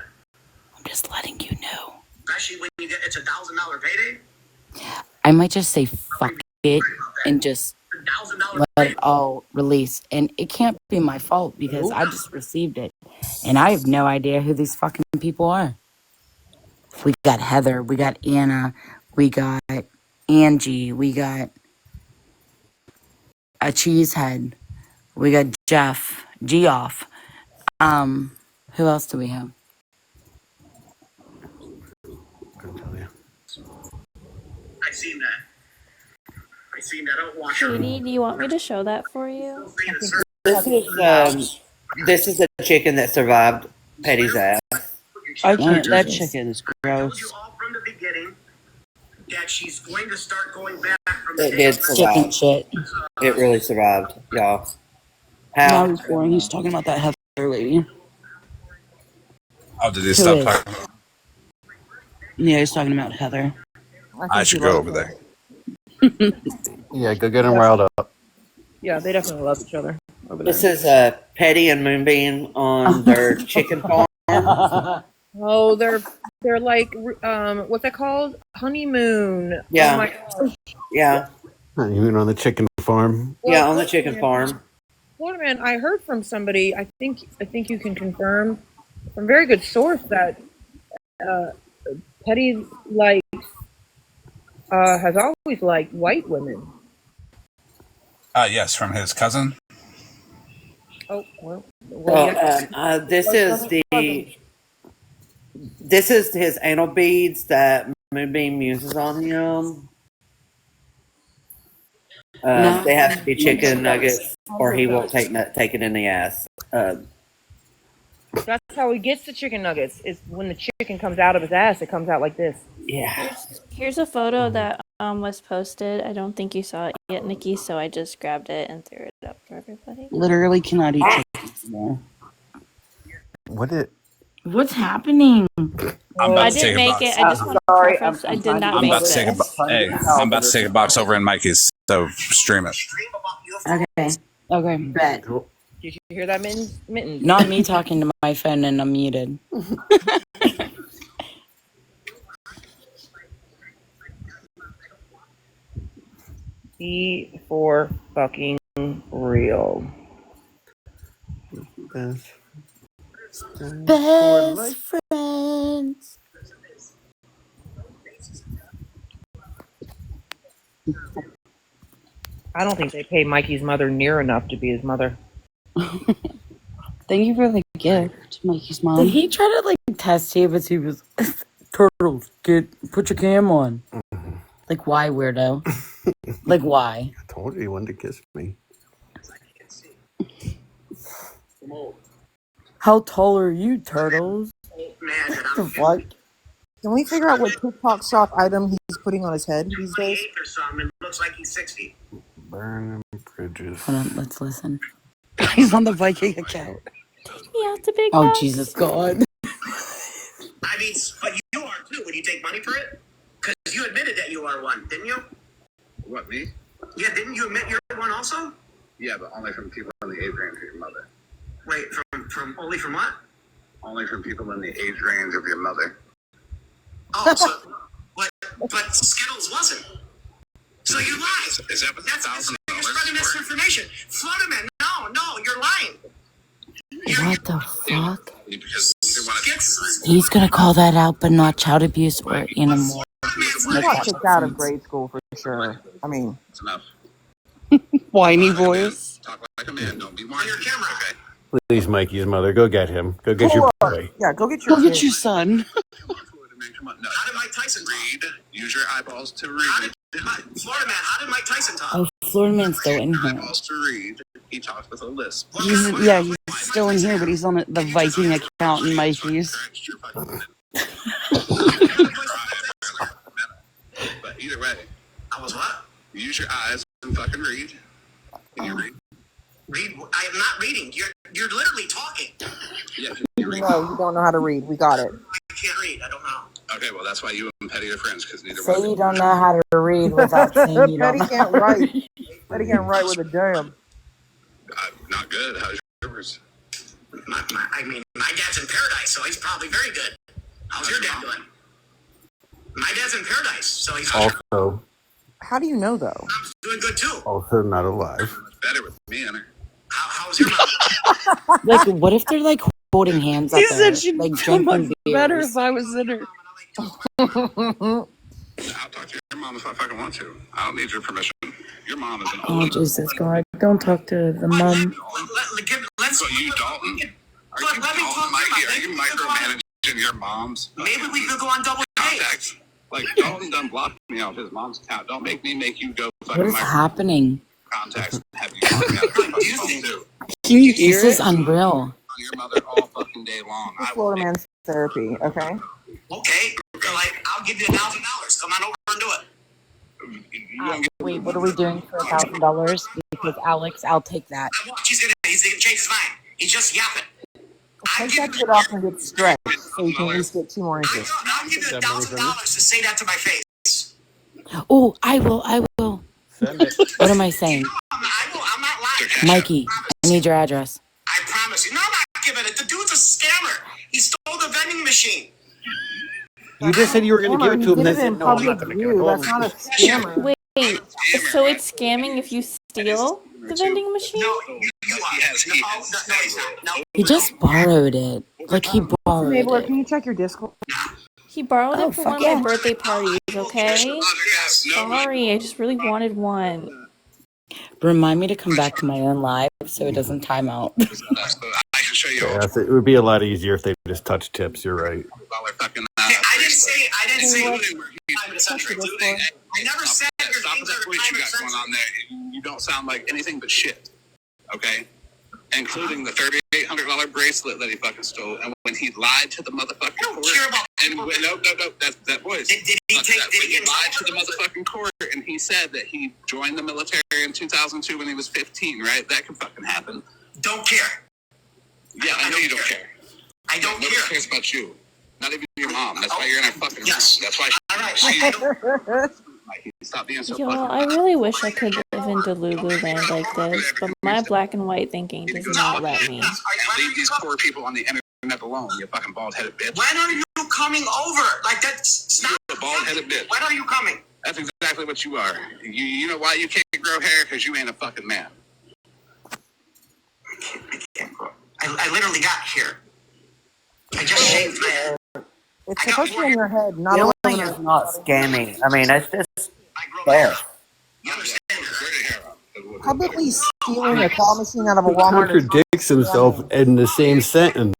D: I'm just letting you know.
L: Especially when you get it's $1,000 payday.
D: I might just say fuck it and just let it all release. And it can't be my fault because I just received it. And I have no idea who these fucking people are. We got Heather, we got Anna, we got Angie, we got a cheesehead, we got Jeff, Geoff. Who else do we have?
L: I seen that. I don't watch her.
P: Katie, do you want me to show that for you?
J: This is a chicken that survived Petty's ass.
N: I can't. That chicken is gross.
L: From the beginning that she's going to start going back from
J: It did survive.
D: Shit.
J: It really survived, y'all.
N: Now
J: How?
N: he's boring. He's talking about that Heather lady.
E: Oh, did he stop talking?
N: Yeah, he's talking about Heather.
E: I should go over there.
H: Yeah, go get him riled up.
A: Yeah, they definitely love each other over there.
J: This is Petty and Moonbeam on their chicken farm.
A: Oh, they're like what's that called? Honeymoon.
J: Yeah.
A: Oh my gosh.
J: Yeah.
H: You mean on the chicken farm?
J: Yeah, on the chicken farm.
A: Florida man, I heard from somebody. I think you can confirm from a very good source that Petty has always liked white women.
E: Yes, from his cousin.
A: Oh well.
J: This is his anal beads that Moonbeam uses on him. They have to be chicken nuggets, or he won't take it in the ass.
A: That's how he gets the chicken nuggets. Is when the chicken comes out of his ass, it comes out like this.
J: Yeah.
P: Here's a photo that was posted. I don't think you saw it yet, Nikki, so I just grabbed it and threw it up for everybody.
N: Literally cannot eat chicken anymore.
D: What's happening?
P: I didn't make it. I just want to preface. I did not make it.
E: I'm about to take a box over in Mikey's, so stream it.
D: Okay. Bet.
A: Did you hear that, Mittens?
D: Not me talking to my phone and I'm muted.
A: Be for fucking real.
D: Best friends.
A: I don't think they pay Mikey's mother near enough to be his mother.
N: Thank you for the gift, Mikey's mom.
D: Did he try to test you, but he was turtles? Put your cam on. Like why, weirdo? Like why?
H: I told you he wanted to kiss me.
D: How tall are you, turtles?
L: Man,
D: What the fuck?
A: Can we figure out what TikTok shop item he's putting on his head these days?
L: 28 or something. It looks like he's 60.
H: Burning bridges.
D: Hold on, let's listen.
N: He's on the Viking account.
P: Yeah, it's a big
D: Oh,
P: box.
D: Jesus God.
L: I mean, but you are too when you take money for it? Because you admitted that you are one, didn't you?
R: What, me?
L: Yeah, didn't you admit you're one also?
R: Yeah, but only from people in the age range of your mother.
L: Wait, from only from what?
R: Only from people in the age range of your mother.
L: Oh, so, but Skittles wasn't. So you lied.
R: Is that what $1,000?
L: You're spreading misinformation. Flutterman, no, you're lying.
D: What the fuck?
R: Because you want to.
D: He's gonna call that out, but not child abuse or animal.
A: He got kicked out of grade school for sure. I mean,
R: It's enough.
N: Whiny voice.
R: Talk like a man. Don't be whiny. On your camera. Okay.
H: Please, Mikey's mother, go get him. Go get your boy.
A: Yeah, go get your
N: Go get your son.
R: Come on. No. How did Mike Tyson read? Use your eyeballs to read. Florida man, how did Mike Tyson talk?
N: Oh, Florida man's still in here.
R: Eyeballs to read. He talks with a lisp.
N: He's still in here, but he's on the Viking account in Mikey's.
R: But either way, I was what? Use your eyes and fucking read. Can you read? Read? I am not reading. You're literally talking. Yeah.
A: No, you don't know how to read. We got it.
R: I can't read. I don't know. Okay, well that's why you and Petty are friends, because neither
D: Say
R: one.
D: you don't know how to read without saying you don't
A: Petty
D: know.
A: can't write. Petty can't write with a damn.
R: Not good. How's yours? I mean, my dad's in paradise, so he's probably very good. How's your dad doing? My dad's in paradise, so he's
H: Also,
A: How do you know though?
R: doing good too.
H: also not alive.
R: Better with me in her. How's your mom?
D: Like, what if they're like holding hands up
N: He
D: there,
N: said she'd
D: like
N: be so much
D: drinking
N: better
D: beers?
N: if I was in her.
R: I'll talk to your mom if I fucking want to. I don't need your permission. Your mom is an
D: Oh,
R: old.
D: Jesus, God. Don't talk to the mom.
R: So you, Dalton? Are you Dalton, Mikey? Are you micromanaging your mom's? Maybe we could go on double contacts. Like Dalton done blocked me off his mom's account. Don't make me make you go
D: What
R: fucking
D: is happening?
R: contacts and have you block me out of your fucking phone too.
N: Can you hear
D: This
N: it?
D: is unreal.
R: On your mother all fucking day long.
A: It's Florida man's therapy, okay?
R: Okay, like I'll give you $1,000. Come on over and do it.
D: Wait, what are we doing for $1,000? Because Alex, I'll take that.
R: He's gonna change his mind. He's just yapping.
A: Take that shit off and get stretched so you can at least get 2 more inches.
R: I'll give you $1,000 to say that to my face.
D: Oh, I will.
H: Send it.
D: What am I saying?
R: I'm not lying.
D: Mikey, I need your address.
R: I promise you. No, I'm not giving it. The dude's a scammer. He stole the vending machine.
H: You just said you were going to give it to him,
A: He
H: then
A: did it
H: said,
A: in
H: no, I'm not
A: public
H: going to give it
A: view.
H: to
A: That's
H: him.
A: not a scammer.
P: Wait, so it's scamming if you steal the vending machine?
R: No, he's not. No.
D: He just borrowed it. Like, he borrowed
A: Enabler,
D: it.
A: can you check your Discord?
P: He borrowed
D: Oh,
P: it for
D: fuck
P: one of
D: yeah.
P: my birthday parties, okay? Sorry, I just really wanted one.
D: Remind me to come back to my own live so it doesn't time out.
R: I can show you.
H: Yeah, it would be a lot easier if they just touch tips. You're right.
R: I didn't say time of the century. I never said your things are the time of the century. On there. You don't sound like anything but shit. Okay? Including the $3,800 bracelet that he fucking stole, and when he lied to the motherfucking court. I don't care about. And no, that's that voice. Did he lied to the motherfucking court, and he said that he joined the military in 2002 when he was 15. Right? That could fucking happen. Don't care. Yeah, I know you don't care. I don't care. Nobody cares about you. Not even your mom. That's why you're in our fucking room. That's why. All right. Stop being so
P: Yo,
R: fucking.
P: I really wish I could live in Delululand like this, but my black and white thinking does not let me.
R: Leave these poor people on the internet alone, you fucking bald-headed bitch. When are you coming over? Like, that's not a bald-headed bitch. When are you coming? That's exactly what you are. You know why you can't grow hair? Because you ain't a fucking man. I can't grow. I literally got here. I just shaved my head.
A: It's supposed to be in your head, not
J: Stealing is not scamming. I mean, that's just theft.
R: You understand?
A: publicly stealing a claw machine out of a
H: He
A: Walmart.
H: contradicts himself in the same sentence.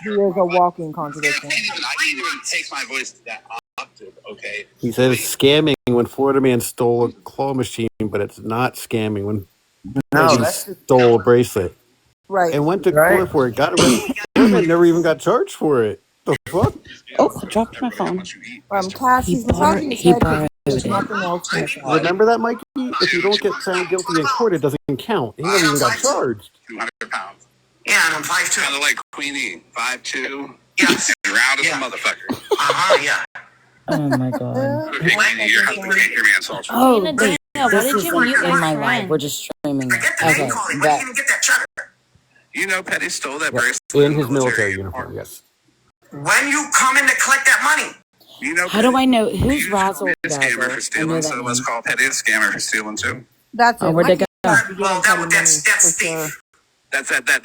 A: He is a walking contradiction.
R: I can't even take my voice to that octave, okay?
H: He says scamming when Florida man stole a claw machine, but it's not scamming when
J: No,
H: he
J: that's just
H: stole a bracelet.
A: Right.
H: And went to
J: Right.
H: court for it. Got arrested. Florida man never even got charged for it. The fuck?
N: Oh, I dropped my phone.
A: Cash, he's massaging his head because there's nothing else to massage.
H: Remember that, Mikey? If you don't get found guilty in court, it doesn't count. He never even got charged.
R: 200 pounds. Yeah, and I'm 5'2". Kind of like Queenie, 5'2". Yeah. And round as a motherfucker. Yeah.
D: Oh my god.
R: You're hear me insult you.
D: Oh,
P: Dana,
D: wait,
P: why
D: this
P: did
D: is
P: you
D: like
P: mute
D: in
P: my
D: my live.
P: friend?
D: We're just streaming it.
R: I
D: Okay,
R: didn't
D: bet.
R: even get that cheddar. You know Petty stole that
H: Yep.
R: bracelet
H: In his military uniform, yes.
R: When you come in to collect that money. You know
D: How do I know who's Razzle
R: a scammer for
D: Dazzle? I know
R: stealing,
D: that
R: so let's
D: name.
R: call Petty a scammer for stealing too.
A: That's
D: Oh,
A: it.
D: where'd they go?
R: Well, that's thief. That's not really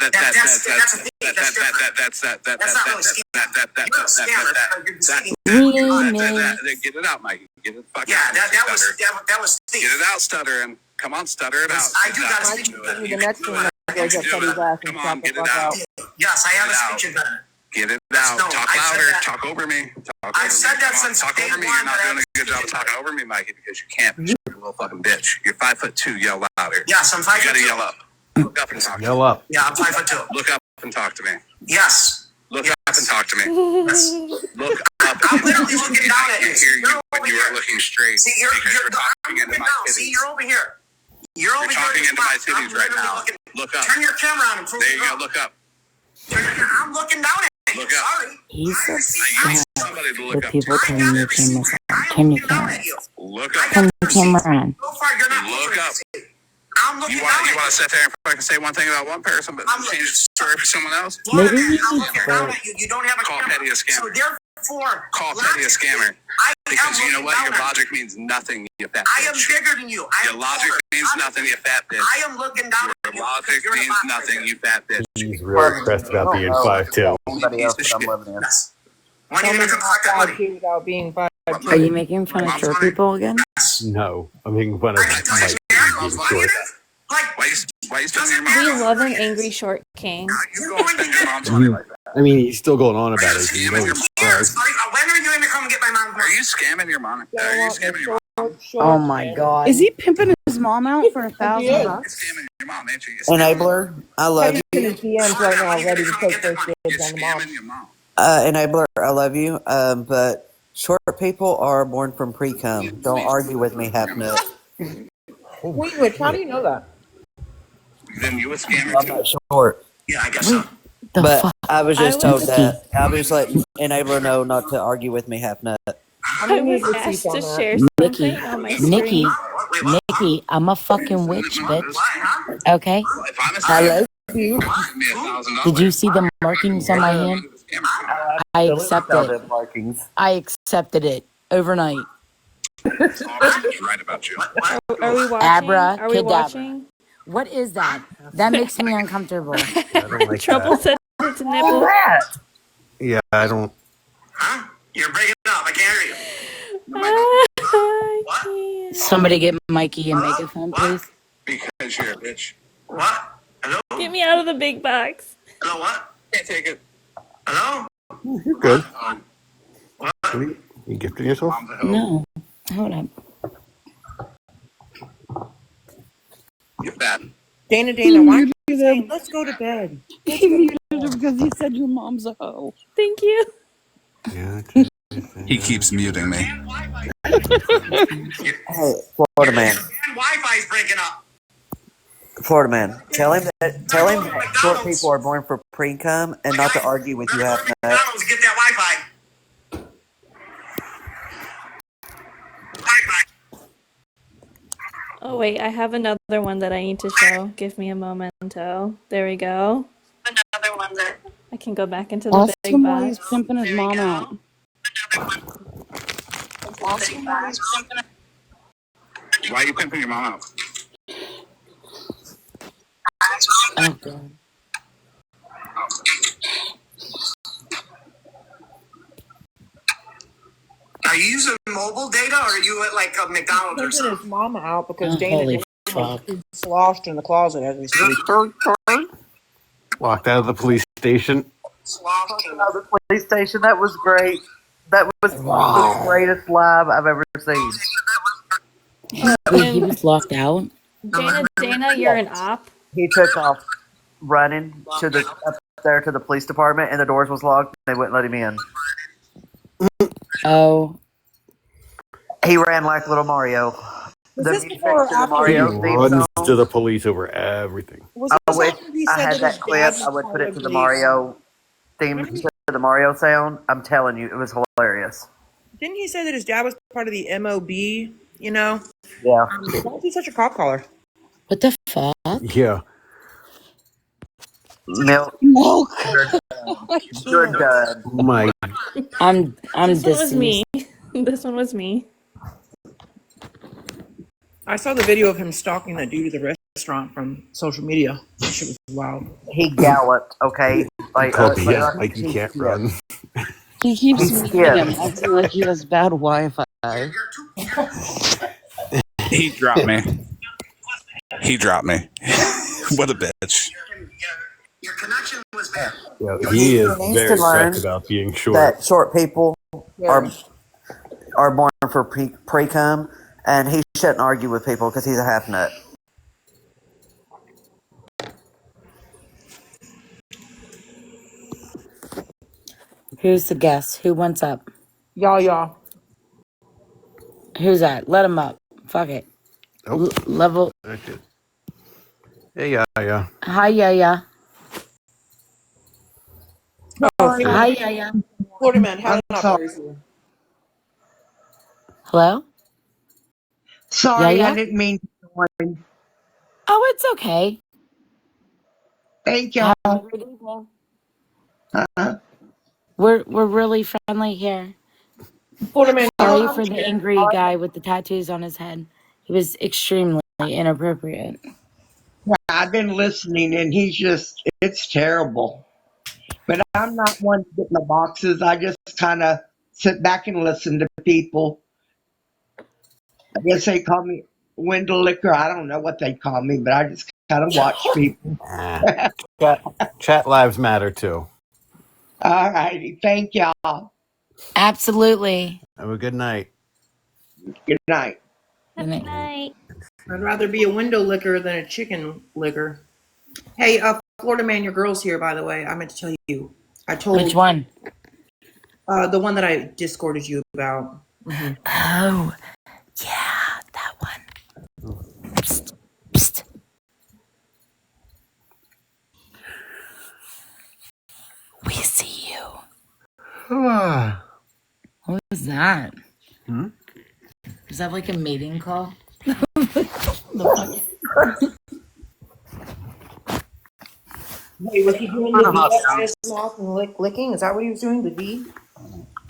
R: scammer.
D: Really?
R: Get it out, Mikey. Get it fucking. Yeah, that was thief. Get it out, stuttering.
E: Come on, stutter it out.
L: I do got a speech impediment.
A: The next thing
E: Come on, get it out.
L: Yes, I have a speech impediment.
E: Get it out.
L: No,
E: Talk
L: I said
E: louder.
L: that.
E: Talk over me.
L: I've said that since
E: Talk
L: day
E: over me.
L: one.
E: You're not
L: that I
E: doing
L: have
E: a good job of talking over me, Mikey, because you can't. You're a little fucking bitch. You're 5'2". Yell louder.
L: Yes, I'm 5'2".
E: You gotta yell up. Look up and talk.
H: Yell up.
L: Yeah, I'm 5'2".
E: Look up and talk to me.
L: Yes.
E: Look up and talk to me.
L: Yes.
E: Look up.
L: I'm literally looking down at
E: I
L: you.
E: can hear you
L: You're
E: when
L: over
E: you
L: here.
E: are looking straight.
L: See,
E: because you're
L: I'm
E: talking into
L: looking
E: my
L: down.
E: titties.
L: See, you're over here. You're over
E: You're
L: here.
E: talking into my titties
L: I'm
E: right
L: literally
E: now.
L: looking-
E: Look up.
L: Turn your camera on and prove
E: There
L: it
E: you go.
L: wrong.
E: Look up.
L: I'm looking down at you.
E: Look up.
L: Sorry.
D: He's
E: I
D: upset
E: need somebody to look
D: with
E: up
D: people
E: to.
D: turning their cameras on. Turn your camera.
E: Look up.
D: Turn your camera on.
L: So far, you're not
E: Look up.
L: I'm looking
E: You
L: down
E: want
L: at
E: to sit there and fucking say one thing about one person, but change the story for someone else?
D: Maybe
L: I'm
D: we
L: looking
D: should
L: down at you. You don't have a
E: Call
L: camera.
E: Petty a scammer.
L: So therefore,
E: Call Petty a scammer. Because you know what? Your logic means nothing, you fat
L: I am
E: bitch.
L: bigger than you. I
E: Your
L: am
E: logic
L: taller.
E: means nothing, you fat bitch.
L: I am looking down at you.
E: Your logic means nothing, you fat bitch.
H: He's really pressed about being 5'2".
C: Anybody else that I'm living in.
L: When are you going to collect that money?
A: Without being 5'2".
B: Are you making fun of short people again?
H: No, I'm making fun of Mike being short.
E: Why you still in your mom?
P: We love an angry short king.
E: You go spend your mom's money like that.
H: I mean, he's still going on about it. You know,
L: When are you going to come get my mom's
E: Are
L: money?
E: you scamming your mom? Are you scamming your mom?
B: Oh my god.
N: Is he pimping his mom out for $1,000?
E: You're scamming your mom, ain't you?
J: Enabler, I love you.
A: Sending DMs right now, ready to take those kids on the mom.
E: Scamming your mom.
J: Enabler, I love you. But short people are born from pre-cum. Don't argue with me, half nut.
A: Wait, which? How do you know that?
E: Then you a scammer
J: I'm
E: too.
J: not short.
L: Yeah, I guess so.
J: But I was just
P: I
J: told
P: was-
J: that. I was letting Enabler know not to argue with me, half nut.
P: I was asked to share
D: Nikki,
P: something on my
D: Nikki,
P: screen.
D: Nikki, I'm a fucking witch, bitch. Okay?
E: If I'm a
J: I
E: scammer,
J: love you.
E: give me $1,000.
D: Did you see the markings on my hand? I accepted. I accepted it overnight.
E: Always right about you.
P: Are we watching?
D: Abra,
P: Are we
D: kedavra.
P: watching?
D: What is that? That makes me uncomfortable.
H: I don't like
P: Trouble
H: that.
P: said it's a nipple.
H: Yeah, I don't.
L: Huh? You're breaking up. I can't hear you.
P: I can't.
D: Somebody get Mikey a megaphone, please.
E: Because you're a bitch.
L: What? Hello?
P: Get me out of the big box.
L: Hello, what?
E: Can't take it.
L: Hello?
H: You're good.
L: What?
H: You gifting yourself?
E: Mom's a hoe.
D: No. Hold up.
E: You're fat.
A: Dana, why are you saying, let's go to bed?
D: He muted her because he said your mom's a hoe.
P: Thank you.
H: Yeah.
E: He keeps muting me.
J: Hey, Florida man.
L: And Wi-Fi's breaking up.
J: Florida man. Tell him that short people are born for pre-cum and not to argue with you, half nut.
L: McDonald's, get that Wi-Fi.
P: Oh wait, I have another one that I need to show. Give me a momento. There we go.
L: Another one that.
P: I can go back into the
N: Ask
P: big
N: him why he's
P: box.
N: pimping his mom out.
E: Why are you pimping your mom out?
D: Oh, God.
L: Are you using mobile data or are you at like a McDonald's or
A: Taking
L: something?
A: his mama out because
D: Oh,
A: Dana
D: holy
A: was
D: fuck.
A: sloshed in the closet as we speak.
H: Walked out of the police station.
C: The police station. That was great. That was the greatest live I've ever seen.
D: Wait, he was locked out?
P: Dana, you're an op.
C: He took off running to the up there to the police department, and the doors was locked. They wouldn't let him in.
D: Oh.
C: He ran like little Mario.
A: Was
C: The
A: this
C: music
A: before or
C: to the
A: after?
H: He
C: Mario theme
H: runs
C: song.
H: to the police over everything.
A: Was
C: I
A: this
C: wish
A: after he
C: I
A: said
C: had
A: that
C: that
A: his
C: clip.
A: dad
C: I
A: was
C: would
A: part
C: put it
A: of
C: to the
A: the
C: Mario theme, to the Mario sound. I'm telling you, it was hilarious.
A: Didn't he say that his dad was part of the MOB, you know?
C: Yeah.
A: Why is he such a cop caller?
D: What the fuck?
H: Yeah.
C: Milk.
A: Milk.
C: You're done.
H: My.
D: I'm
P: This one was
D: deceased.
P: me. This one was me.
A: I saw the video of him stalking that dude at the restaurant from social media. That shit was wild.
C: He galloped. Okay, like
H: Like you can't run.
N: He keeps
C: He's
N: muting
C: scared.
N: him, acting like he has bad Wi-Fi.
E: He dropped me. He dropped me. What a bitch.
R: Your connection was bad.
H: Yeah,
C: He
H: he is
C: needs to
H: very pressed
C: learn
H: about being short.
C: that short people are born for pre-cum, and he shouldn't argue with people because he's a half nut.
D: Who's the guest? Who wants up?
A: Y'all.
D: Who's that? Let him up. Fuck it.
H: Oh.
D: Level.
H: Hey, yeah.
D: Hi, yeah.
A: Sorry.
D: Hi, yeah.
A: Florida man, how
S: I'm sorry.
D: Hello?
S: Sorry,
D: Yeah?
S: I didn't mean to join.
D: Oh, it's okay.
S: Thank you.
D: Have a great evening. We're really friendly here.
A: Florida man,
D: Sorry for the angry guy with the tattoos on his head. He was extremely inappropriate.
S: Yeah, I've been listening, and it's terrible. But I'm not one to get in the boxes. I just kind of sit back and listen to people. I guess they call me window licker. I don't know what they call me, but I just kind of watch people.
H: Chat lives matter too.
S: All righty. Thank y'all.
D: Absolutely.
H: Have a good night.
S: Good night.
D: Good night.
A: I'd rather be a window licker than a chicken licker. Hey, Florida man, your girl's here, by the way. I meant to tell you. I told.
D: Which one?
A: The one that I discorded you about. Mm-hmm.
D: Oh, yeah, that one. Psst. We see you. What was that? Was that like a mating call? The fuck?
A: Wait, was he doing the V out his mouth and licking? Is that what he was doing? The V?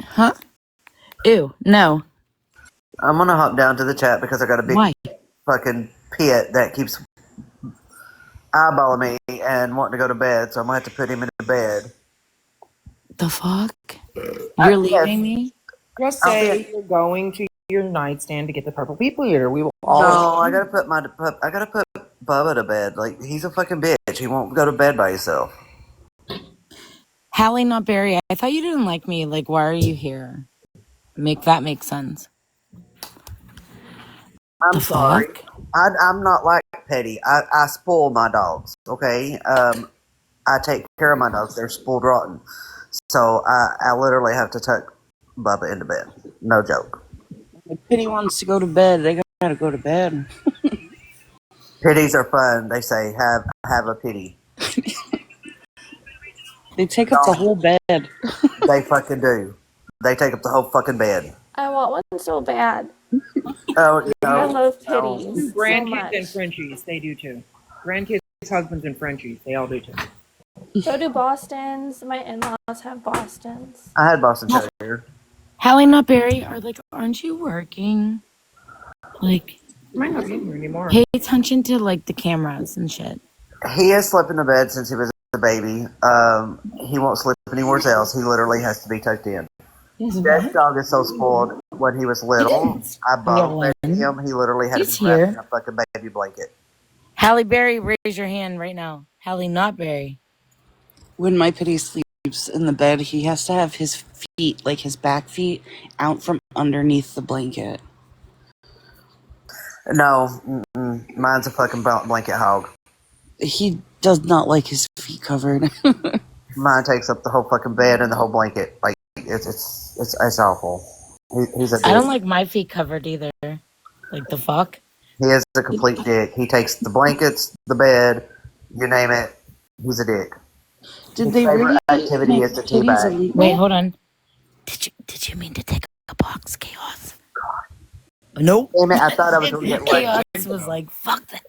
D: Huh? Ew, no.
C: I'm gonna hop down to the chat because I got a big fucking pit that keeps eyeballing me and wanting to go to bed, so I'm gonna have to put him into bed.
D: The fuck? You're leaving me?
A: Just say you're going to your nightstand to get the purple people eater. We will all.
C: No, I gotta put Bubba to bed. Like, he's a fucking bitch. He won't go to bed by himself.
D: Hallie, not Barry. I thought you didn't like me. Like, why are you here? Make that make sense.
C: I'm sorry. I'm not like Petty. I spoil my dogs, okay? I take care of my dogs. They're spoiled rotten. So I literally have to tuck Bubba into bed. No joke.
N: If Pitty wants to go to bed, they gotta go to bed.
C: Pitties are fun. They say, have a pity.
N: They take up the whole bed.
C: They fucking do. They take up the whole fucking bed.
P: I want one so bad.
C: Oh,
P: I
C: no.
P: love pitties so
A: Grandkids
P: much.
A: and Frenchies, they do too. Grandkids, husbands, and Frenchies, they all do too.
P: So do Bostons. My in-laws have Bostons.
C: I had Boston Terrier.
D: Hallie, not Barry, aren't you working? Like,
A: Might not be here anymore.
D: pay attention to like the cameras and shit.
C: He has slept in the bed since he was a baby. He won't sleep anywhere else. He literally has to be tucked in. That dog is so spoiled. When he was little, I bottle fed him. He literally had
D: He's
C: to be wrapped
D: here.
C: in a fucking baby blanket.
D: Hallie Berry, raise your hand right now. Hallie, not Berry.
N: When my Pitty sleeps in the bed, he has to have his feet, like his back feet, out from underneath the blanket.
C: No, mine's a fucking blanket hog.
N: He does not like his feet covered.
C: Mine takes up the whole fucking bed and the whole blanket. Like, it's awful. He's a dick.
D: I don't like my feet covered either. Like the fuck?
C: He is a complete dick. He takes the blankets, the bed, you name it. He's a dick.
N: Did
C: His
N: they
C: favorite
N: really
C: activity
N: make
C: is to
N: titties
C: teabag.
N: illegal?
D: Wait, hold on. Did you mean to take a box, Chaos? Nope.
C: Damn it, I thought I was going to get
D: Chaos
C: like.
D: was like, fuck that.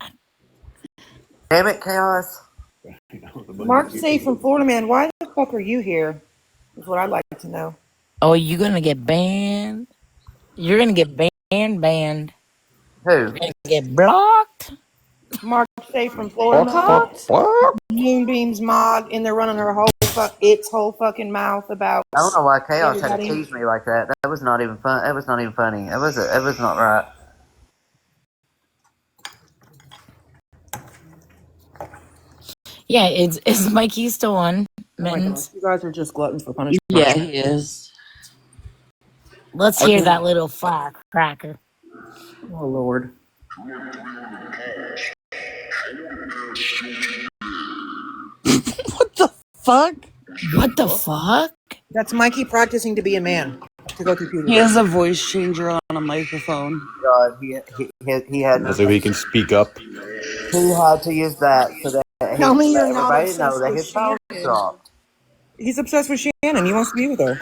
C: Damn it, Chaos.
A: Mark say from Florida man, why the fuck are you here? Is what I'd like to know.
D: Oh, you gonna get banned? You're gonna get banned.
C: Who?
D: You're gonna get blocked.
A: Mark say from Florida man, Moonbeam's mod, and they're running her whole fucking mouth about.
C: I don't know why Chaos had to
A: everybody.
C: tease me like that. That was not even fun. That was not even funny. It was not right.
D: Yeah, is Mikey still on?
A: Oh my gosh,
D: Mittens?
A: you guys are just gluttons for punishment.
N: Yeah, he is.
D: Let's hear that little firecracker.
A: Oh Lord.
N: What the fuck?
D: What the fuck?
A: That's Mikey practicing to be a man to go through puberty.
N: He has a voice changer on a microphone.
C: God, he had
H: So he can speak up.
C: he had to use that so that he
A: Tell me
C: could
A: you're
C: let
A: not
C: everybody know
A: obsessed
C: that
A: with
C: his phone
A: Shannon.
C: dropped.
A: He's obsessed with Shannon. He wants to be with her.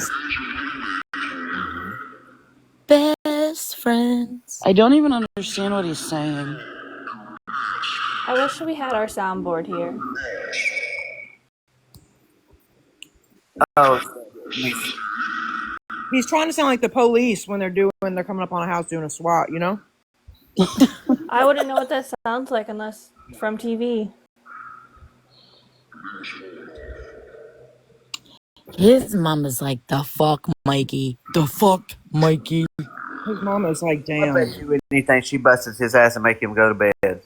D: Best friends.
N: I don't even understand what he's saying.
P: I wish we had our soundboard here.
C: Oh,
A: He's trying to sound like the police when they're coming up on a house doing a SWAT, you know?
P: I wouldn't know what that sounds like unless from TV.
D: His mom is like, the fuck, Mikey. The fuck, Mikey.
A: His mom is like,
C: I
A: damn.
C: bet you anything she busted his ass and make him go to bed.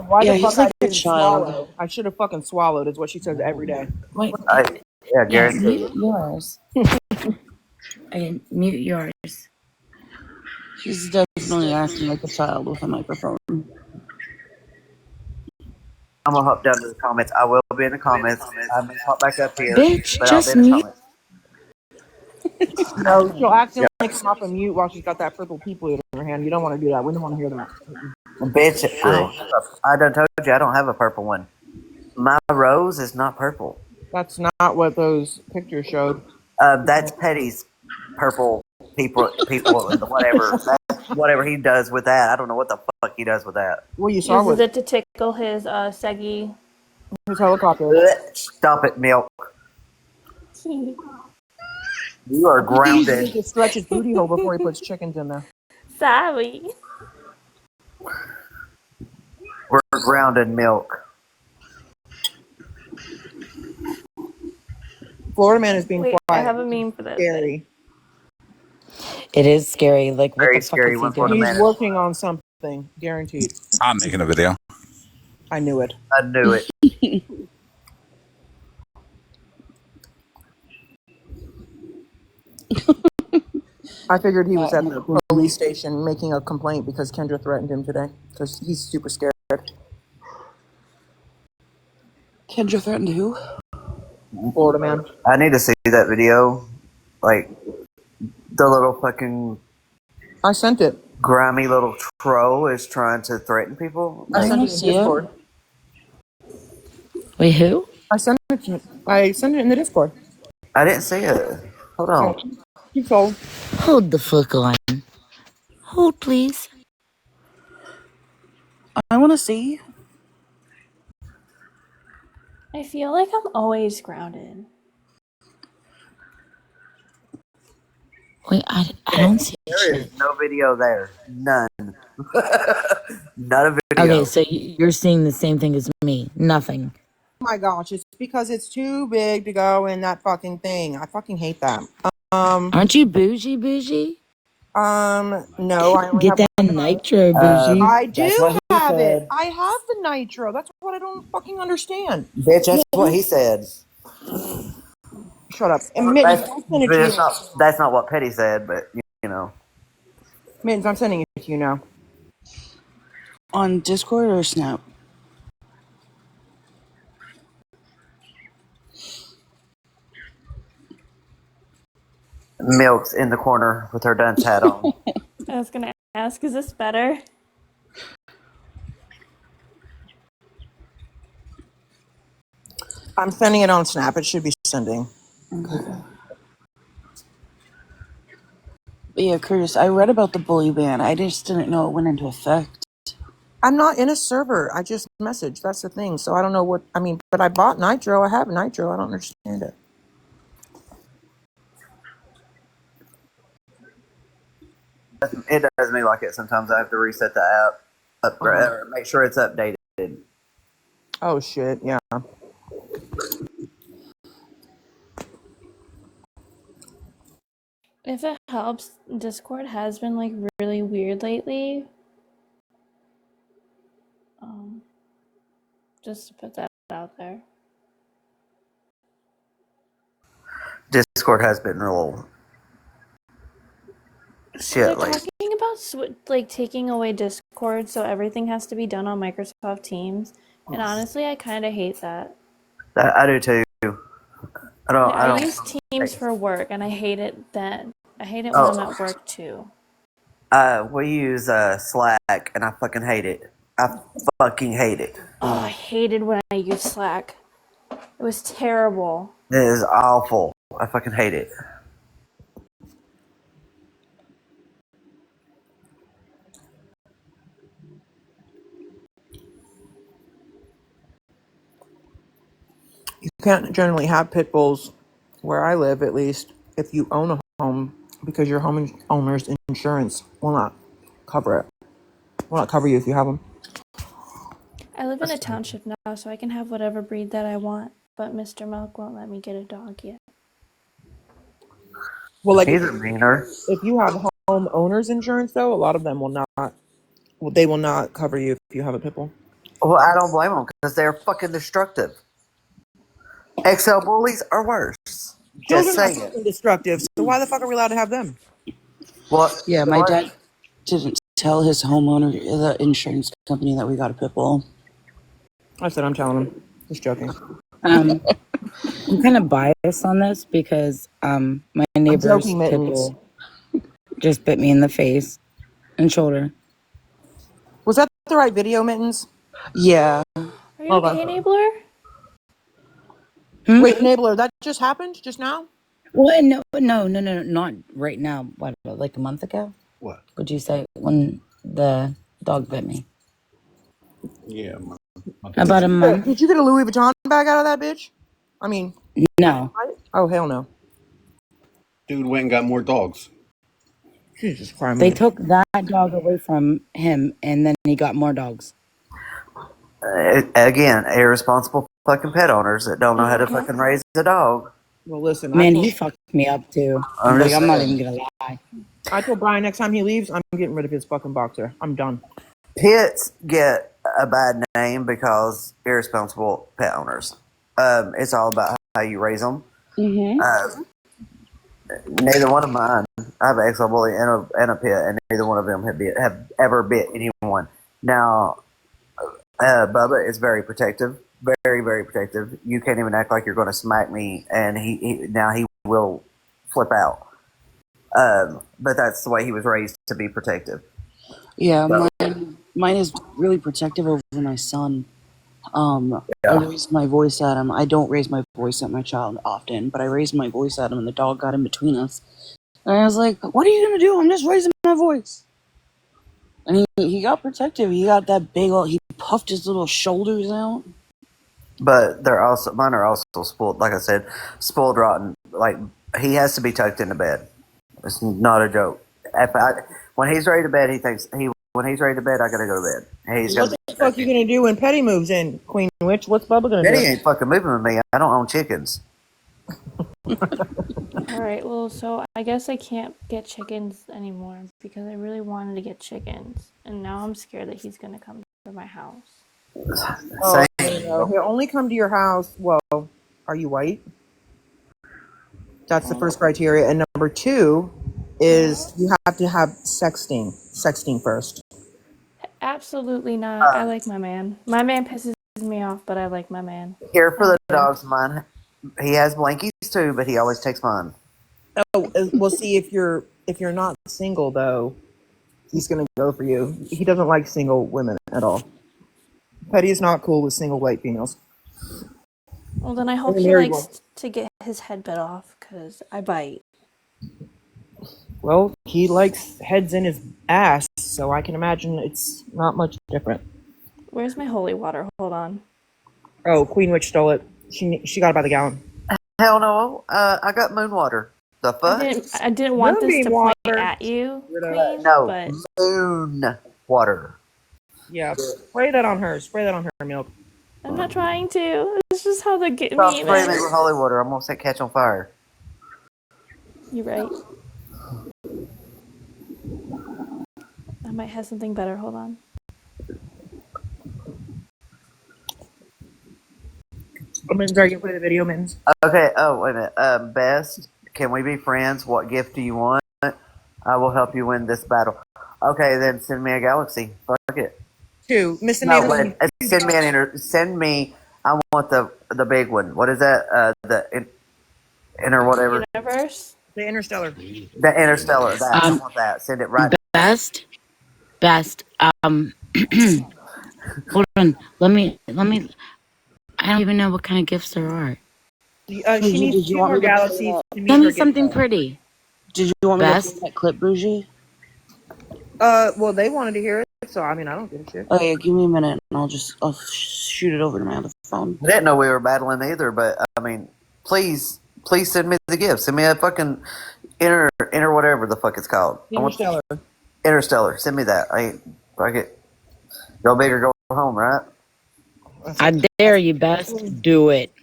A: Why
N: Yeah,
A: the
N: he's
A: fuck
N: like
A: I
N: a
A: didn't
N: child.
A: swallow? I should have fucking swallowed is what she says every day.
D: Wait,
C: Yeah,
D: yeah,
C: guarantee.
D: mute yours. Okay, mute yours.
N: He's definitely acting like a child with a microphone.
C: I'm gonna hop down to the comments. I will be in the comments. I'm gonna hop back up here,
D: Bitch,
C: but I'll be
D: just
C: in the
D: mute.
C: comments.
A: No, she'll accidentally come off a mute while she's got that purple people in her hand. You don't want to do that. We don't want to hear that.
C: Bitch, I done told you I don't have a purple one. My rose is not purple.
A: That's not what those pictures showed.
C: That's Petty's purple people, and whatever. That's whatever he does with that. I don't know what the fuck he does with that.
A: Well, you saw
P: Uses
A: what
P: it to tickle his Seggy.
A: his helicopter.
C: Stop it, Milk. You are
A: He uses it
C: grounded.
A: to stretch his booty hole before he puts chickens in there.
P: Sorry.
C: We're grounded, Milk.
A: Florida man is being
P: Wait,
A: quiet.
P: I have a meme for this.
A: Scary.
D: It is scary. Like, what
C: Very
D: the fuck
C: scary
D: is he
C: when Florida
D: doing?
C: man
A: He's
C: is.
A: working on something, guaranteed.
E: I'm making a video.
A: I knew it.
C: I knew it.
A: I figured he was at the police station making a complaint because Kendra threatened him today because he's super scared.
N: Kendra threatened who?
A: Florida man.
C: I need to see that video. Like, the little fucking
A: I sent it.
C: grimy little troll is trying to threaten people.
A: I sent it in
N: see it.
A: Discord.
D: Wait, who?
A: I sent it in the Discord.
C: I didn't see it. Hold on.
A: Keep told.
D: Hold the fuck on. Hold, please.
N: I want to see.
P: I feel like I'm always grounded.
D: Wait, I don't see
C: There
D: shit.
C: is no video there. None. Not a video.
D: Okay, so you're seeing the same thing as me. Nothing.
A: Oh my gosh, it's because it's too big to go in that fucking thing. I fucking hate that.
D: Aren't you bougie?
A: No, I only
D: Get
A: have
D: that nitro, bougie.
A: I
C: That's
A: do
C: what he
A: have it.
C: said.
A: I have the nitro. That's what I don't fucking understand.
C: Bitch, that's what he said.
A: Shut up. And Mittens, I'll send it to you.
C: That's not what Petty said, but you know.
A: Mittens, I'm sending it to you now.
N: On Discord or Snap?
C: Milk's in the corner with her dunce hat on.
P: I was gonna ask, is this better?
A: I'm sending it on Snap. It should be sending.
N: Okay. But yeah, Curtis, I read about the bully ban. I just didn't know it went into effect.
A: I'm not in a server. I just messaged. That's the thing. So I don't know what I mean. But I bought Nitro. I have Nitro. I don't understand it.
C: It does me like it. Sometimes I have to reset the app, upgrade, or make sure it's updated.
A: Oh shit! Yeah.
P: If it helps, Discord has been like really weird lately. Just to put that out there.
C: Discord has been real shit
P: They're
C: lately.
P: talking about like taking away Discord, so everything has to be done on Microsoft Teams. And honestly, I kind of hate that.
C: I do too.
P: I use Teams for work, and I hate it then. I hate it when I'm at work too.
C: We use Slack, and I fucking hate it. I fucking hate it.
P: Oh, I hated when I used Slack. It was terrible.
C: It is awful. I fucking hate it.
A: You can't generally have pit bulls where I live, at least, if you own a home, because your homeowner's insurance will not cover it. Will not cover you if you have them.
P: I live in a township now, so I can have whatever breed that I want. But Mr. Milk won't let me get a dog yet.
A: Well, like
C: He's a meaner.
A: if you have homeowners insurance, though, a lot of them will not. They will not cover you if you have a pit bull.
C: Well, I don't blame them because they're fucking destructive. XL bullies are worse.
A: Children
C: Just
A: are
C: saying.
A: fucking destructive. So why the fuck are we allowed to have them?
C: What?
N: Yeah, my dad didn't tell his homeowner, the insurance company, that we got a pit bull.
A: I said I'm telling him. Just joking.
D: I'm kind of biased on this because my neighbor's
A: joking,
D: pit
A: Mittens.
D: bull just bit me in the face and shoulder.
A: Was that the right video, Mittens?
N: Yeah.
P: Are you okay, Enabler?
D: Hmm?
A: Wait, Enabler, that just happened just now?
D: Well, no, not right now. What, like a month ago?
H: What?
D: Would you say when the dog bit me?
H: Yeah.
D: About a month.
A: Did you get a Louis Vuitton bag out of that bitch? I mean,
D: No.
A: oh hell no.
H: Dude went and got more dogs.
A: Jesus Christ.
D: They took that dog away from him, and then he got more dogs.
C: Again, irresponsible fucking pet owners that don't know how to fucking raise a dog.
A: Well, listen,
D: Man, he fucked me up too.
C: I'm
D: Like,
C: just
D: I'm not
C: saying.
D: even gonna lie.
A: I told Brian next time he leaves, I'm getting rid of his fucking boxer. I'm done.
C: Pits get a bad name because irresponsible pet owners. It's all about how you raise them.
D: Mm-hmm.
C: Neither one of mine. I have an XL bully and a pit, and neither one of them have ever bit anyone. Now, Bubba is very protective, very, very protective. You can't even act like you're going to smack me, and he will flip out. But that's the way he was raised, to be protective.
N: Yeah, mine is really protective over my son. I raised my voice at him. I don't raise my voice at my child often, but I raised my voice at him, and the dog got in between us. And I was like, "What are you gonna do? I'm just raising my voice." And he got protective. He got that big old. He puffed his little shoulders out.
C: But mine are also spoiled. Like I said, spoiled rotten. Like, he has to be tucked into bed. It's not a joke. When he's ready to bed, when he's ready to bed, I gotta go to bed.
A: What the fuck you gonna do when Petty moves in, Queen Witch? What's Bubba gonna
C: Betty
A: do?
C: ain't fucking moving with me. I don't own chickens.
P: Alright, well, so I guess I can't get chickens anymore because I really wanted to get chickens. And now I'm scared that he's going to come to my house.
A: Oh, no. He'll only come to your house. Well, are you white? That's the first criteria. And number 2 is you have to have sexting first.
P: Absolutely not. I like my man. My man pisses me off, but I like my man.
C: Here for the dogs, mine. He has blankies too, but he always takes mine.
A: Oh, we'll see if you're not single though. He's gonna go for you. He doesn't like single women at all. Petty is not cool with single white females.
P: Well, then I hope
A: Only
P: he
A: married
P: likes to get his head bit off because I bite.
A: Well, he likes heads in his ass, so I can imagine it's not much different.
P: Where's my holy water? Hold on.
A: Oh, Queen Witch stole it. She got it by the gallon.
C: Hell no. I got moon water. The fuck?
P: I didn't want this to
A: Moonbeam
P: point
A: water.
P: at you, Queen,
C: No,
P: but
C: moon water.
A: Yeah, spray that on her. Spray that on her, Milk.
P: I'm not trying to. It's just how the
C: Stop
P: meme
C: spraying me
P: is.
C: with holy water. I'm gonna say catch on fire.
P: You're right. I might have something better. Hold on.
A: Mittens, are you gonna play the video, Mittens?
C: Okay. Oh, wait a minute. Best, can we be friends? What gift do you want? I will help you win this battle. Okay, then send me a galaxy. Fuck it.
A: 2. Miss
C: No,
A: Amanda.
C: wait. Send me Send me. I want the big one. What is that? The inner whatever.
P: Universe.
A: The Interstellar.
C: The Interstellar. That I want that. Send it right.
D: Best. Hold on. Let me. I don't even know what kind of gifts there are.
A: She needs 2 more galaxies to meet
D: Send
A: her
D: me something
A: gift goal.
D: pretty.
N: Did you want me to
D: Best.
N: play that clip, Bougie?
A: Well, they wanted to hear it, so I mean, I don't give a shit.
N: Oh yeah, give me a minute, and I'll shoot it over to my other phone.
C: I didn't know we were battling either, but I mean, please send me the gift. Send me a fucking inner whatever the fuck it's called.
A: Interstellar.
C: Interstellar. Send me that. Fuck it. Go big or go home, right?
D: I dare you, Best. Do it.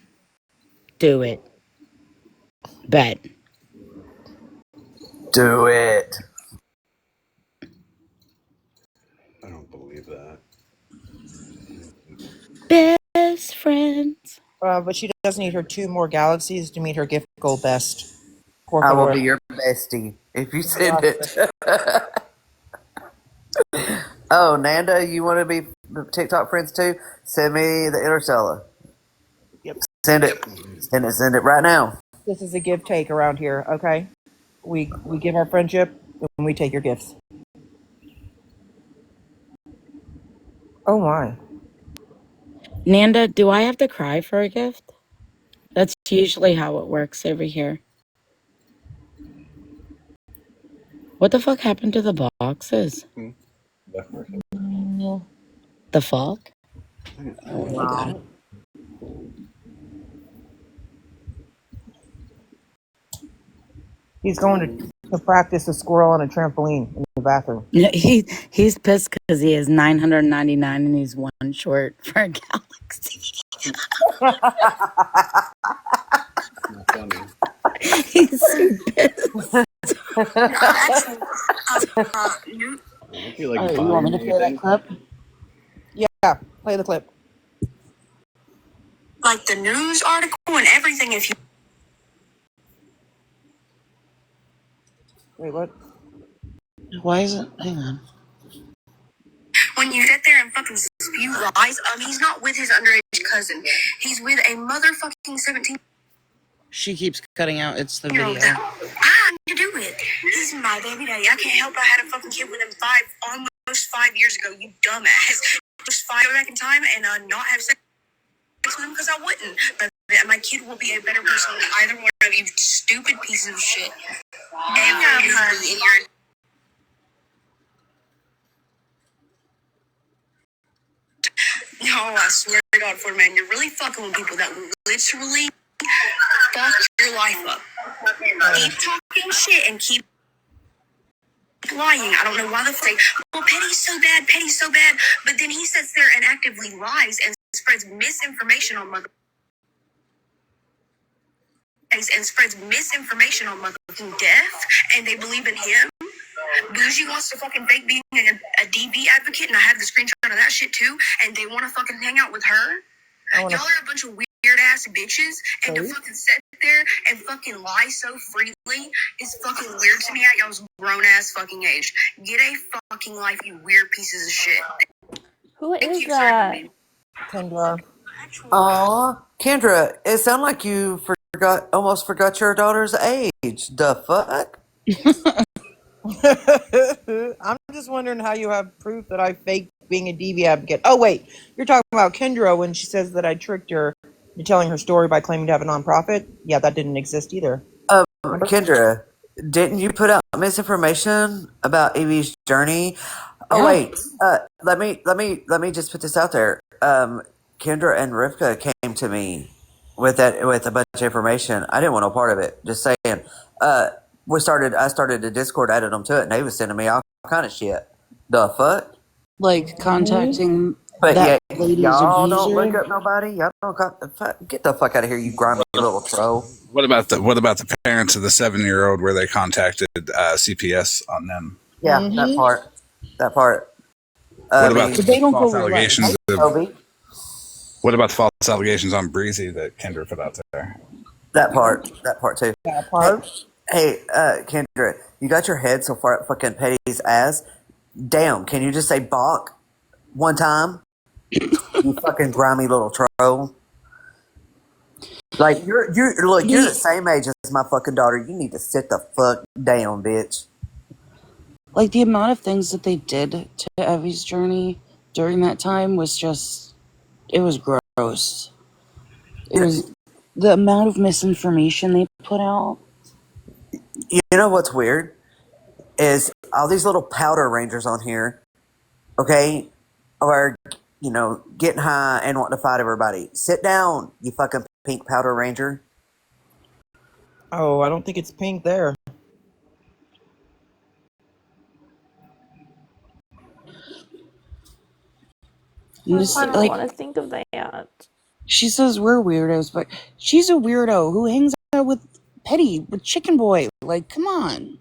D: Do it. Bet.
C: Do it.
H: I don't believe that.
D: Best friends.
A: But she does need her 2 more galaxies to meet her gift goal, Best. Por
C: I will
A: favor.
C: be your bestie if you send it. Oh, Nanda, you want to be TikTok friends too? Send me the Interstellar.
A: Yep.
C: Send it right now.
A: This is a give take around here, okay? We give our friendship and we take your gifts. Oh my.
D: Nanda, do I have to cry for a gift? That's usually how it works over here. What the fuck happened to the boxes? The fuck? Oh, I got it.
A: He's going to practice a squirrel on a trampoline in the bathroom.
D: No, he's pissed because he has 999 and he's 1 short for a galaxy. He's so pissed.
N: You want me to play that clip?
A: Yeah, play the clip.
G: Like the news article and everything. If you
A: Wait, what?
N: Why is it? Hang on.
G: when you sit there and fucking spew lies, he's not with his underage cousin. He's with a motherfucking 17.
N: She keeps cutting out. It's the
G: You know,
N: video.
G: I had to do it. He's my baby daddy. I can't help I had a fucking kid with him almost 5 years ago, you dumbass. Just 5 go back in time and not have sex with him because I wouldn't. But my kid will be a better person than either one of you stupid pieces of shit. Everybody in your... No, I swear to God, Ford man, you're really fucking with people that will literally fuck your life up. Keep talking shit and keep lying. I don't know why the fuck. Well, Petty's so bad. But then he sits there and actively lies and spreads misinformation on motherfucking death, and they believe in him. Bougie wants to fucking fake being a DV advocate, and I have the screenshot of that shit too, and they want to fucking hang out with her. Y'all are a bunch of weird ass bitches, and to fucking sit there and fucking lie so freely is fucking weird to me at y'all's grown ass fucking age. Get a fucking life, you weird pieces of shit.
P: Who is that?
A: Kendra.
C: Aw, Kendra, it sounded like you almost forgot your daughter's age. The fuck?
A: I'm just wondering how you have proof that I faked being a DV advocate. Oh, wait. You're talking about Kendra when she says that I tricked her into telling her story by claiming to have a nonprofit? Yeah, that didn't exist either.
C: Kendra, didn't you put out misinformation about Evie's journey? Oh, wait. Let me just put this out there. Kendra and Rivka came to me with a bunch of information. I didn't want no part of it. Just saying. I started a Discord, added them to it, and they was sending me all kind of shit. The fuck?
N: Like contacting
C: But
N: that
C: yeah,
N: lady's
C: y'all don't
N: abuser?
C: look up nobody. Y'all don't get the fuck out of here, you grimy little troll.
E: What about the parents of the 7-year-old where they contacted CPS on them?
C: Yeah, that part.
E: What about
N: But they don't
E: false
N: go
E: allegations
N: right.
E: of? What about the false allegations on Breezy that Kendra put out there?
C: That part too.
A: That part.
C: Hey, Kendra, you got your head so far up fucking Petty's ass. Damn, can you just say "bonk" one time? You fucking grimy little troll. Like you're the same age as my fucking daughter. You need to sit the fuck down, bitch.
N: Like, the amount of things that they did to Evie's journey during that time was just, it was gross. It was the amount of misinformation they put out.
C: You know what's weird is all these little powder rangers on here, okay, are getting high and wanting to fight everybody. Sit down, you fucking pink powder ranger.
A: Oh, I don't think it's pink there.
N: Just,
P: I don't want to think of that.
N: She says we're weirdos, but she's a weirdo who hangs out with Petty, with Chicken Boy. Like, come on.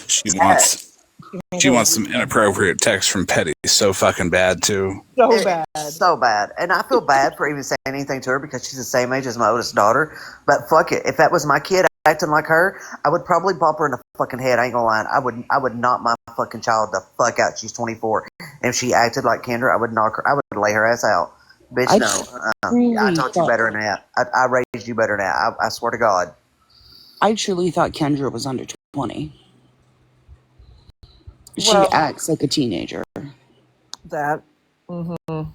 E: She wants some inappropriate text from Petty so fucking bad too.
C: So bad. And I feel bad for even saying anything to her because she's the same age as my oldest daughter. But fuck it. If that was my kid acting like her, I would probably bump her in the fucking head. I ain't gonna lie. I would knock my fucking child the fuck out. She's 24. And if she acted like Kendra, I would knock her. I would lay her ass out. Bitch, I taught you better than that. I raised you better than that. I swear to God.
N: I truly thought Kendra was under 20. She
A: Well-
N: acts like a teenager.
A: That. Mm-hmm.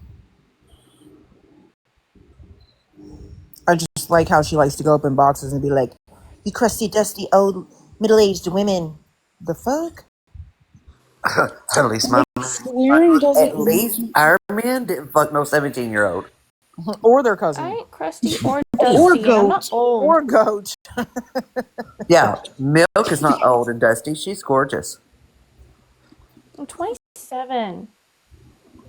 A: I just like how she likes to go up in boxes and be like, "You crusty, dusty, old, middle-aged women." The fuck?
C: At least our men didn't fuck no 17-year-old.
A: Or their cousin.
P: I ain't crusty or dusty. I'm not old.
A: Or goat.
C: Yeah, Milk is not old and dusty. She's gorgeous.
P: I'm 27.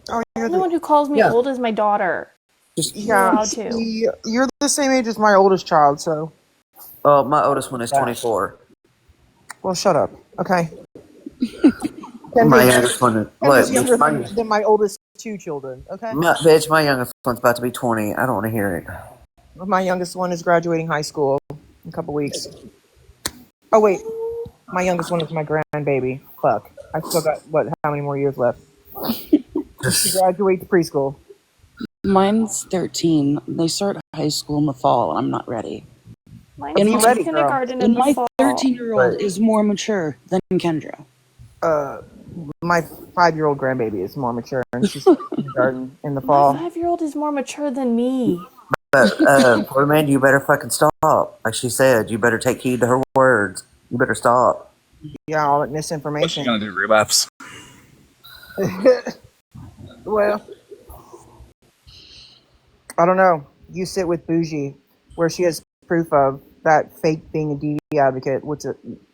A: Oh,
P: Anyone who calls me old is my daughter. You're allowed to.
A: You're the same age as my oldest child, so.
C: Oh, my oldest one is 24.
A: Well, shut up. Okay.
C: My youngest one is
A: Kendra's younger than my oldest two children. Okay.
C: my youngest one's about to be 20. I don't want to hear it.
A: My youngest one is graduating high school in a couple weeks. Oh wait, my youngest one is my grandbaby. Fuck, I still got how many more years left? She graduates preschool.
N: Mine's 13. They start high school in the fall, and I'm not ready.
P: Mine's in kindergarten in the
N: my
P: fall.
N: 13-year-old is more mature than Kendra.
A: My 5-year-old grandbaby is more mature, and she's in kindergarten in the fall.
P: My 5-year-old is more mature than me.
C: But, poor man, you better fucking stop. Like she said, you better take heed to her words. You better stop.
A: Yeah, all that
E: What's she
A: misinformation.
E: gonna do? Relapse?
A: Well, I don't know. You sit with Bougie, where she has proof of that fake being a DV advocate.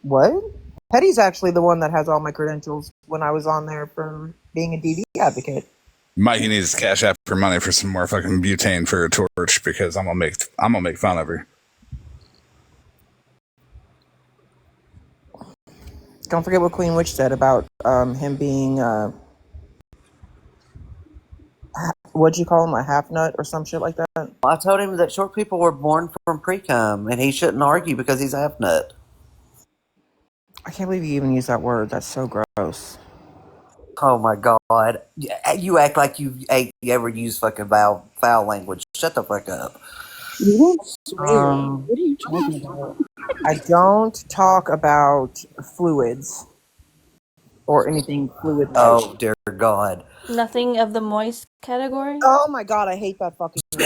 A: What? Petty's actually the one that has all my credentials when I was on there for being a DV advocate.
E: Mikey needs to cash out for money for some more fucking butane for a torch because I'm gonna make fun of her.
A: Don't forget what Queen Witch said about him being what'd you call him, a half nut or some shit like that?
C: I told him that short people were born from pre-cum, and he shouldn't argue because he's a half nut.
A: I can't believe you even used that word. That's so gross.
C: Oh my God! You act like you ever use fucking foul language. Shut the fuck up.
N: You don't swear. What are you talking about?
A: I don't talk about fluids or anything fluid.
C: Oh dear God!
P: Nothing of the moist category?
A: Oh my God, I hate that fucking word.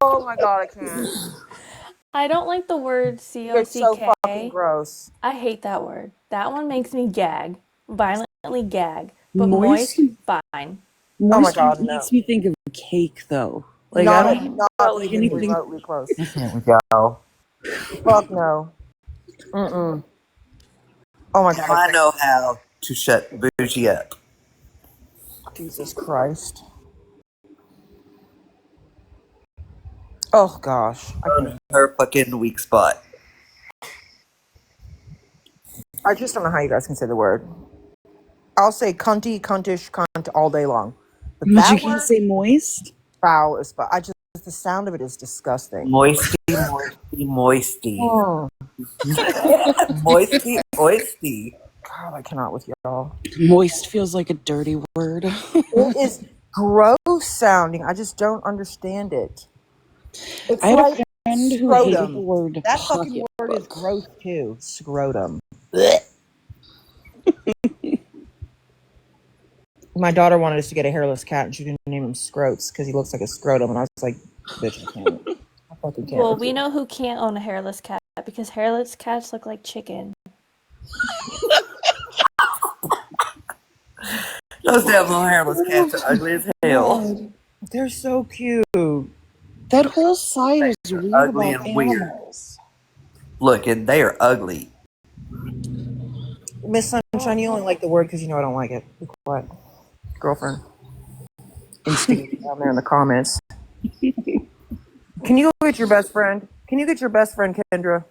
A: Oh my God, I can't.
P: I don't like the word C-O-C-K.
A: It's so fucking gross.
P: I hate that word. That one makes me gag. Violently gag. But
N: Moist?
P: moist, fine.
A: Oh my God, no.
N: makes me think of cake, though. Like,
A: Not
N: I don't
A: even
N: like anything.
A: remotely close.
C: Here we go.
A: Fuck no. Mm-mm. Oh my God.
C: I know how to shut Bougie up.
A: Jesus Christ. Oh gosh.
C: Her fucking weak spot.
A: I just don't know how you guys can say the word. I'll say cunty, cuntish, cunt all day long. But
N: But you
A: that
N: can't
A: word,
N: say moist?
A: foul as fuck. The sound of it is disgusting.
C: Moisty, moisty, moisty.
A: Oh,
C: Moisty, oisty.
A: God, I cannot with y'all.
N: Moist feels like a dirty word.
A: It is gross sounding. I just don't understand it. It's
N: I had
A: like
N: a friend who hated the
A: scrotum.
N: word
A: That fucking word is
N: pocketbook.
A: gross too. Scrotum. Blech. My daughter wanted us to get a hairless cat, and she didn't name him Scroats because he looks like a scrotum. And I was like, "Bitch, I can't. I fucking can't."
P: Well, we know who can't own a hairless cat because hairless cats look like chicken.
C: Those damn little hairless cats are ugly as hell.
A: They're so cute.
N: That whole side is weird
C: Ugly
N: about
C: and weird.
N: animals.
C: Look, and they are ugly.
A: Miss Sunshine, you only like the word because you know I don't like it. Be quiet, girlfriend. Instigating down there in the comments. Can you go get your best friend? Can you get your best friend, Kendra?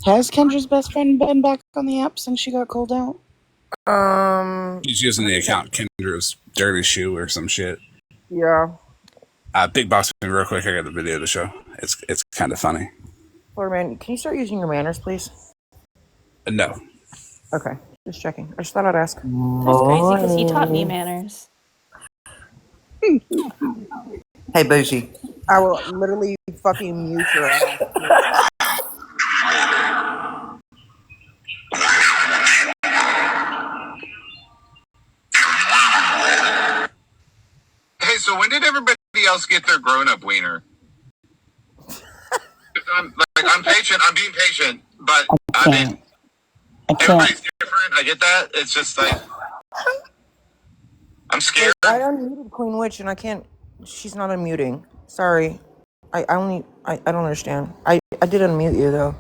N: Has Kendra's best friend been back on the app since she got called out?
E: She's using the account Kendra's Dirty Shoe or some shit.
A: Yeah.
E: Big Boss, real quick, I got the video to show. It's kind of funny.
A: Florman, can you start using your manners, please?
E: No.
A: Okay, just checking. I just thought I'd ask.
P: That's crazy because he taught me manners.
C: Hey, Bougie.
A: I will literally fucking mute your ass.
R: Hey, so when did everybody else get their grown-up wiener? I'm patient. I'm being patient, but I mean, everybody's different. I get that. It's just like I'm scared.
A: I unmuted Queen Witch and I can't. She's not unmuting. Sorry. I don't understand. I did unmute you though.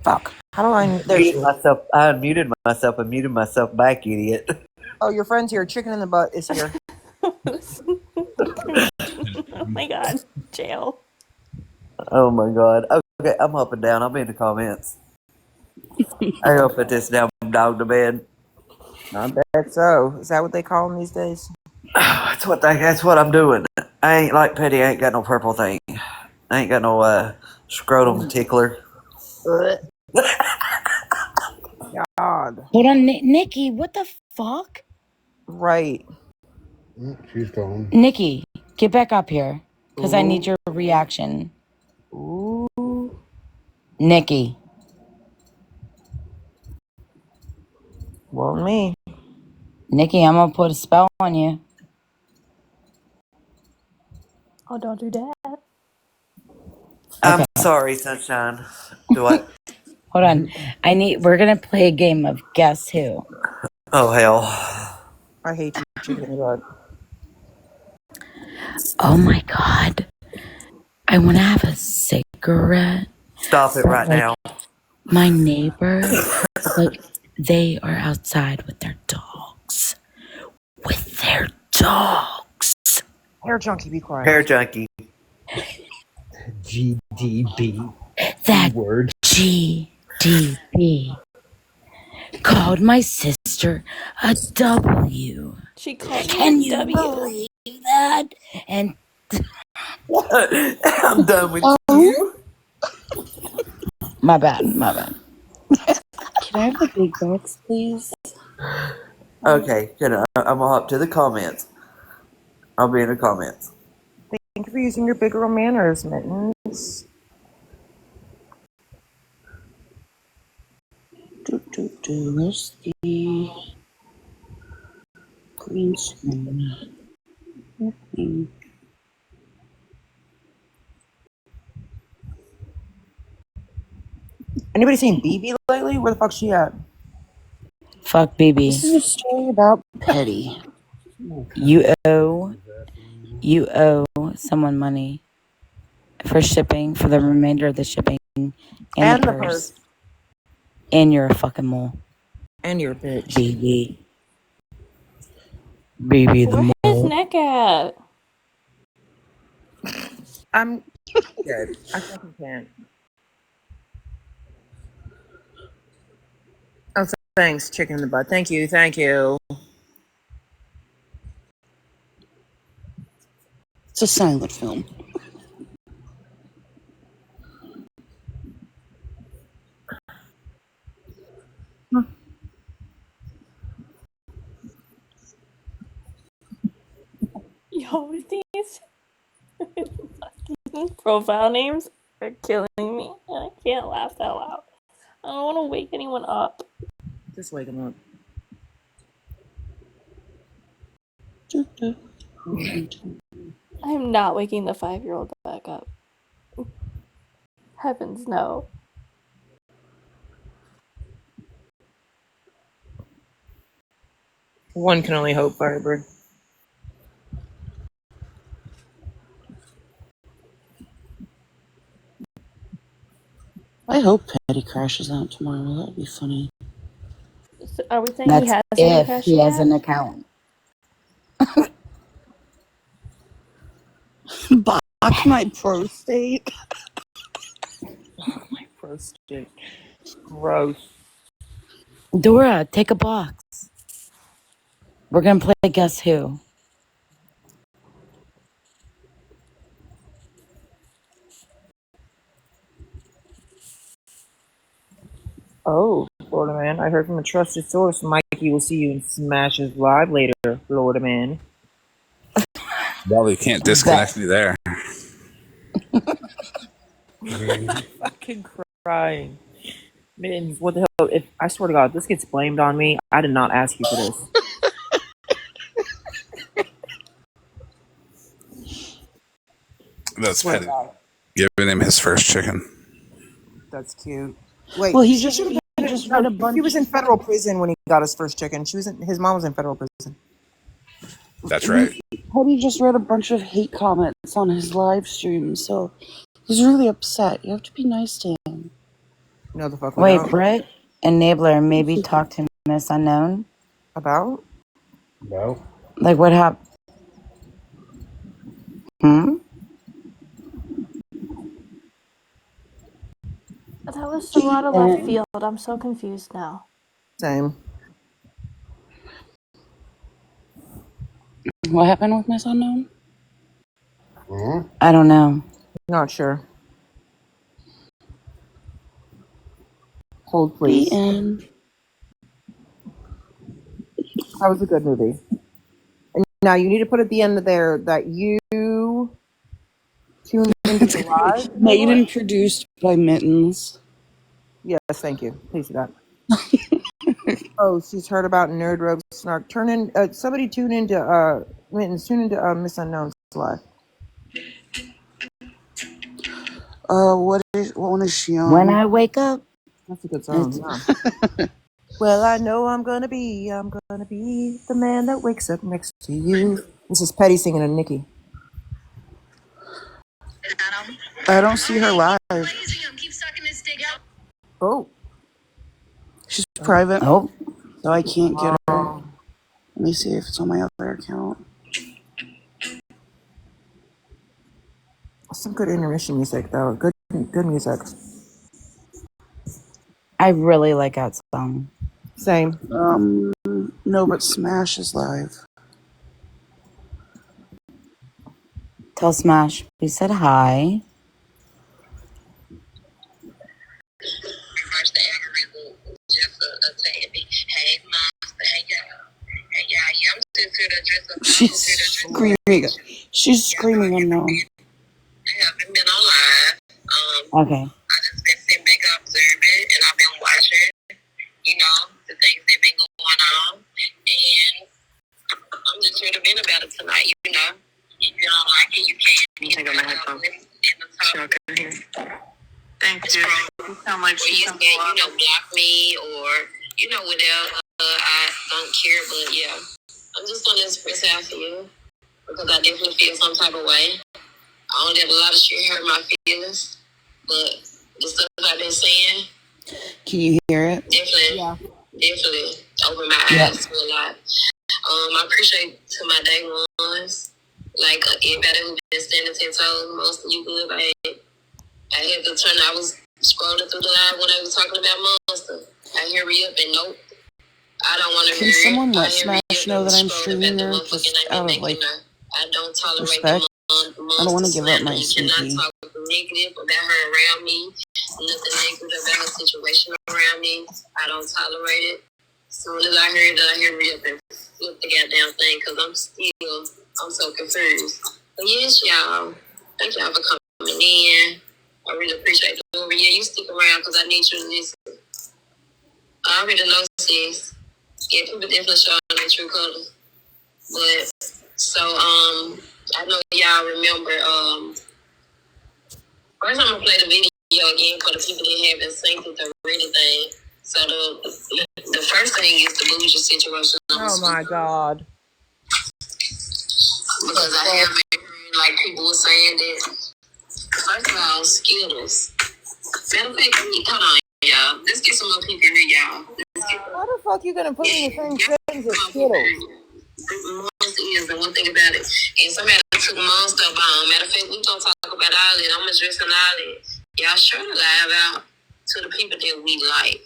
A: Fuck. How do I? There she is.
C: I unmuted myself and muted myself back, idiot.
A: Oh, your friend's here. Chicken in the butt is here.
P: Oh my god, jail.
C: Oh my god. Okay, I'm up and down. I'm in the comments. I gotta put this damn dog to bed.
A: I bet so. Is that what they call them these days?
C: That's what I'm doing. I ain't like Petty. I ain't got no purple thing. I ain't got no scrotum tickler.
A: God.
D: Hold on, Nikki, what the fuck?
A: Right.
H: She's gone.
D: Nikki, get back up here because I need your reaction.
A: Ooh.
D: Nikki.
A: Well, me.
D: Nikki, I'm gonna put a spell on you.
P: Oh, don't do that.
C: I'm sorry, Sunshine. Do I?
D: Hold on. We're gonna play a game of guess who.
C: Oh hell.
A: I hate you, chicken in the butt.
D: Oh my god. I wanna have a cigarette.
C: Stop it right now.
D: My neighbor, they are outside with their dogs.
A: Hair junkie, be quiet.
C: Hair junkie.
T: GDB.
D: That
T: word.
D: GDB called my sister a W.
P: She called
D: Can
P: me
D: you
P: a W.
D: believe that? And
C: I'm done with you.
D: My bad. Can I have the big box, please?
C: Okay, I'm gonna hop to the comments. I'll be in the comments.
A: Thank you for using your big girl manners, Mittens.
N: Where's the green screen?
A: Anybody seen BB lately? Where the fuck's she at?
D: Fuck
N: This
D: BB.
N: is a story about Petty.
D: You owe someone money for shipping, for the remainder of the shipping and the purse. And you're a fucking mole.
A: And you're a bitch.
D: BB the
P: Where's his
D: mole.
P: neck at?
A: I'm dead. I fucking can't. Thanks, chicken in the butt. Thank you, thank you.
N: It's a silent film.
P: Yo, these fucking profile names are killing me, and I can't laugh that loud. I don't want to wake anyone up.
A: Just wake him up.
P: I am not waking the 5-year-old back up. Heavens no.
A: One can only hope, Firebird.
N: I hope Petty crashes out tomorrow. That'd be funny.
P: So are we saying
D: That's
P: he hasn't
D: if
P: crashed
D: he has
P: yet?
D: an account.
N: Bach my prostate.
A: My prostate. Gross.
D: Dora, take a box. We're gonna play Guess Who.
A: Oh, Florida man. I heard from a trusted source Mikey will see you in Smashes Live later, Florida man.
E: Well, you can't disconnect me there.
A: Fucking crying. Man, what the hell? If I swear to God, this gets blamed on me. I did not ask you for this.
E: That's
A: Swear to
E: Petty
A: God.
E: giving him his first chicken.
A: That's cute. Wait,
N: Well, he just read a bunch.
A: He was in federal prison when he got his first chicken. His mom was in federal prison.
E: That's right.
N: Petty just read a bunch of hate comments on his live stream, so he's really upset. You have to be nice to him.
A: No, the fuck we
D: Wait,
A: don't.
D: Britt, Enabler, maybe talk to Miss Unknown.
A: About?
H: No.
D: Like what happened?
P: That was so out of left field. I'm so confused now.
A: Same.
N: What happened with Miss Unknown?
D: I don't know.
A: Not sure. Hold, please.
N: The end.
A: That was a good movie. And now you need to put at the end of there that you tuned into the live.
N: Made and produced by Mittens.
A: Yes, thank you. Please do that. Oh, she's heard about Nerd Rogue Snark. Somebody tune into Mittens. Tune into Miss Unknown's live.
N: What one is she on?
D: When I wake up.
A: That's a good song. Yeah. Well, I know I'm gonna be the man that wakes up next to you. This is Petty singing to Nikki.
N: I don't see her live.
A: Oh.
N: She's private.
D: Oh.
N: So I can't get her. Let me see if it's on my other account.
A: Some good intermission music, though. Good music.
D: I really like that song.
A: Same.
N: No, but Smash is live.
D: Tell Smash we said hi.
N: She's screaming unknown.
D: Okay.
L: I just been sitting back observing, and I've been watching, the things that been going on, and I'm just here to vent about it tonight. If you don't like it, you can't. Take out my headphones. Sure, I can hear. Thank you. You sound like you can, block me or whatever. I don't care, but yeah, I'm just gonna express how I feel because I definitely feel some type of way. I don't let a lot of shit hurt my feelings, but the stuff I've been saying,
N: Can you hear it?
L: definitely open my eyes to a lot. I appreciate to my day ones, like everybody who been standing 10 toes, most of you good, babe. I had to turn, I was scrolling through the live when I was talking about Monster. I hurry up and nope, I don't want to
N: Can
L: hear it.
N: someone
L: I
N: let
L: hear
N: Smash know that I'm
L: scrolling
N: streaming
L: at the
N: her,
L: motherfucking
N: just
L: name
N: out
L: and
N: of like
L: making her. I don't tolerate
N: respect? I don't want
L: monster
N: to give up
L: slander.
N: my
L: You cannot
N: sneaky.
L: talk negative about her around me. Nothing negative about her situation around me. I don't tolerate it. As soon as I heard that, I hear me up and flip the goddamn thing because I'm so confused. But yes, y'all. Thank y'all for coming in. I really appreciate it. Yeah, you stick around because I need you to listen. I already know, sis. Yeah, people definitely showing their true colors. But so I know y'all remember first I'm gonna play the video again for the people that haven't seen it or anything. So the first thing is the bougie situation.
A: Oh my God.
L: Because I have been hearing like people were saying that first of all, Skittles. Matter of fact, hold on, y'all. Let's get some more people here, y'all.
A: How the fuck you gonna put me in the same sentence as Skittles?
L: Monster is the one thing about it. And somebody took Monster bomb. Matter of fact, we gonna talk about all that. I'm addressing all that. Y'all sure to live out to the people that we like.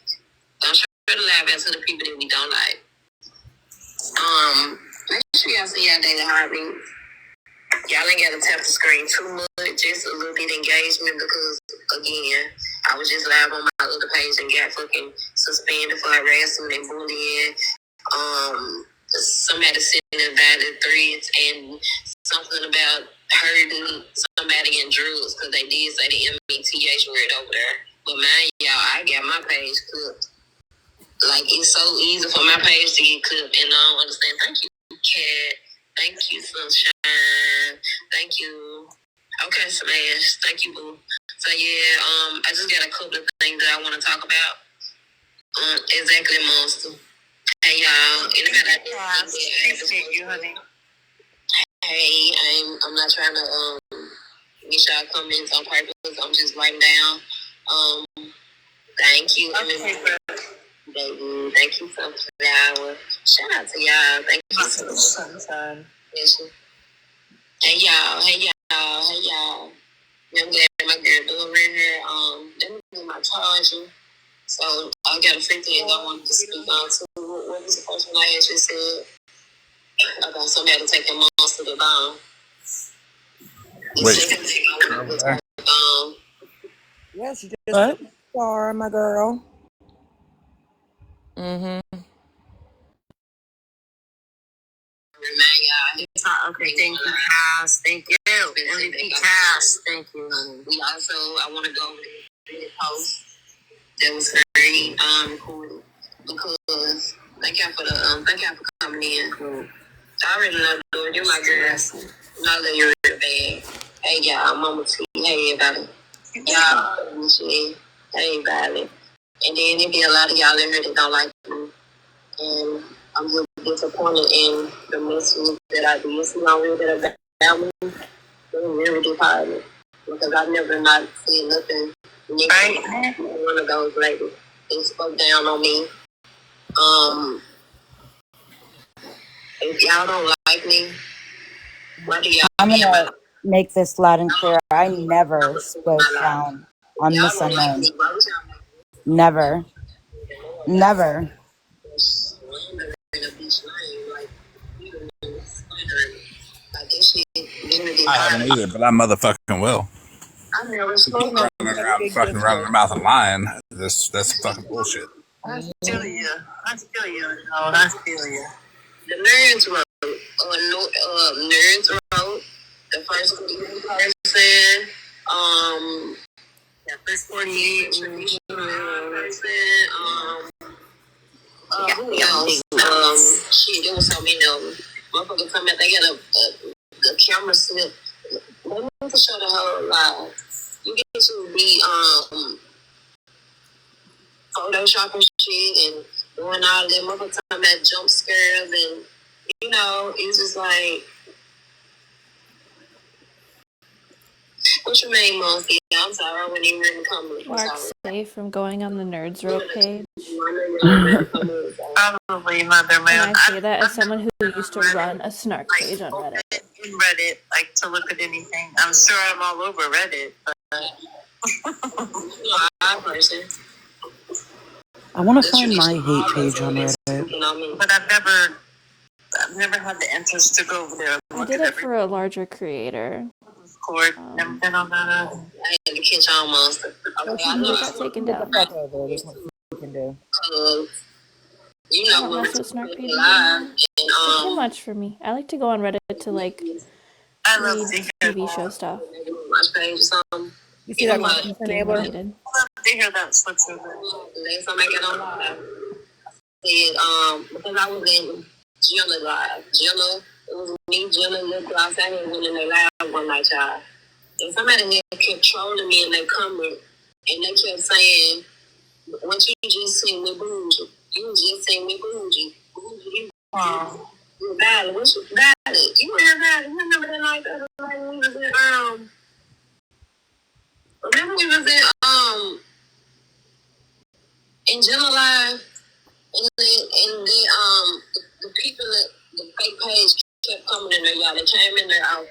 L: Don't sure to live out to the people that we don't like. Make sure y'all see y'all daily heartbeat. Y'all ain't gotta tap the screen too much, just a little bit engagement because again, I was just live on my other page and got fucking suspended for harassment and bullying. Somebody sending invalid threads and something about hurting somebody in drugs because they did say the METH word over there. But man, y'all, I got my page clipped. Like it's so easy for my page to get clipped, and I don't understand. Thank you, Kat. Thank you, Sunshine. Thank you. Okay, Smash. Thank you, Boo. So yeah, I just got a couple of things that I want to talk about. Exactly, Monster. Hey y'all, anybody? Appreciate you, honey. Hey, I'm not trying to get y'all comments on purpose. I'm just writing down. Thank you, baby. Thank you, Sunflower. Shout out to y'all. Thank you, Sunshine. Hey y'all. I'm glad my girl doing right here. Let me do my charger. So I got a few things I wanted to speak on too. What was the first one I had just said? About somebody taking Monster to the bomb. The
E: Wait.
L: second thing I wanted to talk about.
A: Yes, you just
N: What?
A: are, my girl. Mm-hmm.
L: Remind y'all. Okay, thank you, Cass. Thank you. MVP Cass. Thank you. We also, I want to go over the post that was very recorded because thank y'all for coming in. I already know you're my girl. Know that you're the bag. Hey y'all, Mama T. Hey everybody. Y'all, hey Valley. And then there be a lot of y'all in here that don't like me. And I'm really disappointed in the message that I did see on here that about me. It really disappointed me because I've never not seen nothing negative from one of those ladies. They spoke down on me. If y'all don't like me, why do y'all
D: I'm
L: be in my life?
D: gonna make this loud and clear. I never spoke down on
L: Y'all
D: Miss
L: don't like
D: Unknown.
L: me. Why would y'all like me?
D: Never. Never.
E: I haven't either, but I motherfucking will.
L: I never
E: Keep running around their mouth and lying. That's fucking bullshit.
L: I feel you. I feel you. The Nerds wrote, Nerds wrote, the first person, first 48, who else? Shit, there was so many of them. Motherfuckers come out, they got a camera slip. They need to show the whole live. You get to be, photoshopping shit and doing all that motherfuckers talking about jump scares and it's just like what you mean, Monkey? I'm sorry, I wouldn't even read the comments.
P: Mark's safe from going on the Nerds Rope page.
L: Probably Mother Moon.
P: And I say that as someone who used to run a snark page on Reddit.
L: In Reddit, like to look at anything. I'm sure I'm all over Reddit, but I'm a person.
N: I want to
L: The
N: find my
L: traditional
N: hate page on
L: is
N: Reddit.
L: speaking on me, but I've never had the interest to go over there and
P: I
L: look
P: did
L: at
P: it for a larger creator.
L: Discord. Never been on that. I had to catch on monster. Okay, I know.
P: It got taken down.
A: Fuck over. There's nothing you can do.
L: You
P: I
L: know
P: don't
L: when
P: mess
L: we're
P: with Snark
L: talking
P: pages
L: live
P: anymore.
L: and
P: It's too much for me. I like to go on Reddit to like
L: I love
P: read
L: to
P: TV show stuff.
L: watch page or something.
A: You see that
L: Anyway,
A: content
P: Game
A: enabler?
P: related.
L: I love to hear that Switzerland. Last time I got on live, said because I was in Jenna live. Jenna, it was me, Jenna, Lip Gloss. I had went in their live one night, y'all. And somebody had kept trolling me in their comment, and they kept saying, "What you just seen with Bougie? You just seen with Bougie. Bougie, you valid. What's valid? You were valid. You remember that night? That night when we was in remember we was in Jenna live, and the people that the fake page kept coming in there, y'all. They came in there out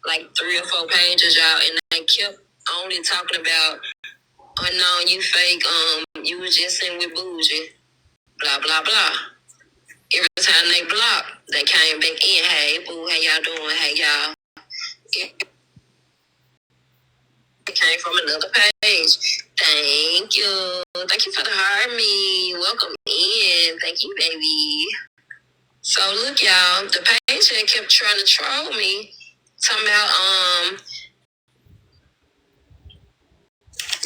L: like 3 or 4 pages, y'all, and they kept only talking about unknown, you fake, you was just in with Bougie, blah blah blah. Every time they blocked, they came back in. Hey, boo, how y'all doing? Hey, y'all. It came from another page. Thank you. Thank you for the heart me. Welcome in. Thank you, baby. So look, y'all, the page that kept trying to troll me, talking about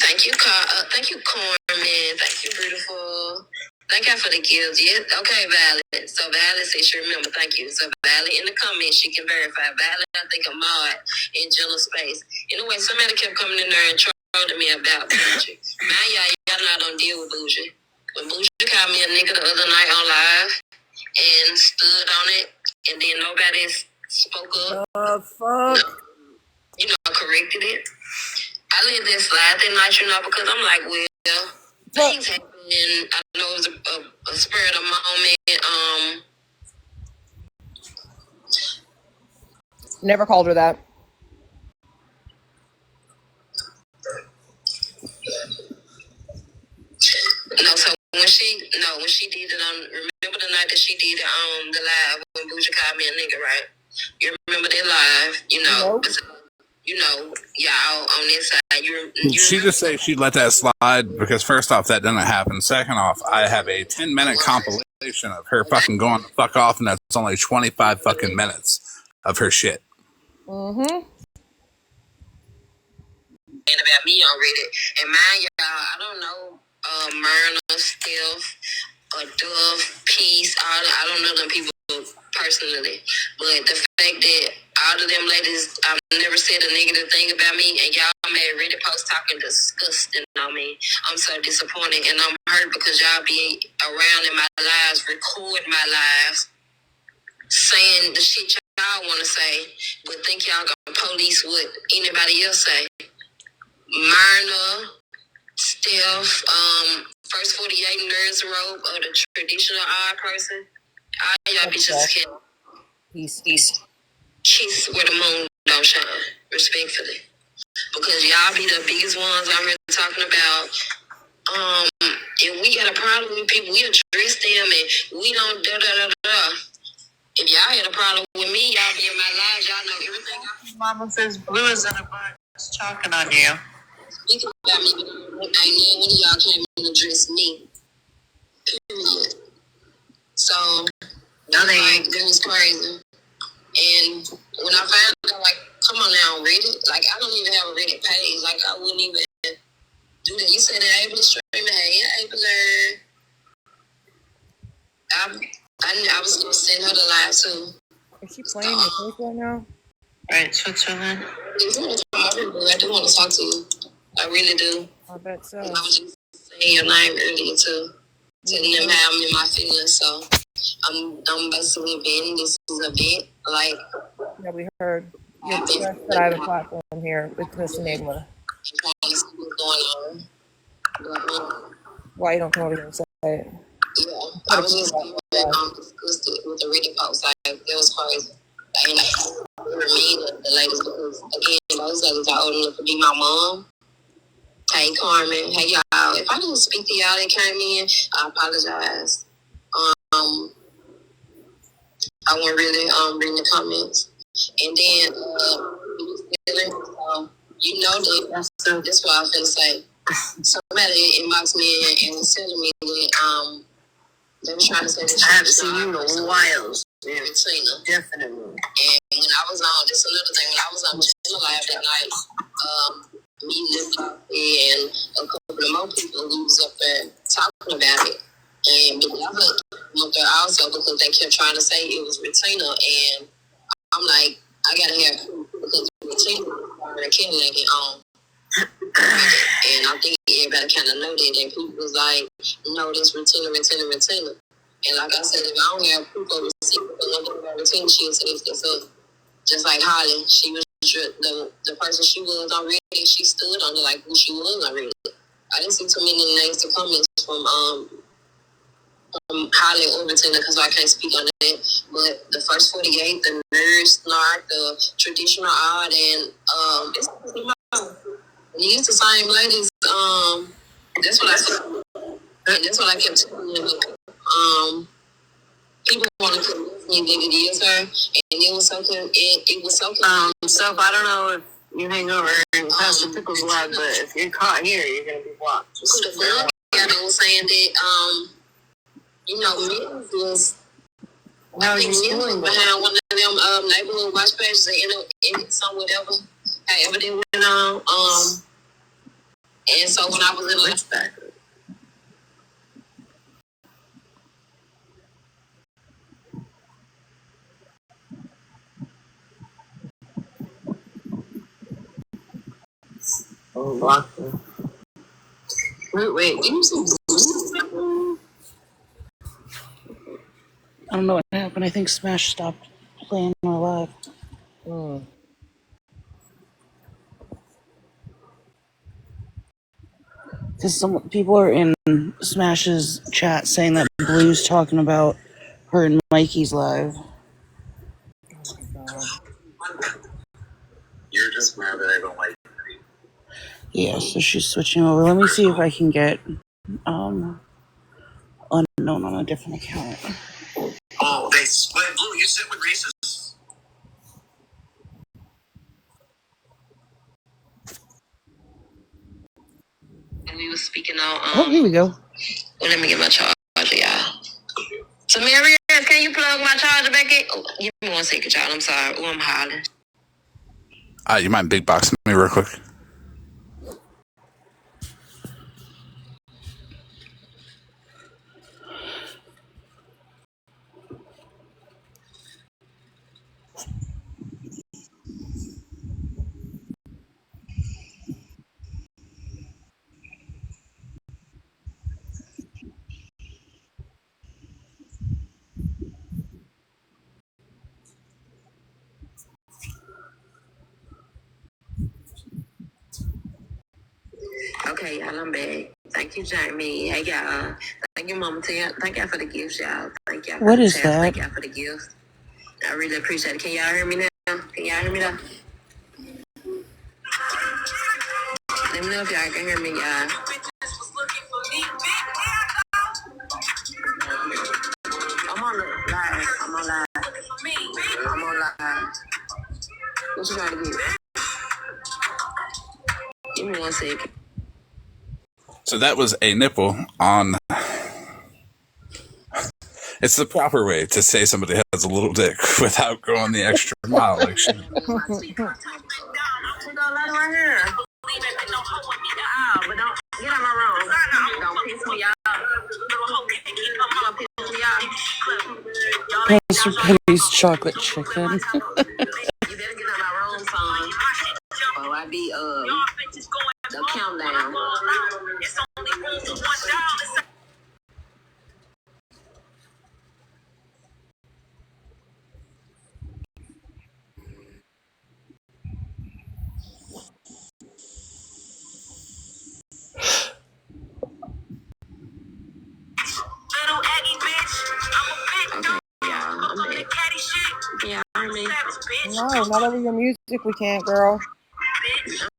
L: thank you, Carmen. Thank you, beautiful. Thank you for the gifts. Yeah, okay, Valley. So Valley says she remember. Thank you. So Valley in the comments, she can verify. Valley, I think a mod in general space. Anyway, somebody kept coming in there and trolling me about Bougie. Man, y'all not gonna deal with Bougie. When Bougie called me a nigga the other night on live and stood on it, and then nobody spoke up.
A: Fuck.
L: You know, corrected it. I let that slide that night, you know, because I'm like, well, things happen. I know it was a spur of the moment.
A: Never called her that.
L: No, so when she did it on, remember the night that she did it on the live when Bougie called me a nigga, right? You remember that live, you know?
A: Nope.
L: You know, y'all on this side,
E: Did she just say she let that slide? Because first off, that didn't happen. Second off, I have a 10-minute compilation of her fucking going the fuck off, and that's only 25 fucking minutes of her shit.
L: And about me on Reddit. And mind y'all, I don't know Myrna, Steph, or Dove, Peace, I don't know them people personally. But the fact that all of them ladies, I've never said a negative thing about me, and y'all made Reddit post talking disgusting on me. I'm so disappointed, and I'm hurt because y'all be around in my lives, record my lives, saying the shit y'all want to say, but think y'all gonna police what anybody else say. Myrna, Steph, first 48 Nerds Rope, or the traditional odd person. All y'all bitches can kiss where the moon don't shine, respectfully. Because y'all be the biggest ones I'm here talking about. If we got a problem with people, we address them and we don't da-da-da-da. If y'all had a problem with me, y'all be in my lives, y'all know everything. Mama says blue is in a box talking on you. Speaking about me, but one of y'all came and addressed me. Period. So, like, that was crazy. And when I found out, like, come on now, Reddit. Like, I don't even have a Reddit page. Like, I wouldn't even do that. You said that Able to stream it. Hey, Able. I was going to send her the live, too.
A: Is she playing your face right now?
L: Right, Switzerland. I do want to talk to you. I really do.
A: I bet so.
L: I was just saying your name earlier, too. Telling them how I'm in my feelings, so I'm basically venting. This is a vent. Like,
A: Yeah, we heard. You're blessed that I have a platform here with Miss Enigma.
L: what's going on.
A: Why you don't come over here and say it?
L: Yeah, I was just disgusted with the reading post. Like, it was crazy. And I remember me, the ladies, because, again, those ladies are old enough to be my mom. Hey, Carmen. Hey, y'all.
G: y'all. If I didn't speak to y'all that came in, I apologize. I wasn't really reading the comments. And then you know that that's what I was gonna say. Somebody inboxed me and was telling me that they were trying to say that I have seen you in a while. Yeah, Tina. Definitely. And when I was on, just another thing, when I was on Channel Live that night, me, Lip and a couple of more people who was up there talking about it. And Beloved went there also because they kept trying to say it was Retina. And I'm like, I gotta have proof because Retina was Kennedy on. And I think everybody kind of know that. And people was like, no, this Retina. And like I said, if I don't have proof of receipt, Retina, she'll say this up. Just like Holly, she was the person she was already. She stood on it like who she was already. I didn't see too many names to comments from Holly or Retina because I can't speak on that. But the first 48, the nerd, snark, the traditional odd, and it's these the same ladies. That's what I said. And that's what I kept telling them. People want to convince me that it is her, and it was so it was so. So I don't know if you hang over and Pastor Pickles live, but if you're caught here, you're gonna be blocked. The film guy was saying that you know, Mills was. I think Mills was behind one of them neighborhood watch pages in some whatever. However they went on. And so when I was in Lynchburg. Oh, locked her. Wait, did you see?
N: I don't know what happened. I think Smash stopped playing our live. Because some people are in Smash's chat saying that Blue's talking about her and Mikey's live.
R: You're just mad that I don't like you.
N: Yeah, so she's switching over. Let me see if I can get Unknown on a different account.
R: Oh, they split. Blue, you sit with racists.
G: And we was speaking on
N: Oh, here we go.
G: well, let me get my charger, y'all. So Marius, can you plug my charger back in? Oh, give me 1 second, y'all. I'm sorry. Oh, I'm hollering.
E: You mind big boxing me real quick?
G: Okay, y'all, I'm back. Thank you, Jamie. Hey, y'all. Thank you, Mama Tia. Thank y'all for the gifts, y'all. Thank y'all for
N: What
G: the
N: is
G: taps.
N: that?
G: Thank y'all for the gifts. I really appreciate it. Can y'all hear me now? Can y'all hear me now? Let me know if y'all can hear me, y'all. I'm on live. I'm on live. What you trying to get? Give me 1 second.
E: So that was a nipple on. It's the proper way to say somebody has a little dick without going the extra mile. Like shit.
G: Right here. But don't get on my room. Don't piss me off. Don't piss me off.
N: Pastor Penny's chocolate chicken.
G: You better get on my room, son. Or I be the countdown. Yeah, I mean,
A: No, not over your music. We can't, girl.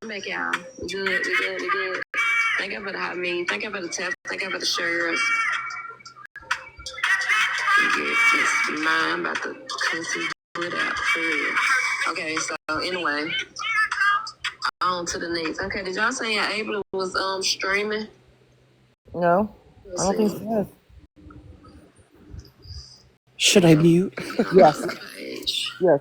G: I'm back, y'all. We good. Think I better have me. Think I better tell. Think I better share yours. Get this mine. I'm about to pussy it out for real. Okay, so anyway, on to the next. Okay, did y'all say Abel was streaming?
A: No,
G: Let's
A: I don't think
G: see.
A: so.
N: Should I mute?
A: Yes.
G: Page.
A: Yes.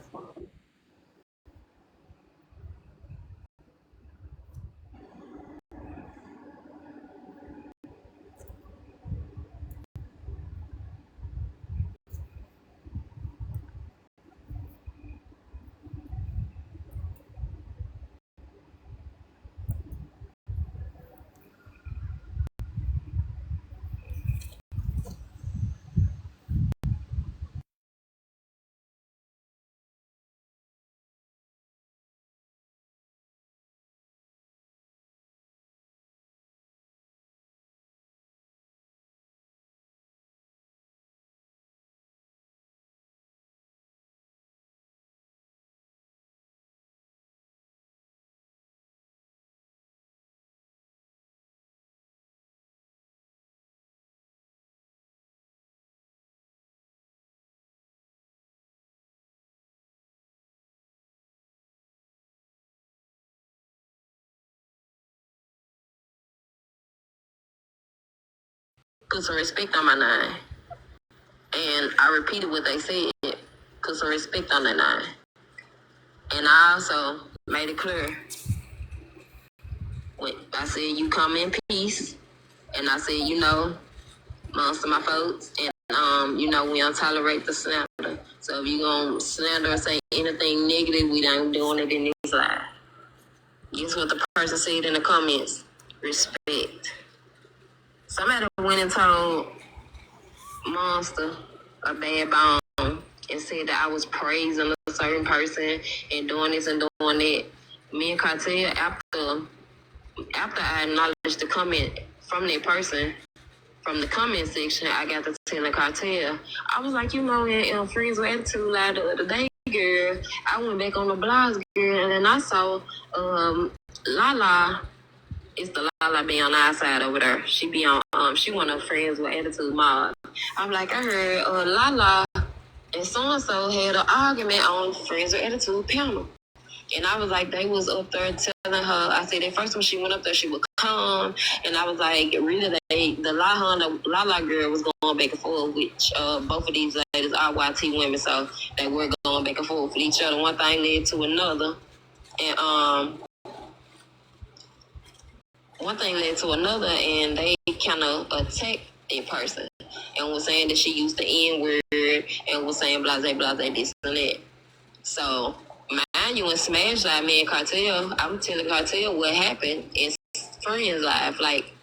G: Put some respect on my name. And I repeated what they said. Put some respect on that name. And I also made it clear. When I said you come in peace. And I said, you know, most of my folks. And, you know, we don't tolerate the slander. So if you gonna slander or say anything negative, we ain't doing it in this live. Guess what the person said in the comments? Respect. Somebody went and told Monster a bad bone and said that I was praising a certain person and doing this and doing that. Me and Cartel, after I acknowledged the comment from that person, from the comment section, I got to telling Cartel. I was like, you know, in Friends with Attitude Live the other day, girl, I went back on the blogs, girl, and then I saw Lala. It's the Lala be on our side over there. She be on, she one of Friends with Attitude mod. I'm like, I heard Lala and so-and-so had an argument on Friends with Attitude panel. And I was like, they was up there telling her, I said, at first when she went up there, she would come. And I was like, really, the Lala girl was going back and forth with both of these ladies, RYT women. So they were going back and forth with each other. One thing led to another. And one thing led to another, and they kind of attacked that person and was saying that she used the N-word and was saying blase, this and that. So, mind you, in Smash Live, me and Cartel, I'm telling Cartel what happened in Friends Live, like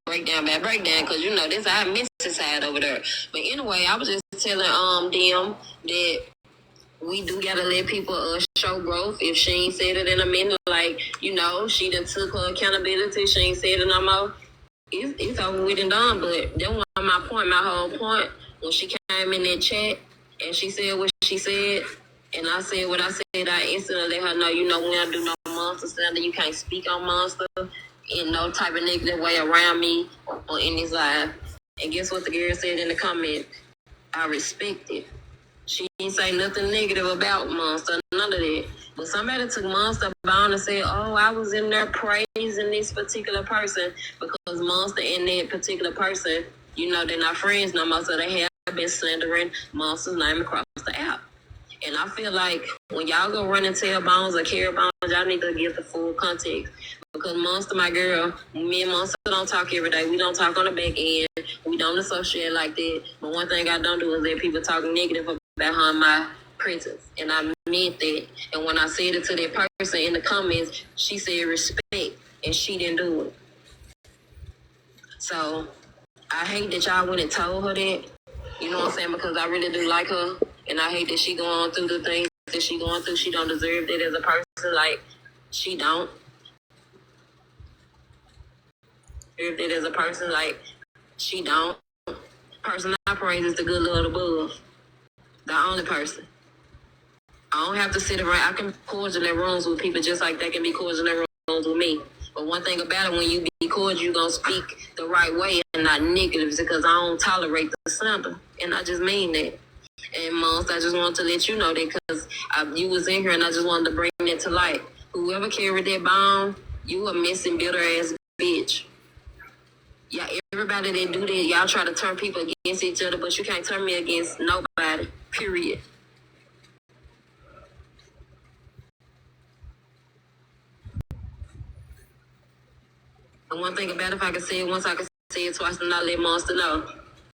G: breakdown by breakdown, because you know this I miss his side over there. But anyway, I was just telling them that we do gotta let people show growth. If she ain't said it in a minute, like, you know, she done took her accountability, she ain't said it no more. It's over with and done, but that was my point, my whole point. When she came in that chat and she said what she said, and I said what I said, I instantly let her know, you know, we don't do no monster slander. You can't speak on monster in no type of negative way around me or in this live. And guess what the girl said in the comment? I respect it. She didn't say nothing negative about Monster, none of that. But somebody took Monster down and said, oh, I was in there praising this particular person because Monster and that particular person, you know, they're not friends no more, so they have been slandering Monster's name across the app. And I feel like when y'all go run and tell Bones or Carry Bones, y'all need to give the full context. Because Monster, my girl, me and Monster don't talk every day. We don't talk on the back end. We don't associate like that. But one thing I don't do is let people talk negative about her in my presence. And I meant that. And when I said it to that person in the comments, she said respect. And she didn't do it. So I hate that y'all went and told her that. You know what I'm saying? Because I really do like her. And I hate that she going through the things that she going through. She don't deserve that as a person. Like, she don't. Deserve that as a person. Like, she don't. Person I praise is the good Lord above. The only person. I don't have to sit around. I can cordial in rooms with people just like they can be cordial in rooms with me. But one thing about it, when you be cordial, you gonna speak the right way and not negative, because I don't tolerate the slander, and I just mean that. And Monst, I just wanted to let you know that, because you was in here, and I just wanted to bring it to light. Whoever carried that bomb, you a missing bitter ass bitch. Yeah, everybody that do that, y'all try to turn people against each other, but you can't turn me against nobody. Period. And one thing about it, if I can say it once, I can say it twice, and not let Monster know.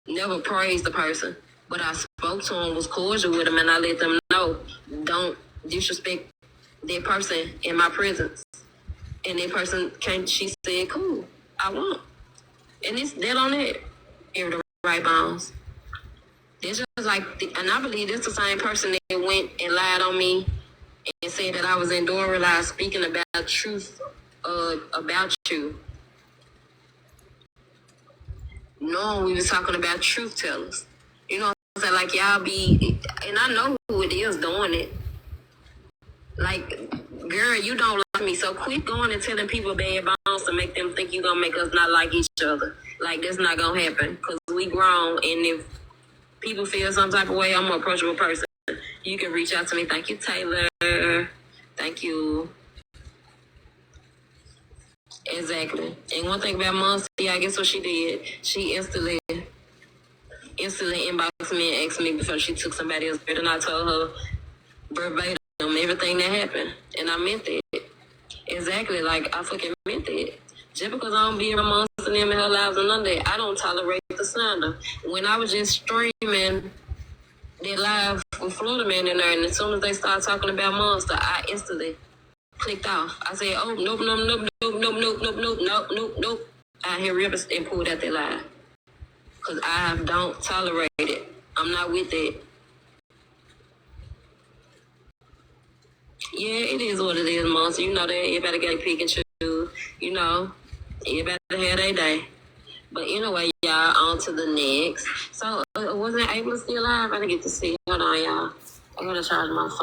G: Never praise the person, but I spoke to him, was cordial with him, and I let them know, don't disrespect that person in my presence. And that person came, she said, cool, I won't. And it's dead on it. In the right bounds. It's just like, and I believe it's the same person that went and lied on me and said that I was in Dora Live speaking about truth about you. Knowing we was talking about truth tellers. You know what I'm saying? Like, y'all be, and I know who it is doing it. Like, girl, you don't like me, so quit going and telling people bad bounds to make them think you gonna make us not like each other. Like, that's not gonna happen, because we grown, and if people feel some type of way, I'm an approachable person. You can reach out to me. Thank you, Taylor. Thank you. Exactly. And one thing about Monster, I guess what she did, she instantly inboxed me and asked me before she took somebody else, and I told her verbatim everything that happened, and I meant that. Exactly, like, I fucking meant that. Just because I don't be around Monster them in her lives and none of that, I don't tolerate the slander. When I was just streaming that live with Florida Man in there, and as soon as they started talking about Monster, I instantly clicked off. I said, oh, nope, nope, nope, nope, nope, nope, nope, nope, nope, nope, nope. I hear Rivers and pulled out that live. Because I don't tolerate it. I'm not with it. Yeah, it is what it is, Monster. You know that. Everybody got to pick and choose. You know, everybody have their day. But anyway, y'all, on to the next. So, wasn't Ava still live? I didn't get to see. Hold on, y'all. I gotta charge my phone.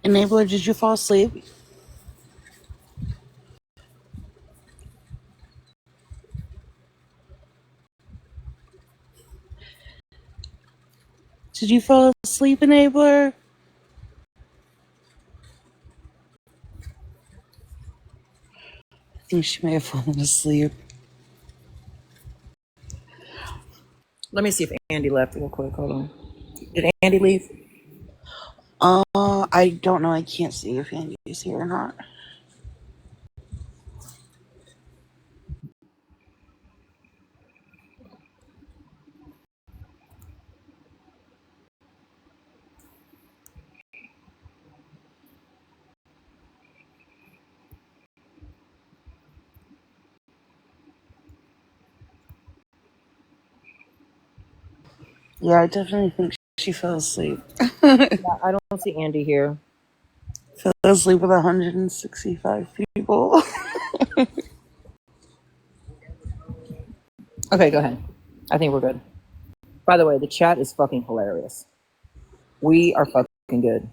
N: Enabler, did you fall asleep? Did you fall asleep, Enabler? think she may have fallen asleep.
A: Let me see if Andy left real quick. Hold on. Did Andy leave?
N: I don't know. I can't see if Andy's here or not. Yeah, I definitely think she fell asleep.
A: Yeah, I don't see Andy here.
N: Fell asleep with 165 people.
A: Okay, go ahead. I think we're good. By the way, the chat is fucking hilarious. We are fucking good.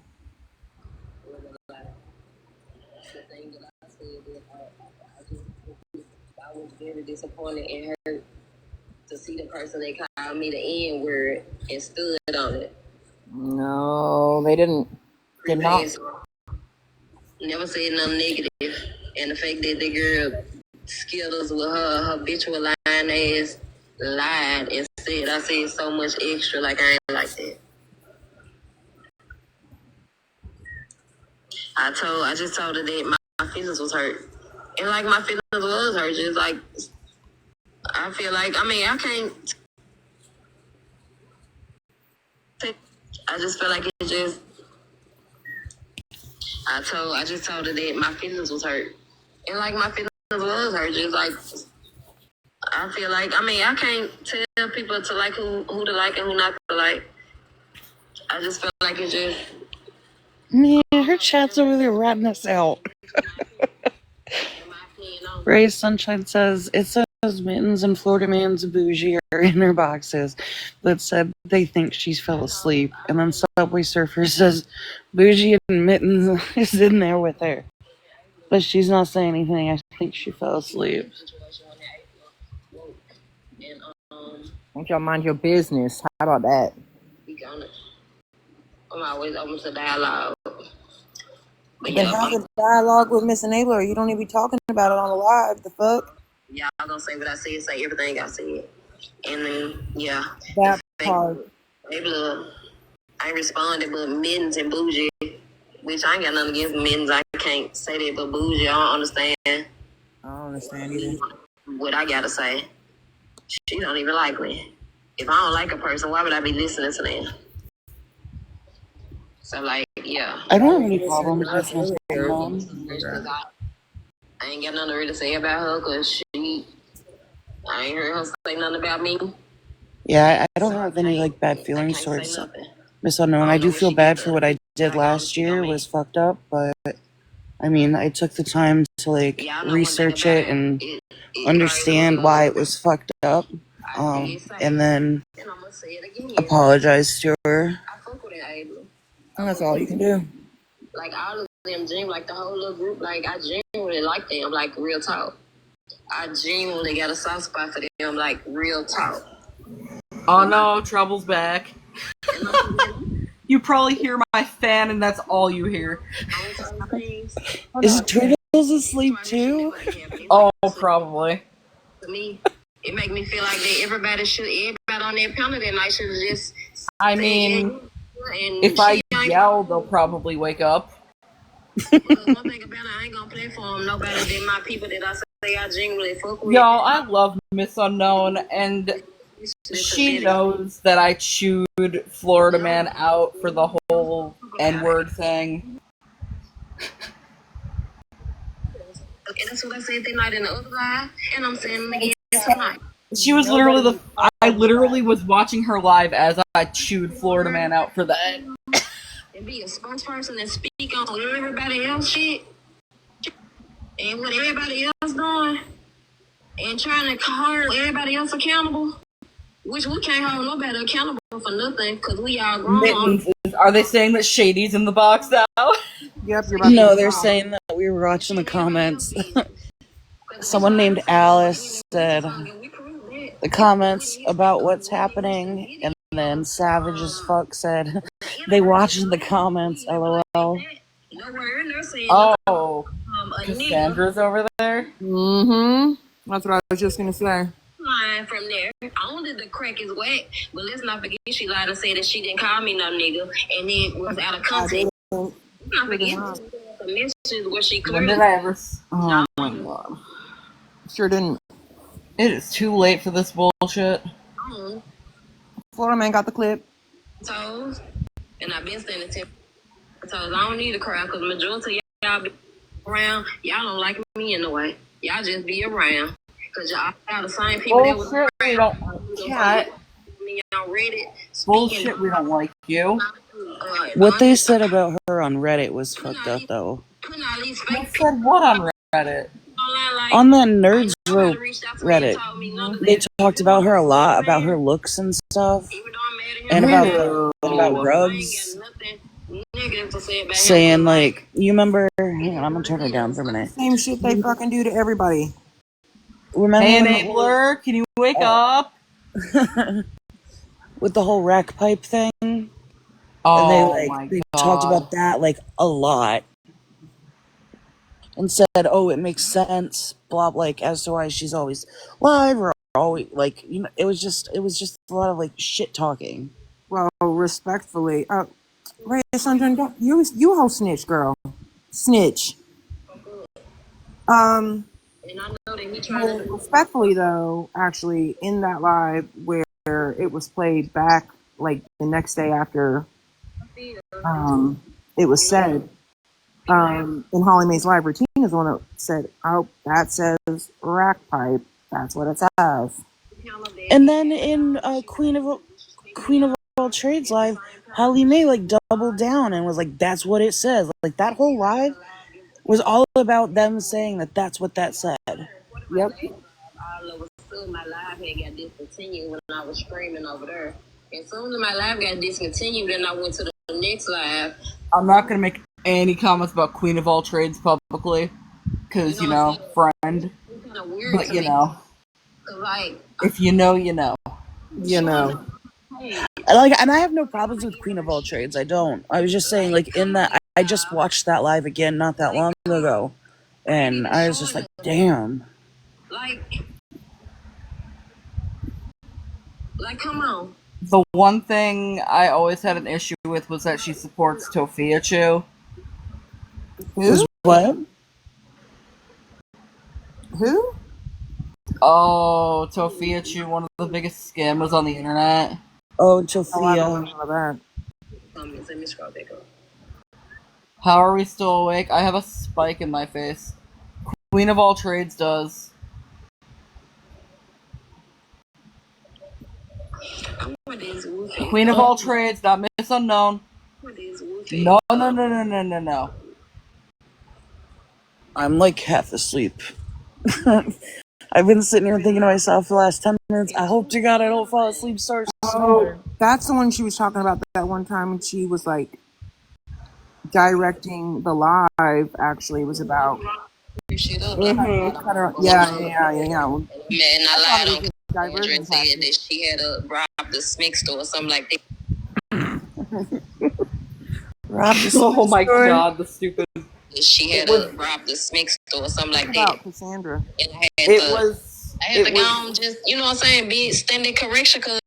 T: I was very disappointed and hurt to see the person that called me the N word and stood on it.
A: No, they didn't. Did not.
T: Never said nothing negative. And the fact that the girl Skittles with her habitual lying ass lied and said I said so much extra, like I ain't like that. I just told her that my feelings was hurt. And like my feelings was hurt, just like I feel like I can't I just feel like it just I just told her that my feelings was hurt. And like my feelings was hurt, just like I feel like I can't tell people to like who to like and who not to like. I just feel like it just
N: Man, her chat's over there ratting us out. Ray Sunshine says, it says Mittens and Florida Man's Bougie are in her boxes, but said they think she's fell asleep. And then Subway Surfer says Bougie and Mittens is in there with her. But she's not saying anything. I think she fell asleep.
A: Don't y'all mind your business. How about that?
T: I'm always open to dialogue. But
A: Then have a dialogue with Miss Enabler. You don't need to be talking about it on the live. The fuck?
T: Y'all gonna say what I said, say everything I said. And then, yeah.
A: That part.
T: Maybe I responded, but Mittens and Bougie, which I ain't got nothing against Mittens. I can't say that, but Bougie, I don't understand.
A: I don't understand either.
T: What I gotta say. She don't even like me. If I don't like a person, why would I be listening to them? So, like, yeah.
N: I don't have any problem with listening to her mom.
T: I ain't got nothing to really say about her because I ain't heard her say nothing about me.
N: Yeah, I don't have any like bad feelings towards Miss Unknown. I do feel bad for what I did last year. It was fucked up, but I mean, I took the time to like research it and understand why it was fucked up, and then apologize to her.
A: And that's all you can do.
T: Like all of them, like the whole little group, like I genuinely like them, like real talk. I genuinely got a soft spot for them, like real talk.
O: Oh no, trouble's back. You probably hear my fan and that's all you hear.
N: Is Turtles asleep too?
O: Oh, probably.
T: To me, it make me feel like that everybody on that panel that night should just.
O: I mean, if I yell, they'll probably wake up.
T: One thing about it, I ain't gonna play for them nobody than my people that I say I genuinely fuck with.
O: Y'all, I love Miss Unknown, and she knows that I chewed Florida Man out for the whole N-word thing.
T: Okay, that's what I said that night in the other live, and I'm saying it again tonight.
O: She was literally I literally was watching her live as I chewed Florida Man out for that.
T: And be a spokesperson and speak on everybody else shit and what everybody else doing and trying to hold everybody else accountable, which we can't hold nobody accountable for nothing because we all grown.
O: Are they saying that Shady's in the box now?
A: Yep,
N: No, they're saying that we were watching the comments. Someone named Alice said the comments about what's happening, and then Savage as Fuck said they watched the comments, LOL.
T: Nowhere in there saying
O: Oh. Cassandra's over there.
A: That's what I was just gonna say.
T: Line from there. Only the crack is whack, but let's not forget she lied and said that she didn't call me no nigga, and then was out of context. Let's not forget the messages where she
O: When
T: clearly.
O: did I ever? Oh my god.
A: Sure didn't.
O: It is too late for this bullshit.
A: Florida man got the clip.
T: Toes, and I've been standing 10 toes. I don't need a crowd because the majority of y'all be around. Y'all don't like me in the way. Y'all just be around because y'all are the same people that was
O: Bullshit. We don't. Cat.
T: on Reddit.
O: Bullshit. We don't like you.
N: What they said about her on Reddit was fucked up, though.
O: They said what on Reddit?
N: On that Nerds Rope Reddit, they talked about her a lot, about her looks and stuff, and about Rubs. Saying, like, you remember... Hang on, I'm gonna turn her down for a minute.
A: Same shit they fucking do to everybody.
N: Remember
O: Hey,
N: when
O: enabler, can you wake up?
N: with the whole rack pipe thing?
O: Oh,
N: and they talked about that, like, a lot. And said, oh, it makes sense, blah, like, as to why she's always live or always, like, you know, it was just a lot of, like, shit talking.
A: Well, respectfully, Ray Sunshine, you whole snitch, girl. Snitch. Well, respectfully, though, actually, in that live where it was played back, like, the next day after it was said, in Holly Mae's live routine is the one that said, oh, that says rack pipe. That's what it says.
N: And then in Queen of All Trades live, Holly Mae, like, doubled down and was like, that's what it says. Like, that whole live was all about them saying that that's what that said.
A: Yep.
T: My live had got discontinued when I was screaming over there. As soon as my live got discontinued, then I went to the next live.
O: I'm not gonna make any comments about Queen of All Trades publicly, because, you know, friend. But, you know, if you know, you know.
A: You know.
N: Like, and I have no problems with Queen of All Trades. I don't. I was just saying, like, in that, I just watched that live again not that long ago, and I was just like, damn.
T: Like, come on.
O: The one thing I always had an issue with was that she supports Tofia Chu.
A: Who?
N: What?
A: Who?
O: Oh, Tofia Chu, one of the biggest scammers on the internet.
N: Oh,
A: I don't
N: Tofia.
A: know that.
T: Let me scroll back up.
O: How are we still awake? I have a spike in my face. Queen of All Trades does. Queen of All Trades, not Miss Unknown. No.
N: I'm like half asleep. I've been sitting here thinking to myself for the last 10 minutes, I hope to God I don't fall asleep, start snoring.
A: That's the one she was talking about that one time when she was like directing the live. Actually, was about. Yeah.
T: Man, I lied on Cassandra and said that she had robbed the Smith store or something like that.
O: Oh my god, the stupid.
T: She had robbed the Smith store or something like that.
A: Cassandra.
T: And I had to go on just, you know what I'm saying, be standing correction because.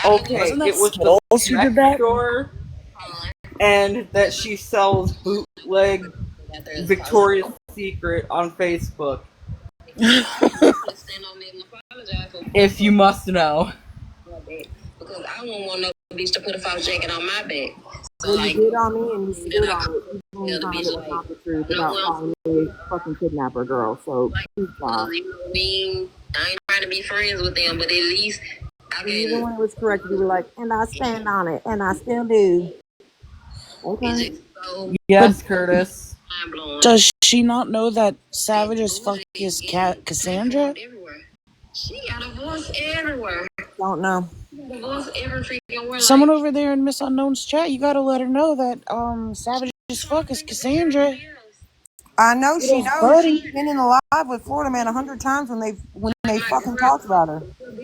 O: Okay, it was the Smith store, and that she sells bootleg Victoria's Secret on Facebook. If you must know.
T: Because I won't want no bitch to put a false jacket on my back. So,
A: Well,
T: like,
A: you did on me and you stood on it. You told me it was not the truth about calling me a fucking kidnapper girl. So, please stop.
T: you know what I mean? I ain't trying to be friends with them, but at least I
A: Even
T: can.
A: when it was correct, you were like, and I stand on it, and I still do. Okay.
O: Yes, Curtis.
N: Does she not know that Savage as fuck is Cassandra?
T: She got a voice everywhere.
A: Don't know.
T: A voice every freaking word.
N: Someone over there in Miss Unknown's chat, you gotta let her know that Savage as fuck is Cassandra.
A: I know she
N: Little
A: knows.
N: buddy.
A: She's been in the live with Florida Man 100 times when they fucking talked about her.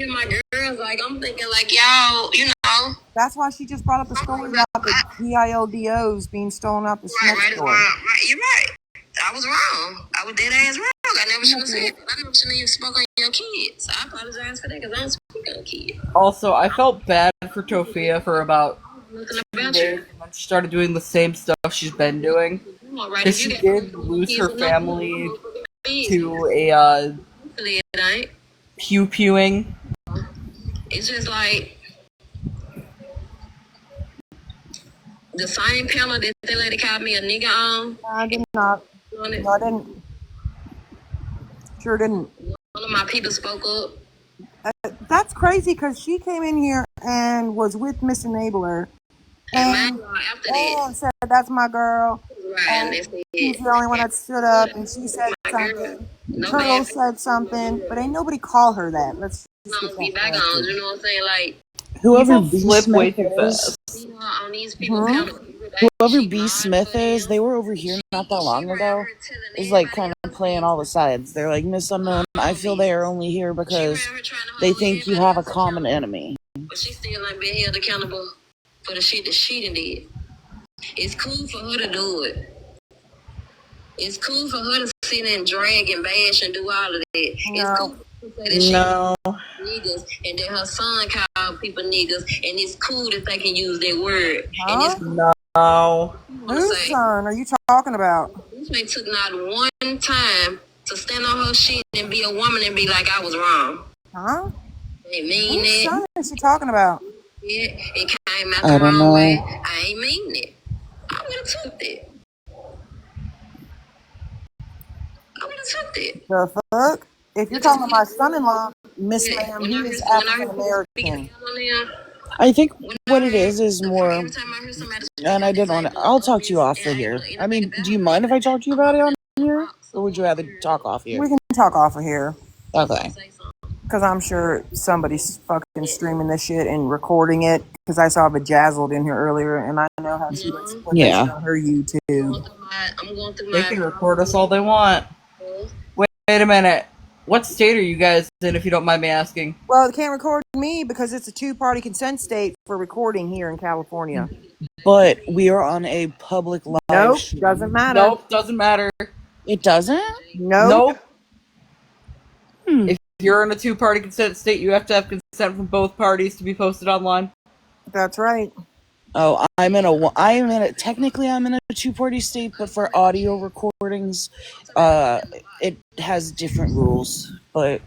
T: My girls, like, I'm thinking, like, y'all, you know.
A: That's why she just brought up the story about the PILDOs being stolen out the Smith store.
T: Right, you're right. I was wrong. I was dead ass wrong. I never should have said that. I never should have even spoke on your kids. I apologize for that because I don't speak on kids.
O: Also, I felt bad for Tofia for about
T: Nothing
O: 2
T: about
O: days,
T: you.
O: and then she started doing the same stuff she's been doing.
T: All right,
O: Because
T: if you
O: she
T: got
O: did lose
T: kids
O: her
T: or nothing,
O: family
T: kids.
O: to a
T: Hopefully it ain't.
O: pew-pewing.
T: It's just like the same panel that they lady called me a nigga on.
A: I did not. No, I didn't. Sure didn't.
T: One of my people spoke up.
A: That's crazy because she came in here and was with Miss Enabler and
T: After that,
A: said, "That's my girl."
T: right, and they
A: And
T: said,
A: she's the only one that stood up, and she said
T: my girl,
A: something.
T: no
A: Turtle
T: bad
A: said something, but ain't nobody call her that. Let's just get
T: be
A: that
T: back on.
A: corrected.
T: You know what I'm saying? Like,
N: Whoever
O: People
N: B.
O: flip way
N: Smith
O: too
N: is,
O: fast.
T: on these people
A: Hmm?
T: panel.
N: whoever B. Smith is, they were over here not that long ago. Is like kind of playing all the sides. They're like, Miss Unknown, I feel they are only here because they think you have a common enemy.
T: But she still ain't been held accountable for the shit that she done did. It's cool for her to do it. It's cool for her to sit there and drag and bash and do all of that. It's cool for her to say that she
O: No.
T: niggas and that her son called people niggas, and it's cool that they can use that word. And
A: Huh?
T: it's
O: No.
A: Whose son are you talking about?
T: this man took not one time to stand on her shit and be a woman and be like, I was wrong.
A: Huh?
T: Ain't mean
A: Whose
T: it.
A: son is she talking about?
T: Yeah, it came out
N: I
T: the
N: don't
T: wrong
N: know.
T: way. I ain't mean it. I would have took it. I would have took it.
A: The fuck? If you're talking about my son-in-law, Miss Ma'am,
T: When
A: he
T: I
A: is
T: heard, when I
A: African
T: heard speaking
A: American.
T: on there,
N: I think what it is more, and I didn't want to. I'll talk to you off of here. I mean, do you mind if I talk to you about it on here, or would you rather talk off here?
A: We can talk off of here.
N: Okay.
A: Because I'm sure somebody's fucking streaming this shit and recording it. Because I saw Bejazzled in here earlier, and I know how she likes to put that shit on her YouTube.
T: I'm going through
O: They
T: my
O: can record us all they want. Wait a minute. What state are you guys in, if you don't mind me asking?
A: Well, it can't record me because it's a two-party consent state for recording here in California.
N: But we are on a public live
A: Nope,
N: stream.
A: doesn't matter.
O: Nope, doesn't matter.
N: It doesn't?
A: Nope.
O: If you're in a two-party consent state, you have to have consent from both parties to be posted online.
A: That's right.
N: Oh, technically I'm in a two-party state, but for audio recordings, it has different rules. But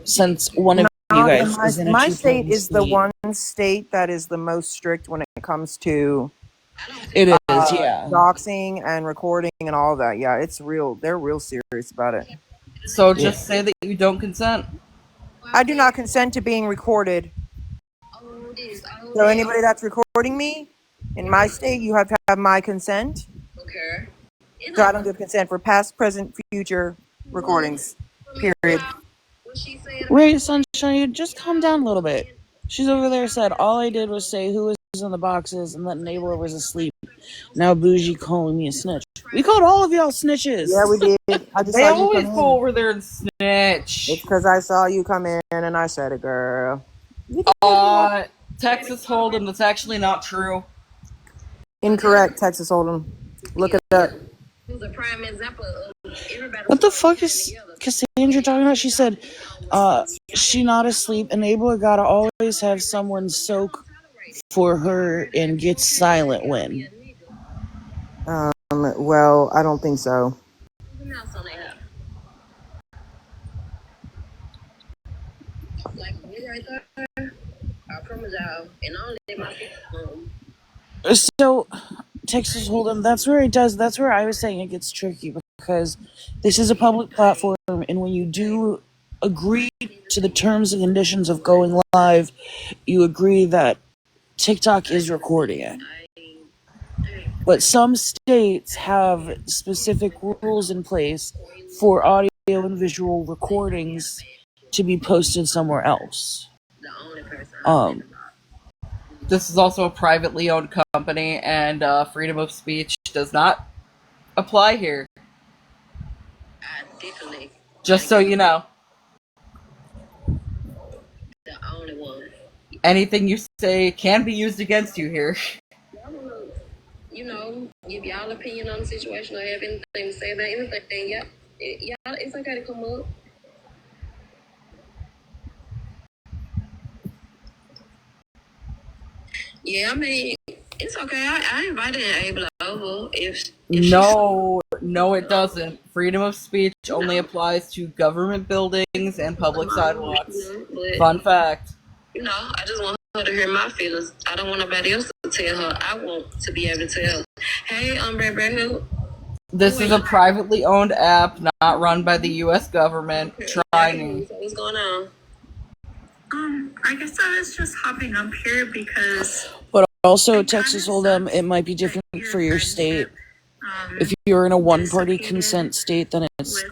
N: since one of you guys is in a
A: my
N: two-party
A: state is the
N: state,
A: one state that is the most strict when it comes to
N: it is, yeah.
A: doxing and recording and all of that. Yeah, it's real. They're real serious about it.
O: So just say that you don't consent.
A: I do not consent to being recorded. So anybody that's recording me in my state, you have to have my consent.
T: Okay.
A: So I don't give consent for past, present, future recordings. Period.
N: Wait, Sunshine, you just calm down a little bit. She's over there said, all I did was say who was in the boxes and that Enabler was asleep. Now Bougie calling me a snitch. We called all of y'all snitches.
A: Yeah, we did. I just
O: They
A: saw you
O: always
A: come
O: go
A: in.
O: over there and snitch.
A: It's because I saw you come in and I said it, girl.
O: Texas Hold'em, that's actually not true.
A: Incorrect, Texas Hold'em. Look it up.
T: Who's a prime example of everybody.
N: What the fuck is Cassandra talking about? She said, she not asleep. Enabler gotta always have someone soak for her and get silent when.
A: Well, I don't think so.
T: Like, you right there, I promise y'all, and I only let my people
N: So, Texas Hold'em, that's where I was saying it gets tricky because this is a public platform, and when you do agree to the terms and conditions of going live, you agree that TikTok is recording it. But some states have specific rules in place for audio and visual recordings to be posted somewhere else.
O: This is also a privately owned company, and freedom of speech does not apply here. Just so you know.
T: the only one.
O: Anything you say can be used against you here.
T: give y'all opinion on the situation or have anything to say about anything, y'all, it's okay to come up. Yeah, I mean, it's okay. I invited Abel over if
O: No, it doesn't. Freedom of speech only applies to government buildings and public sidewalks.
T: but
O: Fun fact.
T: I just want her to hear my feelings. I don't want nobody else to tell her. I want to be able to tell her, hey, Brad Hill.
O: This is a privately owned app, not run by the U.S. government. Try me.
T: What's going on?
U: I guess I was just hopping up here because
N: But also, Texas Hold'em, it might be different for your state. If you're in a one-party consent state, then it's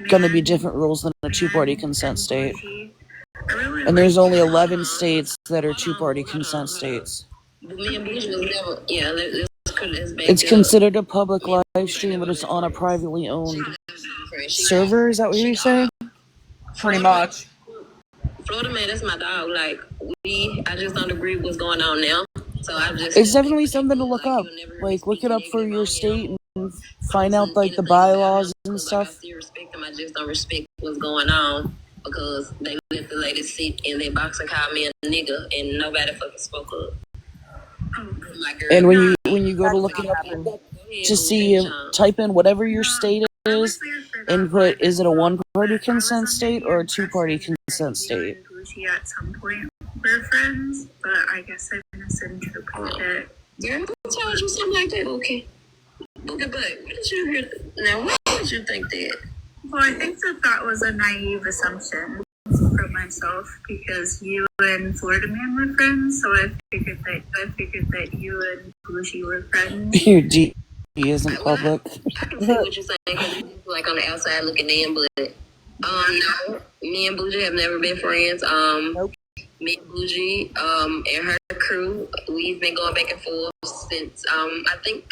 N: going to be different rules than a two-party consent state. And there's only 11 states that are two-party consent states.
T: Me and Bougie was never. Yeah,
N: It's considered a public live stream, but it's on a privately owned server. Is that what you're saying?
O: Pretty much.
T: Florida man, that's my dog. Like I just don't agree with what's going on now. So I just.
N: It's definitely something to look up. Like, look it up for your state and find out, like, the bylaws and stuff.
T: I still respect them. I just don't respect what's going on because they let the lady sit in their box and call me a nigga and nobody fucking spoke up.
N: And when you go to look it up to see, type in whatever your state is, and put, is it a one-party consent state or a two-party consent state?
U: At some point we're friends, but I guess I misinterpreted it.
T: Girl, who told you something like that? Okay, but what did you hear? Now, why did you think that?
U: Well, I think that was a naive assumption for myself because you and Florida man were friends, so I figured that you and Bougie were friends.
N: Your D isn't public.
T: I can see what you're saying because it's like on the outside looking in, but no, me and Bougie have never been friends. Me and Bougie, and her crew, we've been going back and forth since I think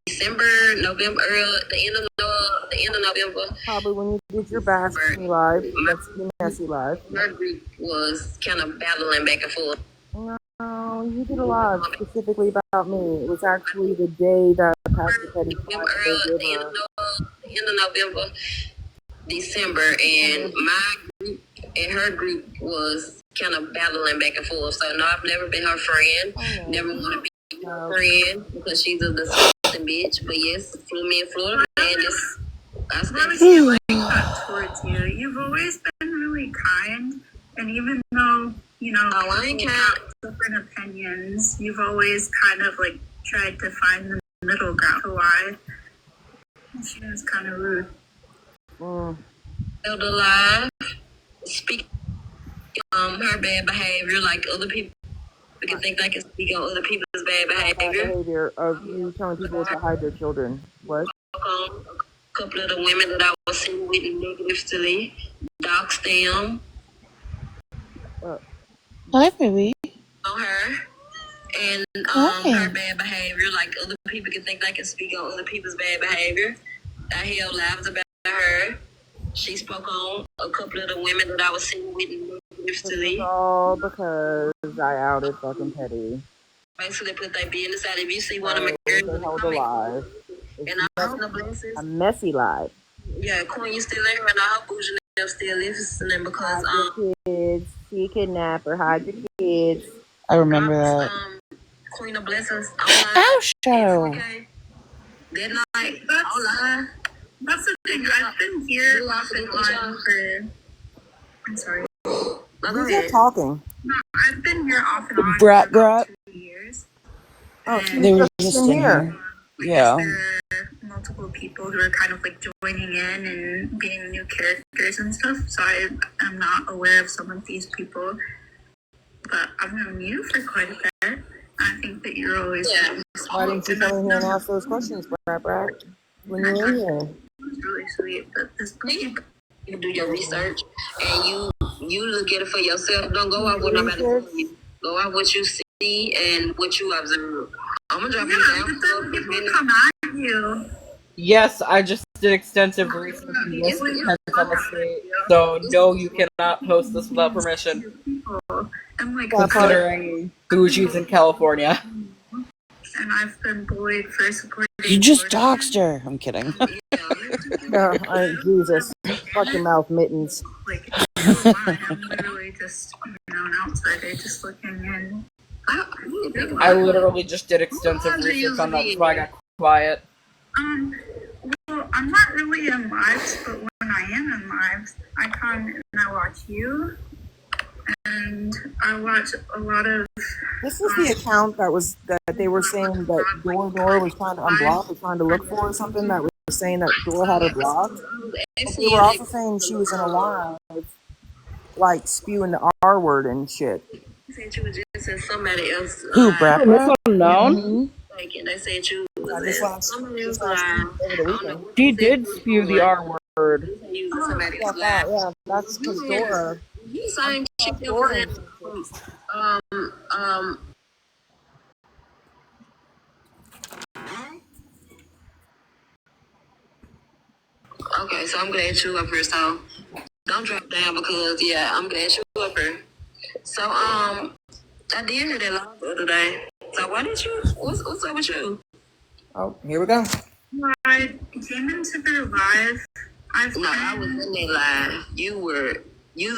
T: December, November, the end of November.
A: Probably when you did your Basking live, Mexican Messy live.
T: Her group was kind of battling back and forth.
A: No, you did a live specifically about me. It was actually the day that Pastor Petty
T: The end of November, December, and my group and her group was kind of battling back and forth. So no, I've never been her friend. Never want to be her friend because she's a disgusting bitch. But yes, me and Florida man, I
U: really like that towards you. You've always been really kind, and even though
T: I ain't
U: people have different opinions, you've always kind of like tried to find the middle ground. So why? She was kind of rude.
T: Held alive, speak her bad behavior, like other people can think they can speak on other people's bad behavior.
A: Of you telling people to hide their children. What?
T: A couple of the women that I was seen with negatively, doxed them.
N: Hi, baby.
T: On her. And
N: Hi.
T: her bad behavior, like other people can think they can speak on other people's bad behavior. I held lives about her. She spoke on a couple of the women that I was seen with negatively.
A: All because I outed fucking Petty.
T: Basically put their business out. If you see one of my girls
A: held alive.
T: and I hope no blessings.
A: A messy live.
T: Yeah, Queen, you still in here, and I hope Bougie still listening because
A: hide your kids, see kidnapper, hide your kids.
N: I remember that.
T: Queen of Blessings.
N: Ow, show.
T: Okay. Good night. Online.
U: That's the thing. I've been here off and on for. I'm sorry.
A: Who's that talking?
U: No, I've been here off and on
N: Brat.
U: for about 2 years.
A: Oh,
N: They were just in here. Yeah.
U: There are multiple people who are kind of like joining in and being new characters and stuff. So I'm not aware of some of these people, but I've known you for quite a bit. I think that you're always.
A: Why didn't you come in here and ask those questions, Brat? When you're in here.
U: It was really sweet, but this
T: You do your research and you look at it for yourself. Don't go out with nobody telling you. Go out what you see and what you observe. I'm gonna drop you down.
U: But then people come at you.
O: Yes, I just did extensive research in this Pennsylvania state, so no, you cannot post this without permission.
U: And like
O: Considering Bougie's in California.
U: and I've been bullied for supporting.
N: You just doxed her. I'm kidding.
A: Jesus. Fuck your mouth, Mittens.
U: Like, I'm literally just, an outsider just looking in.
F: I literally just did extensive research on that, so I got quiet.
U: Well, I'm not really in lives, but when I am in lives, I come and I watch you, and I watch a lot of.
A: This was the account that they were saying that Dora was trying to unblock or trying to look for or something that was saying that Dora had her blocked. But they were also saying she was in a live, like spewing the R word and shit.
T: They said you were just in somebody else.
N: Who, Brad?
O: Miss Unknown?
T: Like, they said you was
A: This
T: in
A: last
T: somebody else.
A: over the weekend.
O: She did spew the R word.
T: You was in somebody
A: Yeah,
T: else.
A: that's because Dora.
T: You saying shit
A: Dora.
T: Okay, so I'm glad you up here. So don't drop down because I'm glad you up here. So I did hear that live the other day. So why did you? What's up with you?
A: Oh, here we go.
U: I came into their live.
T: I was in their live. You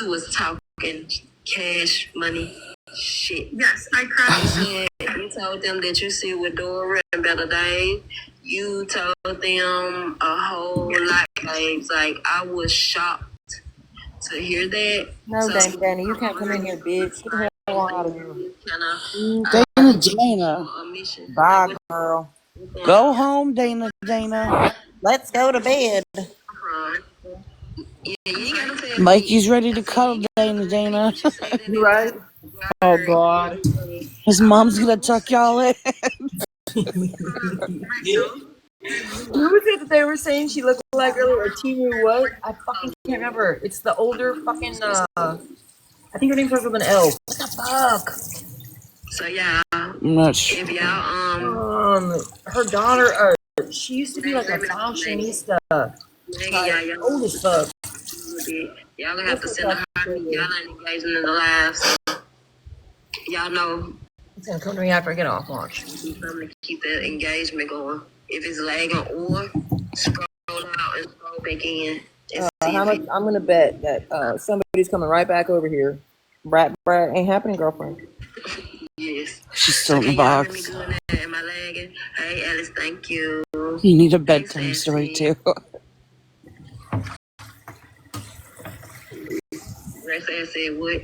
T: was talking cash money shit.
U: Yes, I crashed.
T: You told them that you see with Dora and Better Day. You told them a whole lot of things. Like, I was shocked to hear that.
A: No, Danny, you can't come in here, bitch. Get the hell on out of here.
N: Dana.
A: Bye, girl.
N: Go home, Dana.
A: Let's go to bed.
N: Mikey's ready to cuddle, Dana.
A: You right?
O: Oh, God.
N: His mom's gonna tuck y'all in.
A: Who was it that they were saying she looked like earlier? Timu what? I fucking can't remember. It's the older fucking, I think her name starts with an L. What the fuck?
T: So yeah,
N: I'm not sure.
T: if y'all
A: her daughter, she used to be like a fashionista. Old as fuck.
T: Y'all gonna have to send her. Y'all not engaging in the live. So y'all know.
A: It's gonna come to me after I get off launch.
T: I'm gonna keep that engagement going. If it's lagging or scroll out and scroll back in.
A: How much? I'm gonna bet that somebody's coming right back over here. Brad, ain't happening, girlfriend.
T: Yes.
N: She's still in the box.
T: Am I lagging? Hey, Alice, thank you.
N: You need a bedtime story too.
T: Rest said what?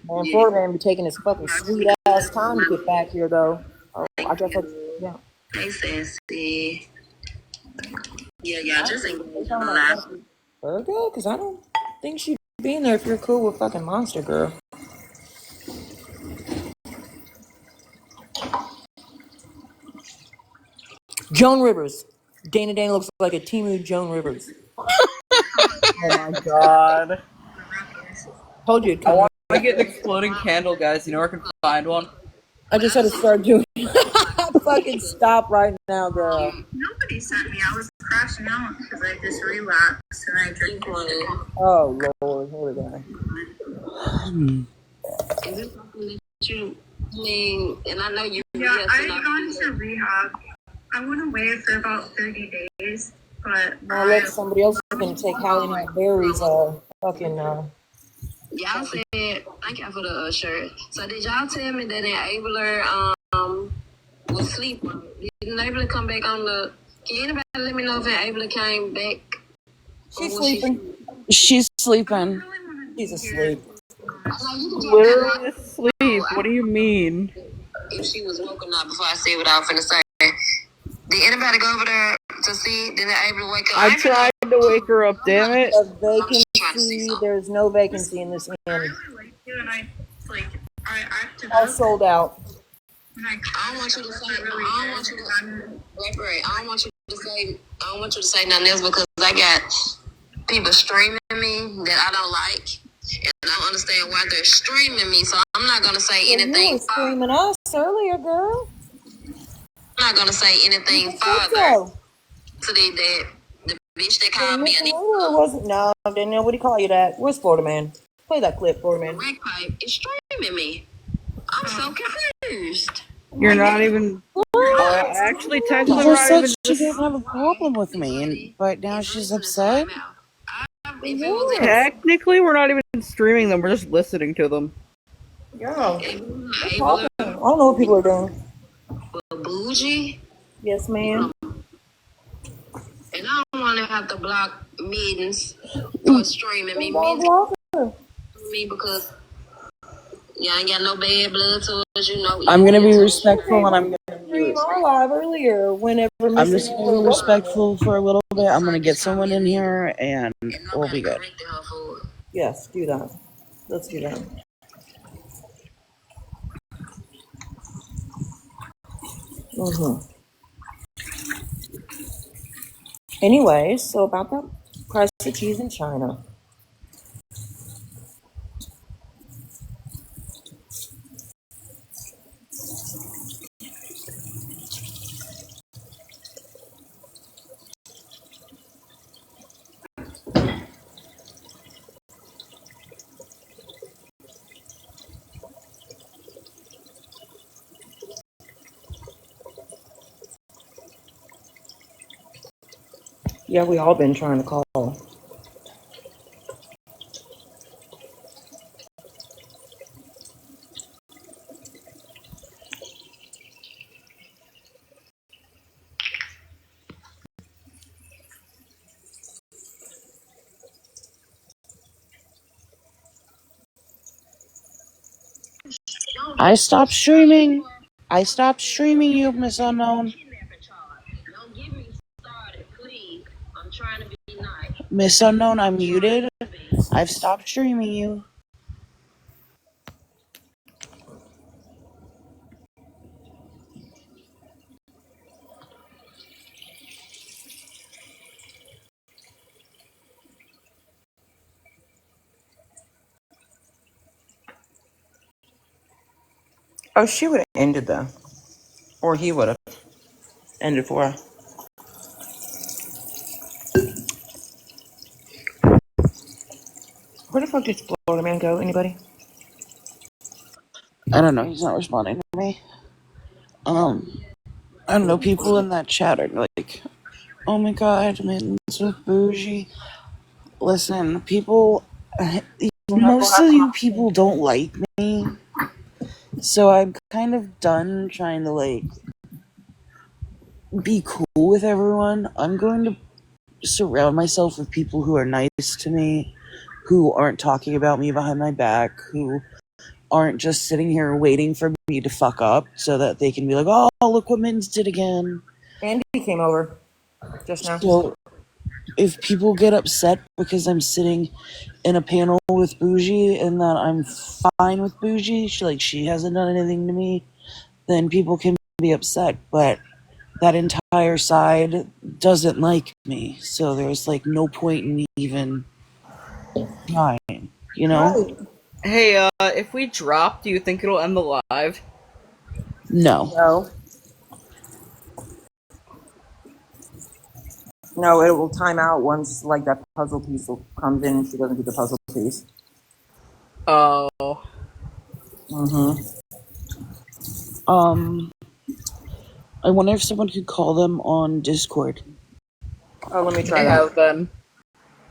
A: Man, Florida man be taking his fucking sweet ass time to get back here though. Oh, I guess yeah.
T: Hey, Sassy. Yeah, just engage on the live.
A: Virgo? Because I don't think she'd be in there if you're cool with fucking Monster Girl. Joan Rivers. Dana looks like a Timu Joan Rivers.
O: Oh my god.
A: Told you.
O: I want to get an exploding candle, guys. You know where I can find one?
A: I just had to start doing fucking stop right now, girl.
U: Nobody sent me. I was crashing out because I just relapsed and I drank one.
A: Oh, Lord. Here we go.
T: Is this something that you mean? And I know you.
U: Yeah, I had gone to rehab. I went away for about 30 days, but
A: Now let somebody else is gonna take Hallie and Barry's fucking
T: Y'all said thank y'all for the shirt. So did y'all tell me that Enabler was sleeping? Did Enabler come back on the? Can anybody let me know if Enabler came back?
A: She's sleeping.
N: She's sleeping.
A: She's asleep.
O: Literally asleep. What do you mean?
T: If she was woken up before I say what I was finna say. Did anybody go over there to see? Did they able to wake up?
O: I tried to wake her up, damn it.
A: A vacancy. There's no vacancy in this inn. All sold out.
T: I don't want you to say. I don't want you to. Right. I don't want you to say. I don't want you to say nothing else because I got people streaming me that I don't like, and I don't understand why they're streaming me. So I'm not gonna say anything.
A: You were screaming us earlier, girl.
T: I'm not gonna say anything further to that the bitch that called me.
A: Wasn't no, didn't nobody call you that. Where's Florida Man? Play that clip, Florida Man.
T: Red pipe is streaming me. I'm so confused.
O: You're not even. Actually, technically, we're
N: Just
O: not
N: said
O: even
N: she
O: just.
N: didn't have a problem with me, but now she's upset.
O: Technically, we're not even streaming them. We're just listening to them.
A: Yeah. They're talking. I don't know what people are doing.
T: Bougie,
A: Yes, ma'am.
T: and I don't want to have to block meetings for streaming me. Me because you ain't got no bad blood towards you know.
N: I'm gonna be respectful and I'm gonna
A: Stream our live earlier whenever
N: I'm just gonna be respectful for a little bit. I'm gonna get someone in here and we'll be good.
A: Yes, do that. Let's do that. Anyway, so about that price of cheese in China. Yeah, we all been trying to call.
N: I stopped streaming. I stopped streaming you, Miss Unknown. Miss Unknown, I'm muted. I've stopped streaming you.
A: Oh, she would have ended though. Or he would have ended for her. Where the fuck did Florida man go? Anybody?
N: I don't know. He's not responding to me. I don't know. People in that chat are like, "Oh my god, mittens with bougie." Listen, people. Most of you people don't like me, so I'm kind of done trying to like be cool with everyone. I'm going to surround myself with people who are nice to me, who aren't talking about me behind my back, who aren't just sitting here waiting for me to fuck up so that they can be like, "Oh, look what Mittens did again."
A: Andy came over just now.
N: So if people get upset because I'm sitting in a panel with Bougie and that I'm fine with Bougie, she hasn't done anything to me, then people can be upset. But that entire side doesn't like me, so there's like no point in even trying, you know?
O: Hey, if we drop, do you think it'll end the live?
N: No.
A: No, it will time out once like that puzzle piece comes in and she doesn't do the puzzle piece.
O: Oh.
N: I wonder if someone could call them on Discord.
A: Oh, let me try
O: They
A: that.
O: have been.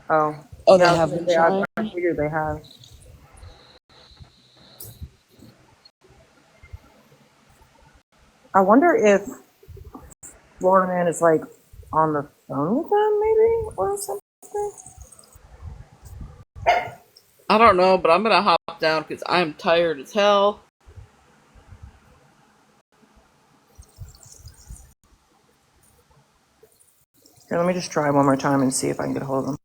A: Oh.
N: Oh,
A: yeah,
N: they have been
A: I
N: trying?
A: figured they have. I wonder if Florida man is like on the phone with them, maybe, or something.
O: I don't know, but I'm gonna hop down because I'm tired as hell.
A: Here, let me just try one more time and see if I can get a hold of them.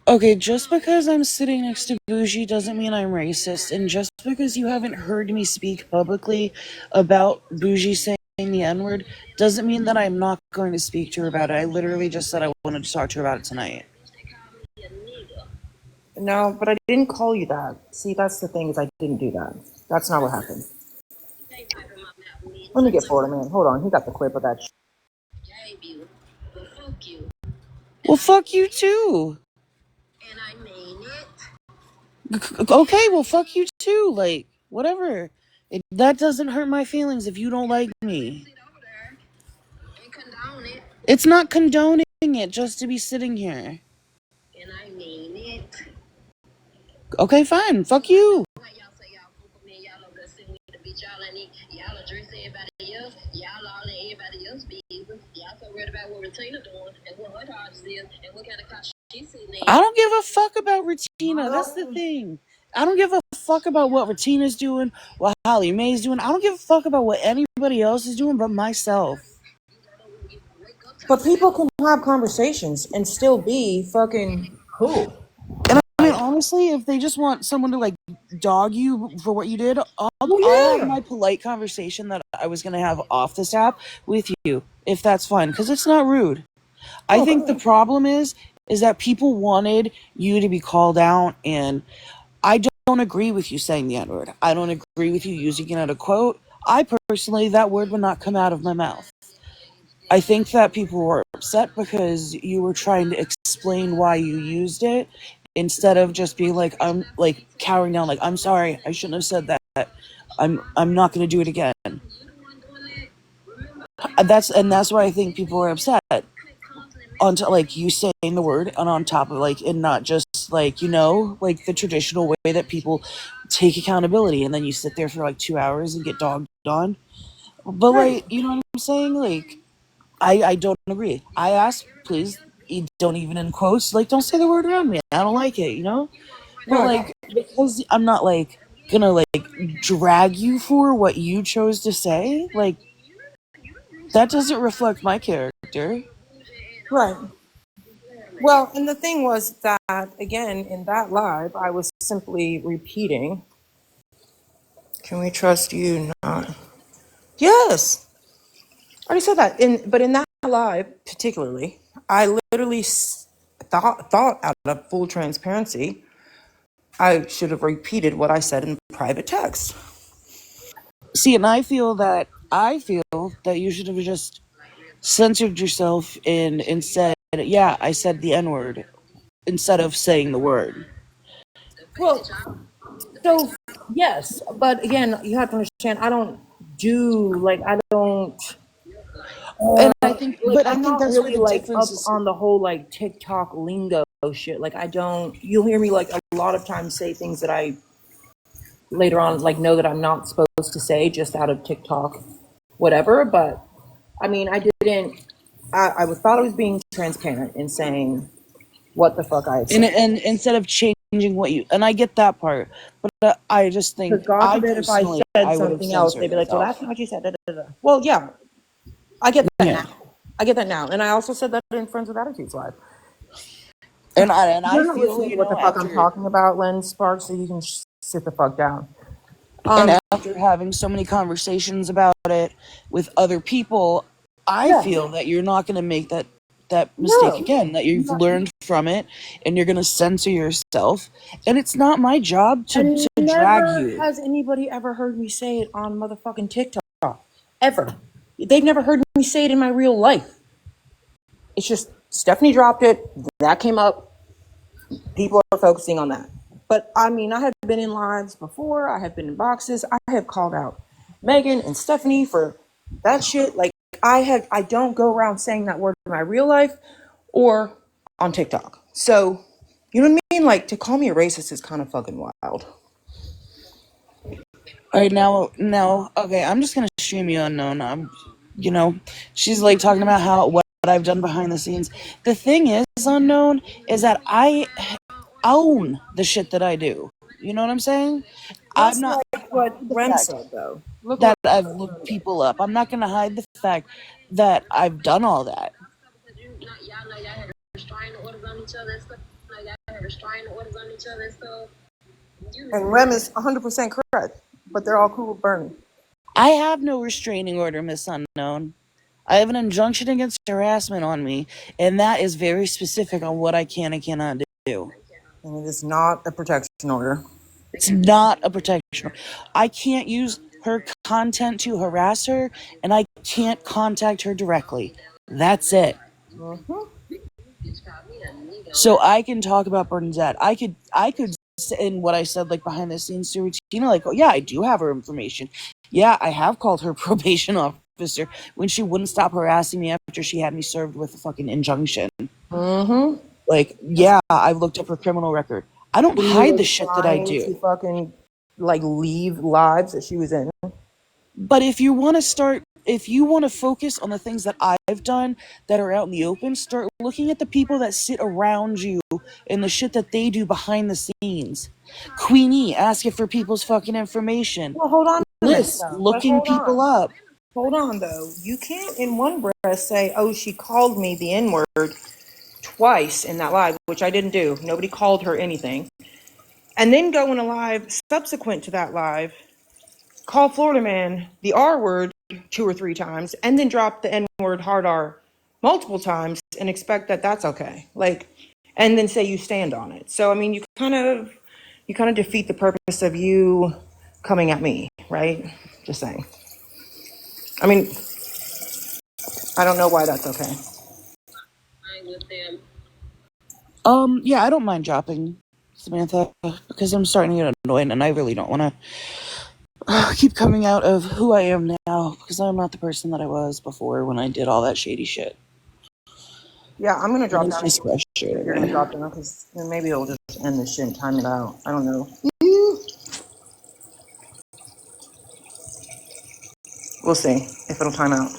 N: Okay, just because I'm sitting next to Bougie doesn't mean I'm racist, and just because you haven't heard me speak publicly about Bougie saying the N-word doesn't mean that I'm not going to speak to her about it. I literally just said I wanted to talk to her about it tonight.
A: No, but I didn't call you that. See, that's the thing, is I didn't do that. That's not what happened. Let me get Florida man. Hold on, he got the clip of that.
N: Well, fuck you too.
T: And I mean it.
N: Okay, well, fuck you too. Like, whatever. That doesn't hurt my feelings if you don't like me.
T: And condone it.
N: It's not condoning it just to be sitting here.
T: And I mean it.
N: Okay, fine. Fuck you.
T: Y'all address everybody else. Y'all all in everybody else's business. Y'all so worried about what Regina doing and what her charges is and what kind of cost she's sitting in.
N: I don't give a fuck about Regina. That's the thing. I don't give a fuck about what Regina's doing, what Holly Mae's doing. I don't give a fuck about what anybody else is doing but myself.
A: But people can have conversations and still be fucking cool.
N: And I mean, honestly, if they just want someone to like dog you for what you did, I'll have my polite conversation that I was gonna have off this app with you, if that's fine, because it's not rude. I think the problem is that people wanted you to be called out, and I don't agree with you saying the N-word. I don't agree with you using it as a quote. I personally, that word would not come out of my mouth. I think that people were upset because you were trying to explain why you used it instead of just being like, I'm like cowering down, like, I'm sorry, I shouldn't have said that. I'm not going to do it again. That's why I think people were upset. On like you saying the word and on top of like, and not just like, you know, like the traditional way that people take accountability and then you sit there for like 2 hours and get dogged on. But like, you know what I'm saying? Like, I don't agree. I ask, please, don't even in quotes, like, don't say the word around me. I don't like it, you know? But like, because I'm not like gonna like drag you for what you chose to say, like, that doesn't reflect my character.
A: Right. Well, and the thing was that, again, in that live, I was simply repeating, can we trust you not? Yes. I already said that. But in that live, particularly, I literally thought out of full transparency, I should have repeated what I said in private text.
N: See, and I feel that you should have just censored yourself and said, yeah, I said the N-word, instead of saying the word.
A: Well, so, yes, but again, you have to understand, I don't.
N: And I think,
A: like,
N: but I
A: I'm
N: think
A: not
N: that's
A: really
N: where the
A: like
N: difference
A: up
N: is.
A: on the whole like TikTok lingo shit. Like I don't. You'll hear me like a lot of times say things that I later on like know that I'm not supposed to say just out of TikTok, whatever. But I mean, I didn't. I thought I was being transparent in saying what the fuck I had said.
N: And instead of changing what you, and I get that part, but I just think,
A: Because God forbid if I said something else, they'd be like, "Well, that's not what you said." Da, da, da, da. Well, yeah, I get that now. I get that now, and I also said that in Friends with Attitudes live.
N: And
A: You're not listening to what the fuck I'm talking about, Len Sparks, so you can sit the fuck down.
N: And after having so many conversations about it with other people, I feel that you're not going to make that mistake again, that you've learned from it and you're going to censor yourself. And it's not my job to drag you.
A: Has anybody ever heard me say it on motherfucking TikTok? Ever. They've never heard me say it in my real life. It's just Stephanie dropped it, that came up, people are focusing on that. But I mean, I have been in lives before, I have been in boxes, I have called out Megan and Stephanie for that shit. Like I don't go around saying that word in my real life or on TikTok. So, you know what I mean? Like, to call me a racist is kind of fucking wild.
N: All right, now, okay, I'm just gonna stream you unknown. You know, she's like talking about what I've done behind the scenes. The thing is, unknown, is that I own the shit that I do. You know what I'm saying?
A: That's
N: I'm not
A: like what Rem said, though.
N: that I've looked people up. I'm not gonna hide the fact that I've done all that.
T: Y'all know y'all had restraining orders on each other and stuff. Y'all had restraining orders on each other and stuff.
A: And Rem is 100% correct, but they're all cool with Bernie.
N: I have no restraining order, Miss Unknown. I have an injunction against harassment on me, and that is very specific on what I can and cannot do.
A: And it is not a protection order.
N: It's not a protection order. I can't use her content to harass her, and I can't contact her directly. That's it.
A: Mm-hmm.
N: So I can talk about Bernadette. I could say in what I said, like behind the scenes to Tina, like, oh yeah, I do have her information. Yeah, I have called her probation officer when she wouldn't stop harassing me after she had me served with a fucking injunction.
A: Mm-hmm.
N: Like, yeah, I've looked up her criminal record. I don't hide the shit that I
A: Trying
N: do.
A: to fucking like leave lives that she was in.
N: But if you want to focus on the things that I've done that are out in the open, start looking at the people that sit around you and the shit that they do behind the scenes. Queenie asking for people's fucking information.
A: Well, hold on a minute,
N: Liz
A: though. But
N: looking
A: hold
N: people
A: on.
N: up.
A: Hold on, though. You can't in one breath say, oh, she called me the N-word twice in that live, which I didn't do. Nobody called her anything. And then go in a live subsequent to that live, call Florida Man the R-word 2 or 3 times, and then drop the N-word hard R multiple times and expect that that's okay. Like, and then say you stand on it. So, I mean, you kind of defeat the purpose of you coming at me, right? Just saying. I mean, I don't know why that's okay.
N: Yeah, I don't mind dropping Samantha because I'm starting to get annoyed and I really don't want to keep coming out of who I am now because I'm not the person that I was before when I did all that shady shit.
A: Yeah, I'm gonna drop
N: And it's
A: down
N: just
A: if you're gonna
N: frustrating.
A: drop down because then maybe it'll just end this shit and time it out. I don't know. We'll see if it'll time out.